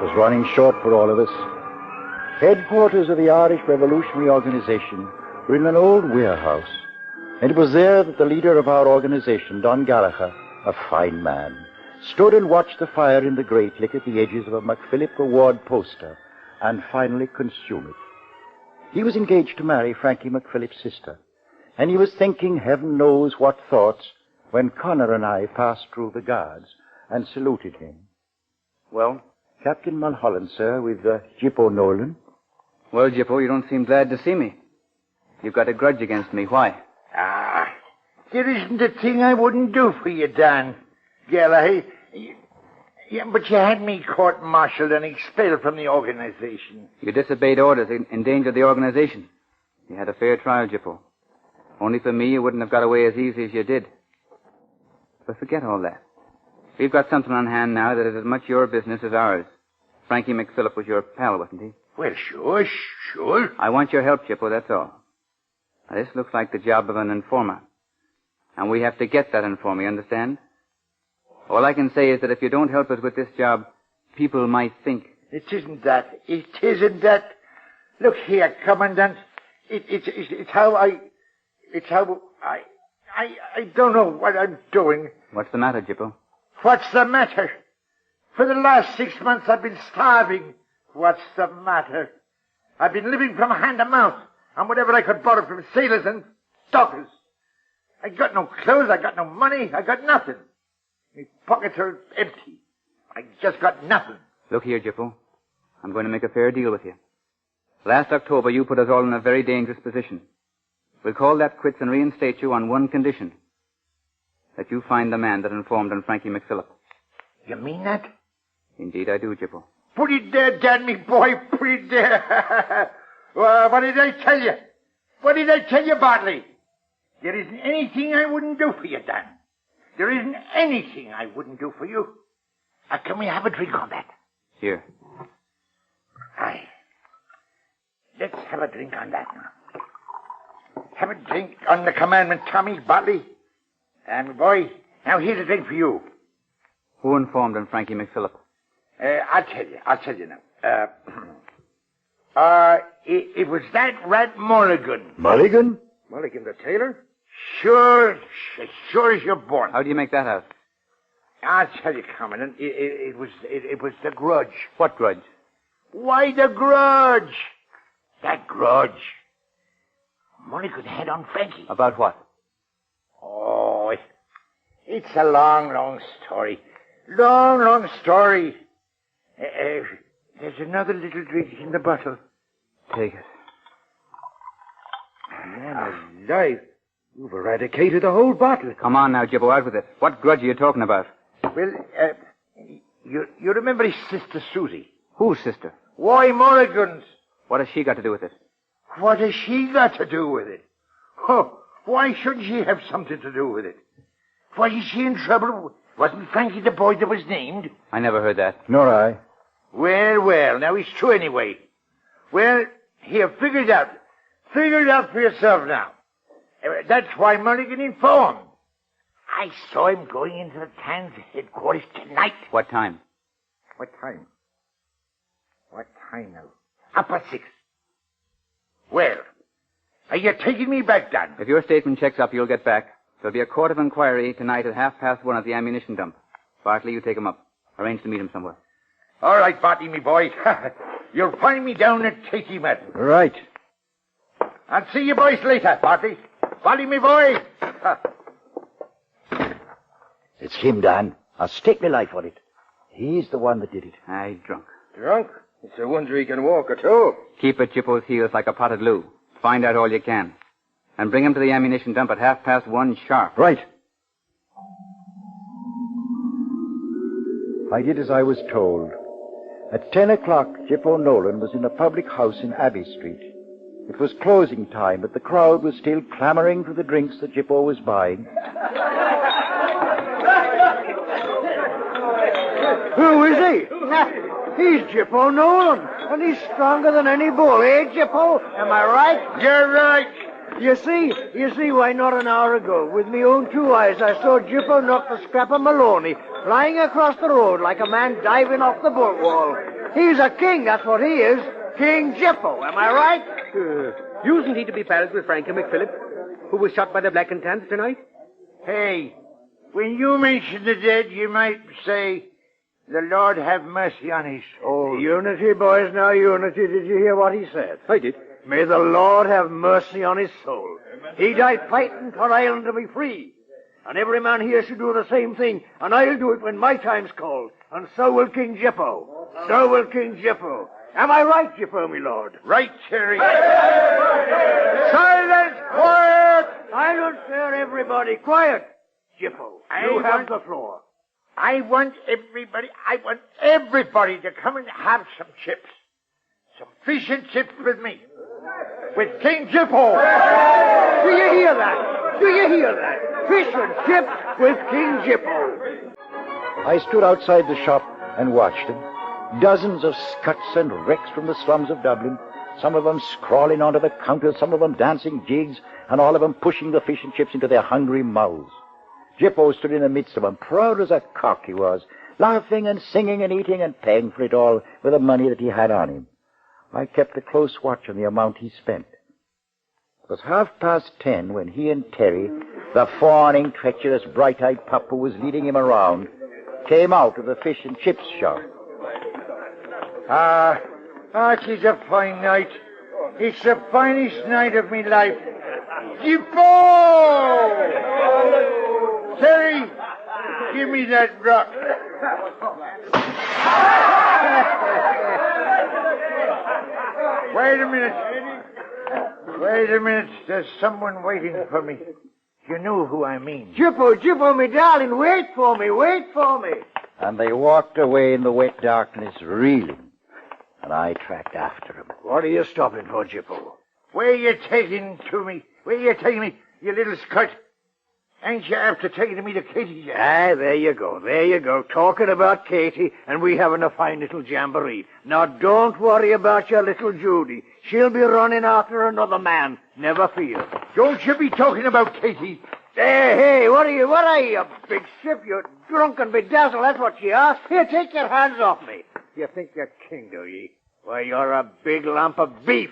was running short for all of us. Headquarters of the Irish Revolutionary Organization were in an old warehouse, and it was there that the leader of our organization, Don Gallagher, a fine man, stood and watched the fire in the grate lick at the edges of a MacPhilip reward poster and finally consume it. He was engaged to marry Frankie MacPhilip's sister, and he was thinking heaven knows what thoughts when Connor and I passed through the guards and saluted him. Well, Captain Mulholland, sir, with Jippo Nolan. Well, Jippo, you don't seem glad to see me. You've got a grudge against me. Why? There isn't a thing I wouldn't do for you, Dan. Gallagher. Yeah, but you had me court-martialed and expelled from the organization. You disobeyed orders, endangered the organization. You had a fair trial, Jippo. Only for me, you wouldn't have got away as easy as you did. But forget all that. We've got something on hand now that is as much your business as ours. Frankie McPhilip was your pal, wasn't he? Well, sure. I want your help, Jippo, that's all. Now, this looks like the job of an informer. And we have to get that informer, you understand? All I can say is that if you don't help us with this job, people might think... It isn't that. It isn't that. Look here, Commandant. It's how I don't know what I'm doing. What's the matter, Jippo? What's the matter? For the last 6 months I've been starving. What's the matter? I've been living from hand to mouth on whatever I could borrow from sailors and dockers. I got no clothes, I got no money, I got nothing. My pockets are empty. I just got nothing. Look here, Jippo. I'm going to make a fair deal with you. Last October, you put us all in a very dangerous position. We'll call that quits and reinstate you on one condition. That you find the man that informed on Frankie McPhillip. You mean that? Indeed I do, Jippo. Put it there, Dan, me boy, put it there. Well, what did I tell you? What did I tell you, Bartley? There isn't anything I wouldn't do for you, Dan. There isn't anything I wouldn't do for you. Can we have a drink on that? Here. Aye. Let's have a drink on that now. Have a drink on the commandment, Tommy, Bartley. And, boy, now here's a drink for you. Who informed on Frankie McPhillip? I'll tell you now. It was that rat Mulligan. Mulligan? Mulligan the tailor? Sure as you're born. How do you make that out? I'll tell you, Commandant. It was the grudge. What grudge? Why the grudge? That grudge. Mulligan had on Frankie. About what? Oh, it's a long story. Long story. There's another little drink in the bottle. Take it. Man alive. You've eradicated the whole bottle. Come on now, Jippo, out with it. What grudge are you talking about? Well, you remember his sister Susie? Whose sister? Why, Mulligan's. What has she got to do with it? What has she got to do with it? Oh, why shouldn't she have something to do with it? Wasn't she in trouble? Wasn't Frankie the boy that was named? I never heard that. Nor I. Well, now it's true anyway. Well, here, figure it out. Figure it out for yourself now. That's why Mulligan informed. I saw him going into the town's headquarters tonight. What time? What time? What time now? 6:30. Well, are you taking me back, Dan? If your statement checks up, you'll get back. There'll be a court of inquiry tonight at 1:30 at the ammunition dump. Bartley, you take him up. Arrange to meet him somewhere. All right, Bartley, me boy. You'll find me down at Takey Madden. Right. I'll see you boys later, Bartley. Bartley, me boy. It's him, Dan. I'll stake my life on it. He's the one that did it. Aye, drunk. Drunk? It's a wonder he can walk at all. Keep at Jippo's heels like a potted loo. Find out all you can. And bring him to the ammunition dump at 1:30 sharp. Right. I did as I was told. At 10 o'clock, Jippo Nolan was in a public house in Abbey Street. It was closing time, but the crowd was still clamoring for the drinks that Jippo was buying. Who is he? He's Jippo Nolan, and he's stronger than any bull, eh, Jippo? Am I right? You're right. You see, why not an hour ago, with me own two eyes, I saw Jippo knock the scrap of Maloney flying across the road like a man diving off the bolt wall. He's a king, that's what he is. King Jippo, am I right? Usen't he to be pals with Frankie McPhillip, who was shot by the Black and Tans tonight? Hey, when you mention the dead, you might say, the Lord have mercy on his soul. Unity, boys, now unity. Did you hear what he said? I did. May the Lord have mercy on his soul. He died fighting for Ireland to be free. And every man here should do the same thing, and I'll do it when my time's called. And so will King Jippo. So will King Jippo. Am I right, Jippo, me lord? Right, Terry. Silence! Quiet! Silence there, everybody. Quiet. Jippo, you have the floor. I want everybody to come and have some chips. Some fish and chips with me. With King Jippo. Do you hear that? Do you hear that? Fish and chips with King Jippo. I stood outside the shop and watched him. Dozens of scuts and wrecks from the slums of Dublin, Some of them scrawling onto the counters, some of them dancing jigs, and all of them pushing the fish and chips into their hungry mouths. Jippo stood in the midst of them, proud as a cock he was, laughing and singing and eating and paying for it all with the money that he had on him. I kept a close watch on the amount he spent. It was 10:30 when he and Terry, the fawning, treacherous, bright-eyed pup who was leading him around, came out of the fish and chips shop. It is a fine night. It's the finest night of my life. Jippo! Terry, give me that rock. Wait a minute. There's someone waiting for me. You know who I mean. Jippo, me darling, wait for me. And they walked away in the wet darkness, reeling. And I tracked after them. What are you stopping for, Jippo? Where you taking me, you little scut? Ain't you after taking me to Katie's? There you go. Talking about Katie, and we having a fine little jamboree. Now, don't worry about your little Judy. She'll be running after another man. Never fear. Don't you be talking about Katie. Hey, what are you, you big ship? You're drunk and bedazzled, that's what she asked. Here, take your hands off me. You think you're king, do ye? Why, you're a big lump of beef.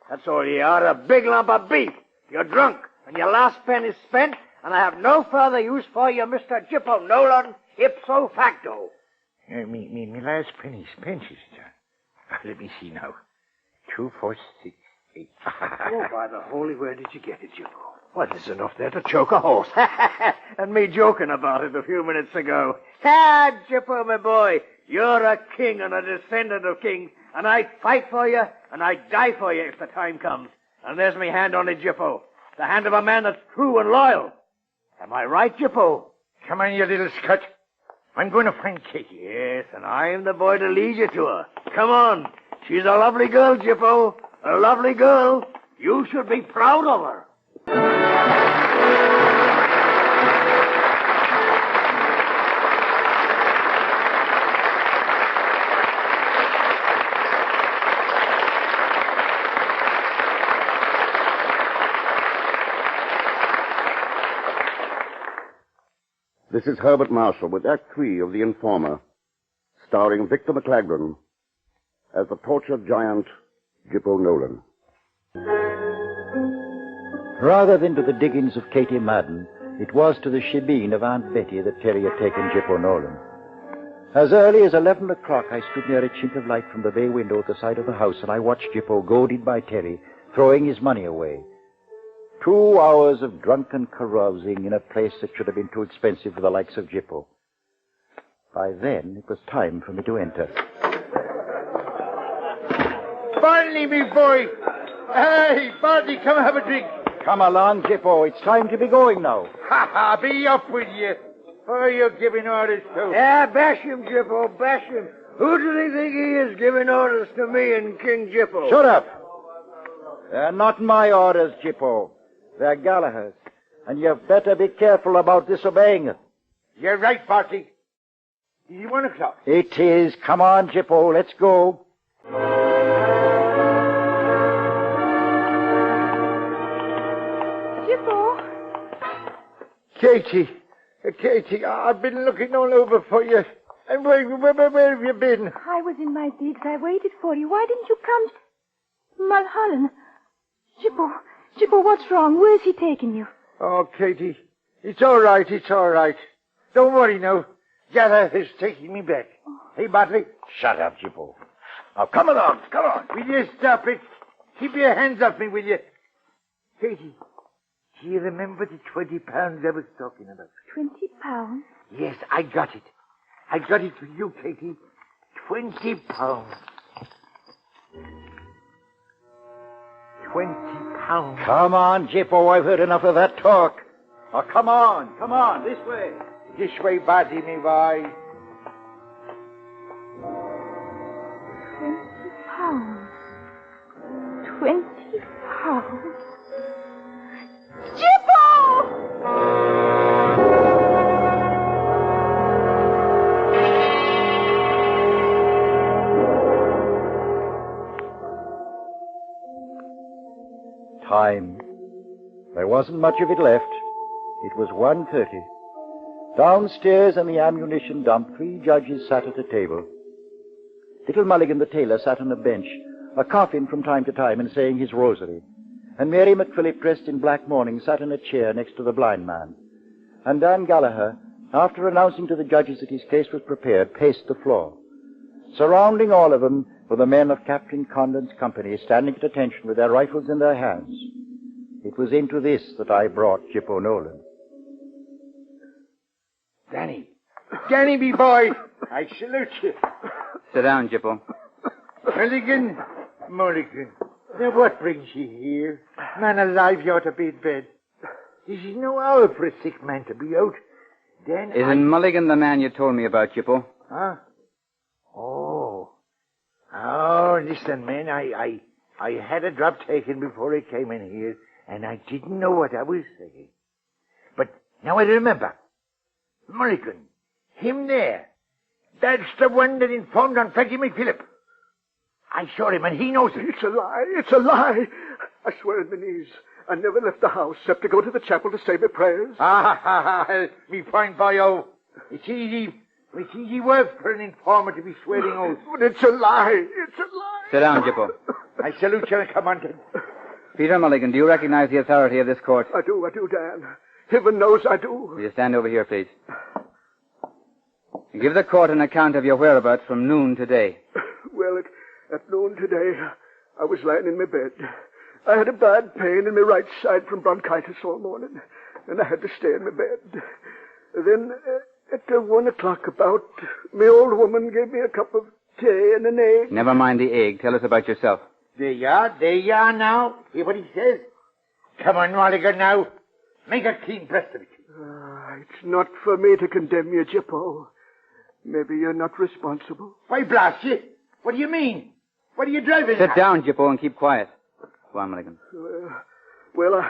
That's all you are, a big lump of beef. You're drunk, and your last penny's spent, and I have no further use for you, Mr. Jippo Nolan, ipso facto. Me last penny's spent, John. Let me see now. 2, 4, 6, 8. Oh, by the holy, where did you get it, Jippo? Well, there's enough there to choke a horse. And me joking about it a few minutes ago. Jippo, my boy, you're a king and a descendant of kings, and I'd fight for you, and I'd die for you if the time comes. And there's me hand on it, Jippo. The hand of a man that's true and loyal. Am I right, Jippo? Come on, you little scut. I'm going to find Katie. Yes, and I'm the boy to lead you to her. Come on. She's a lovely girl, Jippo. A lovely girl. You should be proud of her. This is Herbert Marshall with Act 3 of The Informer, starring Victor McLaglen as the tortured giant Jippo Nolan. Rather than to the diggings of Katie Madden, it was to the shebeen of Aunt Betty that Terry had taken Jippo Nolan. As early as 11 o'clock, I stood near a chink of light from the bay window at the side of the house, and I watched Jippo, goaded by Terry, throwing his money away. 2 hours of drunken carousing in a place that should have been too expensive for the likes of Jippo. By then, it was time for me to enter. Barney, me boy! Hey, Barney, come have a drink. Come along, Jippo. It's time to be going now. Ha, be up with you. Who are you giving orders to? Bash him, Jippo, bash him. Who does he think he is giving orders to me and King Jippo? Shut up. They're not my orders, Jippo. They're Gallagher's. And you've better be careful about disobeying it. You're right, Barty. Is it 1 o'clock? It is. Come on, Jippo. Let's go. Jippo. Katie, I've been looking all over for you. And where have you been? I was in my digs. I waited for you. Why didn't you come? Mulholland. Jippo, what's wrong? Where's he taking you? Oh, Katie, it's all right. Don't worry now. Gallagher is taking me back. Hey, Bartley. Shut up, Jippo. Now, come along. Will you stop it? Keep your hands off me, will you? Katie, do you remember the 20 pounds I was talking about? 20 pounds? Yes, I got it. I got it for you, Katie. 20 pounds. 20 pounds. Come on, Jippo. I've heard enough of that talk. Oh, come on. This way. This way, Barty, me boy. 20 pounds. 20 pounds. Jippo! Time. There wasn't much of it left. It was 1:30. Downstairs in the ammunition dump, 3 judges sat at a table. Little Mulligan the tailor sat on a bench, a coughing from time to time and saying his rosary. And Mary McPhillip, dressed in black mourning, sat in a chair next to the blind man. And Dan Gallagher, after announcing to the judges that his case was prepared, paced the floor. Surrounding all of them were the men of Captain Condon's company, standing at attention with their rifles in their hands. It was into this that I brought Jippo Nolan. Danny, me boy, I salute you. Sit down, Jippo. Mulligan. Now what brings you here? Man alive, you ought to be in bed. This is no hour for a sick man to be out. Then Isn't Mulligan the man you told me about, Jippo? Huh? Oh, listen, man, I had a drop taken before I came in here, and I didn't know what I was saying. But now I remember. Mulligan, him there, that's the one that informed on Frankie McPhillip. I saw him, and he knows it. It's a lie. I swear on my knees. I never left the house except to go to the chapel to say my prayers. Me fine boyo. It's easy work for an informer to be swearing oaths. But it's a lie. Sit down, Jippo. I salute you, Commander. Peter Mulligan, do you recognize the authority of this court? I do, Dan. Heaven knows I do. Will you stand over here, please? Give the court an account of your whereabouts from noon today. Well, at noon today, I was lying in my bed. I had a bad pain in my right side from bronchitis all morning, and I had to stay in my bed. Then, at 1 o'clock about, my old woman gave me a cup of tea and an egg. Never mind the egg. Tell us about yourself. There you are now. Hear what he says? Come on, Mulligan, now. Make a clean breast of it. It's not for me to condemn you, Jippo. Maybe you're not responsible. Why, blast you? What do you mean? What are you driving at? Sit down, Jippo, and keep quiet. Go on, Mulligan. Well,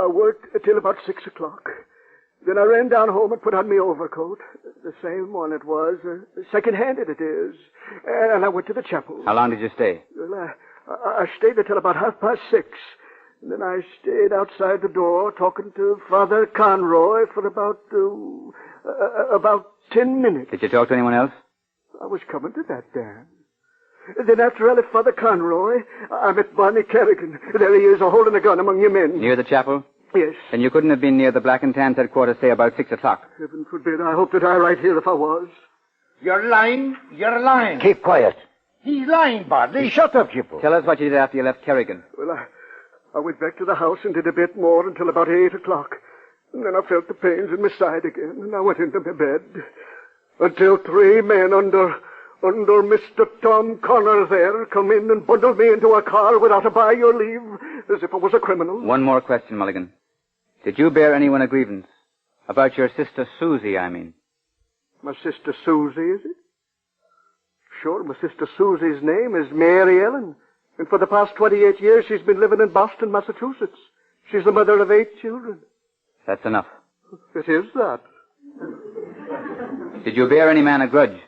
I worked till about 6 o'clock. Then I ran down home and put on my overcoat. The same one it was. Second-handed it is. And I went to the chapel. How long did you stay? Well, I stayed there till about 6:30. And then I stayed outside the door talking to Father Conroy for about 10 minutes. Did you talk to anyone else? I was coming to that, Dan. Then after I left Father Conroy, I met Barney Kerrigan. There he is, holding a gun among your men. Near the chapel? Yes. Then you couldn't have been near the Black and Tans headquarters, say, about 6 o'clock. Heaven forbid. I hope to die right here if I was. You're lying. Keep quiet. He's lying, Barney. Shut up, Jippo. Tell us what you did after you left Kerrigan. Well, I went back to the house and did a bit more until about 8 o'clock. And then I felt the pains in my side again, and I went into my bed. Until 3 men under Mr. Tom Connor there come in and bundled me into a car without a by your leave, as if I was a criminal. One more question, Mulligan. Did you bear anyone a grievance? About your sister Susie, I mean. My sister Susie, is it? Sure, my sister Susie's name is Mary Ellen. And for the past 28 years, she's been living in Boston, Massachusetts. She's the mother of 8 children. That's enough. It is that. Did you bear any man a grudge?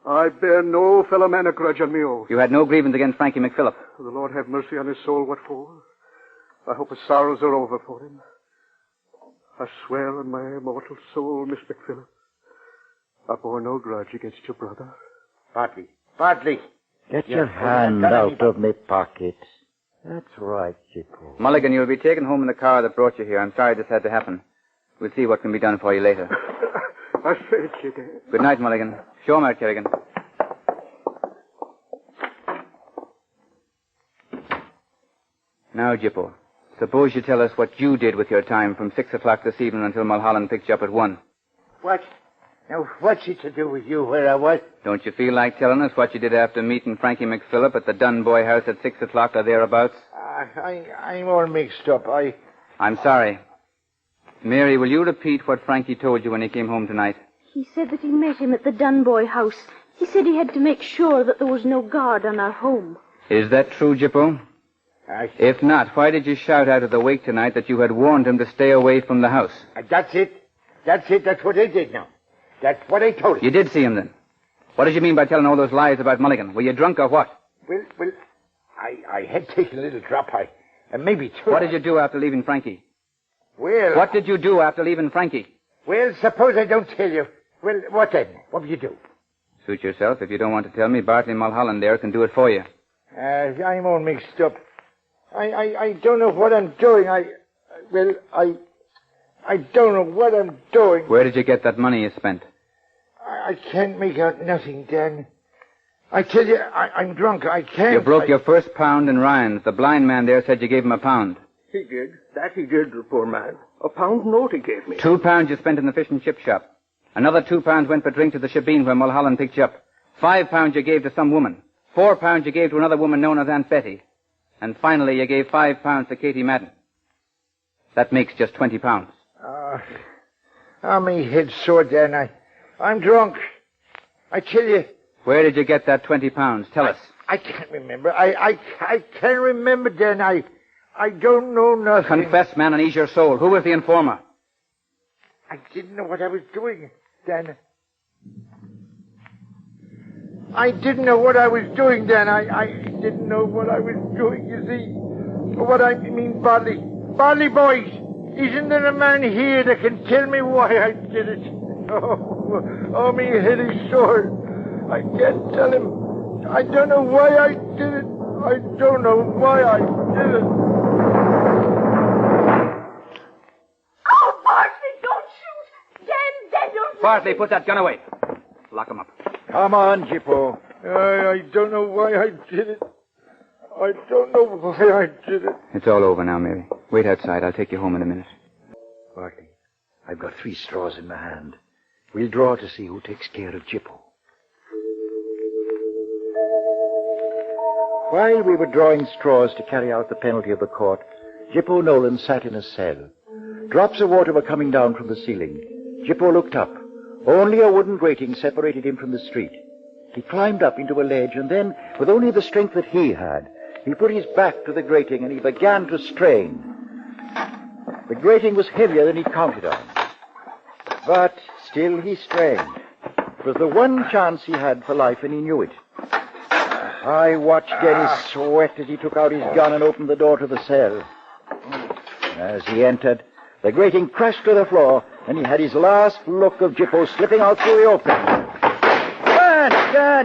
I bear no fellow man a grudge on me oath. You had no grievance against Frankie McPhillip? The Lord have mercy on his soul, what for? I hope his sorrows are over for him. I swear on my immortal soul, Miss McPhillip, I bore no grudge against your brother. Bartley. Get your hand out of my pocket. That's right, Jippo. Mulligan, you'll be taken home in the car that brought you here. I'm sorry this had to happen. We'll see what can be done for you later. I thank you, Dan. Good night, Mulligan. Show him out, Kerrigan. Now, Jippo, suppose you tell us what you did with your time from 6 o'clock this evening until Mulholland picked you up at 1. What? Now, what's it to do with you where I was? Don't you feel like telling us what you did after meeting Frankie McPhillip at the Dunn Boy house at 6 o'clock or thereabouts? I'm all mixed up. I'm sorry. Mary, will you repeat what Frankie told you when he came home tonight? He said that he met him at the Dunboy house. He said he had to make sure that there was no guard on our home. Is that true, Jippo? If not, why did you shout out at the wake tonight that you had warned him to stay away from the house? That's it. That's what I did now. That's what I told him. You did see him, then? What did you mean by telling all those lies about Mulligan? Were you drunk or what? Well, I had taken a little drop. I And maybe two. What did you do after leaving Frankie? Well... What did you do after leaving Frankie? Well, suppose I don't tell you. Well, what then? What will you do? Suit yourself. If you don't want to tell me, Bartley Mulholland there can do it for you. I'm all mixed up. I don't know what I'm doing. I don't know what I'm doing. Where did you get that money you spent? I can't make out nothing, Dan. I tell you, I'm drunk. I can't. You broke your first £1 in Ryan's. The blind man there said you gave him £1. He did. That he did, the poor man. £1 note he gave me. £2 you spent in the fish and chip shop. Another £2 went for drink to the shebeen where Mulholland picked you up. £5 you gave to some woman. £4 you gave to another woman known as Aunt Betty. And finally you gave £5 to Katie Madden. That makes just £20. Me head's sore, Dan. I'm drunk. I tell you. Where did you get that £20? Tell us. I can't remember. I can't remember, Dan. I don't know nothing. Confess, man, and ease your soul. Who was the informer? I didn't know what I was doing, Dan. I didn't know what I was doing, Dan. I didn't know what I was doing, you see. What I mean, Bartley. Bartley, boys, isn't there a man here that can tell me why I did it? Oh, me head is sore. I can't tell him. I don't know why I did it. I don't know why I did it. Oh, Bartley, don't shoot. Dan, don't... Bartley, put that gun away. Lock him up. Come on, Jippo. I don't know why I did it. I don't know why I did it. It's all over now, Mary. Wait outside. I'll take you home in a minute. Bartley, I've got 3 straws in my hand. We'll draw to see who takes care of Jippo. While we were drawing straws to carry out the penalty of the court, Jippo Nolan sat in a cell. Drops of water were coming down from the ceiling. Jippo looked up. Only a wooden grating separated him from the street. He climbed up into a ledge, and then, with only the strength that he had, he put his back to the grating and he began to strain. The grating was heavier than he counted on. But still he strained. It was the one chance he had for life, and he knew it. I watched Dennis sweat as he took out his gun and opened the door to the cell. As he entered, the grating crashed to the floor, and he had his last look of Jippo slipping out through the opening.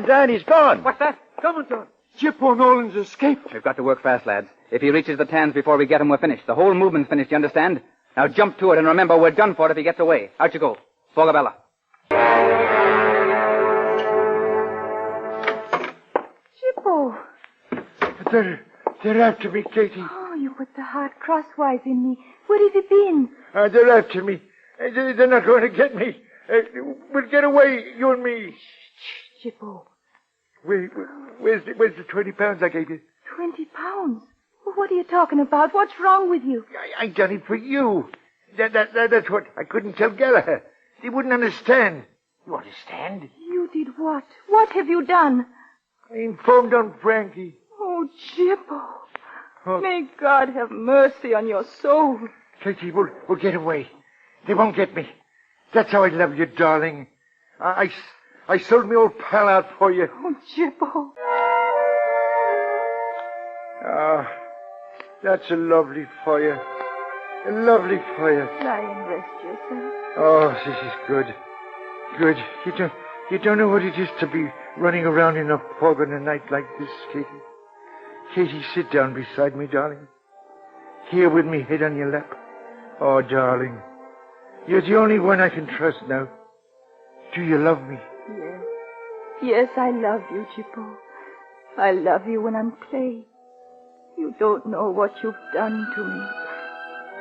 Dan, he's gone. What's that? Come on, John. Jippo Nolan's escaped. We've got to work fast, lads. If he reaches the Tans before we get him, we're finished. The whole movement's finished, you understand? Now jump to it, and remember, we're done for it if he gets away. Out you go. Fogabella. Jippo. They're after me, Katie. Oh, you put the heart crosswise in me. Where have you been? They're after me. They're not going to get me. We'll get away, you and me. Shh, Jippo. Where's the £20 I gave you? £20? Well, what are you talking about? What's wrong with you? I done it for you. That's what I couldn't tell Gallagher. He wouldn't understand. You understand? You did what? What have you done? I informed on Frankie. Oh, Jippo. Oh. May God have mercy on your soul. Katie, we'll get away. They won't get me. That's how I love you, darling. I sold me old pal out for you. Oh, Jippo. That's a lovely fire. A lovely fire. Lie and rest yourself. Oh, this is good. Good. You don't know what it is to be running around in a fog on a night like this, Katie. Katie, sit down beside me, darling. Here with me, head on your lap. Oh, darling. You're the only one I can trust now. Do you love me? Yes. Yes, I love you, Jippo. I love you when I'm Clay. You don't know what you've done to me.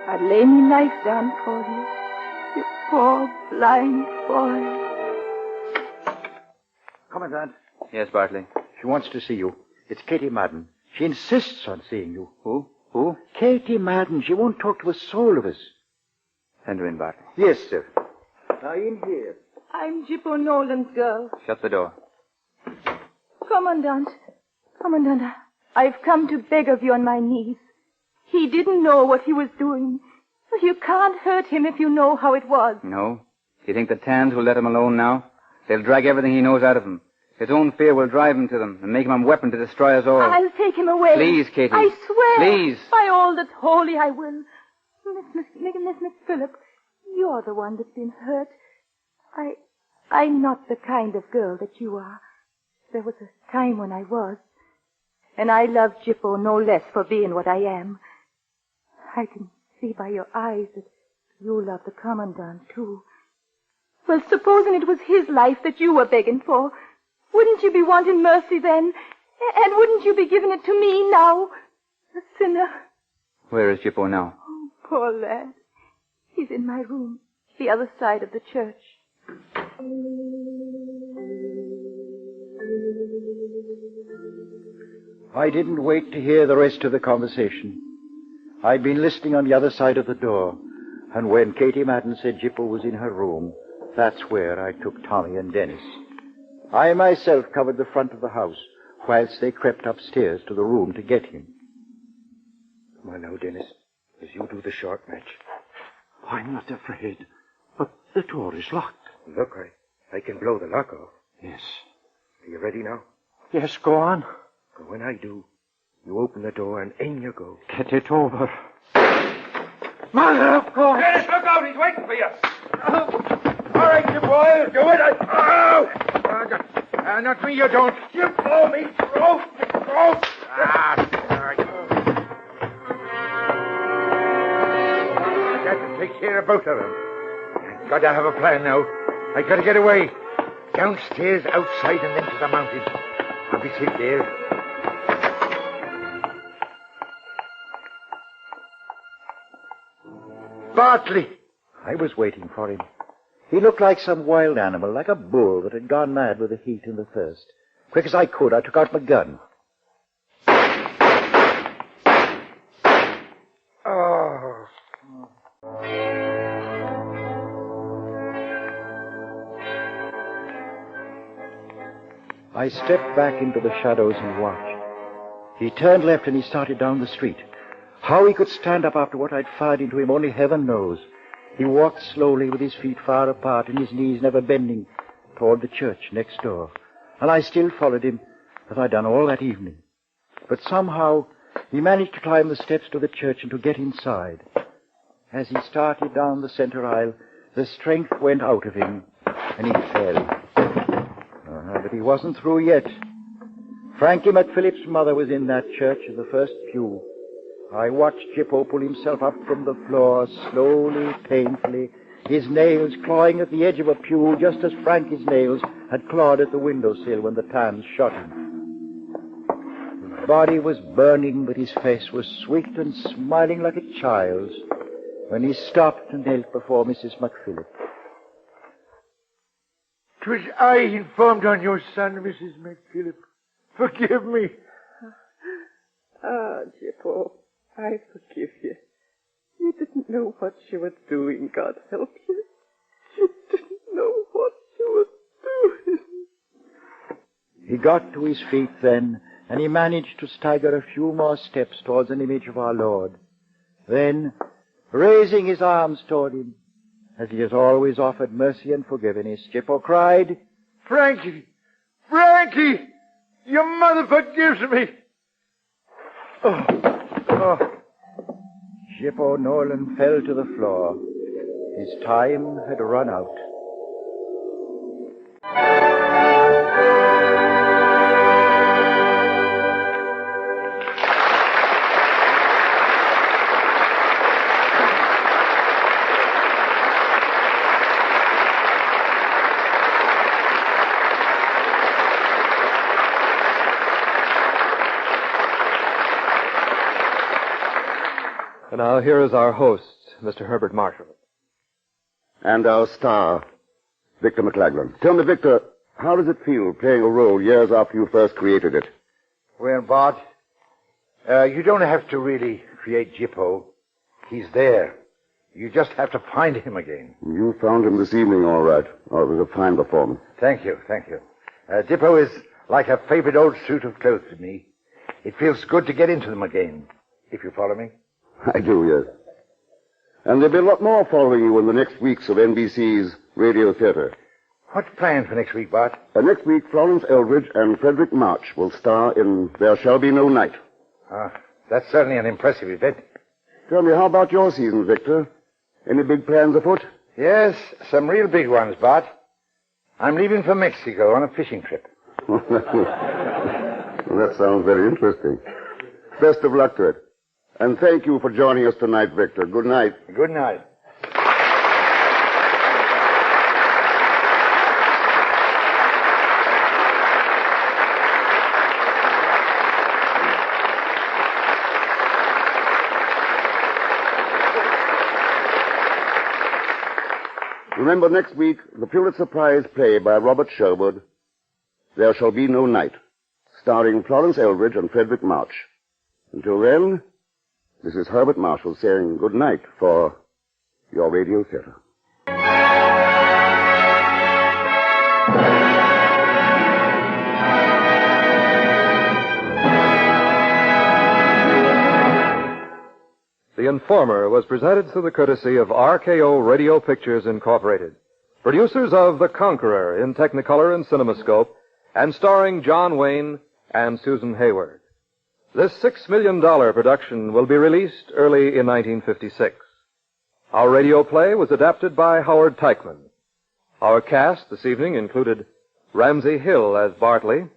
I'd lay me life down for you. You poor, blind boy. Commandant. Yes, Bartley. She wants to see you. It's Katie Madden. She insists on seeing you. Who? Katie Madden. She won't talk to a soul of us. Send her in, Bartley. Yes, sir. Now, in here. I'm Jippo Nolan's girl. Shut the door. Commandant, I've come to beg of you on my knees. He didn't know what he was doing. You can't hurt him if you know how it was. No? Do you think the Tans will let him alone now? They'll drag everything he knows out of him. His own fear will drive him to them and make him a weapon to destroy us all. I'll take him away. Please, Katie. I swear. Please. By all that's holy, I will. Miss Philip, you're the one that's been hurt. I'm not the kind of girl that you are. There was a time when I was. And I love Gippo no less for being what I am. I can see by your eyes that you love the Commandant, too. Well, supposing it was his life that you were begging for, wouldn't you be wanting mercy then? And wouldn't you be giving it to me now? A sinner. Where is Gippo now? Oh, poor lad. He's in my room, the other side of the church. I didn't wait to hear the rest of the conversation. I'd been listening on the other side of the door, and when Katie Madden said Gippo was in her room, that's where I took Tommy and Dennis. I myself covered the front of the house, whilst they crept upstairs to the room to get him. Come on now, Dennis, as you do the short match. I'm not afraid, but the door is locked. Look, I can blow the lock off. Yes. Are you ready now? Yes, go on. When I do, you open the door and in you go. Get it over. Mother of God! Dennis, look out! He's waiting for you! All right, you boys, do it. Not me, you don't. You blow me throat. I got to take care of both of them. I've got to have a plan now. I got to get away. Downstairs, outside, and into the mountains. I'll be safe there. Bartley! I was waiting for him. He looked like some wild animal, like a bull that had gone mad with the heat and the thirst. Quick as I could, I took out my gun. Oh. I stepped back into the shadows and watched. He turned left and he started down the street. How he could stand up after what I'd fired into him, only heaven knows. He walked slowly with his feet far apart and his knees never bending toward the church next door. And I still followed him, as I'd done all that evening. But somehow he managed to climb the steps to the church and to get inside. As he started down the center aisle, the strength went out of him and he fell. But he wasn't through yet. Frankie McPhillip's mother was in that church in the first pew. I watched Gippo pull himself up from the floor, slowly, painfully, his nails clawing at the edge of a pew just as Frankie's nails had clawed at the windowsill when the Tams shot him. His body was burning, but his face was sweet and smiling like a child's when he stopped and knelt before Mrs. McPhillip. 'Twas I informed on your son, Mrs. McPhillip. Forgive me. Ah, Gippo, I forgive you. You didn't know what you were doing, God help you. You didn't know what you were doing. He got to his feet then, and he managed to stagger a few more steps towards an image of our Lord. Then, raising his arms toward him, as he has always offered mercy and forgiveness, Gippo cried, Frankie! Frankie! Your mother forgives me! Oh. Gippo Nolan fell to the floor. His time had run out. And now here is our host, Mr. Herbert Marshall. And our star, Victor McLaglen. Tell me, Victor, how does it feel playing a role years after you first created it? Well, Bart, you don't have to really create Gippo. He's there. You just have to find him again. You found him this evening, all right. Oh, it was a fine performance. Thank you. Gippo is like a favorite old suit of clothes to me. It feels good to get into them again, if you follow me. I do, yes. And there'll be a lot more following you in the next weeks of NBC's Radio Theater. What's planned for next week, Bart? Next week, Florence Eldridge and Frederick March will star in There Shall Be No Night. That's certainly an impressive event. Tell me, how about your season, Victor? Any big plans afoot? Yes, some real big ones, Bart. I'm leaving for Mexico on a fishing trip. Well, that sounds very interesting. Best of luck to it. And thank you for joining us tonight, Victor. Good night. Good night. Remember next week, the Pulitzer Prize play by Robert Sherwood, There Shall Be No Night, starring Florence Eldridge and Frederick March. Until then, this is Herbert Marshall saying good night for your radio theater. The Informer was presented through the courtesy of RKO Radio Pictures Incorporated, producers of The Conqueror in Technicolor and CinemaScope, and starring John Wayne and Susan Hayward. This $6 million production will be released early in 1956. Our radio play was adapted by Howard Teichman. Our cast this evening included Ramsey Hill as Bartley,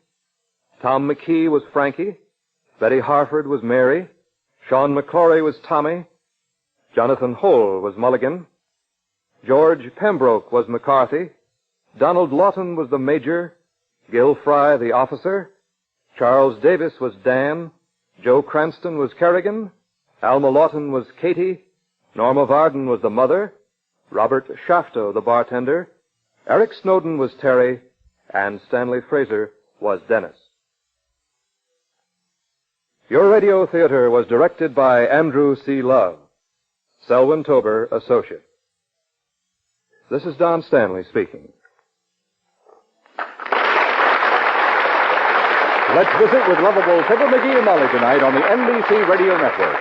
Tom McKee was Frankie, Betty Harford was Mary, Sean McClory was Tommy, Jonathan Hull was Mulligan, George Pembroke was McCarthy, Donald Lawton was the Major, Gil Fry the officer, Charles Davis was Dan, Joe Cranston was Kerrigan, Alma Lawton was Katie, Norma Varden was the mother, Robert Shafto the bartender, Eric Snowden was Terry, and Stanley Fraser was Dennis. Your Radio Theater was directed by Andrew C. Love. Selwyn Tober, Associate. This is Don Stanley speaking. Let's visit with lovable Fibber McGee and Molly tonight on the NBC Radio Network.